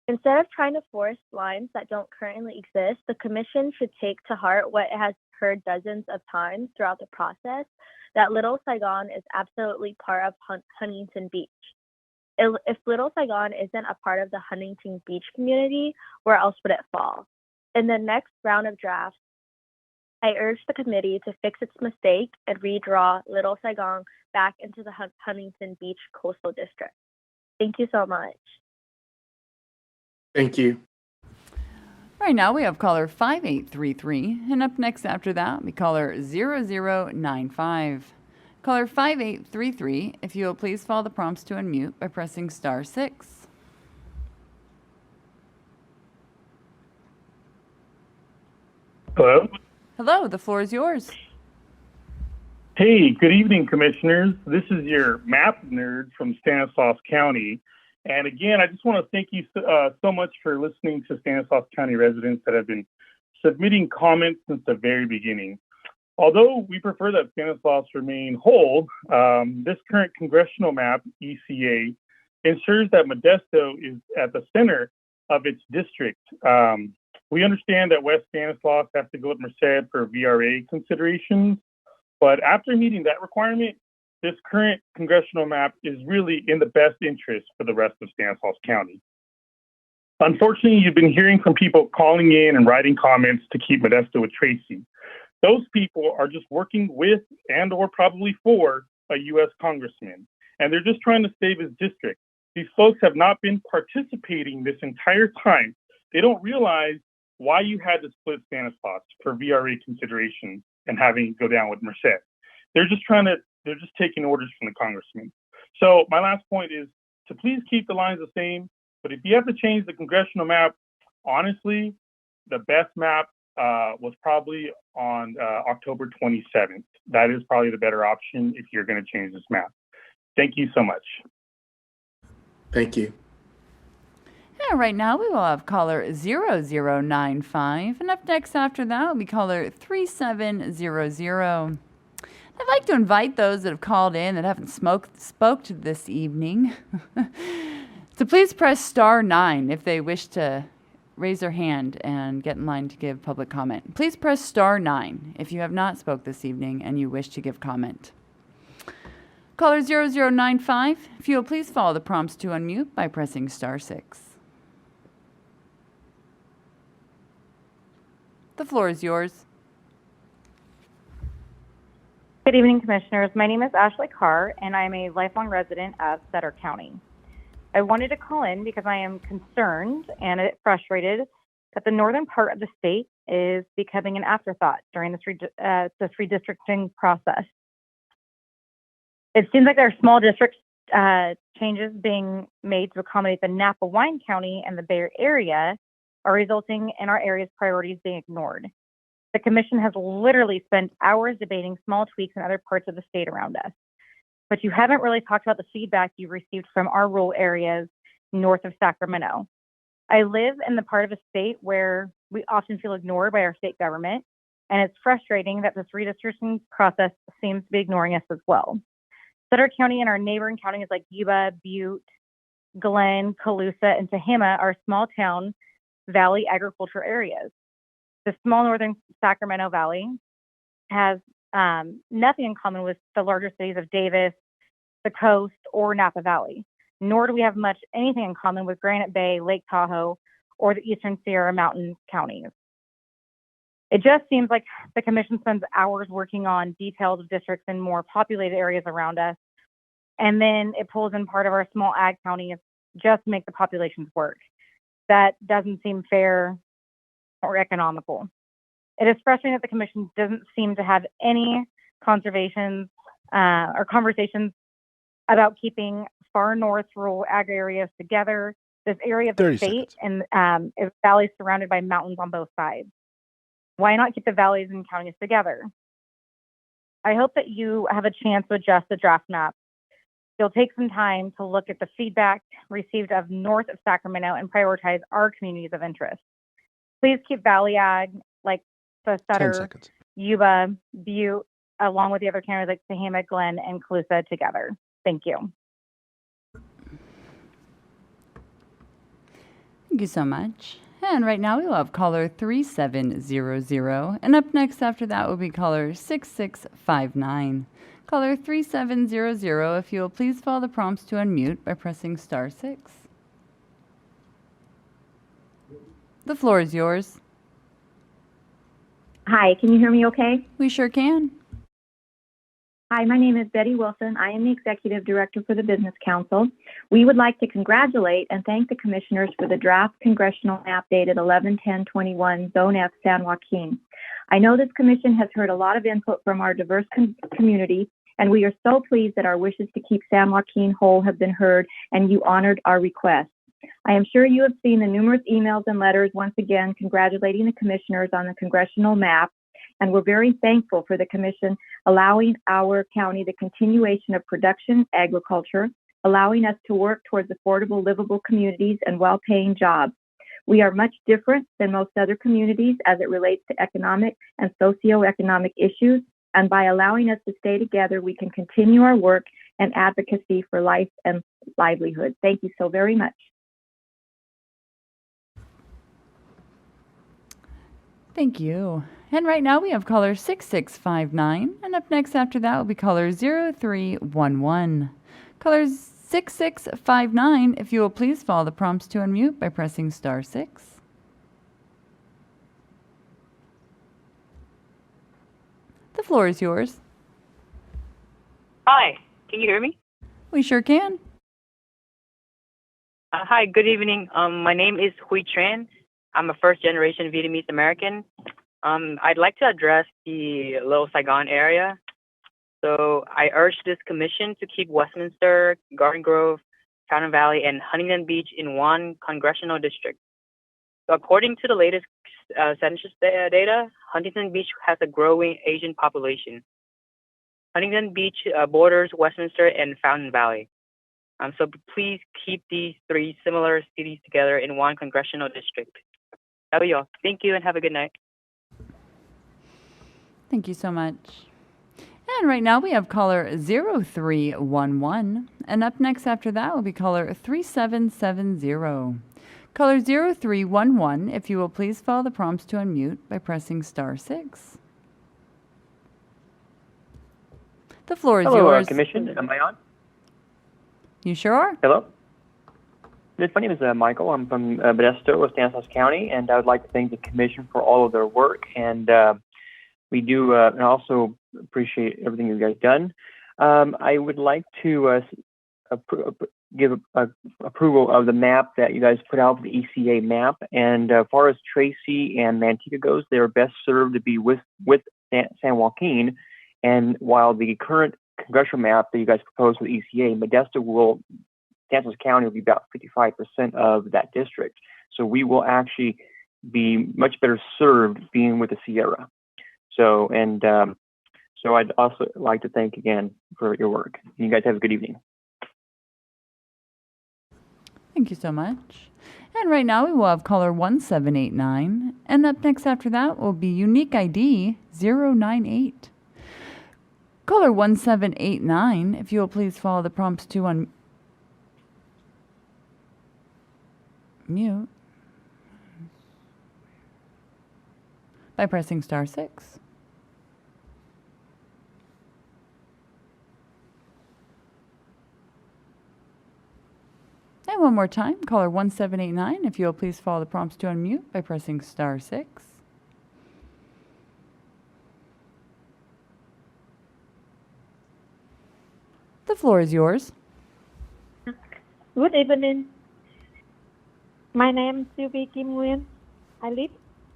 Instead of trying to force lines that don't currently exist, the Commission should take to heart what it has heard dozens of times throughout the process, that Little Saigon is absolutely part of Huntington Beach. If Little Saigon isn't a part of the Huntington Beach community, where else would it fall? In the next round of drafts, I urge the committee to fix its mistake and redraw Little Saigon back into the Huntington Beach Coastal District. Thank you so much. Thank you. Right now we have caller 5833, and up next after that will be caller 0095. Caller 5833, if you will please follow the prompts to unmute by pressing *6. Hello. Hello, the floor is yours. Hey, good evening, commissioners. This is your map nerd from Stanislaus County. And again, I just want to thank you so much for listening to Stanislaus County residents that have been submitting comments since the very beginning. Although we prefer that Stanislaus remain whole, this current congressional map, ECA, ensures that Modesto is at the center of its district. We understand that West Stanislaus has to go with Merced for VRA considerations, but after meeting that requirement, this current congressional map is really in the best interest for the rest of Stanislaus County. Unfortunately, you've been hearing from people calling in and writing comments to keep Modesto with Tracy. Those people are just working with and or probably for a U.S. congressman, and they're just trying to save his district. These folks have not been participating this entire time. They don't realize why you had to split Stanislaus for VRA considerations and having it go down with Merced. They're just taking orders from the congressman. So my last point is to please keep the lines the same, but if you have to change the congressional map, honestly, the best map was probably on October 27th. That is probably the better option if you're going to change this map. Thank you so much. Thank you. And right now we will have caller 0095, and up next after that will be caller 3700. I'd like to invite those that have called in that haven't spoke to this evening to please press *9 if they wish to raise their hand and get in line to give public comment. Please press *9 if you have not spoke this evening and you wish to give comment. Caller 0095, if you will please follow the prompts to unmute by pressing *6. The floor is yours. Good evening, Commissioners. My name is Ashley Carr, and I'm a lifelong resident of Sutter County. I wanted to call in because I am concerned and a bit frustrated that the northern part of the state is becoming an afterthought during this redistricting process. It seems like there are small district changes being made to accommodate the Napa Wine County and the Bay Area are resulting in our area's priorities being ignored. The Commission has literally spent hours debating small tweaks in other parts of the state around us. But you haven't really talked about the feedback you received from our rural areas north of Sacramento. I live in the part of a state where we often feel ignored by our state government, and it's frustrating that this redistricting process seems to be ignoring us as well. Sutter County and our neighboring counties like Yuba, Butte, Glenn, Colusa, and Tehama are small town valley agriculture areas. The small northern Sacramento Valley has nothing in common with the larger cities of Davis, the Coast, or Napa Valley, nor do we have anything in common with Granite Bay, Lake Tahoe, or the Eastern Sierra Mountain counties. It just seems like the commission spends hours working on details of districts in more populated areas around us, and then it pulls in part of our small ag counties just to make the populations work. That doesn't seem fair or economical. It is frustrating that the commission doesn't seem to have any conversations about keeping far north rural ag areas together. This area of the state and is valleys surrounded by mountains on both sides. Why not keep the valleys and counties together? I hope that you have a chance to adjust the draft map. You'll take some time to look at the feedback received of north of Sacramento and prioritize our communities of interest. Please keep Valley Ag like the Sutter, Yuba, Butte, along with the other counties like Tehama, Glenn, and Colusa together. Thank you. Thank you so much. And right now we will have caller 3700. And up next after that will be caller 6659. Caller 3700, if you will please follow the prompts to unmute by pressing *6. The floor is yours. Hi, can you hear me okay? We sure can. Hi, my name is Betty Wilson. I am the Executive Director for the Business Council. We would like to congratulate and thank the commissioners for the draft congressional map dated 11/10/21 Zone F San Joaquin. I know this commission has heard a lot of input from our diverse community, and we are so pleased that our wishes to keep San Joaquin whole have been heard and you honored our request. I am sure you have seen the numerous emails and letters once again congratulating the commissioners on the congressional map, and we're very thankful for the commission allowing our county the continuation of production agriculture, allowing us to work towards affordable, livable communities and well-paying jobs. We are much different than most other communities as it relates to economic and socioeconomic issues, and by allowing us to stay together, we can continue our work and advocacy for life and livelihood. Thank you so very much. Thank you. And right now we have caller 6659. And up next after that will be caller 0311. Caller 6659, if you will please follow the prompts to unmute by pressing *6. The floor is yours. Hi, can you hear me? We sure can. Hi, good evening. My name is Hui Tran. I'm a first-generation Vietnamese American. I'd like to address the Little Saigon area. So I urge this commission to keep Westminster, Garden Grove, Fountain Valley, and Huntington Beach in one congressional district. So according to the latest census data, Huntington Beach has a growing Asian population. Huntington Beach borders Westminster and Fountain Valley. So please keep these three similar cities together in one congressional district. That'll be all. Thank you and have a good night. Thank you so much. And right now we have caller 0311. And up next after that will be caller 3770. Caller 0311, if you will please follow the prompts to unmute by pressing *6. The floor is yours. Hello, Commission. Am I on? You sure are. Hello. My name is Michael. I'm from Modesto, Stanislaus County, and I would like to thank the Commission for all of their work. And we do and also appreciate everything you guys done. I would like to give approval of the map that you guys put out, the ECA map. And as far as Tracy and Manteca goes, they are best served to be with San Joaquin. And while the current congressional map that you guys proposed with ECA, Stanislaus County will be about 55% of that district. So we will actually be much better served being with the Sierra. So I'd also like to thank again for your work. You guys have a good evening. Thank you so much. And right now we will have caller 1789. And up next after that will be unique ID 098. Caller 1789, if you will please follow the prompts to unmute by pressing star 6. And one more time, caller 1789, if you will please follow the prompts to unmute by pressing star 6. The floor is yours. Good evening. My name is Sylvie Kim Nguyen. I live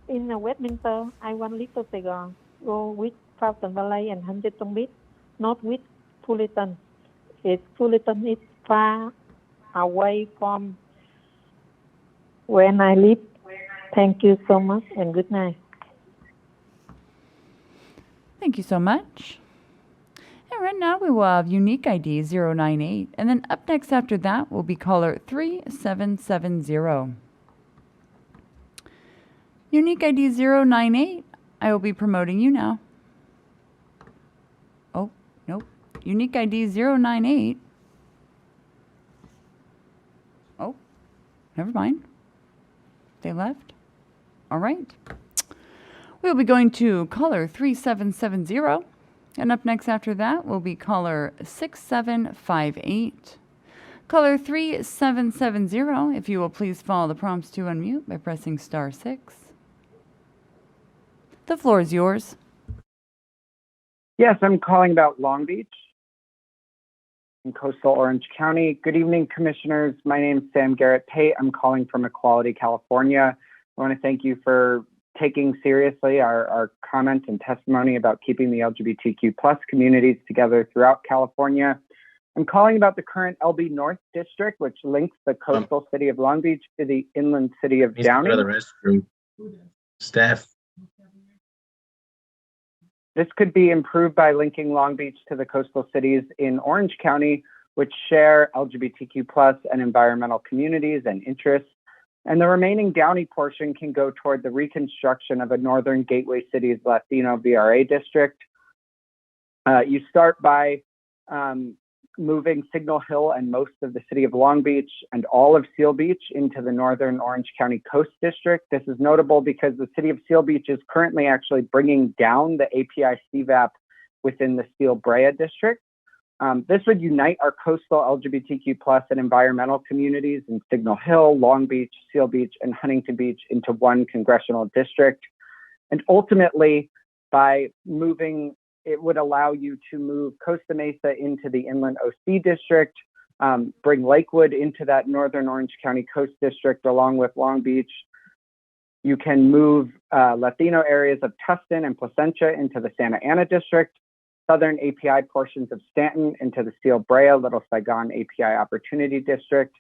in Westminster. I want Little Saigon. Go with Fountain Valley and Huntington Beach, not with Fullerton. Fullerton is far away from where I live. Thank you so much and good night. Thank you so much. And right now we will have unique ID 098. And then up next after that will be caller 3770. Unique ID 098, I will be promoting you now. Oh, nope. Unique ID 098. Oh, never mind. They left. All right. We'll be going to caller 3770. And up next after that will be caller 6758. Caller 3770, if you will please follow the prompts to unmute by pressing star 6. The floor is yours. Yes, I'm calling about Long Beach in coastal Orange County. Good evening, commissioners. My name is Sam Garrett Pate. I'm calling from Equality, California. I want to thank you for taking seriously our comment and testimony about keeping the LGBTQ plus communities together throughout California. I'm calling about the current LB North District, which links the coastal city of Long Beach to the inland city of Downey. Go to the restroom. Staff. This could be improved by linking Long Beach to the coastal cities in Orange County, which share LGBTQ plus and environmental communities and interests. And the remaining Downey portion can go toward the reconstruction of a northern gateway city's Latino VRA district. You start by moving Signal Hill and most of the city of Long Beach and all of Seal Beach into the northern Orange County Coast District. This is notable because the city of Seal Beach is currently actually bringing down the API CVAP within the Seal Brea District. This would unite our coastal LGBTQ plus and environmental communities in Signal Hill, Long Beach, Seal Beach, and Huntington Beach into one congressional district. And ultimately, by moving, it would allow you to move Costa Mesa into the Inland OC District, bring Lakewood into that northern Orange County Coast District along with Long Beach. You can move Latino areas of Tustin and Placentia into the Santa Ana District, southern API portions of Stanton into the Seal Brea, Little Saigon API Opportunity District,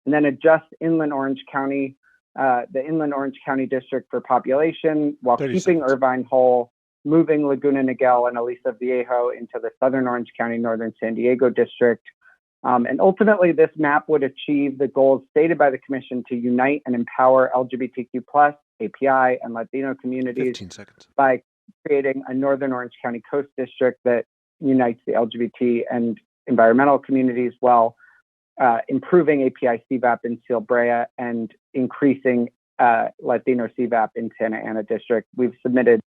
and then adjust Inland Orange County, the Inland Orange County District for population while keeping Irvine whole, moving Laguna Niguel and Aliso Viejo into the southern Orange County, northern San Diego District. And ultimately, this map would achieve the goals stated by the Commission to unite and empower LGBTQ plus, API, and Latino communities by creating a northern Orange County Coast District that unites the LGBT and environmental communities while improving API CVAP in Seal Brea and increasing Latino CVAP in Santa Ana District. We've submitted.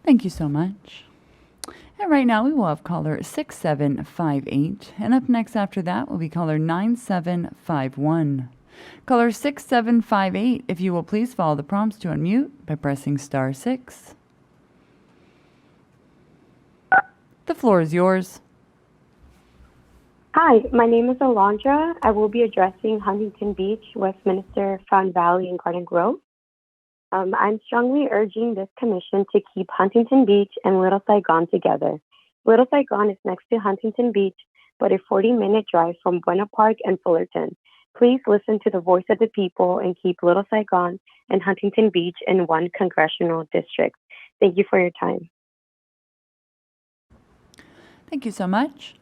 Thank you so much. And right now we will have caller 6758. And up next after that will be caller 9751. Caller 6758, if you will please follow the prompts to unmute by pressing star 6. The floor is yours. Hi, my name is Alondra. I will be addressing Huntington Beach, Westminster, Fountain Valley, and Garden Grove. I'm strongly urging this commission to keep Huntington Beach and Little Saigon together. Little Saigon is next to Huntington Beach, but a 40-minute drive from Buena Park and Fullerton. Please listen to the voice of the people and keep Little Saigon and Huntington Beach in one congressional district. Thank you for your time. Thank you so much.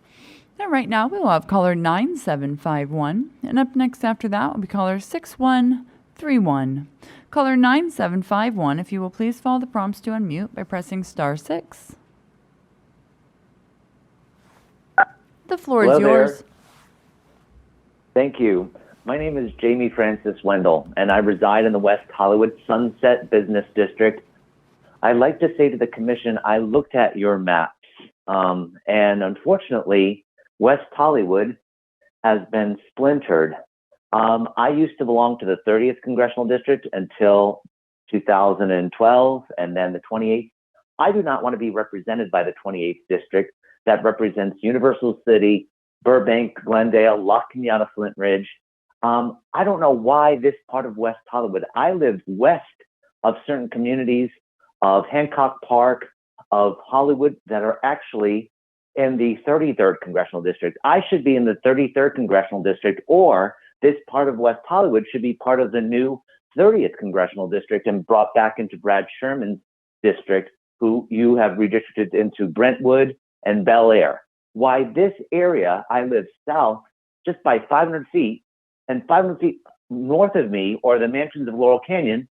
And right now we will have caller 9751. And up next after that will be caller 6131. Caller 9751, if you will please follow the prompts to unmute by pressing *6. The floor Hello is yours. there. Thank you. My name is Jamie Francis Wendell, and I reside in the West Hollywood Sunset Business District. I'd like to say to the commission, I looked at your maps, and unfortunately, West Hollywood has been splintered. I used to belong to the 30th Congressional District until 2012, and then the 28th. I do not want to be represented by the 28th District that represents Universal City, Burbank, Glendale, La Cañada, Flint Ridge. I don't know why this part of West Hollywood. I lived west of certain communities of Hancock Park, of Hollywood, that are actually in the 33rd Congressional District. I should be in the 33rd Congressional District, or this part of West Hollywood should be part of the new 30th Congressional District and brought back into Brad Sherman's district, who you have redistricted into Brentwood and Bel Air. Why this area, I live south just by 500 feet, and 500 feet north of me, or the mansions of Laurel Canyon,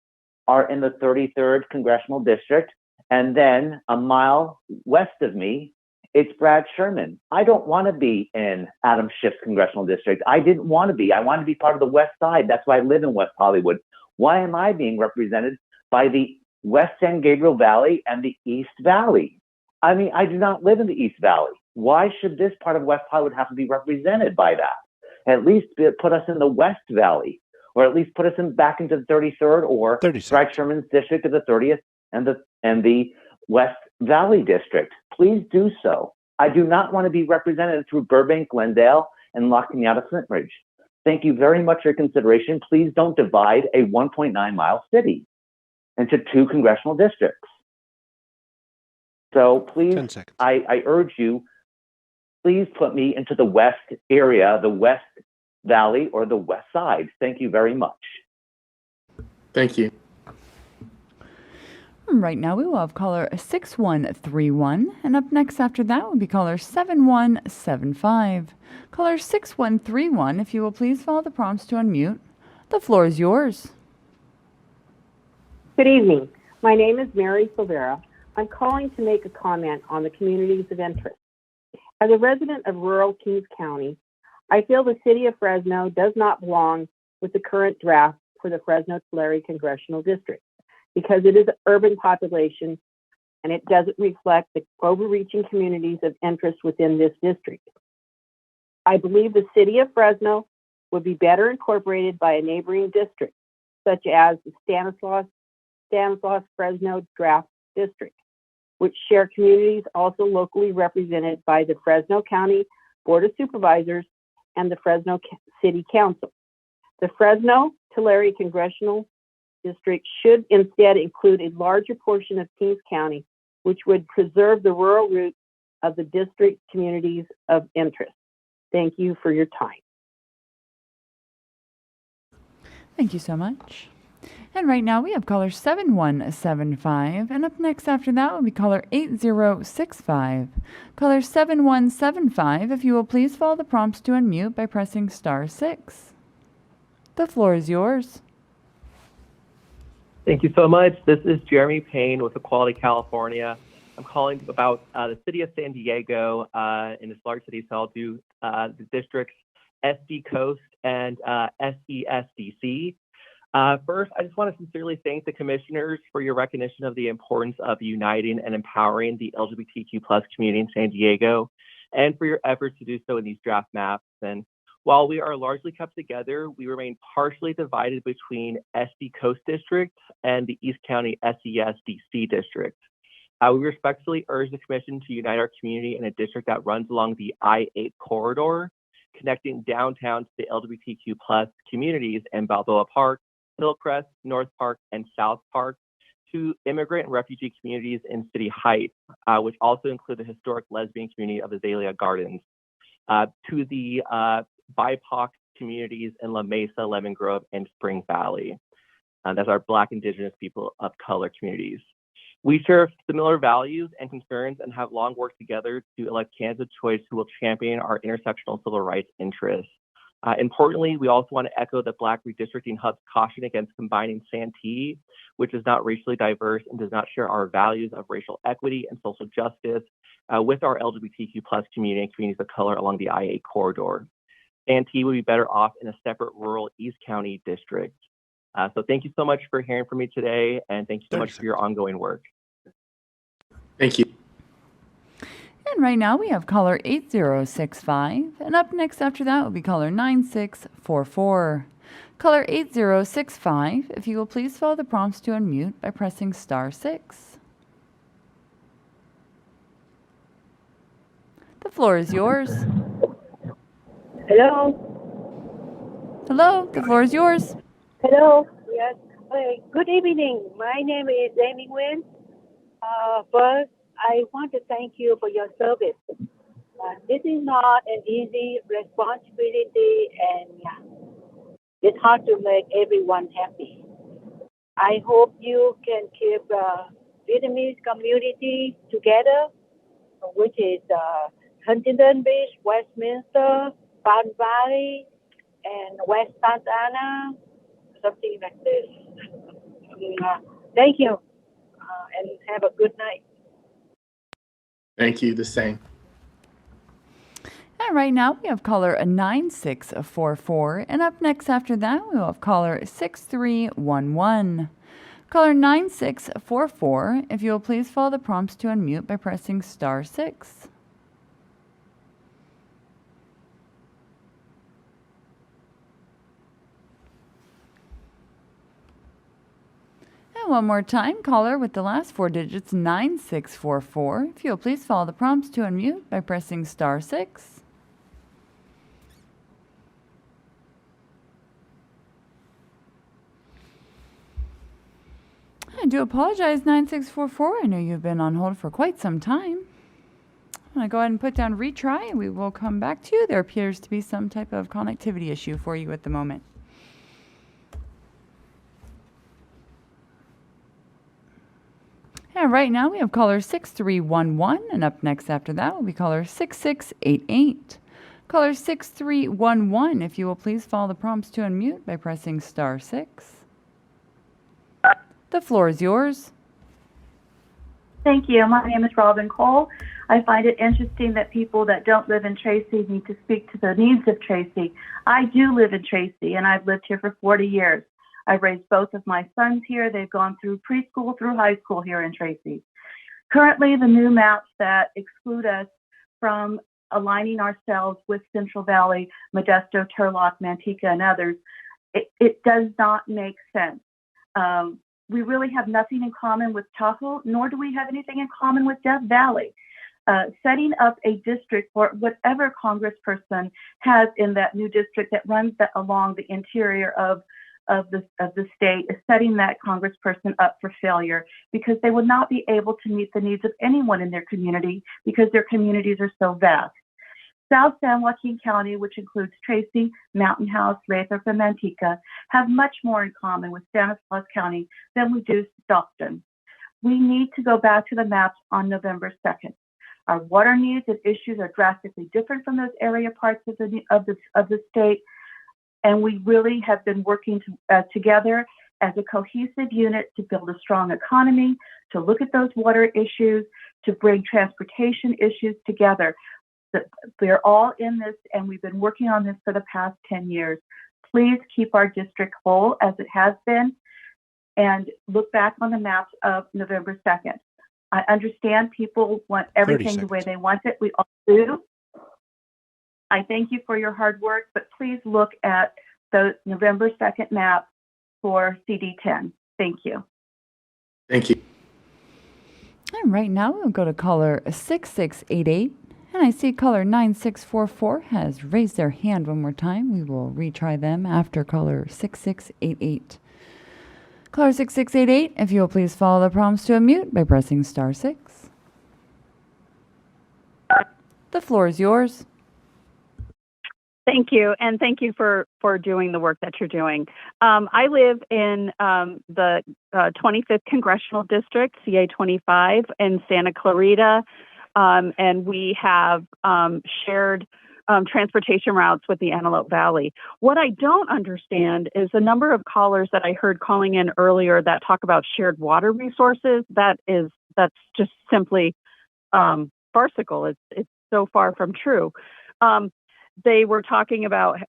are in the 33rd Congressional District. And then a mile west of me, it's Brad Sherman. I don't want to be in Adam Schiff's Congressional District. I didn't want to be. I want to be part of the West Side. That's why I live in West Hollywood. Why am I being represented by the West San Gabriel Valley and the East Valley? I mean, I do not live in the East Valley. Why should this part of West Hollywood have to be represented by that? At least put us in the West Valley, or at least put us back into the 33rd or Brad Sherman's district of the 30th and the West Valley district. Please do so. I do not want to be represented through Burbank, Glendale, and La Cañada, Flint Ridge. Thank you very much for your consideration. Please don't divide a 1.9 mile city into 2 congressional districts. So please, I urge you, please put me into the West area, the West Valley, or the West Side. Thank you very much. Thank you. Right now we will have caller 6131, and up next after that will be caller 7175. Caller 6131, if you will please follow the prompts to unmute. The floor is yours. Good evening. My name is Mary Silvera. I'm calling to make a comment on the communities of interest. As a resident of rural Kings County, I feel the city of Fresno does not belong with the current draft for the Fresno-Tulare Congressional District because it is an urban population and it doesn't reflect the overreaching communities of interest within this district. I believe the city of Fresno would be better incorporated by a neighboring district, such as the Stanislaus Fresno Draft District, which share communities also locally represented by the Fresno County Board of Supervisors and the Fresno City Council. The Fresno-Tulare Congressional District should instead include a larger portion of Kings County, which would preserve the rural roots of the district communities of interest. Thank you for your time. Thank you so much. And right now we have caller 7175, and up next after that will be caller 8065. Caller 7175, if you will please follow the prompts to unmute by pressing *6. The floor is yours. Thank you so much. This is Jeremy Payne with Equality California. I'm calling about the city of San Diego in this large city, so I'll do the districts SD Coast and SESDC. First, I just want to sincerely thank the commissioners for your recognition of the importance of uniting and empowering the LGBTQ+ community in San Diego, and for your efforts to do so in these draft maps. And while we are largely kept together, we remain partially divided between SD Coast District and the East County SESDC District. We respectfully urge the Commission to unite our community in a district that runs along the I-8 corridor, connecting downtown to the LGBTQ+ communities in Balboa Park, Hillcrest, North Park, and South Park, to immigrant and refugee communities in City Heights, which also include the historic lesbian community of Azalea Gardens, to the BIPOC communities in La Mesa, Lemon Grove, and Spring Valley. That's our Black, Indigenous, people of color communities. We share similar values and concerns and have long worked together to elect candidates of choice who will champion our intersectional civil rights interests. Importantly, we also want to echo the Black Redistricting Hub's caution against combining Santee, which is not racially diverse and does not share our values of racial equity and social justice, with our LGBTQ plus community and communities of color along the I-8 corridor. Santee would be better off in a separate rural East County district. So thank you so much for hearing from me today, and thank you so much for your ongoing work. Thank you. And right now we have caller 8065, and up next after that will be caller 9644. Caller 8065, if you will please follow the prompts to unmute by pressing *6. The floor is yours. Hello. Hello, the floor is yours. Hello. Yes. Good evening. My name is Amy Nguyen. First, I want to thank you for your service. This is not an easy responsibility, and it's hard to make everyone happy. I hope you can keep the Vietnamese community together, which is Huntington Beach, Westminster, Palm Valley, and West Santa Ana, something like this. Thank you, and have a good night. Thank you. The same. And right now we have caller 9644, and up next after that we will have caller 6311. Caller 9644, if you will please follow the prompts to unmute by pressing *6. And one more time, caller with the last 4 digits, 9644. If you'll please follow the prompts to unmute by pressing *6. I do apologize, 9644. I know you've been on hold for quite some time. I'm going to go ahead and put down retry, and we will come back to you. There appears to be some type of connectivity issue for you at the moment. And right now we have caller 6311, and up next after that will be caller 6688. Caller 6311, if you will please follow the prompts to unmute by pressing *6. The floor is yours. Thank you. My name is Robin Cole. I find it interesting that people that don't live in Tracy need to speak to the needs of Tracy. I do live in Tracy, and I've lived here for 40 years. I've raised both of my sons here. They've gone through preschool through high school here in Tracy. Currently, the new maps that exclude us from aligning ourselves with Central Valley, Modesto, Turlock, Manteca, and others, it does not make sense. We really have nothing in common with Tahoe, nor do we have anything in common with Death Valley. Setting up a district for whatever congressperson has in that new district that runs along the interior of the state is setting that congressperson up for failure, because they would not be able to meet the needs of anyone in their community because their communities are so vast. South San Joaquin County, which includes Tracy, Mountain House, Lathrop, and Manteca, have much more in common with Stanislaus County than we do Stockton. We need to go back to the maps on November 2nd. Our water needs and issues are drastically different from those area parts of the state, and we really have been working together as a cohesive unit to build a strong economy, to look at those water issues, to bring transportation issues together. We're all in this, and we've been working on this for the past 10 years. Please keep our district whole as it has been, and look back on the maps of November 2nd. I understand people want everything the way they want it. We all do. I thank you for your hard work, but please look at the November 2nd map for CD10. Thank you. Thank you. And right now we'll go to caller 6688. And I see caller 9644 has raised their hand one more time. We will retry them after caller 6688. Caller 6688, if you will please follow the prompts to unmute by pressing *6. The floor is yours. Thank you, and thank you for doing the work that you're doing. I live in the 25th Congressional District, CA 25, in Santa Clarita, and we have shared transportation routes with the Antelope Valley. What I don't understand is the number of callers that I heard calling in earlier that talk about shared water resources. That's just simply farcical. It's so far from true. They were talking about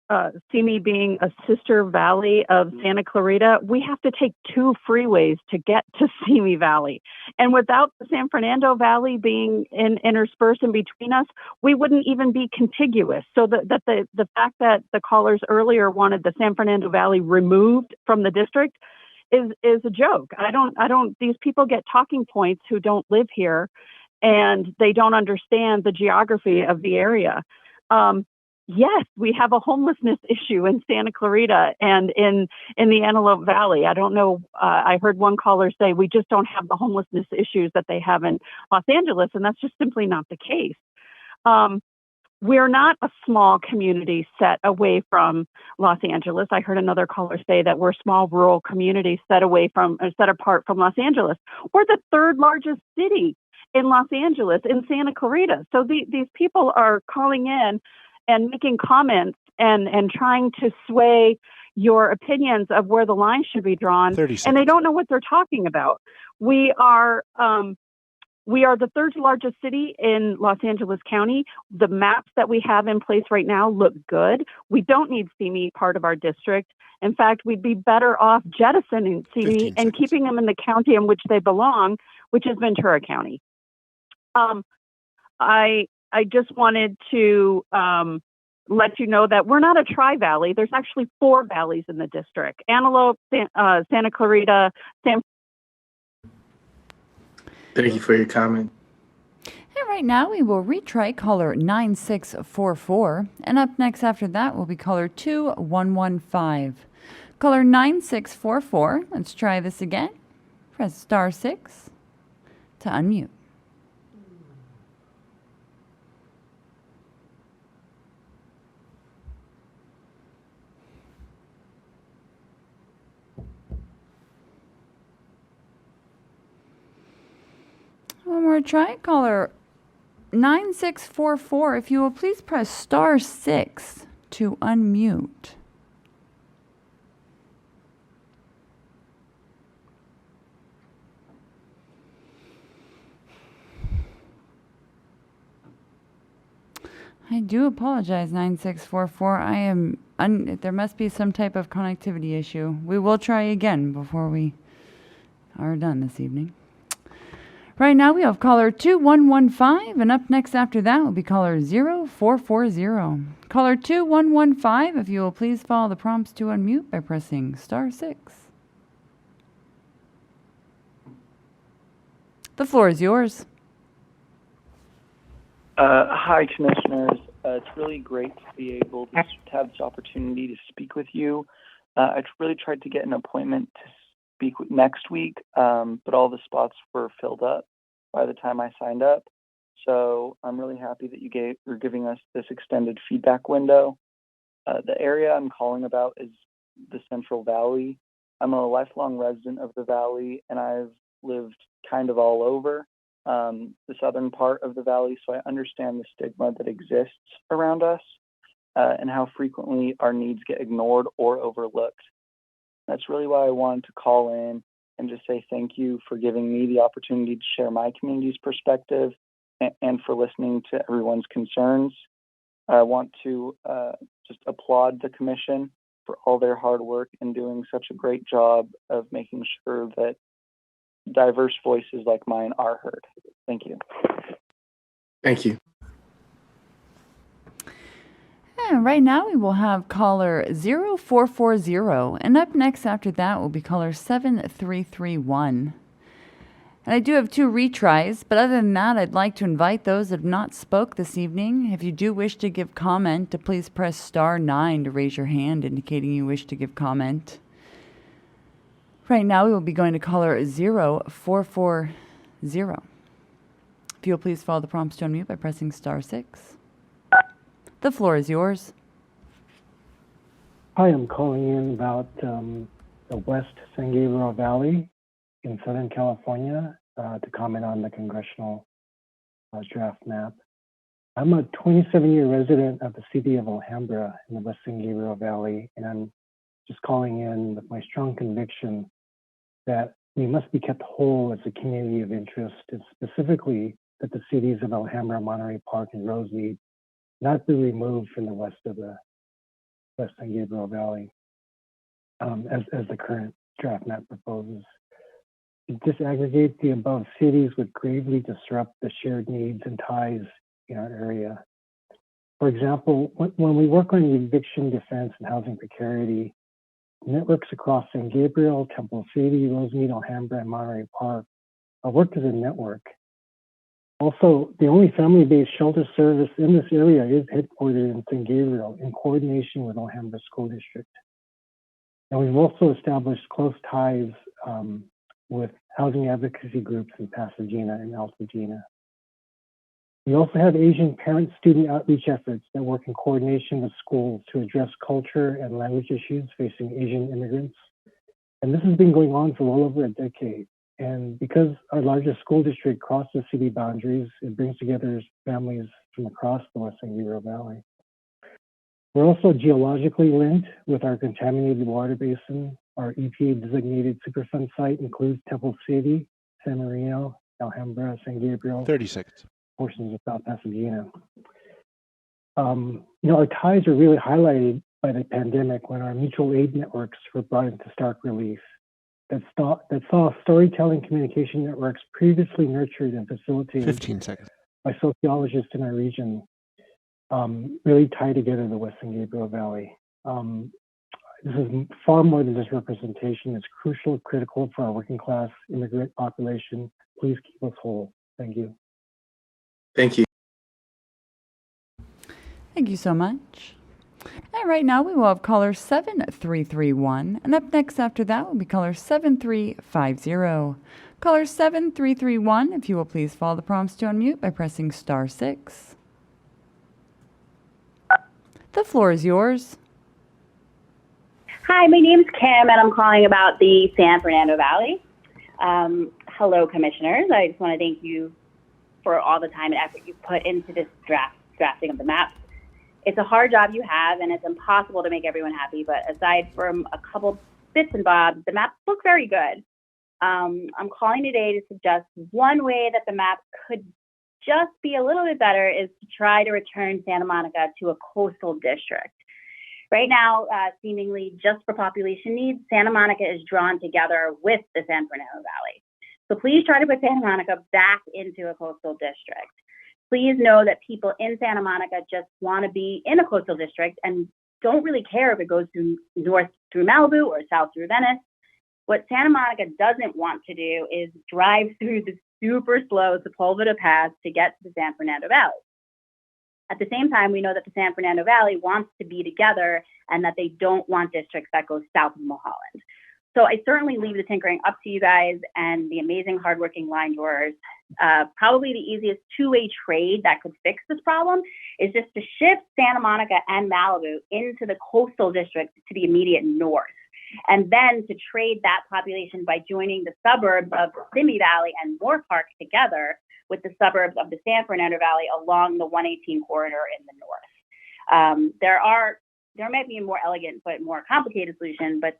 Simi being a sister valley of Santa Clarita. We have to take 2 freeways to get to Simi Valley. And without the San Fernando Valley being interspersed in between us, we wouldn't even be contiguous. So the fact that the callers earlier wanted the San Fernando Valley removed from the district is a joke. These people get talking points who don't live here, and they don't understand the geography of the area. Yes, we have a homelessness issue in Santa Clarita and in the Antelope Valley. I don't know. I heard one caller say we just don't have the homelessness issues that they have in Los Angeles, and that's just simply not the case. We're not a small community set away from Los Angeles. I heard another caller say that we're a small rural community set apart from Los Angeles. We're the 3rd largest city in Los Angeles, in Santa Clarita. So these people are calling in and making comments and trying to sway your opinions of where the line should be drawn, and they don't know what they're talking about. We are the 3rd largest city in Los Angeles County. The maps that we have in place right now look good. We don't need Simi part of our district. In fact, we'd be better off jettisoning Simi and keeping them in the county in which they belong, which is Ventura County. I just wanted to let you know that we're not a tri-valley. There's actually 4 valleys in the district: Antelope, Santa Clarita, Thank you for your comment. And right now we will retry caller 9644. And up next after that will be caller 2115. Caller 9644. Let's try this again. Press star 6 to unmute. One more try. Caller 9644. If you will please press star 6 to unmute. I do apologize, 9644. There must be some type of connectivity issue. We will try again before we are done this evening. Right now we have caller 2115, and up next after that will be caller 0440. Caller 2115, if you will please follow the prompts to unmute by pressing star 6. The floor is yours. Hi, commissioners. It's really great to be able to have this opportunity to speak with you. I really tried to get an appointment to speak next week, but all the spots were filled up by the time I signed up. So I'm really happy that you're giving us this extended feedback window. The area I'm calling about is the Central Valley. I'm a lifelong resident of the Valley, and I've lived kind of all over the southern part of the Valley, so I understand the stigma that exists around us and how frequently our needs get ignored or overlooked. That's really why I wanted to call in and just say thank you for giving me the opportunity to share my community's perspective and for listening to everyone's concerns. I want to just applaud the commission for all their hard work and doing such a great job of making sure that diverse voices like mine are heard. Thank you. Thank you. And right now we will have caller 0440, and up next after that will be caller 7331. And I do have 2 retries, but other than that, I'd like to invite those that have not spoke this evening. If you do wish to give comment, to please press star 9 to raise your hand, indicating you wish to give comment. Right now, we will be going to caller 0440. If you'll please follow the prompts to unmute by pressing star 6. The floor is yours. Hi, I'm calling in about the West San Gabriel Valley in Southern California to comment on the congressional draft map. I'm a 27-year resident of the city of Alhambra in the West San Gabriel Valley, and I'm just calling in with my strong conviction that we must be kept whole as a community of interest, and specifically that the cities of Alhambra, Monterey Park, and Rosemead not be removed from the west of the West San Gabriel Valley, as the current draft map proposes. To disaggregate the above cities would gravely disrupt the shared needs and ties in our area. For example, when we work on eviction defense and housing precarity, networks across San Gabriel, Temple City, Rosemead, Alhambra, and Monterey Park are worked as a network. Also, the only family-based shelter service in this area is headquartered in San Gabriel in coordination with Alhambra School District. And we've also established close ties with housing advocacy groups in Pasadena and Altadena. We also have Asian parent-student outreach efforts that work in coordination with schools to address culture and language issues facing Asian immigrants. And this has been going on for well over a decade. And because our largest school district crosses city boundaries, it brings together families from across the West San Gabriel Valley. We're also geologically linked with our contaminated water basin. Our EPA-designated Superfund site includes Temple City, San Marino, Alhambra, San Gabriel, 30 seconds. Portions of South Pasadena. Our ties are really highlighted by the pandemic when our mutual aid networks were brought into stark relief. That saw storytelling communication networks previously nurtured and facilitated 15 seconds. by sociologists in our region really tie together the West San Gabriel Valley. This is far more than just representation. It's crucial, critical for our working class immigrant population. Please keep us whole. Thank you. Thank you. Thank you so much. And right now we will have caller 7331. And up next after that will be caller 7350. Caller 7331, if you will please follow the prompts to unmute by pressing *6. The floor is yours. Hi, my name's Kim, and I'm calling about the San Fernando Valley. Hello, commissioners. I just want to thank you for all the time and effort you put into this drafting of the map. It's a hard job you have, and it's impossible to make everyone happy. But aside from a couple bits and bobs, the maps look very good. I'm calling today to suggest one way that the map could just be a little bit better is to try to return Santa Monica to a coastal district. Right now, seemingly just for population needs, Santa Monica is drawn together with the San Fernando Valley. So please try to put Santa Monica back into a coastal district. Please know that people in Santa Monica just want to be in a coastal district and don't really care if it goes north through Malibu or south through Venice. What Santa Monica doesn't want to do is drive through the super slow Sepulveda Pass to get to the San Fernando Valley. At the same time, we know that the San Fernando Valley wants to be together and that they don't want districts that go south of Mulholland. So I certainly leave the tinkering up to you guys and the amazing hardworking line drawers. Probably the easiest two-way trade that could fix this problem is just to shift Santa Monica and Malibu into the coastal district to the immediate north. And then to trade that population by joining the suburbs of Simi Valley and Moore Park together with the suburbs of the San Fernando Valley along the 118 corridor in the north. There might be a more elegant but more complicated solution, but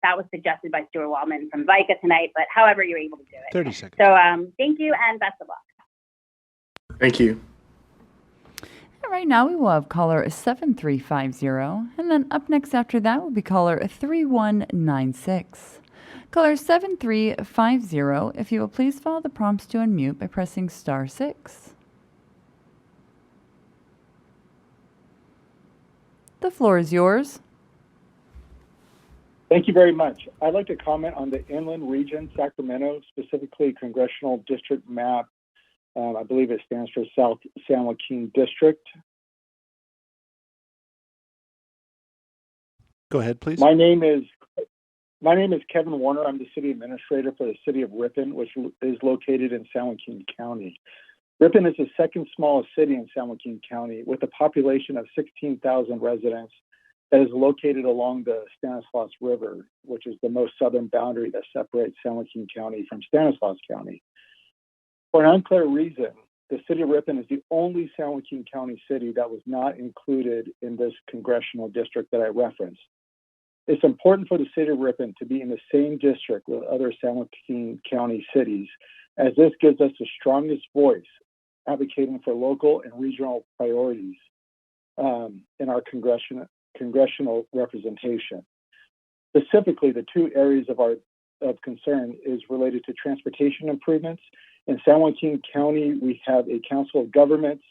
that was suggested by Stuart Wallman from VICA tonight, but however you're able to do it. 30 seconds. So thank you and best of luck. Thank you. And right now we will have caller 7350. And then up next after that will be caller 3196. Caller 7350, if you will please follow the prompts to unmute by pressing *6. The floor is yours. Thank you very much. I'd like to comment on the Inland Region, Sacramento, specifically Congressional District Map. I believe it stands for South San Joaquin District. Go ahead, please. My name is Kevin Warner. I'm the city administrator for the city of Ripon, which is located in San Joaquin County. Ripon is the second smallest city in San Joaquin County with a population of 16,000 residents that is located along the Stanislaus River, which is the most southern boundary that separates San Joaquin County from Stanislaus County. For an unclear reason, the city of Ripon is the only San Joaquin County city that was not included in this congressional district that I referenced. It's important for the city of Ripon to be in the same district with other San Joaquin County cities, as this gives us the strongest voice advocating for local and regional priorities in our congressional representation. Specifically, the two areas of concern is related to transportation improvements. In San Joaquin County, we have a council of governments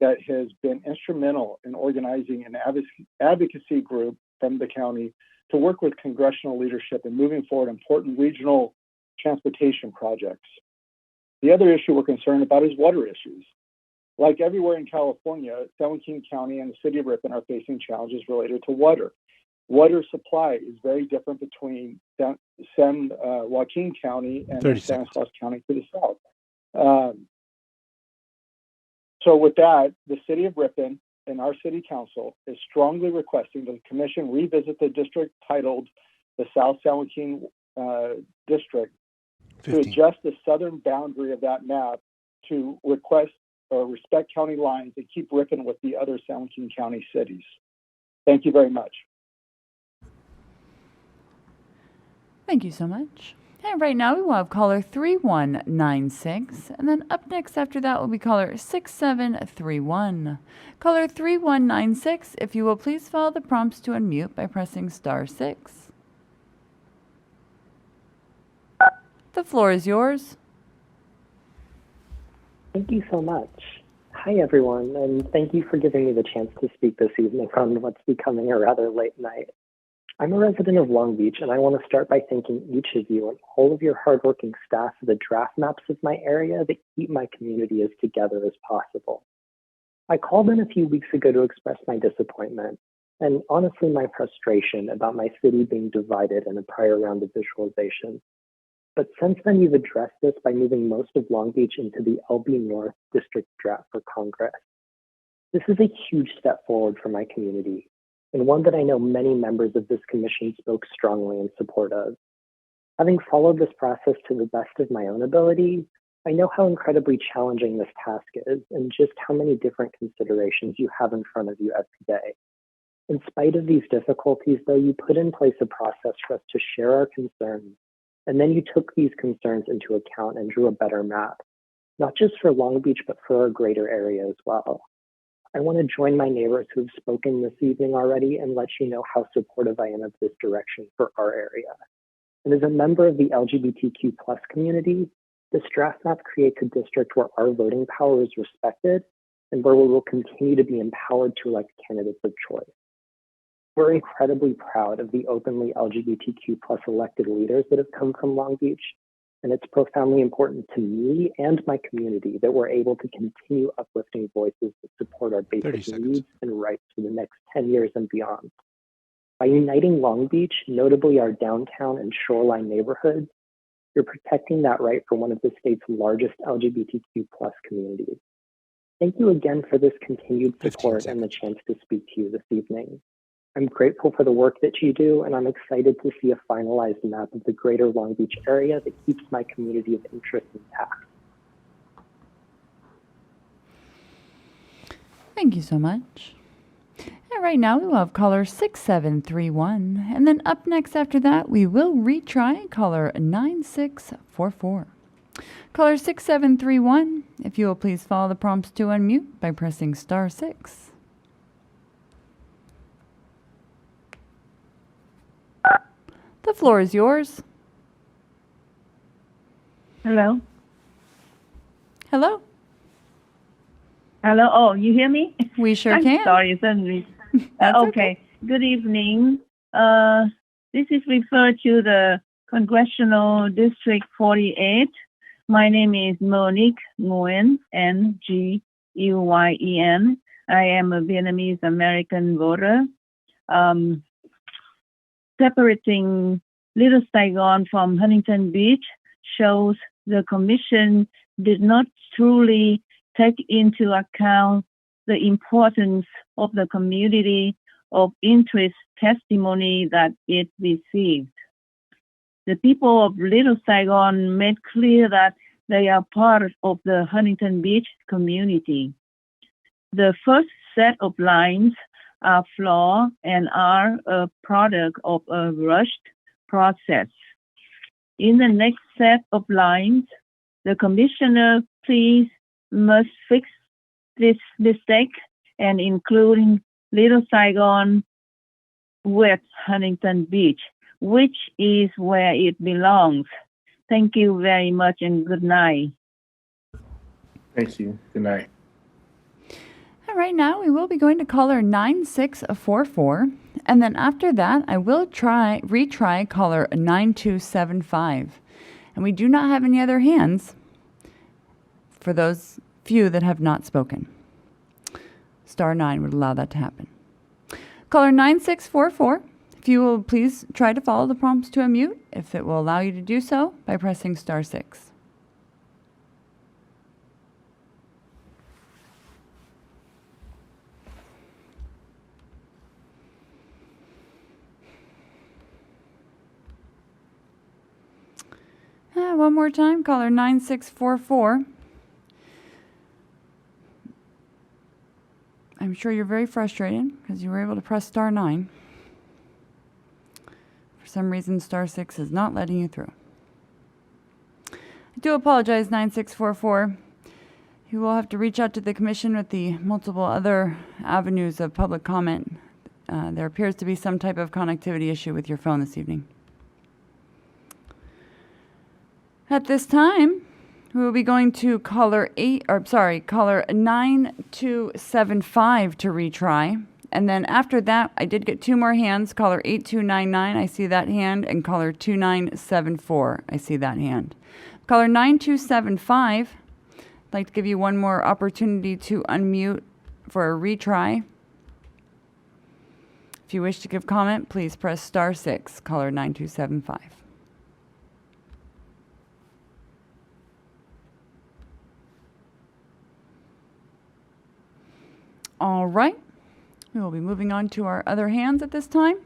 that has been instrumental in organizing an advocacy group from the county to work with congressional leadership in moving forward important regional transportation projects. The other issue we're concerned about is water issues. Like everywhere in California, San Joaquin County and the city of Ripon are facing challenges related to water. Water supply is very different between San Joaquin County and Stanislaus County to the south. So with that, the city of Ripon and our city council is strongly requesting that the commission revisit the district titled the South San Joaquin District 15. To adjust the southern boundary of that map to request or respect county lines and keep Ripon with the other San Joaquin County cities. Thank you very much. Thank you so much. And right now we will have caller 3196, and then up next after that will be caller 6731. Caller 3196, if you will please follow the prompts to unmute by pressing *6. The floor is yours. Thank you so much. Hi, everyone, and thank you for giving me the chance to speak this evening on what's becoming a rather late night. I'm a resident of Long Beach, and I want to start by thanking each of you and all of your hardworking staff for the draft maps of my area that keep my community as together as possible. I called in a few weeks ago to express my disappointment and honestly my frustration about my city being divided in a prior round of visualization. But since then, you've addressed this by moving most of Long Beach into the LB North District draft for Congress. This is a huge step forward for my community, and one that I know many members of this commission spoke strongly in support of. Having followed this process to the best of my own ability, I know how incredibly challenging this task is and just how many different considerations you have in front of you every day. In spite of these difficulties, though, you put in place a process for us to share our concerns, and then you took these concerns into account and drew a better map, not just for Long Beach, but for our greater area as well. I want to join my neighbors who have spoken this evening already and let you know how supportive I am of this direction for our area. And as a member of the LGBTQ+ community, this draft map creates a district where our voting power is respected and where we will continue to be empowered to elect candidates of choice. We're incredibly proud of the openly LGBTQ+ elected leaders that have come from Long Beach, and it's profoundly important to me and my community that we're able to continue uplifting voices that support our basic needs and rights for the next 10 years and beyond. By uniting Long Beach, notably our downtown and shoreline neighborhoods, you're protecting that right for one of the state's largest LGBTQ+ communities. Thank you again for this continued support and the chance to speak to you this evening. I'm grateful for the work that you do, and I'm excited to see a finalized map of the greater Long Beach area that keeps my community of interest intact. Thank you so much. And right now we will have caller 6731, and then up next after that we will retry caller 9644. Caller 6731, if you will please follow the prompts to unmute by pressing *6. The floor is yours. Hello? Hello? Hello? Oh, you hear me? We sure I'm can. sorry, suddenly. Okay. Good evening. This is referred to the Congressional District 48. My name is Monique Nguyen, Nguyen. I am a Vietnamese American voter. Separating Little Saigon from Huntington Beach shows the commission did not truly take into account the importance of the community of interest testimony that it received. The people of Little Saigon made clear that they are part of the Huntington Beach community. The first set of lines are flawed and are a product of a rushed process. In the next set of lines, the commissioner please must fix this mistake and including Little Saigon with Huntington Beach, which is where it belongs. Thank you very much and good night. Thank you. Good night. All right, now we will be going to caller 9644, and then after that, I will retry caller 9275. And we do not have any other hands for those few that have not spoken. Star 9 would allow that to happen. Caller 9644, if you will please try to follow the prompts to unmute, if it will allow you to do so by pressing star 6. One more time, caller 9644. I'm sure you're very frustrated because you were able to press star 9. For some reason, star 6 is not letting you through. I do apologize, 9644. You will have to reach out to the commission with the multiple other avenues of public comment. There appears to be some type of connectivity issue with your phone this evening. At this time, we will be going to caller 9275 to retry. And then after that, I did get two more hands. Caller 8299, I see that hand, and caller 2974, I see that hand. Caller 9275, I'd like to give you one more opportunity to unmute for a retry. If you wish to give comment, please press star 6, caller 9275. All right, we will be moving on to our other hands at this time.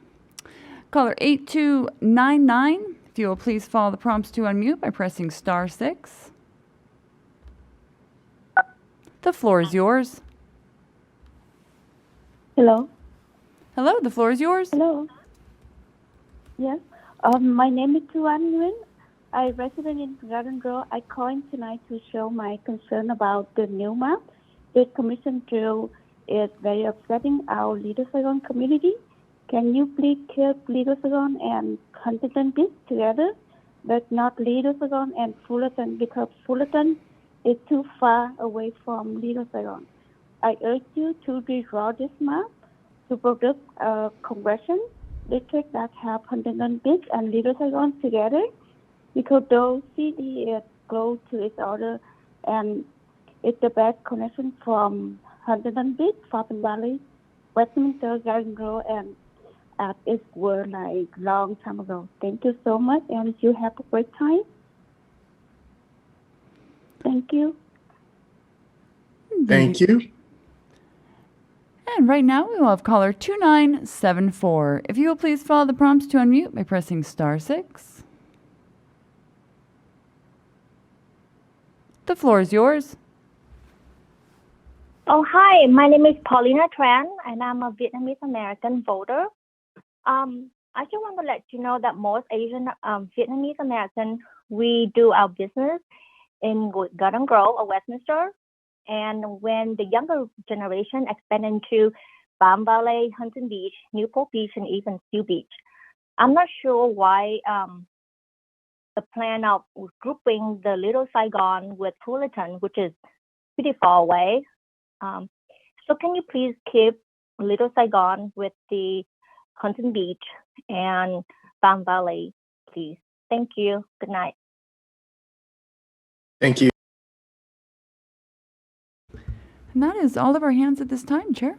Caller 8299, if you will please follow the prompts to unmute by pressing star 6. The floor is yours. Hello. Hello, the floor is yours. Hello. Yes. My name is Tuan Nguyen. I resident in Garden Grove. I calling tonight to show my concern about the new map. The commission drill is very upsetting our Little Saigon community. Can you please keep Little Saigon and Huntington Beach together, but not Little Saigon and Fullerton, because Fullerton is too far away from Little Saigon. I urge you to redraw this map to produce a congressional district that have Huntington Beach and Little Saigon together, because those cities are close to each other and it's the best connection from Huntington Beach, Fountain Valley, Westminster, Garden Grove, and it was like long time ago. Thank you so much, and you have a great time. Thank you. Thank you. And right now we will have caller 2974. If you will please follow the prompts to unmute by pressing star 6. The floor is yours. Oh, hi. My name is Paulina Tran, and I'm a Vietnamese American voter. I just want to let you know that most Asian Vietnamese Americans, we do our business in Garden Grove or Westminster. And when the younger generation expand into Palm Valley, Huntington Beach, Newport Beach, and even Seal Beach, I'm not sure why the plan of grouping the Little Saigon with Fullerton, which is pretty far away. So can you please keep Little Saigon with the Huntington Beach and Palm Valley, please? Thank you. Good night. Thank you. And that is all of our hands at this time, Chair.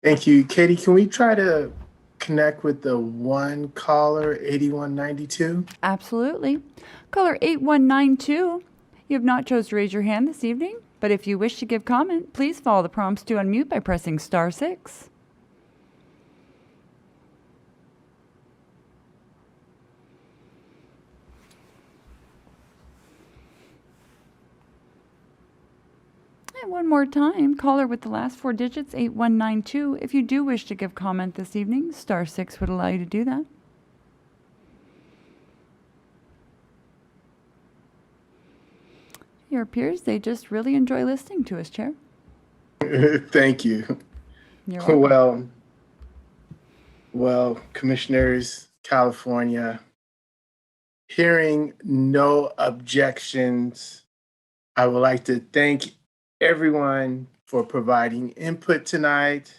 Thank you. Katie, can we try to connect with the one caller, 8192? Absolutely. Caller 8192, you have not chose to raise your hand this evening. But if you wish to give comment, please follow the prompts to unmute by pressing *6. And one more time, caller with the last 4 digits, 8192. If you do wish to give comment this evening, *6 would allow you to do that. It appears they just really enjoy listening to us, Chair. Thank you. You're welcome. Well, Commissioners, California, hearing no objections, I would like to thank everyone for providing input tonight.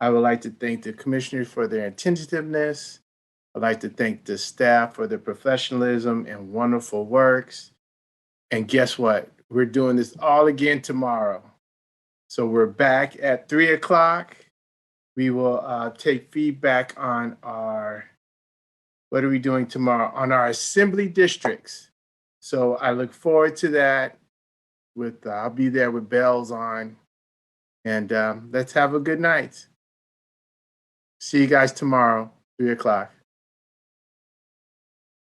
I would like to thank the commissioners for their attentiveness. I'd like to thank the staff for their professionalism and wonderful works. And guess what? We're doing this all again tomorrow. So we're back at 3 o'clock. We will take feedback on what are we doing tomorrow? On our assembly districts. So I look forward to that. I'll be there with bells on. And let's have a good night. See you guys tomorrow, 3 o'clock.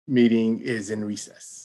Meeting is in recess.